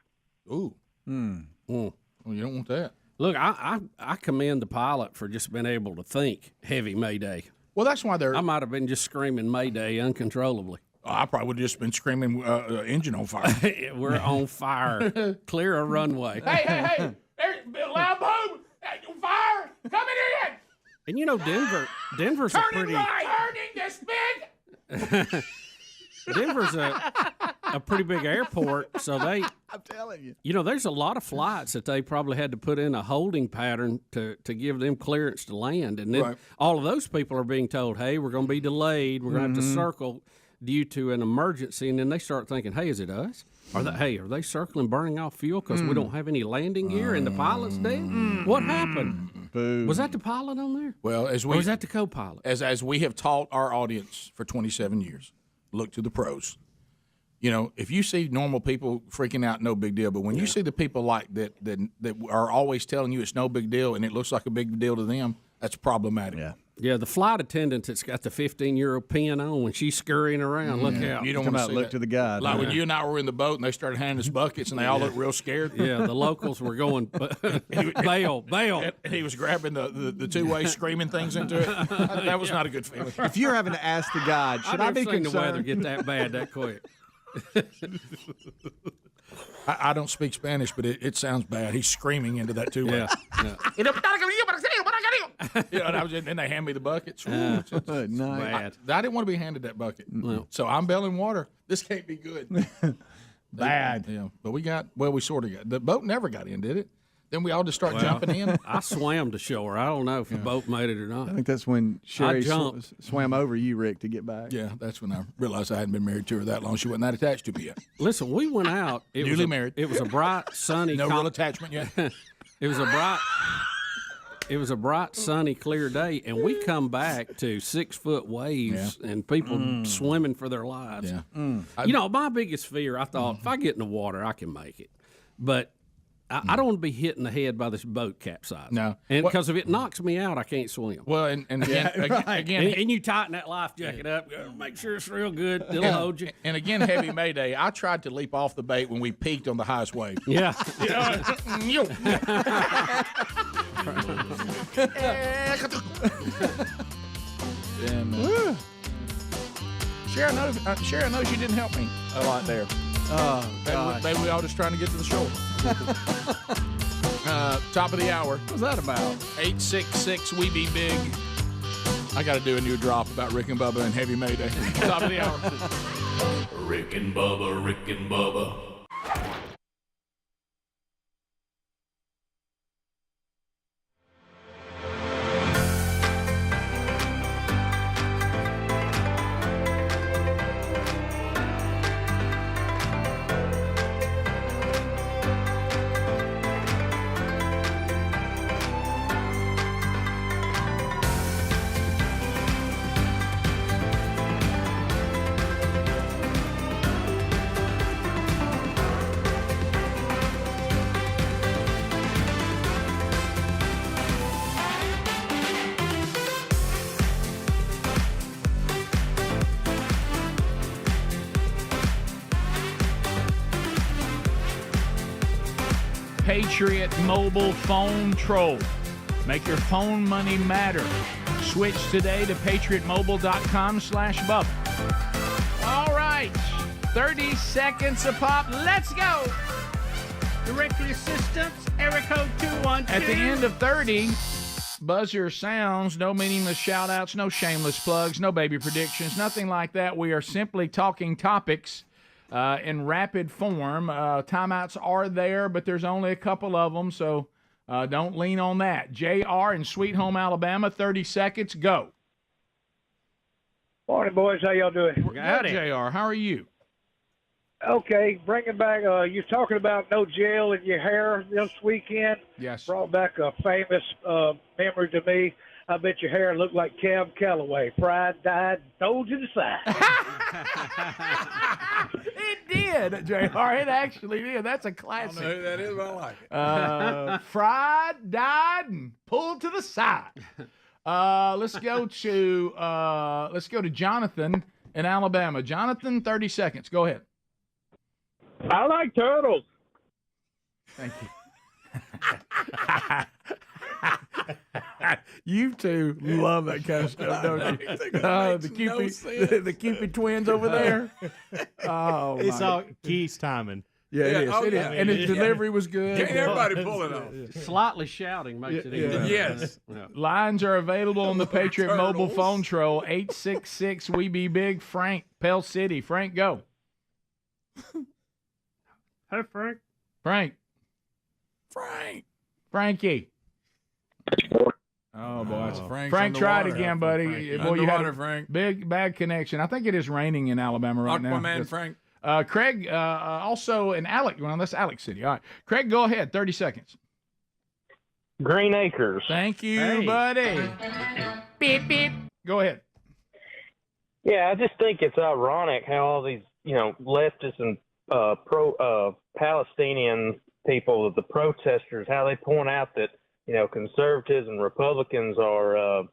Ooh. Well, you don't want that. Look, I commend the pilot for just being able to think heavy Mayday. Well, that's why I might have been just screaming Mayday uncontrollably. I probably would have just been screaming engine on fire. We're on fire. Clear a runway. Hey! There's loud boom! Fire! Coming in! And you know, Denver's a pretty. Turning this big! Denver's a pretty big airport, so I'm telling you. You know, there's a lot of flights that they probably had to put in a holding pattern to give them clearance to land, and then all of those people are being told, "Hey, we're going to be delayed. We're going to have to circle due to an emergency," and then they start thinking, "Hey, is it us? Are they circling, burning off fuel because we don't have any landing gear and the pilot's dead? What happened? Boom. Was that the pilot on there? Well, or was that the co-pilot? As we have taught our audience for 27 years, look to the pros. You know, if you see normal people freaking out, no big deal. But when you see the people like that are always telling you it's no big deal and it looks like a big deal to them, that's problematic. Yeah, the flight attendant that's got the 15-year-old pin on when she's scurrying around. Look out! You don't want to see look that. to the guide. Like when you and I were in the boat and they started handing us buckets and they all looked real scared. Yeah, the locals were going, bail. And he was grabbing the two-way screaming things into it. That was not a good feeling. If you're having to ask the guide, should I be seen concerned? the weather get that bad that quick? I don't speak Spanish, but it sounds bad. He's screaming into that two-way. Yeah. And they hand me the bucket. Nice. I didn't want to be handed that bucket. So I'm bailing water. This can't be good. Bad. Yeah, but we sort of got. The boat never got in, did it? Then we all just start jumping in. I swam to shore. I don't know if the boat made it or not. I think that's when Sherry jumped. swam over you, Rick, to get back. Yeah, that's when I realized I hadn't been married to her that long. She wasn't that attached to me yet. Listen, we went out. Newly married. It was a bright, sunny. No real attachment yet. It was a bright, sunny, clear day, and we come back to 6-foot waves and people swimming for their lives. Yeah. You know, my biggest fear, I thought, if I get in the water, I can make it. But I don't want to be hit in the head by this boat capsizing. No. And because if it knocks me out, I can't swim. Well, and again, and you tighten that life jacket up, make sure it's real good. It'll hold you. And again, heavy Mayday. I tried to leap off the bait when we peaked on the highest wave. Yeah. Sharon knows you didn't help me a lot there. Oh, maybe we all just trying to get to the shore. Top of the hour. What's that about? 866 We Be Big. I got to do a new drop about Rick and Bubba and Heavy Mayday. Top of the hour. Rick and Bubba, Rick and Bubba. Patriot Mobile Phone Troll. Make your phone money matter. Switch today to patriotmobile.com/Bubba. All right, 30 seconds a pop. Let's go. Directory assistance, area code 212. At the end of 30, buzzer sounds, no meaningless shout-outs, no shameless plugs, no baby predictions, nothing like that. We are simply talking topics in rapid form. Timeouts are there, but there's only a couple of them, so don't lean on that. JR in Sweet Home, Alabama, 30 seconds, go. Morning, boys. How y'all doing? Good, JR. How are you? Okay, bringing back, you're talking about no gel in your hair this weekend. Yes. Brought back a famous memory to me. I bet your hair looked like Cab Calloway. Fried, dyed, and thrown to the side. It did. did, JR. It actually did. That's a classic. I don't know who that is, but I like it. Fried, died, and pulled to the side. Let's go to Jonathan in Alabama. Jonathan, 30 seconds. Go ahead. I like turtles. Thank you. You two love that kind of stuff, don't you? The Cupid twins over there. Oh, it's all Keith's timing. Yeah, it is. And his delivery was good. Can't everybody pull it off? Slightly shouting makes it easy. Yes. Lines are available on the Patriot mobile phone troll, 866 We Be Big. Frank, Pell City. Frank, go. Hey, Frank. Frankie. Oh, boy, it's Frank, try it again, buddy. Boy, you had a Frank. bad connection. I think it is raining in Alabama right now. Aquaman, Frank. Craig, also in Alex. Well, that's Alex City. All right. Craig, go ahead. 30 seconds. Green Acres. Thank you, buddy. Beep, beep. Go ahead. Yeah, I just think it's ironic how all these, leftists and Palestinian people, the protesters, how they point out that, conservatives and Republicans are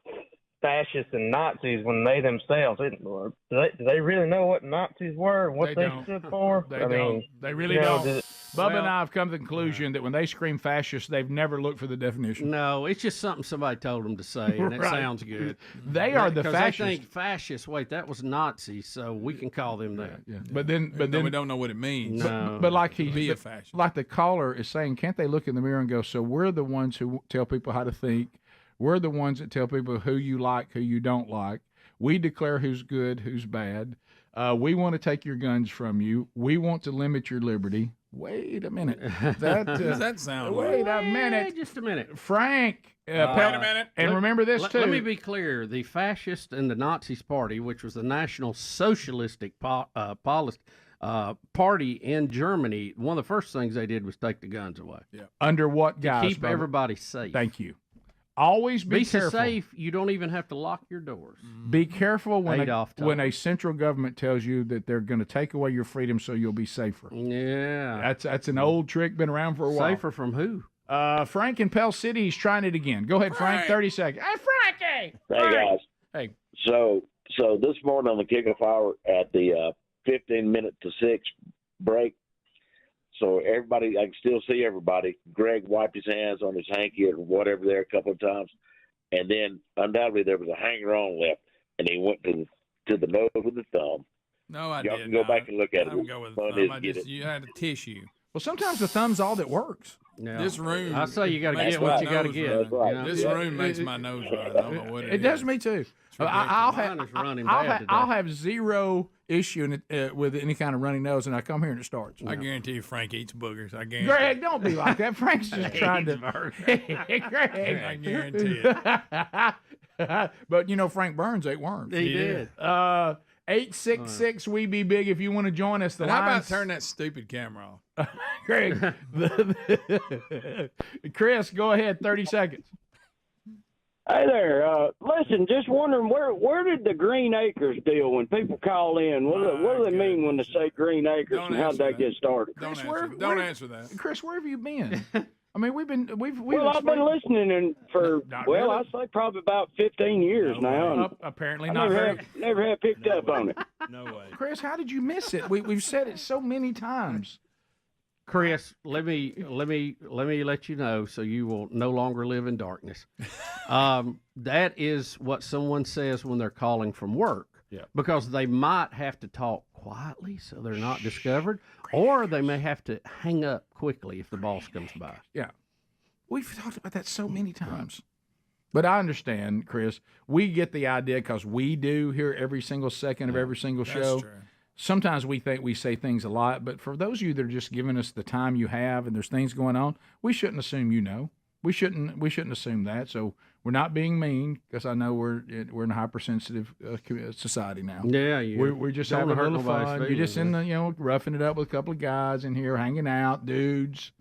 fascists and Nazis when they themselves, do they really know what Nazis were and what they stood for? They really don't. Bubba and I have come to the conclusion that when they scream fascist, they've never looked for the definition. No, it's just something somebody told them to say, and it sounds good. They are the fascists. They think fascists. Wait, that was Nazis, so we can call them that. Yeah. But then we don't know what it means. No. But like a fascist. Like the caller is saying, can't they look in the mirror and go, so we're the ones who tell people how to think. We're the ones that tell people who you like, who you don't like. We declare who's good, who's bad. We want to take your guns from you. We want to limit your liberty. Wait a minute. What does that sound like? Wait a minute. Just a minute. Frank. Wait a minute. And remember this, too. Let me be clear. The fascist and the Nazis party, which was the National Socialistic Party in Germany, one of the first things they did was take the guns away. Yeah. Under what guise? To keep everybody safe. Thank you. Always be careful. So safe, you don't even have to lock your doors. Be careful when a central government tells you that they're going to take away your freedom so you'll be safer. Yeah. That's an old trick, been around for a while. Safer from who? Frank in Pell City, he's trying it again. Go ahead, Frank, 30 seconds. Hey, Frankie! Hey, guys. Hey. So this morning on the kickoff hour at the 15-minute to 6 break, so everybody, I can still see everybody. Greg wiped his hands on his hanky or whatever there a couple of times, and then undoubtedly there was a hanger-on left, and he went to the nose with the thumb. No, I Y'all did. can go back and look at it. I go with the thumb. You had a tissue. Well, sometimes the thumb's all that works. No. This room. I say you got to get what you got to get. Right. This room makes my nose run. I don't know what it is. It does me too. I'll have zero issue with any kind of runny nose, and I come here and it starts. I guarantee you, Frank eats boogers. I guarantee. Greg, don't be like that. Frank's just trying to. Greg, I guarantee it. But Frank Burns ate worms. He did. 866 We Be Big if you want to join us. How about turn that stupid camera off? Greg. Chris, go ahead. 30 seconds. Hey there. Listen, just wondering where did the Green Acres deal when people call in? What do they mean when they say Green Acres, and how did that get started? Don't answer that. Chris, where have you been? I mean, we've I've been listening I'd say probably about 15 years now. Apparently I not. Never have picked up on it. No way. Chris, how did you miss it? We've said it so many times. Chris, let me let you know so you will no longer live in darkness. That is what someone says when they're calling from work. Yeah. Because they might have to talk quietly so they're not discovered, or they may have to hang up quickly if the boss comes by. Yeah. We've talked about that so many times. But I understand, Chris. We get the idea because we do hear every single second of every single show. That's true. Sometimes we think we say things a lot, but for those of you that are just giving us the time you have and there's things going on, we shouldn't assume you know. We shouldn't assume that. So we're not being mean because I know we're in a hypersensitive society now. Yeah, we're just having a little fun. You're just in the roughing it up with a couple of guys in here, hanging out, dudes.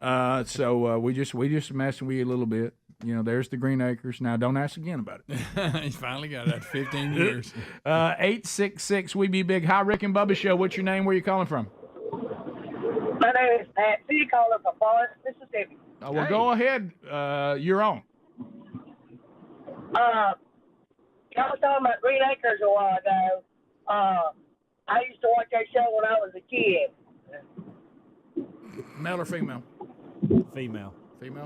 So we just messing with you a little bit. There's the Green Acres. Now, don't ask again about it. He finally got it after 15 years. 866 We Be Big. Hi, Rick and Bubba Show. What's your name? Where you calling from? My name is Pat. City caller from Forest, Mississippi. Well, go ahead. You're on. Y'all was talking about Green Acres a while ago. I used to watch that show when I was a kid. Male or female? Female. Female?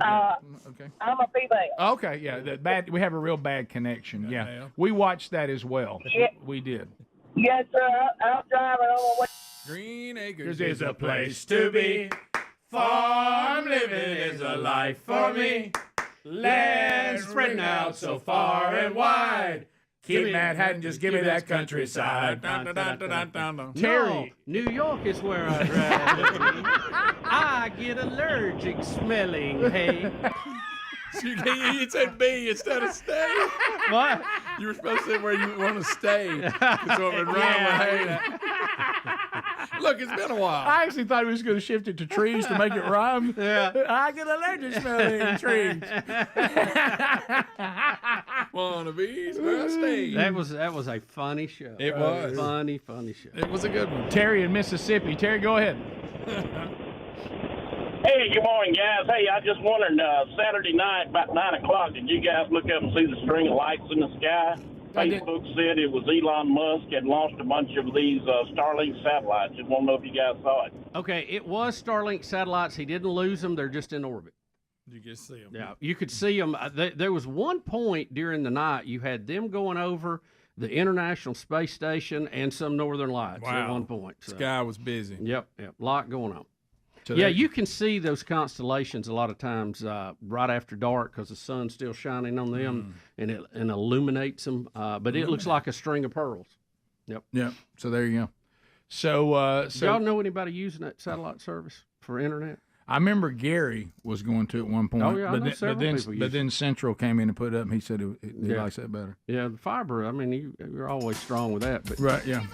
Okay. I'm a female. Okay, yeah. We have a real bad connection. Yeah. We watched that as well. Yeah. We did. Yes, sir. I'm driving on my way. Green Acres is a place to be. Farm living is a life for me. Land spreading out so far and wide. Keep Mad Hat and just give me that countryside. Terry. New York is where I'd rather be. I get allergic smelling hay. You said B instead of stay. What? You were supposed to say where you want to stay. That's what would rhyme with hay. Look, it's been a while. I actually thought he was going to shift it to trees to make it rhyme. Yeah. I get allergic smelling trees. Wannabes, where I stay. That was a funny show. It was. Funny show. It was a good one. Terry in Mississippi. Terry, go ahead. Hey, good morning, guys. Hey, I just wondered, Saturday night, about 9 o'clock, did you guys look up and see the string of lights in the sky? Facebook said it was Elon Musk had launched a bunch of these Starlink satellites. Just want to know if you guys saw it. Okay, it was Starlink satellites. He didn't lose them. They're just in orbit. You can see them. Yeah, you could see them. There was one point during the night you had them going over the International Space Station and some Northern Lights at one point. So. Sky was busy. Yep, a lot going on. So yeah, you can see those constellations a lot of times right after dark because the sun's still shining on them and it illuminates them. But it looks like a string of pearls. Yep. Yep. So there you go. So, y'all know anybody using that satellite service for internet? I remember Gary was going to at one point. Oh, yeah, I know several people use but then Central came in and put it up, and he said he likes that better. Yeah, the fiber. I mean, you're always strong with that. But right, yeah.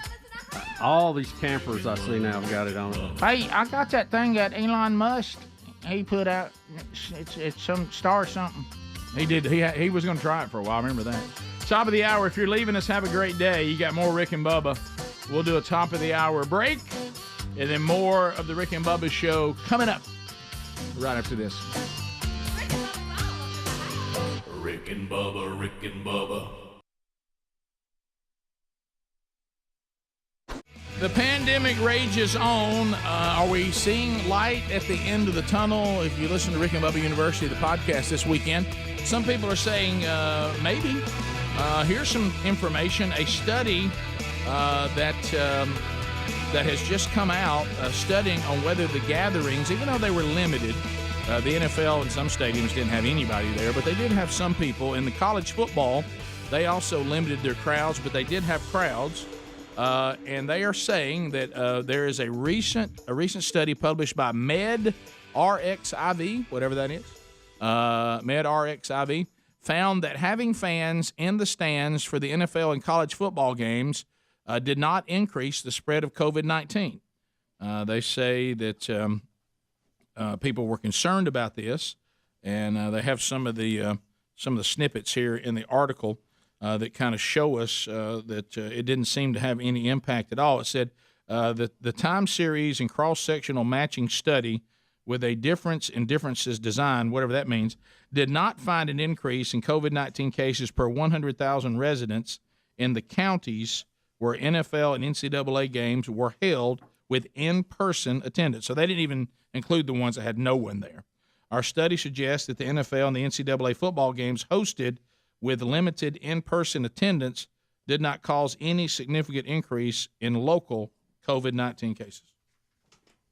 All these campers I see now have got it on. Hey, I got that thing that Elon Musk he put out. It's some star something. He did. He was going to try it for a while. I remember that. Top of the hour. If you're leaving us, have a great day. You got more Rick and Bubba. We'll do a top of the hour break, and then more of the Rick and Bubba show coming up right after this. Rick and Bubba, Rick and Bubba. The pandemic rages on. Are we seeing light at the end of the tunnel? If you listen to Rick and Bubba University, the podcast this weekend, some people are saying maybe. Here's some information. A study that has just come out studying on whether the gatherings, even though they were limited, the NFL and some stadiums didn't have anybody there, but they did have some people. In the college football, they also limited their crowds, but they did have crowds. And they are saying that there is a recent study published by MedRxiv, whatever that is, MedRxiv, found that having fans in the stands for the NFL and college football games did not increase the spread of COVID-19. They say that people were concerned about this, and they have some of the snippets here in the article that kind of show us that it didn't seem to have any impact at all. It said that the time series and cross-sectional matching study with a difference in differences design, whatever that means, did not find an increase in COVID-19 cases per 100,000 residents in the counties where NFL and NCAA games were held with in-person attendance. So they didn't even include the ones that had no one there. Our study suggests that the NFL and the NCAA football games hosted with limited in-person attendance did not cause any significant increase in local COVID-19 cases.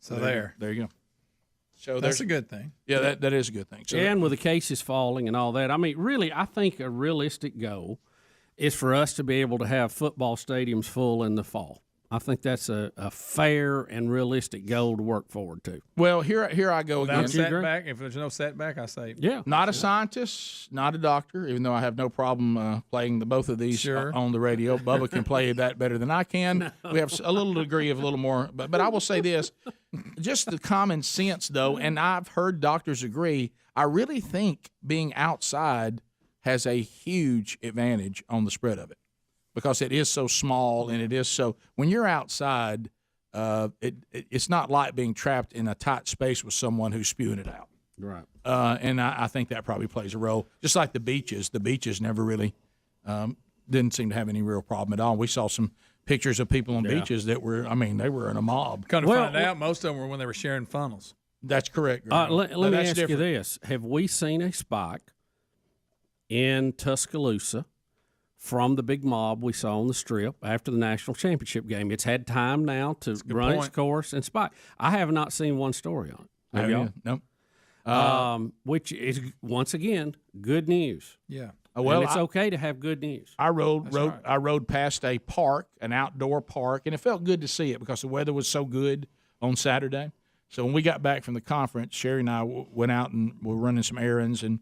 So there you go. So that's a good thing. Yeah, that is a good thing. So and with the cases falling and all that, I mean, really, I think a realistic goal is for us to be able to have football stadiums full in the fall. I think that's a fair and realistic goal to work forward to. Well, here I go again. Setback, if there's no setback, I say Not a scientist, not a doctor, even though I have no problem playing both of these on the radio. Bubba can play that better than I can. No. We have a little degree of a little more. But I will say this, just the common sense, though, and I've heard doctors agree, I really think being outside has a huge advantage on the spread of it. Because it is so small and it is so – when you're outside, it's not like being trapped in a tight space with someone who's spewing it out. Right. And I think that probably plays a role. Just like the beaches never really didn't seem to have any real problem at all. We saw some pictures of people on beaches that were, they were in a mob. Kind of find out, most of them were when they were sharing funnels. That's correct. Let me ask you this. Have we seen a spike in Tuscaloosa from the big mob we saw on the Strip after the national championship game? It's had time now to run its course and spike. I have not seen one story on it. Have y'all? Nope. Which is, once again, good news. Yeah. Well, and it's okay to have good news. I rode past a park, an outdoor park, and it felt good to see it because the weather was so good on Saturday. So when we got back from the conference, Sherry and I went out and were running some errands and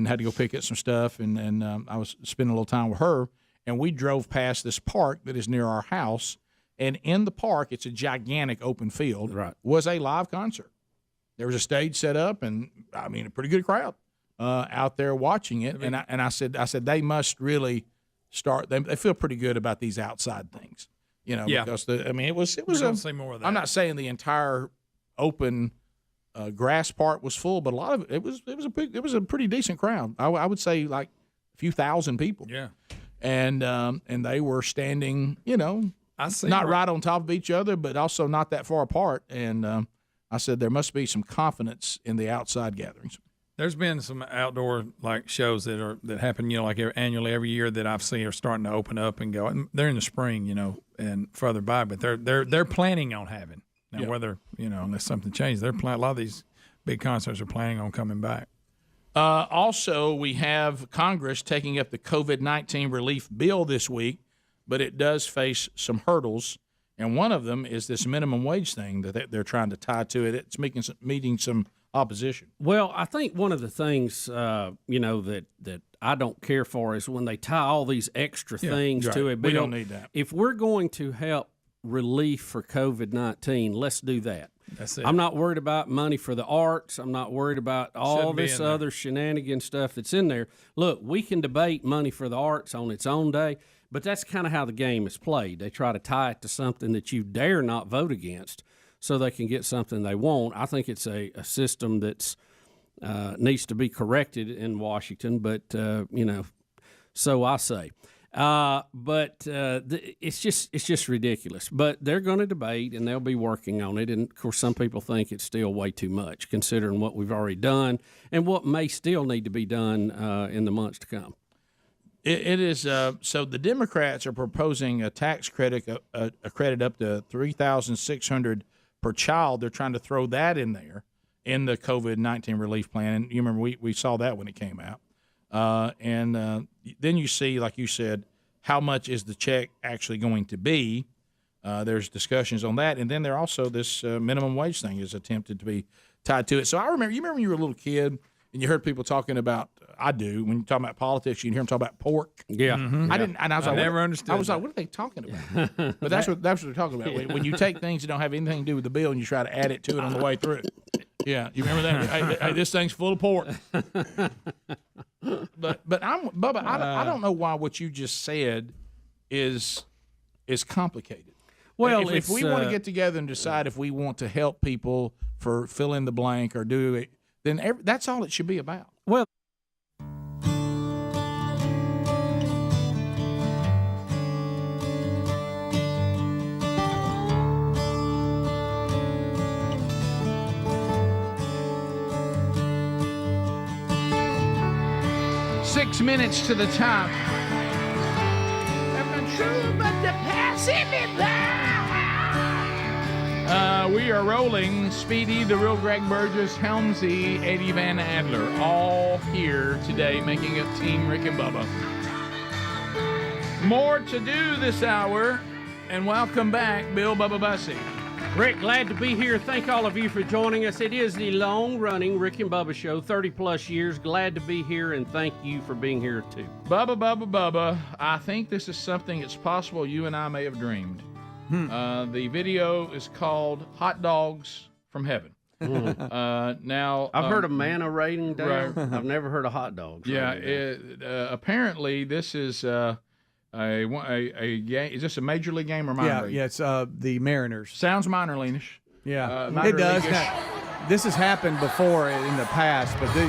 had to go pick up some stuff, and I was spending a little time with her, and we drove past this park that is near our house, and in the park, it's a gigantic open field, was a live concert. There was a stage set up, and, a pretty good crowd out there watching it, and I said they must really start, they feel pretty good about these outside things, because, it was see more of that. I'm not saying the entire open grass part was full, but a lot of it was a pretty decent crowd. I would say like a few thousand people. Yeah, and they were standing, not right on top of each other, but also not that far apart. And I said there must be some confidence in the outside gatherings. There's been some outdoor shows that happen, like annually every year that I've seen are starting to open up and go. And they're in the spring, and further by, but they're planning on having. Now, whether, unless something changes, a lot of these big concerts are planning on coming back. Also, we have Congress taking up the COVID-19 relief bill this week, but it does face some hurdles, and one of them is this minimum wage thing that they're trying to tie to it. It's meeting some opposition. Well, I think one of the things, that I don't care for is when they tie all these extra things to a bill. We don't need that. If we're going to help relief for COVID-19, let's do that. That's it. I'm not worried about money for the arts. I'm not worried about all this other shenanigan stuff that's in there. Look, we can debate money for the arts on its own day, but that's kind of how the game is played. They try to tie it to something that you dare not vote against so they can get something they want. I think it's a system that's needs to be corrected in Washington, but, so I say. It's just ridiculous. But they're going to debate, and they'll be working on it. And, of course, some people think it's still way too much, considering what we've already done and what may still need to be done in the months to come. It is so the Democrats are proposing a tax credit, a credit up to $3,600 per child. They're trying to throw that in there in the COVID-19 relief plan. And you remember we saw that when it came out. Then you see, like you said, how much is the check actually going to be? There's discussions on that. And then there also this minimum wage thing is attempted to be tied to it. So you remember when you were a little kid and you heard people talking about, I do, when you talk about politics, you hear them talk about pork. Yeah. Mm-hmm. I didn't, and I was like, never understood. I was like, what are they talking about? But that's what they're talking about. When you take things that don't have anything to do with the bill and you try to add it to it on the way through. Yeah, you remember that? Hey, this thing's full of pork. But Bubba, I don't know why what you just said is complicated. Well, if we want to get together and decide if we want to help people for fill in the blank or do it, then that's all it should be about. Well. Six minutes to the top. We are rolling. Speedy, the real Greg Burgess, Helmsy, Eddie Van Adler, all here today making a team Rick and Bubba. More to do this hour, and welcome back, Bill Bubba Bussey. Rick, glad to be here. Thank all of you for joining us. It is the long-running Rick and Bubba Show, 30-plus years. Glad to be here, and thank you for being here, too. Bubba, I think this is something it's possible you and I may have dreamed. The video is called Hot Dogs from Heaven. Now I've heard of manna raining down. Right. I've never heard of hot dogs. Yeah, apparently this is A game? Is this a major league game or minor league? Yeah, it's the Mariners. Sounds minor league-ish. Yeah, Minor it does. league-ish. Now, this has happened before in the past, but they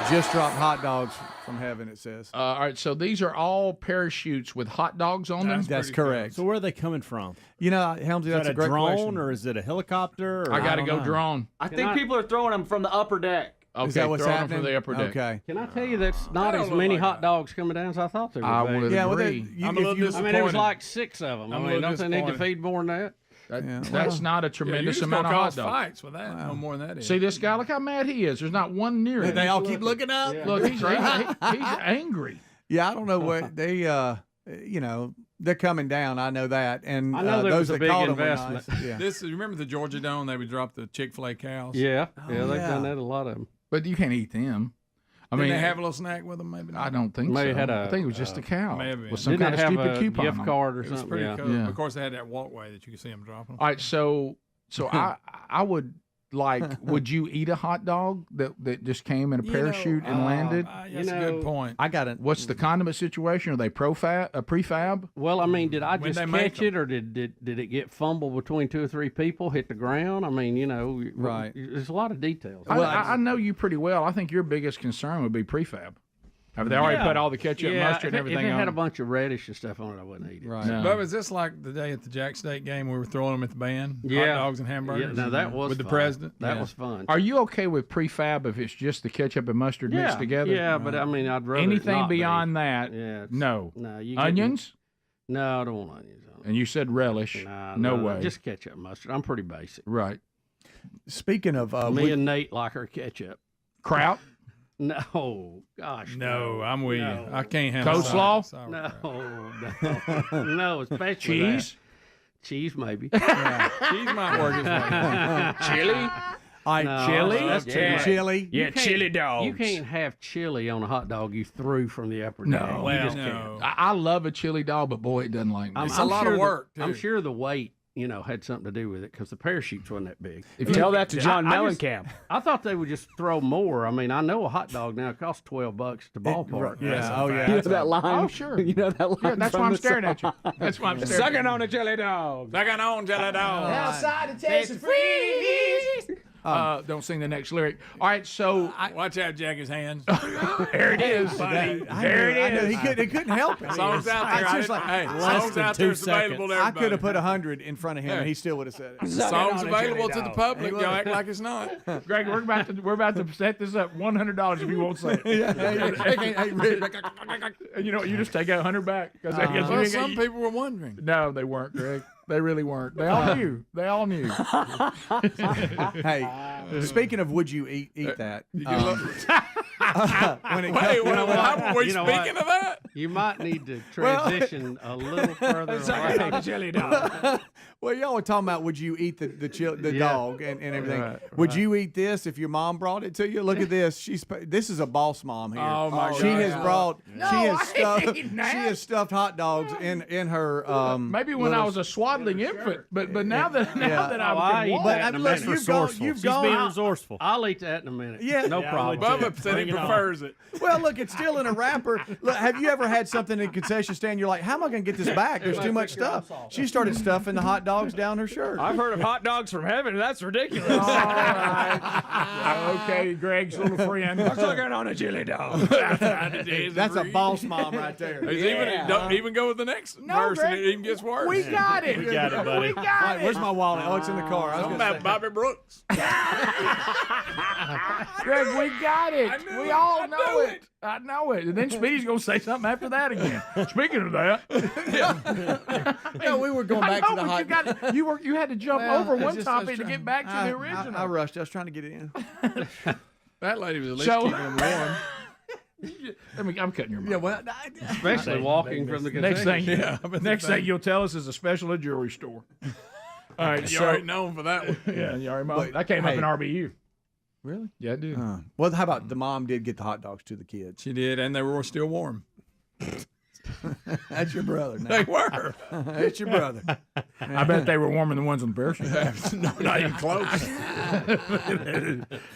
just dropped hot dogs from heaven, it says. All right, so these are all parachutes with hot dogs on them? That's correct. So where are they coming from? You know, Helmsy, that's a great drone question. or is it a helicopter? Or I got to go know. drone. I think people are throwing them from the upper deck. Okay, Is that what's throwing happening? them from the upper deck. Okay. Can I tell you that's not as many hot dogs coming down as I thought there would I be? would Yeah, well, agree. I'm a little I mean, there was disappointed. like 6 of them. I mean, don't they need to feed more than that? That's not a tremendous amount of hot dogs. Fights with that. No more than that is. See this guy? Look how mad he is. There's not one near him. They all keep looking up. Yeah. Look, he's angry. Yeah, I don't know what they, you know, they're coming down. I know that, and I know there those was a that big caught them were investment. nice. Yeah. This remember the Georgia Dome? They would drop the Chick-fil-A cows. Yeah, they've yeah. done that a lot of them. But you can't eat them. I Did mean, they have a little snack with them? Maybe not. I don't think Maybe so. had I think it was just a cow maybe. with some Didn't kind it of have stupid a coupon gift on card or It was something? pretty Yeah. cool. Yeah. Of course, they had that walkway that you could see them dropping. All right, so I would like. Would you eat a hot dog that just came in a parachute and landed? That's a good point. I got it. What's the condiment situation? Are they prefab? Well, I mean, did I When just they make catch it, or did it get fumbled between 2 or 3 people, hit the ground? I mean, you know, Right. There's a lot of details. I know you pretty well. I think your biggest concern would be prefab. Have they already put all the ketchup, mustard, and everything if it on? had a bunch of reddish and stuff on it, I wouldn't eat it. Right. No. But was this like the day at the Jack State game we were throwing them at the band? Yeah. Hot dogs and hamburgers? Yeah, now that was with the fun. president? That Yeah. was fun. Are you okay with prefab if it's just the ketchup and mustard mixed together? Yeah, but I mean, I'd rather it Anything not be. beyond that? Yeah, No. No, you Onions? No, I don't want onions on it. And you said relish. Nah, no way. Just ketchup and mustard. I'm pretty basic. Right. Speaking of, Me and Nate like our ketchup. Kraut? No, gosh. No, I'm with you. No. I can't handle Coleslaw? No, especially Cheese? That. Cheese, maybe. Cheese might work as well. Chili? Chili? That's Yeah. too much. Chili. You can't- chili dogs. You can't have chili on a hot dog you threw from the upper deck. No. You Well, just no. can't. I love a chili dog, but boy, it doesn't like me. It's a lot of work, I'm too. sure the weight, had something to do with it because the parachutes wasn't that big. Tell that to John I just- Mellencamp. I thought they would just throw more. I mean, I know a hot dog now costs $12 at the ballpark. Yeah. Oh, yeah. You know that line? Oh, sure. You know that line? Yeah, that's why from I'm the staring song? at you. That's why I'm staring at Sucking you. on a jelly dog. Sucking on jelly dog. Outside the Texas freeze. Don't sing the next lyric. All right, so Watch out, Jack, his hands. there it is. There There it is. He couldn't help it. Songs out there. Seriously, Hey, Less songs than out there 2 is available to I everybody. could have put 100 in front of him, and he still would have said it. Songs on a available jelly to the dog. public. He Y'all would. act like it's not. Greg, we're about to set this up $100 if you won't say it. And you know what? You just take out 100 back because Well, some people were wondering. No, they weren't, Greg. They really weren't. They all knew. They all knew. Hey, speaking of, would you eat that? When it Wait, comes, were you You know speaking what? of that? You might need to transition a little further away. jelly dog. well, y'all were talking about would you eat the Yeah. dog and everything. Would you eat this if your mom brought it to you? Look at this. This is a boss mom here. Oh, my She God. has brought. No, she has I stuffed. ain't She that. has stuffed hot dogs in her. Maybe when I was a swaddling infant, but now that Oh, I've been But that in a look, minute. you've gone. You've She's gone. being resourceful. I'll eat that in a minute. Yeah. No Yeah, problem. Bubba said he prefers it. Well, look, it's still in a wrapper. Look, have you ever had something in a concession stand? You're like, how am I going to get this back? There's too much stuff. She started stuffing the hot dogs down her shirt. I've heard of hot dogs from heaven. That's ridiculous. okay, Greg's little friend. I'm sucking on a jelly dog. That's a boss mom right there. Don't even go with the next verse, and it even gets worse. We got it. We got it, buddy. We got All right, it. where's my wallet? Oh, it's in the car. I was Something gonna about say. Bobby Brooks. Greg, we got it. We all I know knew it. I know it. And then Speedy's going to say something after that again. Speaking of that. No, we were going back to the hot. You had to jump Well, over it's one just- I was topic to trying- get back to the original. I rushed. I was trying to get it in. That lady was at least So- keeping him warm. I'm cutting your mouth. Yeah, well, Especially walking from the Next concession. thing, next thing you'll tell us is a special at jewelry store. All right, You already known for that one. Yeah, you already know. But, That came up hey. in RBU. Really? Yeah, it did. Well, how about the mom did get the hot dogs to the kids? She did, and they were still warm. That's your brother. Now. They were. That's your brother. I bet they were warmer than the ones on the parachute. No, not even close.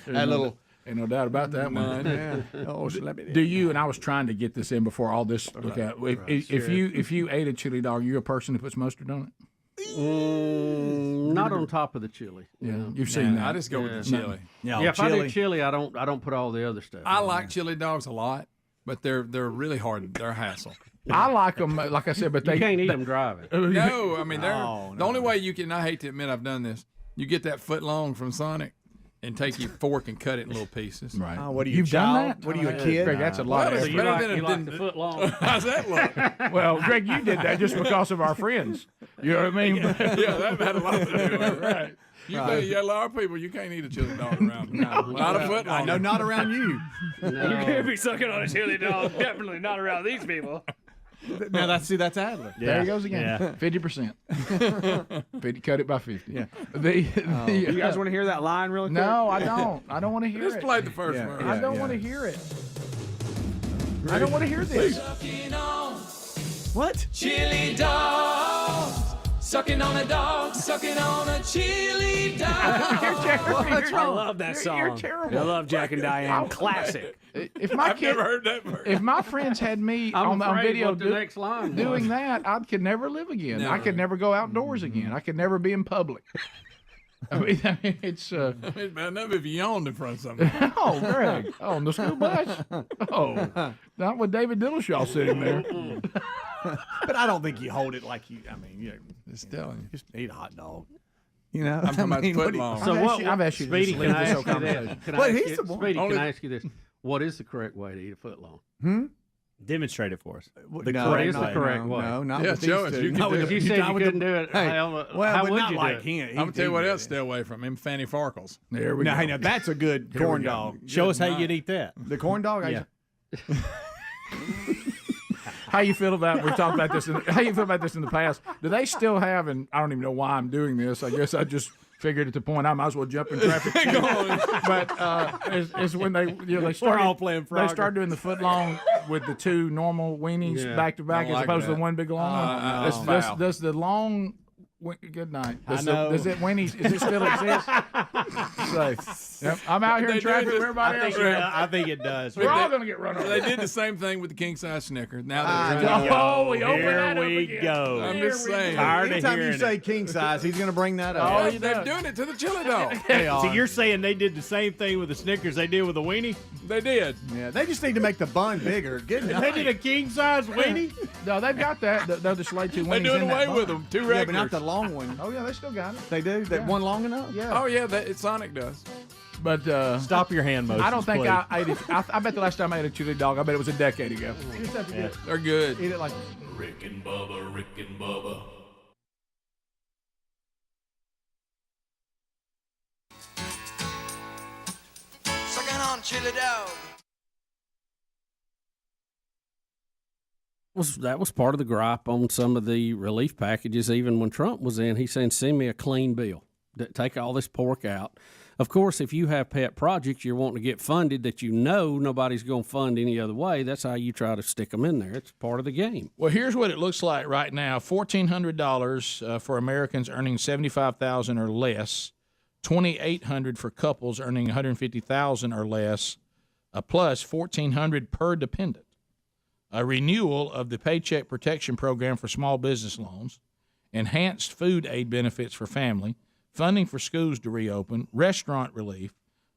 That little Ain't no doubt about that one. Yeah. Oh, Do you? And I was trying to get this in before all this. Okay, if you ate a chili dog, you're a person who puts mustard on it. Not on top of the chili. Yeah, you've seen that. I just go with the chili. Yeah, if I do chili, I don't put all the other stuff. I like chili dogs a lot, but they're really hard. They're a hassle. I like them, like I said, but you can't eat them driving. No, I mean the only way you can. I hate to admit I've done this. You get that foot long from Sonic. And take your fork and cut it in little pieces. Right. What are you, You've done child? that? What are you, a kid? Greg, that's a lot of effort. You like the foot long. How's that look? Well, Greg, you did that just because of our friends. You know what I mean? Yeah, that had a lot to do with it. Right. You got a lot of people, you can't eat a chili dog around them. Not a foot long. I know, not around you. No. You can't be sucking on a chili dog. Definitely not around these people. Now that's Adler. There he goes again. 50%. 50, cut it by 50. Yeah. You guys want to hear that line really quick? No, I don't. I don't want to hear Just it. play the first one. I don't want to hear it. I don't want to hear this. What? Chili dog. Sucking on a dog. Sucking on a chili dog. You're terrible. I love that song. You're terrible. I love Jack and Diane. Classic. If my I've never heard that version. If my friends had me I'm on afraid video what the next line was. doing that, I could never live again. I could never go outdoors again. I could never be in public. I mean, it's It's bad enough if you yawned in front of somebody. oh, Greg, on the school bus. Oh, not with David Dittleshaw sitting there. But I don't think you hold it like you. I mean, you Just telling you. just eat a hot dog. You know, I'm talking about the foot long. So I've asked you to Speedy, just can leave I this ask whole you this? conversation. Can I But ask he's you- the one. Speedy, Only- can I ask you this? What is the correct way to eat a foot long? Demonstrate it for us. The correct What is the way. correct way? No, not Yeah, with show these us. two. You can Not do with it. the- You said not you with couldn't the- do it. Hey, How well, would but not you like do it? him. I'm going to tell you what else stay away from. Him Fanny Farkles. There we Now, go. hey, now that's a good Here we corn go. dog. Show us how night. you'd eat that. The corn dog. Yeah. How you feel about? We've talked about this. How you feel about this in the past? Do they still have? And I don't even know why I'm doing this. I guess I just figured at the point I might as well jump in traffic. But is when they start all playing They Frogger. start doing the foot long with the two normal weenies back to back, Don't as like opposed to that. the one big long one. that's foul. Does the long? Good night. I know. Does it weenies? Does it still exist? Yep. I'm out here in They do traffic with this- everybody else. I think it does. We're all gonna get run over. They did the same thing with the king size Snicker. Now Oh, we open Here that up we again. go. I'm just saying. Tired of Anytime you hearing say it. king size, he's going to bring that up. Oh, They're doing it to the chili dog. So you're saying they did the same thing with the Snickers they did with the weenie? They did. Yeah, they just need to make the bun bigger. Good They night. did a king size weenie? No, they've got that. They'll just lay two They're weenies doing in that away with bun. them. Two Yeah, but regulars. not the long one. Oh yeah, they still got it. They do? That one long enough? Yeah. Oh yeah, Sonic does. But Stop your hand motions, I don't think please. I ate it. I bet the last time I ate a chili dog, I bet it was a decade ago. You just have to get- They're good. eat it like. Rick and Bubba, Rick and Bubba. Sucking on chili dog. That was part of the gripe on some of the relief packages. Even when Trump was in, he's saying, "Send me a clean bill. Take all this pork out." Of course, if you have pet projects you're wanting to get funded that you know nobody's going to fund any other way, that's how you try to stick them in there. It's part of the game. Well, here's what it looks like right now: $1,400 for Americans earning $75,000 or less, $2,800 for couples earning $150,000 or less, plus $1,400 per dependent. A renewal of the Paycheck Protection Program for small business loans, enhanced food aid benefits for family, funding for schools to reopen, restaurant relief,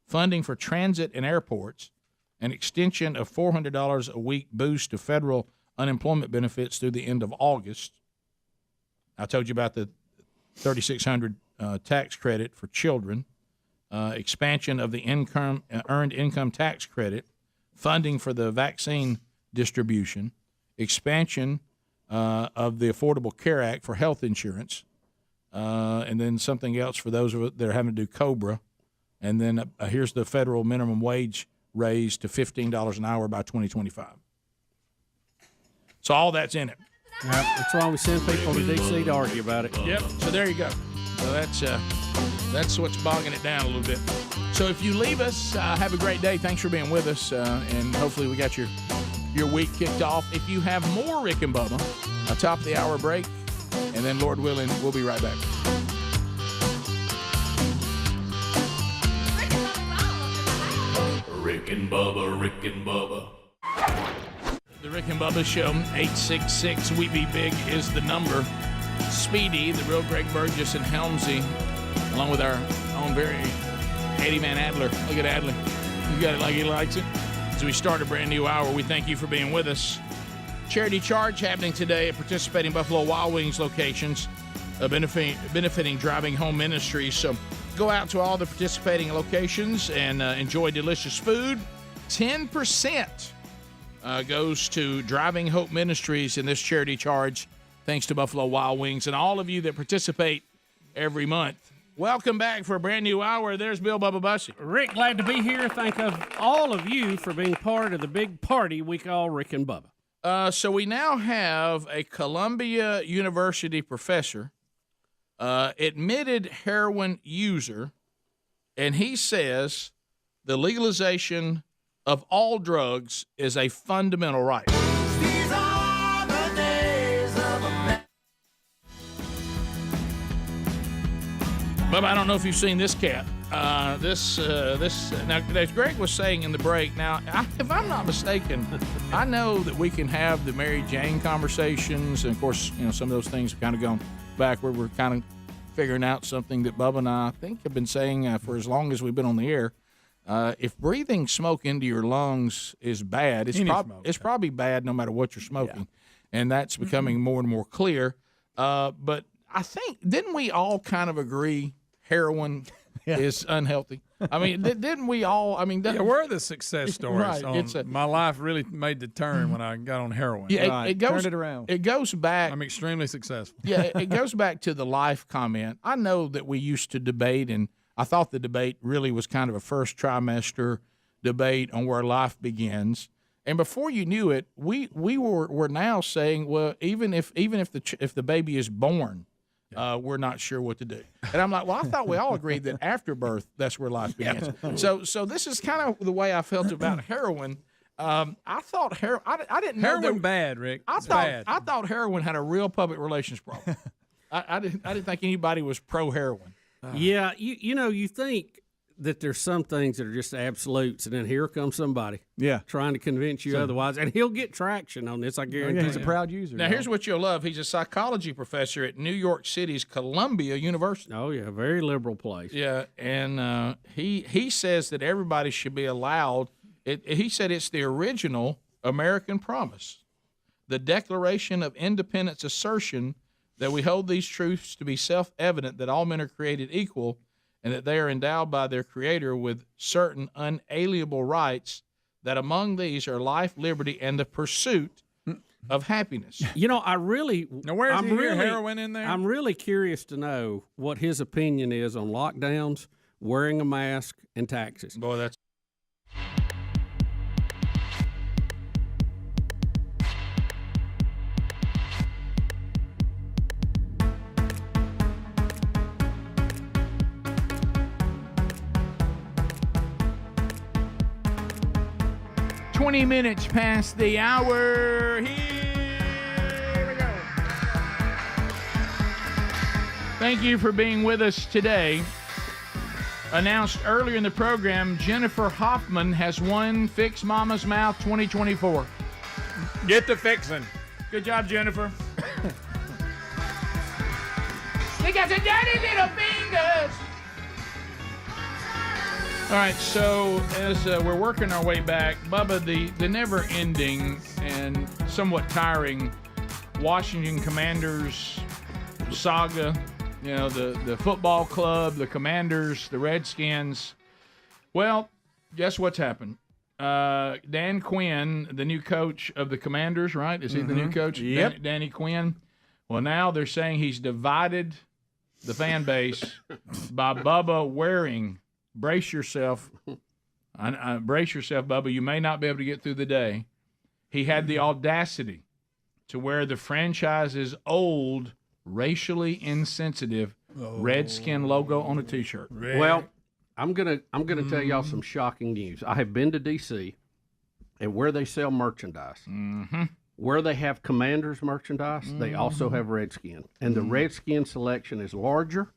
funding for transit and airports, an extension of $400 a week boost to federal unemployment benefits through the end of August. I told you about the $3,600 tax credit for children, expansion of the earned income tax credit, funding for the vaccine distribution, expansion of the Affordable Care Act for health insurance, and then something else for those that are having to do COBRA. And then here's the federal minimum wage raise to $15 an hour by 2025. So all that's in it. Yep. That's why we send people to D.C. to argue about it. Yep. So there you go. So that's what's bogging it down a little bit. So if you leave us, have a great day. Thanks for being with us, and hopefully we got your week kicked off. If you have more Rick and Bubba, a top of the hour break, and then Lord willing, we'll be right back. Rick and Bubba, Rick and Bubba. The Rick and Bubba Show, 866 We Be Big is the number. Speedy, the real Greg Burgess, and Helmsy, along with our own very Eddie Man Adler. Look at Adler. You got it like he likes it. As we start a brand new hour, we thank you for being with us. Charity charge happening today at participating Buffalo Wild Wings locations, benefiting Driving Home Ministries. So go out to all the participating locations and enjoy delicious food. 10% goes to Driving Hope Ministries in this charity charge, thanks to Buffalo Wild Wings and all of you that participate every month. Welcome back for a brand new hour. There's Bill Bubba Bussey. Rick, glad to be here. Thank all of you for being part of the big party we call Rick and Bubba. So we now have a Columbia University professor, admitted heroin user, and he says the legalization of all drugs is a fundamental right. These are the days of Bubba, I don't know if you've seen this cat. This now, as Greg was saying in the break, now, if I'm not mistaken, I know that we can have the Mary Jane conversations, and of course, you know, some of those things have kind of gone back where we're kind of figuring out something that Bubba and I think have been saying for as long as we've been on the air. If breathing smoke into your lungs is bad, it's probably bad no matter what you're smoking, and that's becoming more and more clear. But I think, didn't we all kind of agree heroin is unhealthy? I mean, didn't we all? I mean, we're the success stories. Right. My life really made the turn when I got on heroin. Yeah, it goes, turned it around. It goes back. I'm extremely successful. Yeah, it goes back to the life comment. I know that we used to debate, and I thought the debate really was kind of a first trimester debate on where life begins. And before you knew it, we were now saying, well, even if the baby is born, we're not sure what to do. And I'm like, well, I thought we all agreed that after birth, that's where life begins. So this is kind of the way I felt about heroin. I thought I didn't know heroin bad, Rick. I thought heroin had a real public relations problem. I didn't think anybody was pro heroin. Yeah, you think that there's some things that are just absolutes, and then here comes somebody trying to convince you otherwise, and he'll get traction on this, I guarantee. He's a proud user. Now, here's what you'll love. He's a psychology professor at New York City's Columbia University. Oh, yeah, very liberal place. Yeah, and he says that everybody should be allowed. He said it's the original American promise, the Declaration of Independence assertion that we hold these truths to be self-evident, that all men are created equal, and that they are endowed by their Creator with certain unalienable rights, that among these are life, liberty, and the pursuit of happiness. You know, I really... Now, where's heroin in there? I'm really curious to know what his opinion is on lockdowns, wearing a mask, and taxes. Boy, that's... 20 minutes past the hour. Here we go. Thank you for being with us today. Announced earlier in the program, Jennifer Hoffman has won Fix Mama's Mouth 2024. Get the fixin'. Good job, Jennifer. They got the dirty little fingers. All right, so as we're working our way back, Bubba, the never-ending and somewhat tiring Washington Commanders saga, you know, the football club, the Commanders, the Redskins. Well, guess what's happened? Dan Quinn, the new coach of the Commanders, right? Is he the new coach? Yep. Danny Quinn. Well, now they're saying he's divided the fan base by Bubba wearing... Brace yourself. Brace yourself, Bubba. You may not be able to get through the day. He had the audacity to wear the franchise's old, racially insensitive Redskin logo on a T-shirt. Well, I'm gonna tell y'all some shocking news. I have been to D.C. and where they sell merchandise. Where they have Commanders merchandise, they also have Redskin. And the Redskin selection is larger.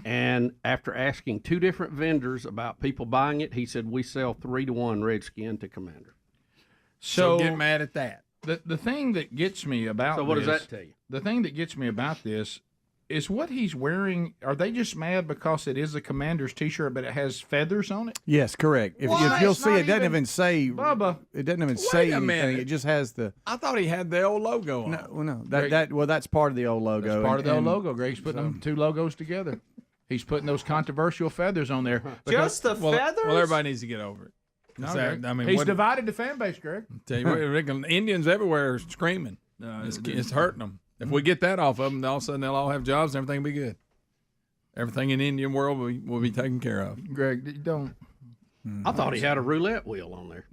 And after asking 2 different vendors about people buying it, he said, we sell 3-to-1 Redskin to Commander. So get mad at that. The thing that gets me about So what this, does that tell you? The thing that gets me about this is what he's wearing. Are they just mad because it is a Commander's T-shirt, but it has feathers on it? Yes, correct. If you'll see, it doesn't even say Bubba. It doesn't even say a anything. minute. It just has the. I thought he had the old logo on. No. That's part of the old logo. That's part of the old and- logo. Greg's putting them 2 logos together. He's putting those controversial feathers on there. Just the feathers? Well, everybody needs to get over it. No, Greg, I mean, he's what- divided the fan base, Greg. Tell you what, Rick, Indians everywhere are screaming. It's hurting them. If we get that off of them, all of a sudden they'll all have jobs and everything will be good. Everything in the Indian world will be taken care of. Greg, don't. I thought he had a roulette wheel on there.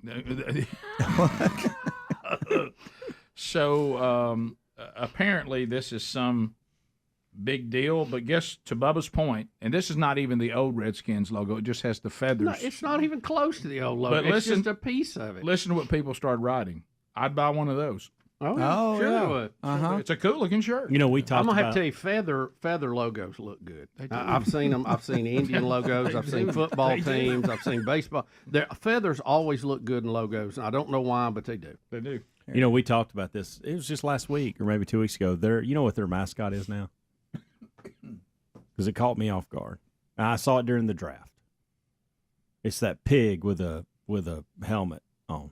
So apparently this is some big deal, but guess to Bubba's point, and this is not even the old Redskins logo, it just has the feathers. No, it's not even close to the old logo. But It's listen- just a piece of it. Listen to what people started writing. I'd buy one of those. Oh, sure yeah. they would. It's a cool looking shirt. You know, we talked I'm gonna about. have to tell you, feather logos look good. I've seen them. I've seen Indian logos. I've seen football teams. I've seen baseball. Their feathers always look good in logos. I don't know why, but they do. They do. You know, we talked about this. It was just last week or maybe 2 weeks ago. You know what their mascot is now? Because it caught me off guard. And I saw it during the draft. It's that pig with a helmet on.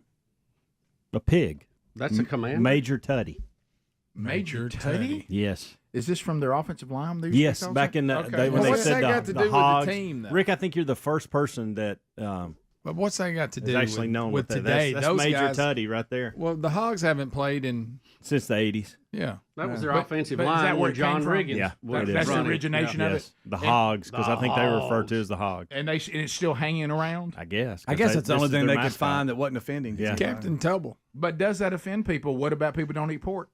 A pig. That's a command. Major Tuddy. Major Teddy? Yes. Is this from their offensive line? Yes, back in the Okay. when they what's said that got to the do with the Hogs. team, though? Rick, I think you're the first person that But what's that got to is do actually known with that. today? That's Those Major guys, Tuddy right there. Well, the Hogs haven't played in Since the 80s. yeah. That was their But- offensive but is line that where where it came John from? Riggins. Yeah, was that's the running. origination of Yes, it. the Hogs, because I think they were referred to as the Hogs. And it's still hanging around. I guess. I guess that's the only thing they could mascot. find that wasn't offending. Yeah. Captain Tubble. But does that offend people? What about people who don't eat pork?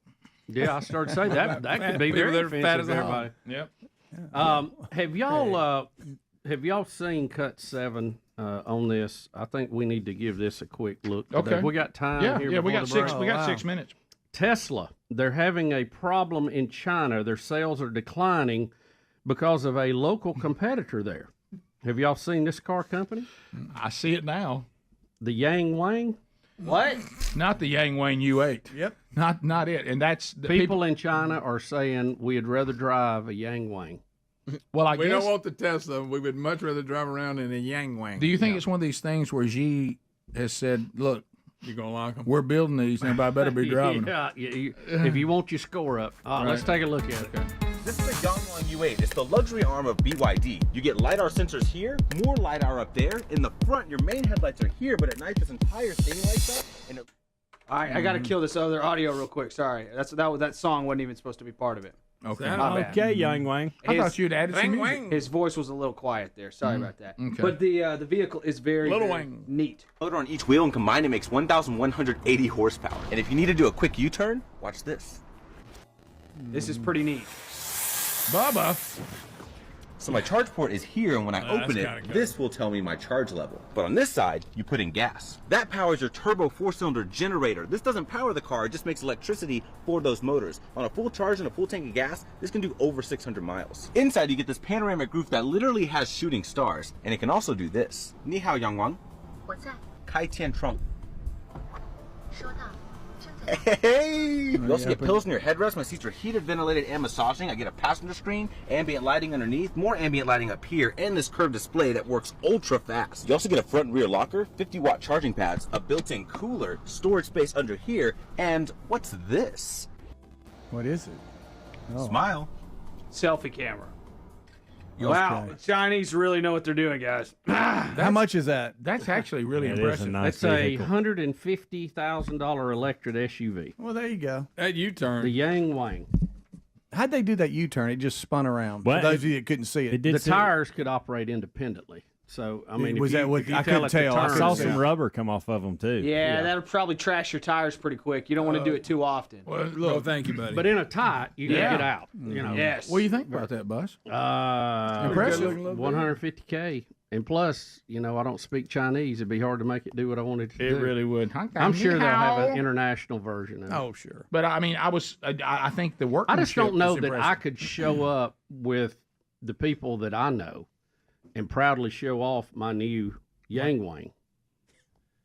Yeah, I started to say that could be People very that are fat offensive as to a everybody. Yep. Have y'all seen Cut 7 on this? I think we need to give this a quick look today. Okay. We got time Yeah, here. yeah, we before got the six. break? We got 6 minutes. Tesla, they're having a problem in China. Their sales are declining because of a local competitor there. Have y'all seen this car company? I see it now. The Yang Wang? What? Not the Yang Wang U8. Yep. Not it. And that's the People in China are saying we'd rather drive a Yang Wang. Well, I We guess. don't want the Tesla. We would much rather drive around in a Yang Wang. Do you think it's one of these things where Xi has said, "Look, You're going to like them? we're building these, and everybody better be driving them"? If you want your score up. Let's take a look at it. This is the Yangwang U8. It's the luxury arm of BYD. You get LiDAR sensors here, more LiDAR up there. In the front, your main headlights are here, but at night this entire thing lights up. And it... All right, I got to kill this other audio real quick. Sorry, that song wasn't even supposed to be part of it. Okay. My bad. Okay, Yang Wang. I thought you'd added some music. His voice was a little quiet there. Sorry about that. Okay. But the vehicle is very, Little very Wang. neat. motor on each wheel and combined it makes 1,180 horsepower. And if you need to do a quick U-turn, watch this. This is pretty neat. Bubba. So my charge port is here, and when I open that's kinda it, good. this will tell me my charge level. But on this side, you put in gas. That powers your turbo 4-cylinder generator. This doesn't power the car, it just makes electricity for those motors. On a full charge and a full tank of gas, this can do over 600 miles. Inside, you get this panoramic roof that literally has shooting stars, and it can also do this. Ni hao, Yangwang. 我在 Kai Tian Trump. 说到，正在 Hey! You also get pillows in your headrest. My seats are heated, ventilated, and massaging. I get a passenger screen, ambient lighting underneath, more ambient lighting up here, and this curved display that works ultra fast. You also get a front and rear locker, 50-watt charging pads, a built-in cooler, storage space under here, and what's this? What is it? Oh. Smile. Selfie camera. Wow, the Chinese really know what they're doing, guys. How much is that? That's actually really It is impressive. a nice That's a vehicle. $150,000 electric SUV. Well, there you go. That U-turn. The Yang Wang. How'd they do that U-turn? It just spun around. Well, For those of you that couldn't see it. It did The say- tires could operate independently. So, I mean, Was if that you, what- if you I tell couldn't it to tell. I I turn, saw couldn't some rubber come off of them too. Yeah, that'll probably trash your tires pretty quick. You don't want to do it too often. Well, look, thank you, buddy. But in a tight, you can Yeah. get out. You know. Yes. What do you think about that, Buzz? Uh, Impressive. 150K And plus, I don't speak Chinese. It'd be hard to make it do what I wanted to do. It really would. I'm sure they'll have an international version of it. Oh, sure. But I mean, I think the workmanship. I just don't know is that I impressive. could show up with the people that I know and proudly show off my new Yang Wang.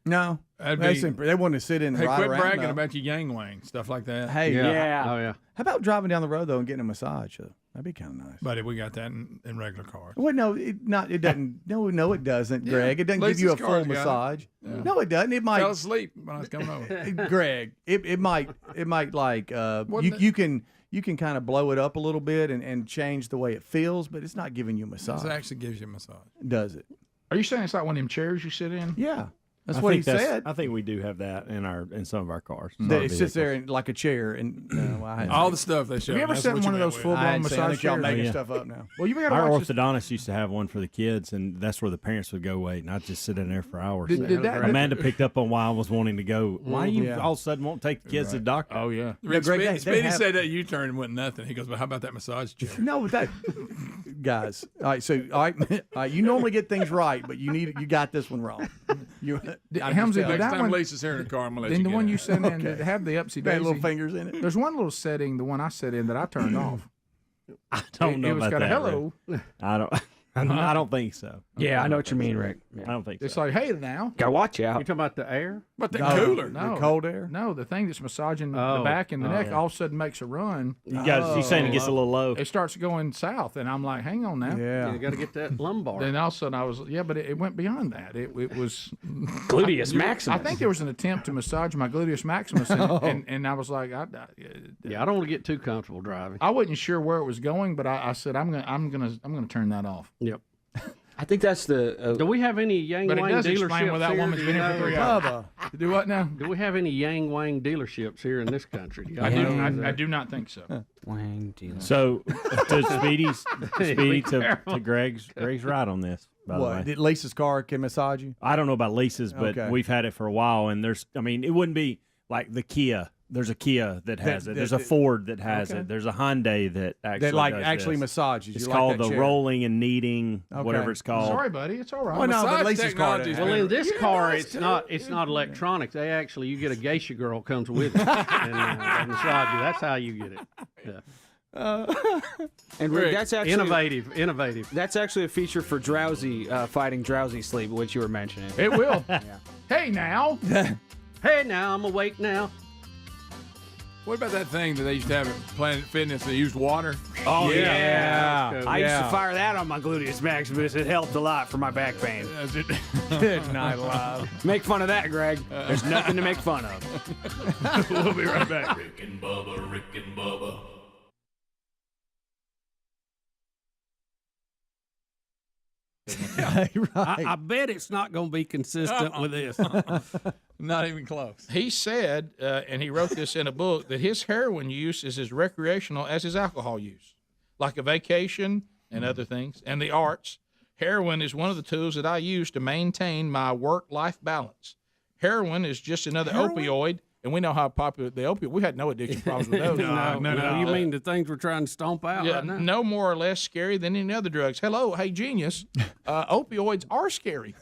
No, they want to sit in. Hey, right quit around bragging though. about your Yang Wang stuff like that. Hey, Yeah. Oh, yeah. How about driving down the road though and getting a massage? That'd be kind of nice. Buddy, we got that in regular cars. Well, no, it doesn't. No, it doesn't, Yeah. Greg. It doesn't give you a Lisa's full car's got it. massage. Yeah. No, it doesn't. It might Fell asleep when I was coming over. Greg, it might like you can kind of blow it up a little bit and change the way it feels, but it's not giving you a massage. This actually gives you a massage. Does it? Are you saying it's like one of them chairs you sit in? Yeah. That's I what he think that's- said. I think we do have that in some of our cars. That it sits there like a chair and all the stuff they show. Have you ever sat in one of those full-blown massage y'all chairs? making Yeah. stuff up now. Well, you got to Our watch this. orthodontist used to have one for the kids, and that's where the parents would go wait, and I'd just sit in there for hours. Did that- Amanda picked up on why I was wanting to go. Why do you Yeah. all of a sudden won't take the kids to the doctor? Oh yeah. Rick, Greg, they Speedy have- said that U-turn wasn't nothing. He goes, "But how about that massage chair?" No, that guys. All right, so all right, you normally get things right, but you got this one wrong. Helmsy, Next that time one, Lisa's here in the car, I'm gonna let then you the get one it. you sit in that have the upsy Got daisy little fingers in it. There's one little setting, the one I sit in, that I turned off. I don't know it was about got a that. hello. Rick. I don't think so. Yeah, I know what you mean, Rick. I don't think It's so. like, hey, now. Gotta watch You out. talking about the air? But the No, cooler. No. the cold air. No, the thing that's massaging the Oh. back and the Oh, neck yeah. all of a sudden makes a run. You guys, he's saying it gets a little low. It starts going south, and I'm like, hang on now. Yeah. You got to get that lumbar. Then all of a sudden I was, but it went beyond that. It was Gluteus maximus. I think there was an attempt to massage my gluteus maximus, and I was like, Yeah, I don't want to get too comfortable driving. I wasn't sure where it was going, but I said I'm gonna turn that off. Yep. I think that's the. Do we have any Yang But it Wang does explain dealerships where that here? woman's Do been you here for know? 3 hours. Bubba. Do what now? Do we have any Yang Wang dealerships here in this country? Do you I know? do. I do not think so. Wang dealer. So to Speedy to careful. Greg's right on this. By the way, What? Did Lisa's car can massage you? I don't know about leases, but Okay. we've had it for a while, and it wouldn't be like the Kia. There's a Kia that has it. There's a Ford that has Okay. it. There's a Hyundai that actually does actually this. massages. It's you called like that the chair. rolling and kneading, Okay. whatever it's called. Sorry, buddy. It's all right. Well, no, but Massage Lisa's car. technology's doesn't. Well, in this Yeah, car, that's it's not electronics. They actually, you get a geisha girl comes with it and massage you. That's how you get it. Yeah. And Rick, that's actually Innovative. That's actually a feature for drowsy, fighting drowsy sleep, which you were mentioning. It will. Hey now. Hey, now I'm awake now. What about that thing that they used to have at Planet Fitness that used water? Oh yeah. I used to fire that on my gluteus maximus. It helped a lot for my back pain. Good night, live. Make fun of that, Greg. There's nothing to make fun of. We'll be right back. Rick and Bubba. Right. I bet it's not going to be consistent with this. Not even close. He said, and he wrote this in a book, that his heroin use is as recreational as his alcohol use, like a vacation and other things, and the arts. Heroin is one of the tools that I use to maintain my work-life balance. Heroin is just another opioid, and we know how popular the opioid. We had no addiction problems with those. No. You mean the things we're trying to stomp out Yeah, right now? no more or less scary than any other drugs. Hello, hey, genius. Opioids are scary.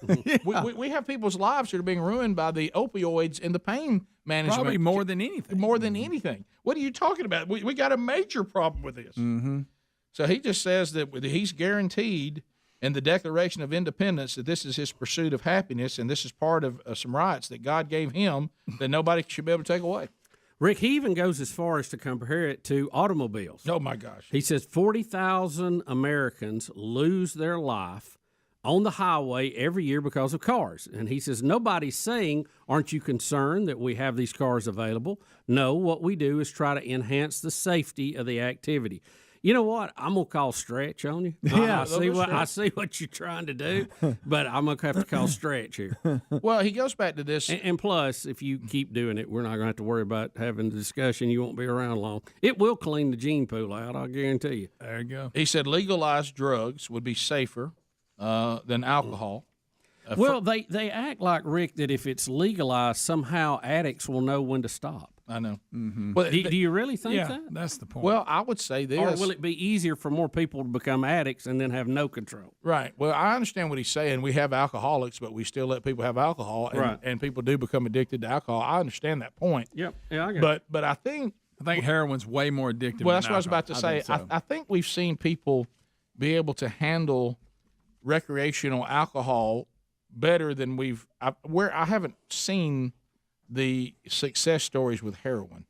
We have people's lives that are being ruined by the opioids and the pain management. Probably more than anything. More than anything. What are you talking about? We got a major problem with this. Mm-hmm. So he just says that he's guaranteed in the Declaration of Independence that this is his pursuit of happiness, and this is part of some rights that God gave him that nobody should be able to take away. Rick, he even goes as far as to compare it to automobiles. Oh, my gosh. He says 40,000 Americans lose their life on the highway every year because of cars. And he says, nobody's saying, aren't you concerned that we have these cars available? No, what we do is try to enhance the safety of the activity. You know what? I'm gonna call stretch on you. Yeah, I see what you're trying to do, but I'm gonna have to call stretch here. Well, he goes back to this. And plus, if you keep doing it, we're not gonna have to worry about having the discussion. You won't be around long. It will clean the gene pool out. I'll guarantee you. There you go. He said legalized drugs would be safer than alcohol. Well, they act like, Rick, that if it's legalized, somehow addicts will know when to stop. I know. Mm-hmm. Well, do you really think that? That's the point. Well, I would say this. Or will it be easier for more people to become addicts and then have no control? Right. Well, I understand what he's saying. We have alcoholics, but we still let people have alcohol, and, Right. and people do become addicted to alcohol. I understand that point. Yep. Yeah, I get it. But I think heroin's way more addictive. Well, than that's what I was about to alcohol. say. I think we've seen people be able to handle recreational alcohol better than I haven't seen the success stories with heroin.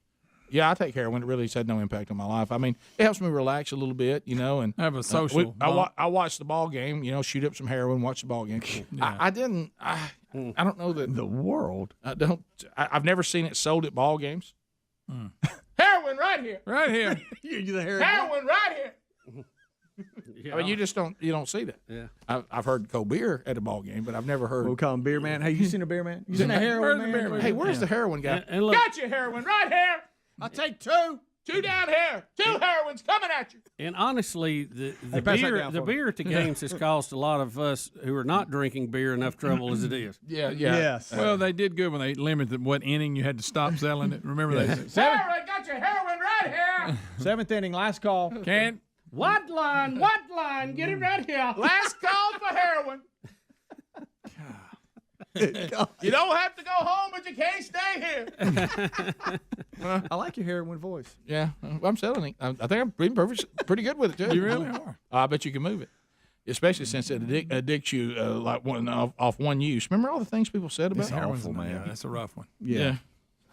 Yeah, I take heroin. It really has had no impact on my life. I mean, it helps me relax a little bit, and have a social. I watched the ball game, shoot up some heroin, watch the ball game. Yeah. I don't know that the world. I've never seen it sold at ball games. Heroin right here. Right here. You're the heroin. Heroin right here. Yeah. I mean, you don't see that. Yeah. I've heard cold beer at a ball game, but I've never heard. We'll call him Beer Man. Hey, you seen a Beer Man? You seen a heroin man? Hey, where's the heroin guy? And look, Got you, heroin right here. I'll take two. Two down here. Two heroines coming at you. and honestly, the pass that beer down the for me. beer at the games has caused a lot of us who are not drinking beer enough trouble as it is. Yeah. Yes. Well, they did good when they limited what inning you had to stop selling it. Remember that? Heroin, got your heroin right here. 7th inning, last call. Can't. What line? Get it right here. Last call for heroin. You don't have to go home, but you can't stay here. I like your heroin voice. Yeah, I'm selling it. I think I'm pretty good with it too. You really are. I bet you can move it, especially since it addicts you like off one use. Remember all the things people said about Heroin's it? yeah, that's a rough one. Yeah.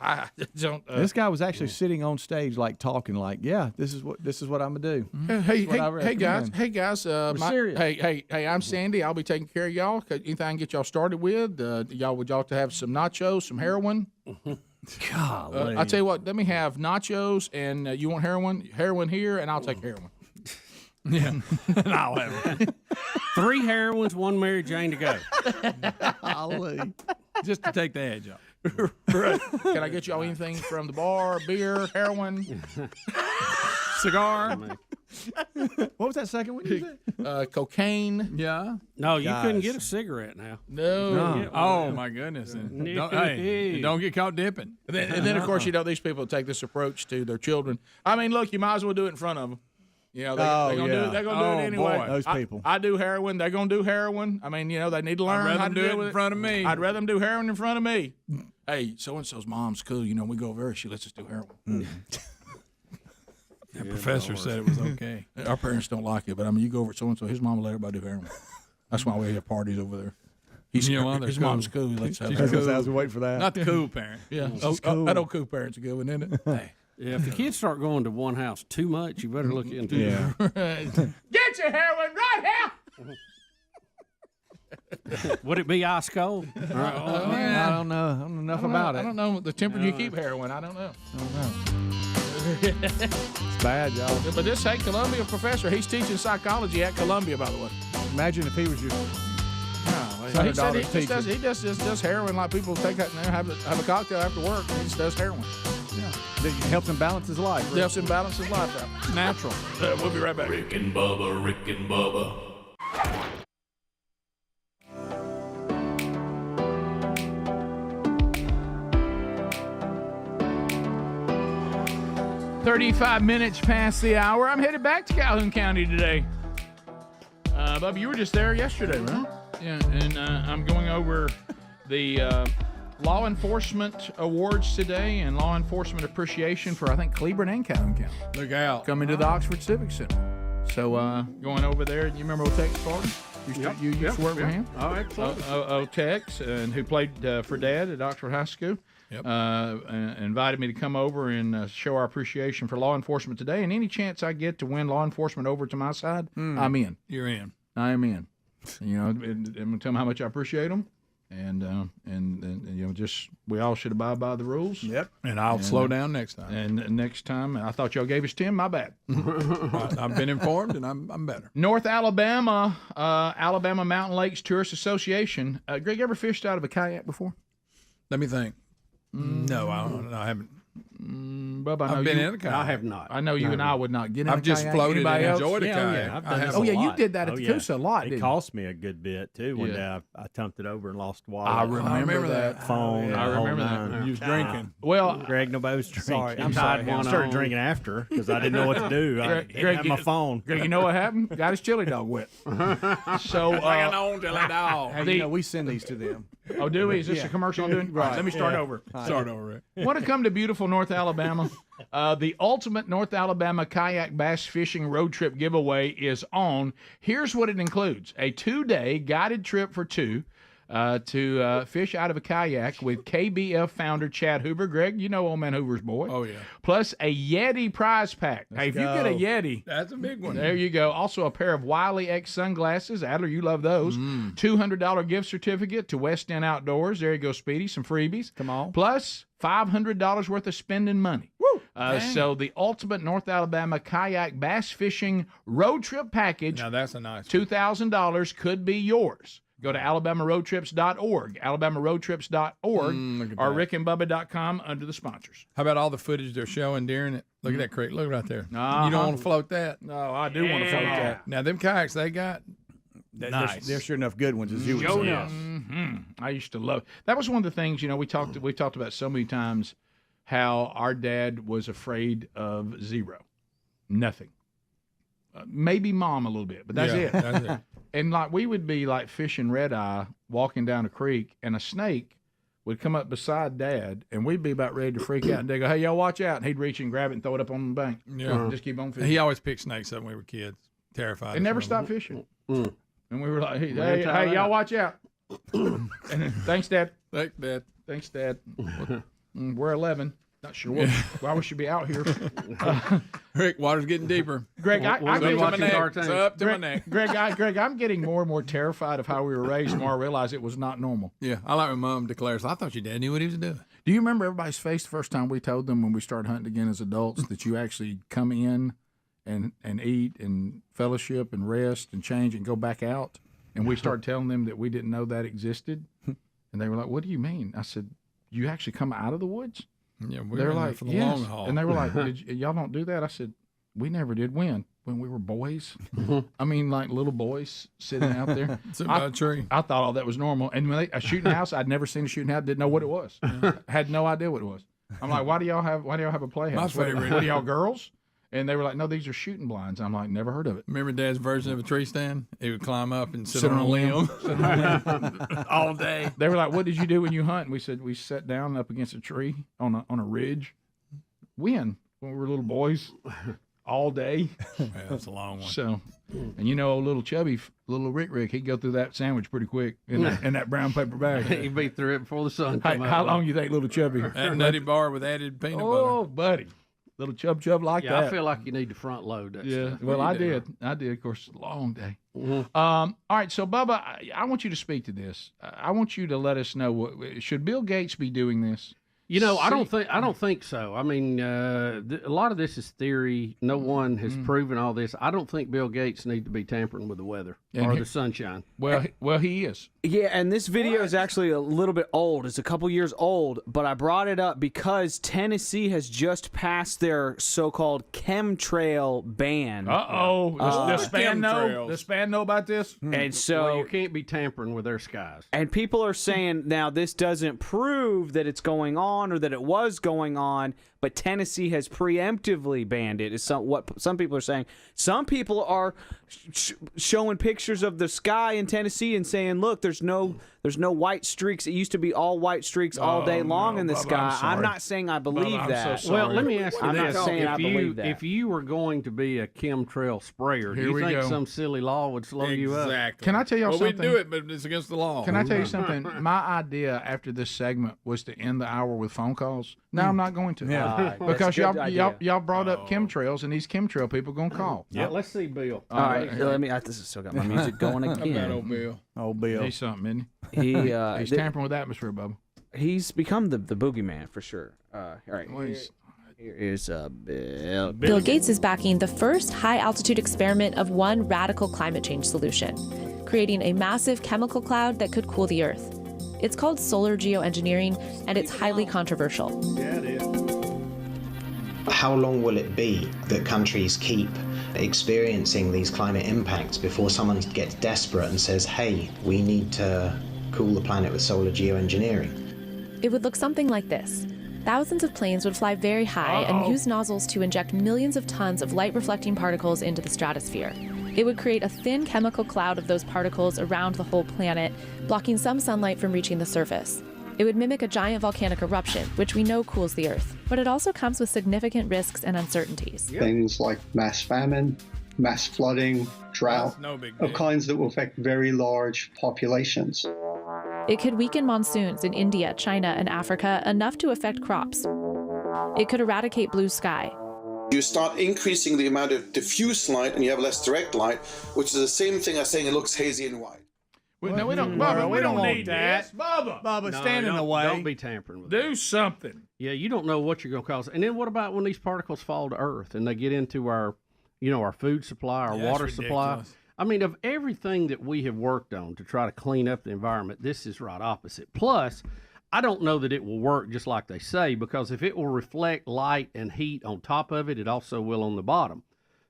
I don't. This guy was actually sitting on stage, like talking, like, "Yeah, this is what I'm gonna do." Hey what I guys! recommend. Hey guys! serious. Hey! I'm Sandy. I'll be taking care of y'all. Anything I can get y'all started with? Would y'all to have some nachos, some heroin? Golly. I'll tell you what. Let me have nachos, and you want heroin? Heroin here, and I'll take heroin. Yeah, and I'll have it. 3 heroines, 1 Mary Jane to go. Golly. Just to take the edge off. Right. Can I get y'all anything from the bar? Beer, heroin, Cigar. What was that second one you said? cocaine? Yeah. No, you couldn't Guys. get a cigarette now. No. Oh my goodness! And don't get caught dipping. And then, of course, these people take this approach to their children. I mean, look, you might as well do it in front of them. They're gonna do it anyway. Boy, those people. I do heroin. They're gonna do heroin. I mean, they need to learn I'd rather how to do deal it with in front of me. I'd rather them do heroin in front of me. Hey, so and so's mom's cool. We go over there. She lets us do heroin. The professor said it was okay. Our parents don't like it, but I mean, you go over to so and so. His mom will let everybody do heroin. That's why we have parties over there. His they're mom's cool. cool. Let's have Because heroin. I was waiting for that. Not the cool parent. Yeah, cool. that old cool parents are good one, isn't it? Hey. Yeah, if the kids start going to one house too much, you better look into it. Yeah. Get your heroin right here. Would it be ice cold? I don't know. I don't know enough about I it. don't know the temperature you keep heroin. I don't know. It's bad, y'all. But this Columbia professor, he's teaching psychology at Columbia, by the way. Imagine if he was your. So he said he just does heroin like people take that and have a cocktail after work. And he just does heroin. That helps him balance his life. Right? Helps him balance his life out. Natural. We'll be right back. Rick and Bubba. 35 minutes past the hour. I'm headed back to Calhoun County today. Bubba, you were just there yesterday, right? Yeah, and I'm going over the law enforcement awards today and law enforcement appreciation for, I think, Cleburne and Calhoun County. Look out. Coming to the Oxford Civic Center. So going over there, you remember Otex Carter? You used to work with him? Oh, absolutely. Otex, and who played for Dad at Oxford High School. Yep. Invited me to come over and show our appreciation for law enforcement today. And any chance I get to win law enforcement over to my side, I'm in. You're in. I am in. I'm going to tell them how much I appreciate them. And just we all should abide by the rules. Yep. And I'll slow down next time. And next time, I thought y'all gave us 10. My bad. I've been informed, and I'm better. North Alabama, Alabama Mountain Lakes Tourist Association. Greg, ever fished out of a kayak before? Let me think. No, I haven't. Bubba, I know I've been you, in a kayak. I have not. I know you and I would not get in I've a just kayak. floated Anybody and else? enjoyed a Yeah, kayak. yeah, I've I done have. this Oh, a yeah, you lot. did that at the Coosa a lot, It didn't you? cost me a good bit, too. One Yeah. day I tumped it over and lost water. I remember that. Phone. I the whole remember that. nine. You was drinking. Well, Greg, nobody was drinking. Sorry, I'm I sorry. started drinking after because I didn't know what to do. I Greg, didn't have my phone. Greg, you know what happened? Got his chili dog wet. So, Hanging on till I die. Hey, you know, we send these to them. oh, do we? Is this Yeah. a commercial I'm doing? Right. Let me start over. Start over, Rick. Want to come to beautiful North Alabama? The ultimate North Alabama kayak bass fishing road trip giveaway is on. Here's what it includes: a 2-day guided trip for two to fish out of a kayak with KBF founder Chad Hoover. Greg, you know old man Hoover's boy. Oh, yeah. Plus a Yeti prize pack. Hey, if you get a Yeti, That's a big one. there you go. Also a pair of Wiley X sunglasses. Adler, you love those. $200 gift certificate to West End Outdoors. There you go, Speedy. Some freebies. Come on. Plus $500 worth of spending money. Woo! So the ultimate North Alabama kayak bass fishing road trip package, Now, that's a nice one. $2,000 could be yours. Go to alabamaroadtrips.org, alabamaroadtrips.org, Look at or that. rickandbubba.com under the sponsors. How about all the footage they're showing during it? Look at that creek. Look right there. Uh-huh. You don't want to float that. No, I do want to float that. Now, them kayaks they got, nice. There's sure enough good ones, as you would Show say. enough. I used to love. That was one of the things, you know, we talked about so many times how our dad was afraid of zero, nothing. Maybe mom a little bit, but that's Yeah, it. that's it. And like we would be like fishing red eye, walking down a creek, and a snake would come up beside Dad, and we'd be about ready to freak out. And they'd go, "Hey, y'all, watch out!" And he'd reach and grab it and throw it up on the bank. Yeah. Just keep on fishing. He always picked snakes up when we were kids. Terrified. They never stopped fishing. And we were like, "Hey, Man, try that. y'all, watch out!" And then, thanks, Dad. Thanks, Dad. Thanks, Dad. We're 11. Not sure why we should be out here. Rick, water's getting deeper. Greg, I We'll be get watching neck. cartoons. It's up to my neck. Greg, I'm getting more and more terrified of how we were raised. The more I realize it was not normal. Yeah, I like when Mom declares, I thought your dad knew what he was doing. Do you remember everybody's face the first time we told them when we started hunting again as adults that you actually come in and eat and fellowship and rest and change and go back out? And we started telling them that we didn't know that existed. And they were like, "What do you mean?" I said, "You actually come out of the woods?" Yeah, we're They're in there like, for the "Yes." long haul. And they were like, y'all don't do that? I said, "We never did." When we were boys. I mean, like little boys sitting out there. Sitting by a tree. I thought all that was normal. And when a shooting house, I'd never seen a shooting house, didn't know what it was. Had no idea what it was. I'm like, why do y'all have a playhouse? My favorite. What are y'all, girls? And they were like, "No, these are shooting blinds." I'm like, never heard of it. Remember Dad's version of a tree stand? He would climb up and sit on a limb all day. They were like, "What did you do when you hunt?" And we said, "We sat down up against a tree on a ridge." When we were little boys, all day. Yeah, that's a long one. So, and you know, little chubby, little Rick, he'd go through that sandwich pretty quick in that brown paper bag. He'd be through it before the sun Hey, came out. how long you think little chubby? That nutty bar with added peanut Oh, butter. buddy, little chub like Yeah, that. I feel like you need to front load that Yeah, stuff. well, you I do. did. Of course, it's a long day. All right, so Bubba, I want you to speak to this. I want you to let us know should Bill Gates be doing this? You know, I don't think so. I mean, a lot of this is theory. No one has proven all this. I don't think Bill Gates needs to be tampering with the weather or the sunshine. Well, he is. Yeah, and this video is actually a little bit old. It's a couple years old, but I brought it up because Tennessee has just passed their so-called chemtrail ban. Does Span know about this? And so Well, you can't be tampering with their skies. And people are saying now this doesn't prove that it's going on or that it was going on, but Tennessee has preemptively banned it. Is what some people are saying. Some people are showing pictures of the sky in Tennessee and saying, "Look, there's no white streaks. It used to be all white streaks all day long in the sky." I'm not saying I believe that. so Well, let me ask you I'm this: not saying I believe that. if you were going to be a chemtrail sprayer, do Here you we think go. some silly law would slow you up? Exactly. Can I tell y'all something? We do it, but it's against the law. Can I tell you something? My idea after this segment was to end the hour with phone calls. No, I'm not going to. Because y'all brought up chemtrails, and these chemtrail people gonna call. Yeah, let's see, Bill. All right, let me. This has still got my music going How about again. old Bill? Oh, Bill. He's something, He isn't he? He's tampering with the atmosphere, Bubba. he's become the boogeyman for sure. All right, here is Bill. Bill Gates is backing the first high-altitude experiment of one radical climate change solution, creating a massive chemical cloud that could cool the Earth. It's called solar geoengineering, and it's highly controversial. Yeah, it is. how long will it be that countries keep experiencing these climate impacts before someone gets desperate and says, hey, we need to cool the planet with solar geoengineering? It would look something like this. Thousands of planes would fly very high and use nozzles to inject millions of tons of light-reflecting particles into the stratosphere. It would create a thin chemical cloud of those particles around the whole planet, blocking some sunlight from reaching the surface. It would mimic a giant volcanic eruption, which we know cools the Earth, but it also comes with significant risks and uncertainties. Things like mass famine, mass flooding, drought, of kinds that will affect very large populations. It could weaken monsoons in India, China, and Africa enough to affect crops. It could eradicate blue sky. You start increasing the amount of diffuse light and you have less direct light, which is the same thing as saying it looks hazy and white. No, we don't, Bubba, we don't need that. this. Bubba, No, stand in the way. Don't be tampering with Do something. Yeah, you don't know what you're going to cause. And then what about when these particles fall to Earth and they get into our, our food supply, our water supply? I mean, of everything that we have worked on to try to clean up the environment, this is right opposite. Plus, I don't know that it will work just like they say, because if it will reflect light and heat on top of it, it also will on the bottom.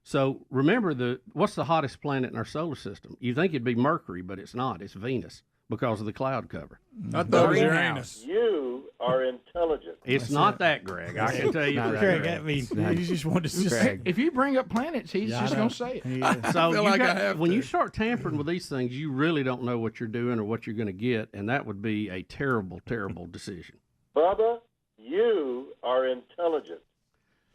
So remember, what's the hottest planet in our solar system? You think it'd be Mercury, but it's not. It's Venus because of the cloud cover. I thought it was Uranus. You are intelligent. It's not that, Greg. I can tell you. Greg, that means you just want to Greg. If you bring up planets, he's just going to say it. So when you start tampering with these things, you really don't know what you're doing or what you're going to get, and that would be a terrible, terrible decision. Bubba, you are intelligent.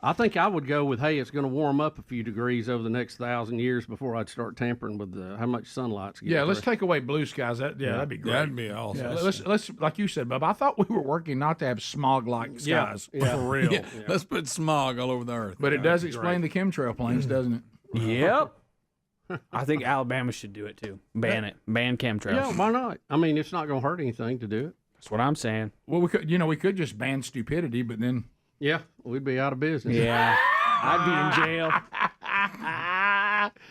I think I would go with, hey, it's going to warm up a few degrees over the next 1,000 years before I'd start tampering with how much sunlight's getting. Yeah, let's take away blue skies. That'd be great. That'd be awesome. Yeah, let's like you said, Bubba. I thought we were working not to have smog-like skies for real. Yeah. Let's put smog all over the earth. But it does explain the chemtrail planes, doesn't it? Yep. I think Alabama should do it too. Ban it. Ban chemtrails. Yeah, why not? I mean, it's not going to hurt anything to do it. That's what I'm saying. Well, we could just ban stupidity, but then. Yeah, we'd be out of business. Yeah, I'd be in jail.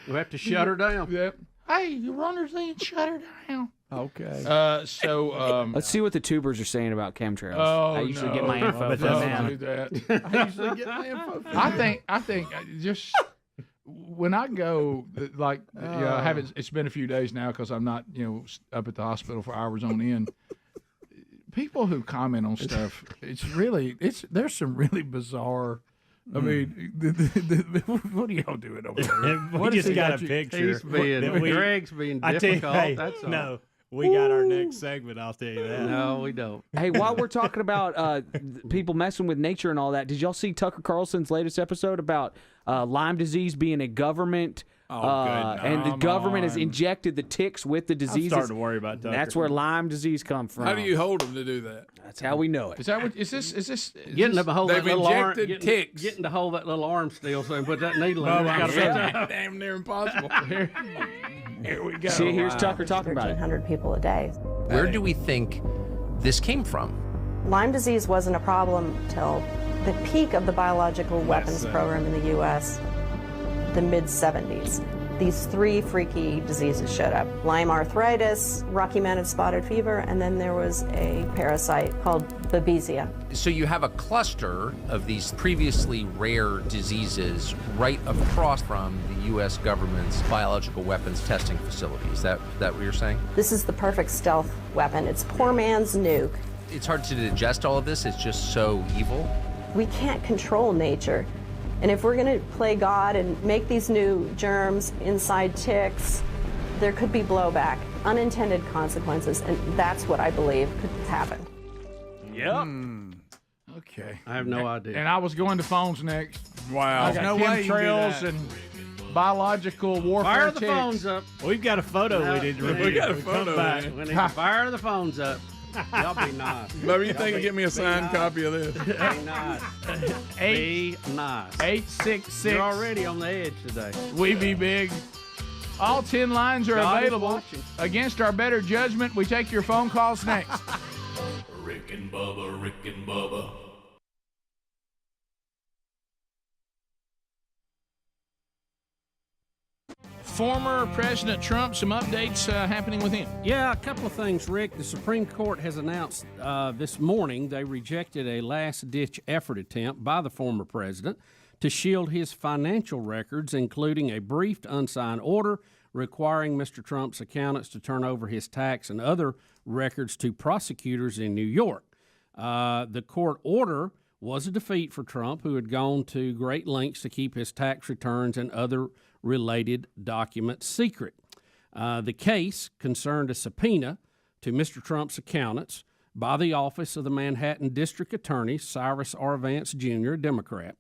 We'll have to shut her down. Yep. Hey, you runners ain't shut her down. Okay. Let's see what the tubers are saying about chemtrails. Oh, I usually get my info from them. Do that. I usually get my info from I think just when I go, like, I haven't. It's been a few days now because I'm not, up at the hospital for hours on end. People who comment on stuff, there's some really bizarre. I mean, what are y'all doing over there? We just got a picture. Greg's being difficult. That's all. No, we got our next segment. I'll tell you that. No, we don't. Hey, while we're talking about people messing with nature and all that, did y'all see Tucker Carlson's latest episode about Lyme disease being a government? And the government has injected the ticks with the diseases. I'm starting to worry about Tucker. That's where Lyme disease comes from. How do you hold them to do that? That's how we know it. Is that what? Is this? Getting to hold that little arm, ticks. getting to hold that little arm still, so put that needle in. Damn near impossible. Here we go. See, here's Tucker talking about it. 1,300 people a day. Where do we think this came from? Lyme disease wasn't a problem till the peak of the biological weapons program in the U.S., the mid-'70s. These three freaky diseases showed up. Lyme arthritis, Rocky Mountain spotted fever, and then there was a parasite called Babesia. So you have a cluster of these previously rare diseases right across from the U.S. government's biological weapons testing facility. Is that what you're saying? This is the perfect stealth weapon. It's poor man's nuke. It's hard to digest all of this. It's just so evil. We can't control nature. And if we're going to play God and make these new germs inside ticks, there could be blowback, unintended consequences, and that's what I believe could happen. Yep. Okay. I have no idea. And I was going to phones next. Wow. I got no way chemtrails and biological warfare. Fire the ticks. phones up. We've got a photo we did. We got a photo. We need to fire the phones up. Y'all be nice. Maybe you think you get me a signed copy of this? Be nice. Be nice. 866. You're already on the edge today. We be big. All 10 lines are God is available. watching. Against our better judgment, we take your phone calls next. Rick and Bubba, Rick and Bubba. former President Trump, some updates happening with him. Yeah, a couple of things, Rick. The Supreme Court has announced this morning they rejected a last-ditch effort attempt by the former president to shield his financial records, including a briefed unsigned order requiring Mr. Trump's accountants to turn over his tax and other records to prosecutors in New York. The court order was a defeat for Trump, who had gone to great lengths to keep his tax returns and other related documents secret. The case concerned a subpoena to Mr. Trump's accountants by the office of the Manhattan District Attorney, Cyrus R. Vance Jr., a Democrat.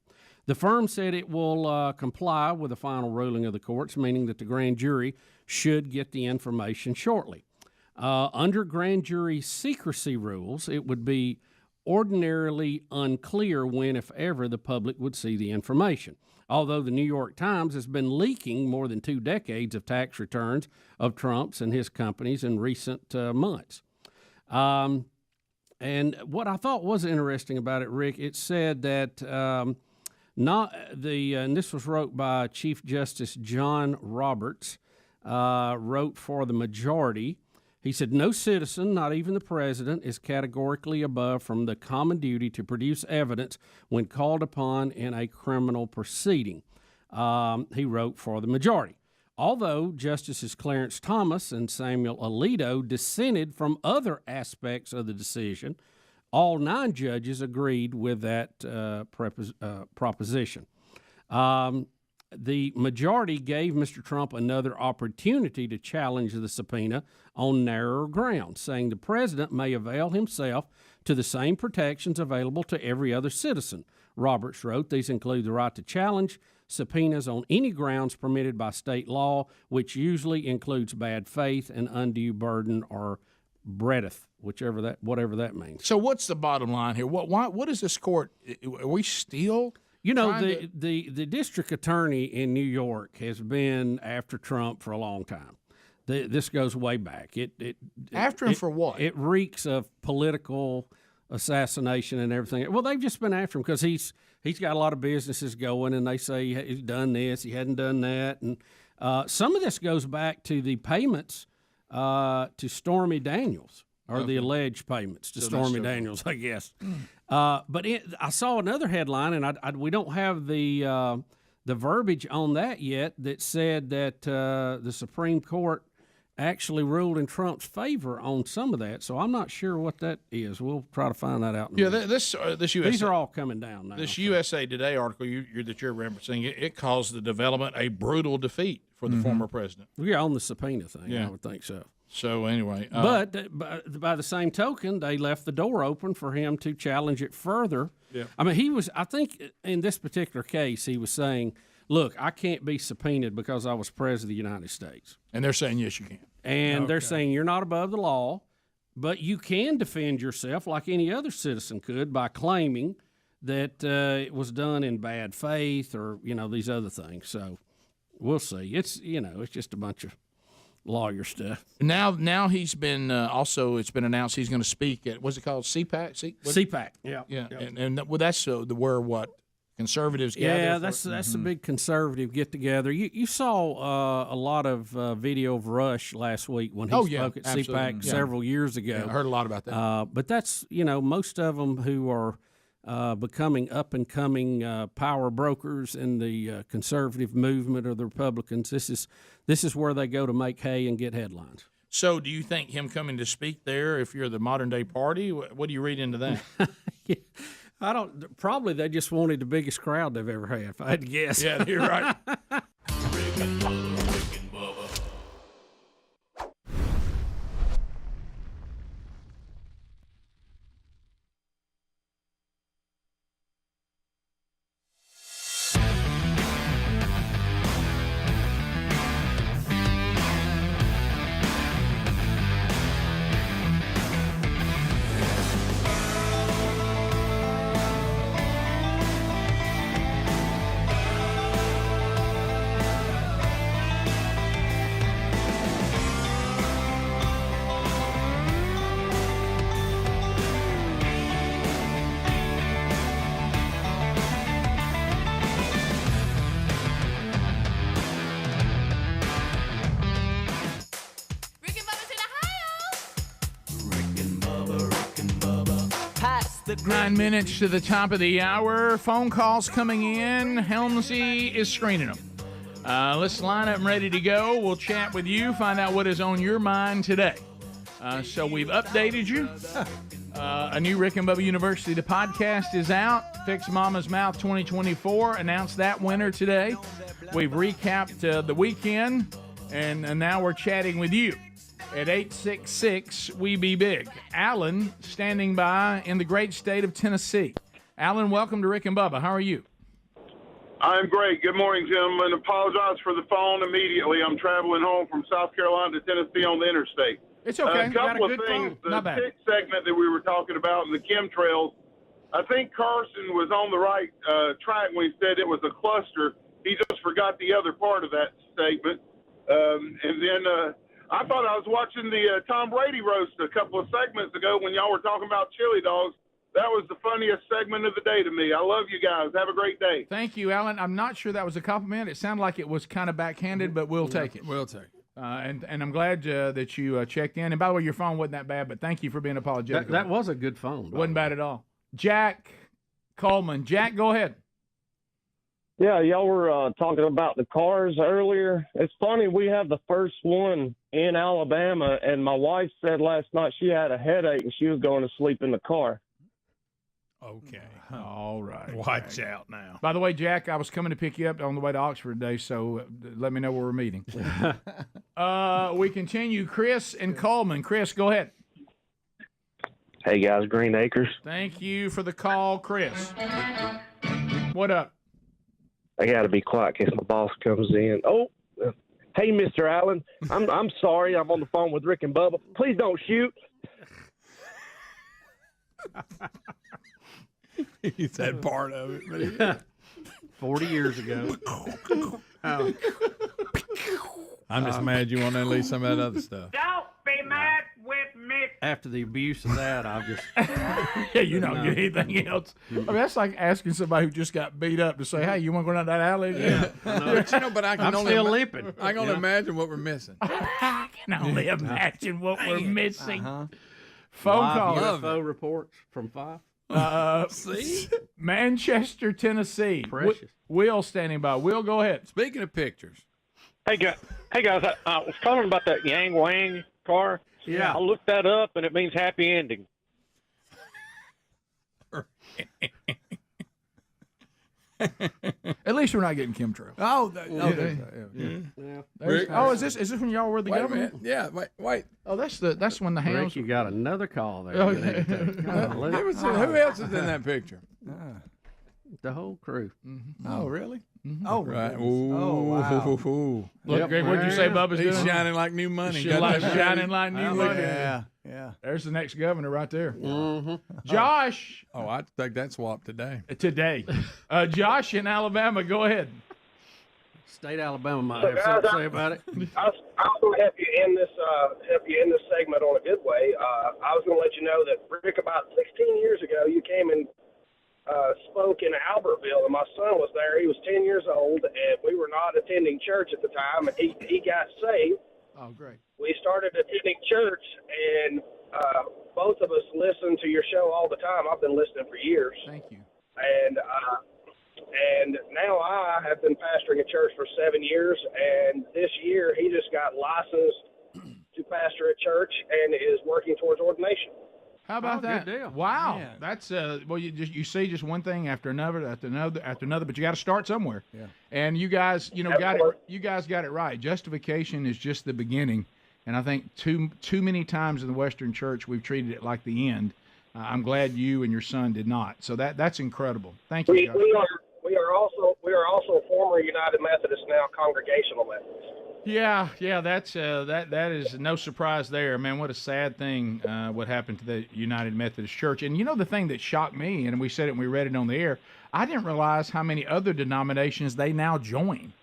The firm said it will comply with the final ruling of the courts, meaning that the grand jury should get the information shortly. Under grand jury secrecy rules, it would be ordinarily unclear when, if ever, the public would see the information. Although the New York Times has been leaking more than 2 decades of tax returns of Trump's and his companies in recent months. And what I thought was interesting about it, Rick, it said that and this was wrote by Chief Justice John Roberts, wrote for the majority. He said, no citizen, not even the president, is categorically above from the common duty to produce evidence when called upon in a criminal proceeding. He wrote for the majority. Although Justices Clarence Thomas and Samuel Alito dissented from other aspects of the decision, all 9 judges agreed with that proposition. The majority gave Mr. Trump another opportunity to challenge the subpoena on narrower grounds, saying the president may avail himself to the same protections available to every other citizen. Roberts wrote, these include the right to challenge subpoenas on any grounds permitted by state law, which usually includes bad faith and undue burden or breadth, whatever that means. So what's the bottom line here? What is this court? Are we still? You know, the district attorney in New York has been after Trump for a long time. This goes way back. After him for what? It reeks of political assassination and everything. Well, they've just been after him because he's got a lot of businesses going, and they say he's done this, he hadn't done that, and some of this goes back to the payments to Stormy Daniels, or the alleged payments to Stormy Daniels, I guess. But I saw another headline, and we don't have the verbiage on that yet, that said that the Supreme Court actually ruled in Trump's favor on some of that. So I'm not sure what that is. We'll try to find that out. This USA, these are all coming down now. This USA Today article that you're referencing, it calls the development a brutal defeat for the former president. Yeah, on the subpoena thing, I would think so. So anyway, but by the same token, they left the door open for him to challenge it further. Yeah. I mean, I think in this particular case, he was saying, look, I can't be subpoenaed because I was president of the United States. And they're saying, yes, you can. And they're saying you're not above the law, but you can defend yourself like any other citizen could by claiming that it was done in bad faith or, these other things. So we'll see. It's just a bunch of lawyer stuff. Now he's been it's been announced he's going to speak at, what's it called, CPAC? CPAC, yeah. And that's where what conservatives gather. Yeah, that's a big conservative get together. You saw a lot of video of Rush last week when he spoke at CPAC several years ago. Yeah, I heard a lot about that. But that's most of them who are becoming up and coming power brokers in the conservative movement or the Republicans. This is where they go to make hay and get headlines. So do you think him coming to speak there, if you're the modern day party, what do you read into that? I don't. Probably they just wanted the biggest crowd they've ever had, if I had to guess. Yeah, you're right. Rick and Bubba. 9 minutes to the top of the hour. Phone calls coming in. Helmsy is screening them. Let's line up and ready to go. We'll chat with you, find out what is on your mind today. So we've updated you. A new Rick and Bubba University, the podcast is out. Fix Mama's Mouth 2024. Announced that winner today. We've recapped the weekend, and now we're chatting with you at 866-WE-BE-BIG. Alan, standing by in the great state of Tennessee. Alan, welcome to Rick and Bubba. How are you? I'm great. Good morning, gentlemen. Apologize for the phone immediately. I'm traveling home from South Carolina to Tennessee on the interstate. It's okay. A couple of things. The tick segment that we were talking about and the chemtrails, I think Carson was on the right track when he said it was a cluster. He just forgot the other part of that statement. And then I thought I was watching the Tom Brady roast a couple of segments ago when y'all were talking about chili dogs. That was the funniest segment of the day to me. I love you guys. Have a great day. Thank you, Alan. I'm not sure that was a compliment. It sounded like it was kind of backhanded, but we'll take it. We'll take it. And I'm glad that you checked in. And by the way, your phone wasn't that bad, but thank you for being apologetic. That was a good phone. Wasn't bad at all. Jack Coleman. Jack, go ahead. Yeah, y'all were talking about the cars earlier. It's funny, we have the first one in Alabama, and my wife said last night she had a headache and she was going to sleep in the car. Okay. All right. Watch out now. By the way, Jack, I was coming to pick you up on the way to Oxford today, so let me know where we're meeting. We continue. Chris and Coleman. Chris, go ahead. Hey, guys, Green Acres. Thank you for the call, Chris. What up? I got to be quiet in case my boss comes in. Oh, hey, Mr. Allen. I'm sorry. I'm on the phone with Rick and Bubba. Please don't shoot. He said part of it. But 40 years ago. I'm just mad you want to unleash some of that other stuff. Don't be mad with me. After the abuse of that, I'll just... Yeah, you don't get anything else. I mean, that's like asking somebody who just got beat up to say, hey, you want to go down that alley? Yeah. But I can I'm only still limping. I can only imagine what we're missing. I can only imagine what we're missing. Phone call. UFO reports from 5. See? Manchester, Tennessee. Precious. Will standing by. Will, go ahead. Speaking of pictures. Hey, guys, I was calling about that Yang Wang car. Yeah. I looked that up, and it means happy ending. At least we're not getting chemtrails. Is this when y'all were the government? Yeah, wait. Oh, that's when the Rick, hands. you got another call there. Okay. Who else is in that picture? The whole crew. Mm-hmm. Oh, really? Mm-hmm. Oh, right. Ooh, wow. Look, Greg, what'd you say Bubba's He's doing? shining like new money. Shining like new money. Yeah. There's the next governor right there. Mm-hmm. Josh. Oh, I'd take that swap today. Josh in Alabama, go ahead. State Alabama might have something to say about it. I was going to help you end this segment on a good way. I was going to let you know that, Rick, about 16 years ago, you came and spoke in Albertville, and my son was there. He was 10 years old, and we were not attending church at the time, and he got saved. Oh, great. We started attending church, and both of us listen to your show all the time. I've been listening for years. Thank you. And now I have been pastoring a church for 7 years, and this year he just got licensed to pastor a church and is working towards ordination. How about that? Good deal. Wow, that's you see just one thing after another, but you got to start somewhere. Yeah. And you guys, got it. You guys got it right. Justification is just the beginning, and I think too many times in the Western Church we've treated it like the end. I'm glad you and your son did not. So that's incredible. Thank you. We are also former United Methodists, now Congregational Methodists. Yeah, that is no surprise there, man. What a sad thing what happened to the United Methodist Church. And the thing that shocked me, and we said it and we read it on the air, I didn't realize how many other denominations they now join.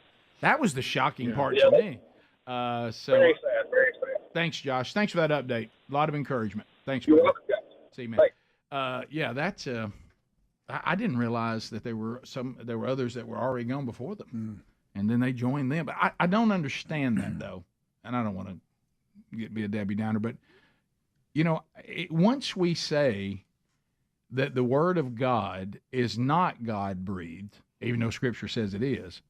That was the shocking part to me. Very sad, very sad. Thanks, Josh. Thanks for that update. A lot of encouragement. Thanks. You're welcome, guys. See you, man. That's I didn't realize that there were others that were already gone before them. And then they joined them. But I don't understand that, though. And I don't want to be a Debbie Downer. But, once we say that the Word of God is not God-breathed, even though Scripture says it is,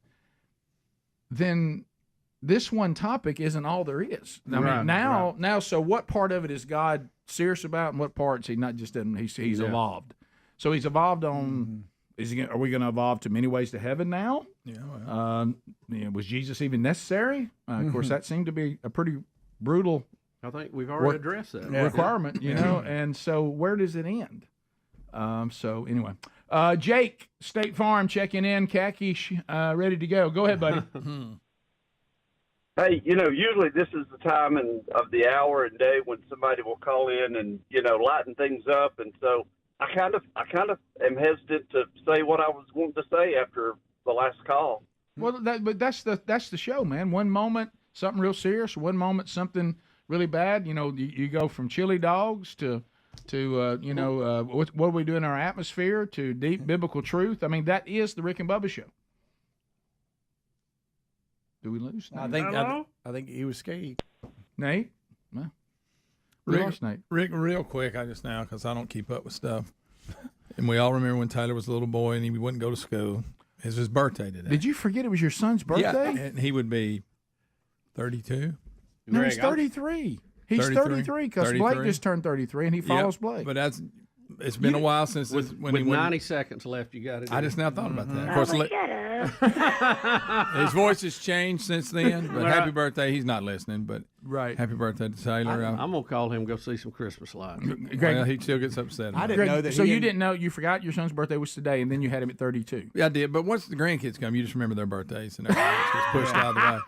then this one topic isn't all there is. I mean, now, so what part of it is God serious about, and what parts he not just doesn't? He's evolved. So he's evolved on. Are we going to evolve to many ways to heaven now? Yeah. Well. Was Jesus even necessary? Of course, that seemed to be a pretty brutal. I think we've already addressed that requirement. You know, and so where does it end? So anyway, Jake, State Farm, checking in, khaki, ready to go. Go ahead, buddy. Hey, usually this is the time of the hour and day when somebody will call in and lighten things up, and so I kind of am hesitant to say what I was wanting to say after the last call. Well, but that's the show, man. One moment something real serious, one moment something really bad. You go from chili dogs to what are we doing in our atmosphere to deep biblical truth. I mean, that is the Rick and Bubba show. Do we lose? I think he was scared. Nate? Well, Nate. Rick, real quick, because I don't keep up with stuff. And we all remember when Taylor was a little boy and he wouldn't go to school. It was his birthday today. Did you forget it was your son's birthday? Yeah, and he would be 32. No, he's 33. He's 33 because Blake just turned 33 and he follows Blake. But it's been a while since with 90 seconds left. You got it. I just now thought about that. Of course, his voice has changed since then. But happy birthday! He's not listening. But happy birthday to Taylor. I'm gonna call him. Go see some Christmas lights. Well, he still gets upset. I didn't know that. So you didn't know? You forgot your son's birthday was today, and then you had him at 32. Yeah, I did. But once the grandkids come, you just remember their birthdays and everything. It's just pushed out of the way.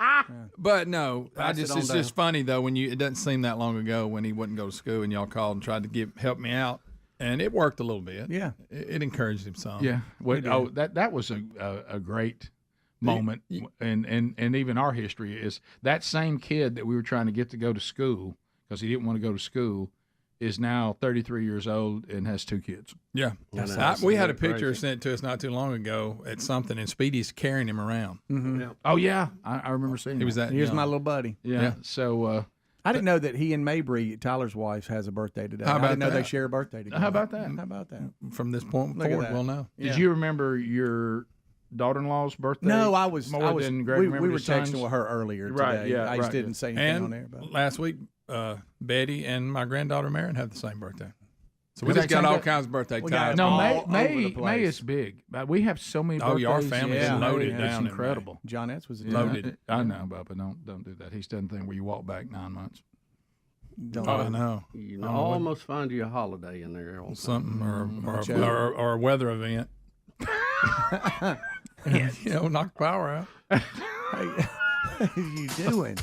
But no, it's just funny though when it doesn't seem that long ago when he wouldn't go to school and y'all called and tried to help me out. And it worked a little bit. Yeah, it encouraged him some. Yeah. Well, that was a great moment, and even our history is that same kid that we were trying to get to go to school because he didn't want to go to school is now 33 years old and has 2 kids. Yeah, we had a picture sent to us not too long ago at something, and Speedy's carrying him around. Mm-hmm. Yeah. Oh yeah, I remember seeing. He was that. Here's my little buddy. Yeah. So. I didn't know that he and Mabry, Tyler's wife, has a birthday today. I didn't know they share a birthday together. How about that? How about that? From this point forward, we'll know. Did you remember your daughter-in-law's birthday? No, I was. More than Greg we remembered were his son's? texting with her earlier today. Right, yeah, I just didn't say anything on there. But last week, Betty and my granddaughter Marion have the same birthday. So we just got all kinds of birthday ties. No, May is big. We have so many birthdays. Oh, our family's loaded down. It's incredible. Johnette's was loaded. I know, Bubba. Don't do that. He's done the thing where you walk back 9 months. I know. You almost find you a holiday in there. Something or a weather event. Knock the power out. Hey, what are you doing?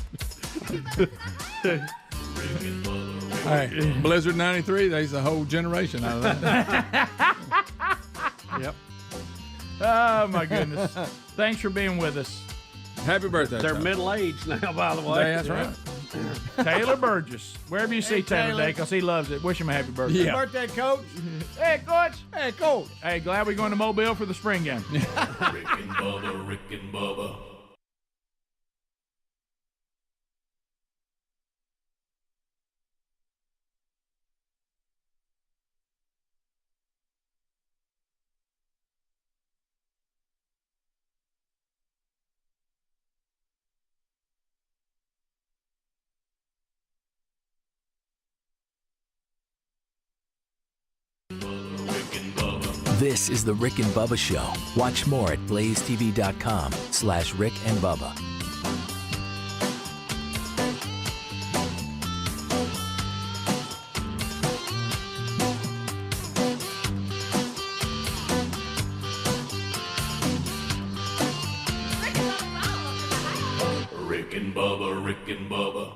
Hey, Blizzard 93, there's a whole generation out of that. Yep. Oh, my goodness. Thanks for being with us. Happy birthday. They're middle-aged now, by the way. That's right. Taylor Burgess. Wherever you see Taylor today, because he loves it. Wish him a happy birthday. Yeah. Happy birthday, Coach. Hey, Coach. Hey, Coach. Hey, glad we're going to Mobile for the spring game. Rick and Bubba, Rick and Bubba. This is the Rick and Bubba Show. Watch more at blazetv.com/Rick and Bubba. Rick and Bubba, Rick and Bubba.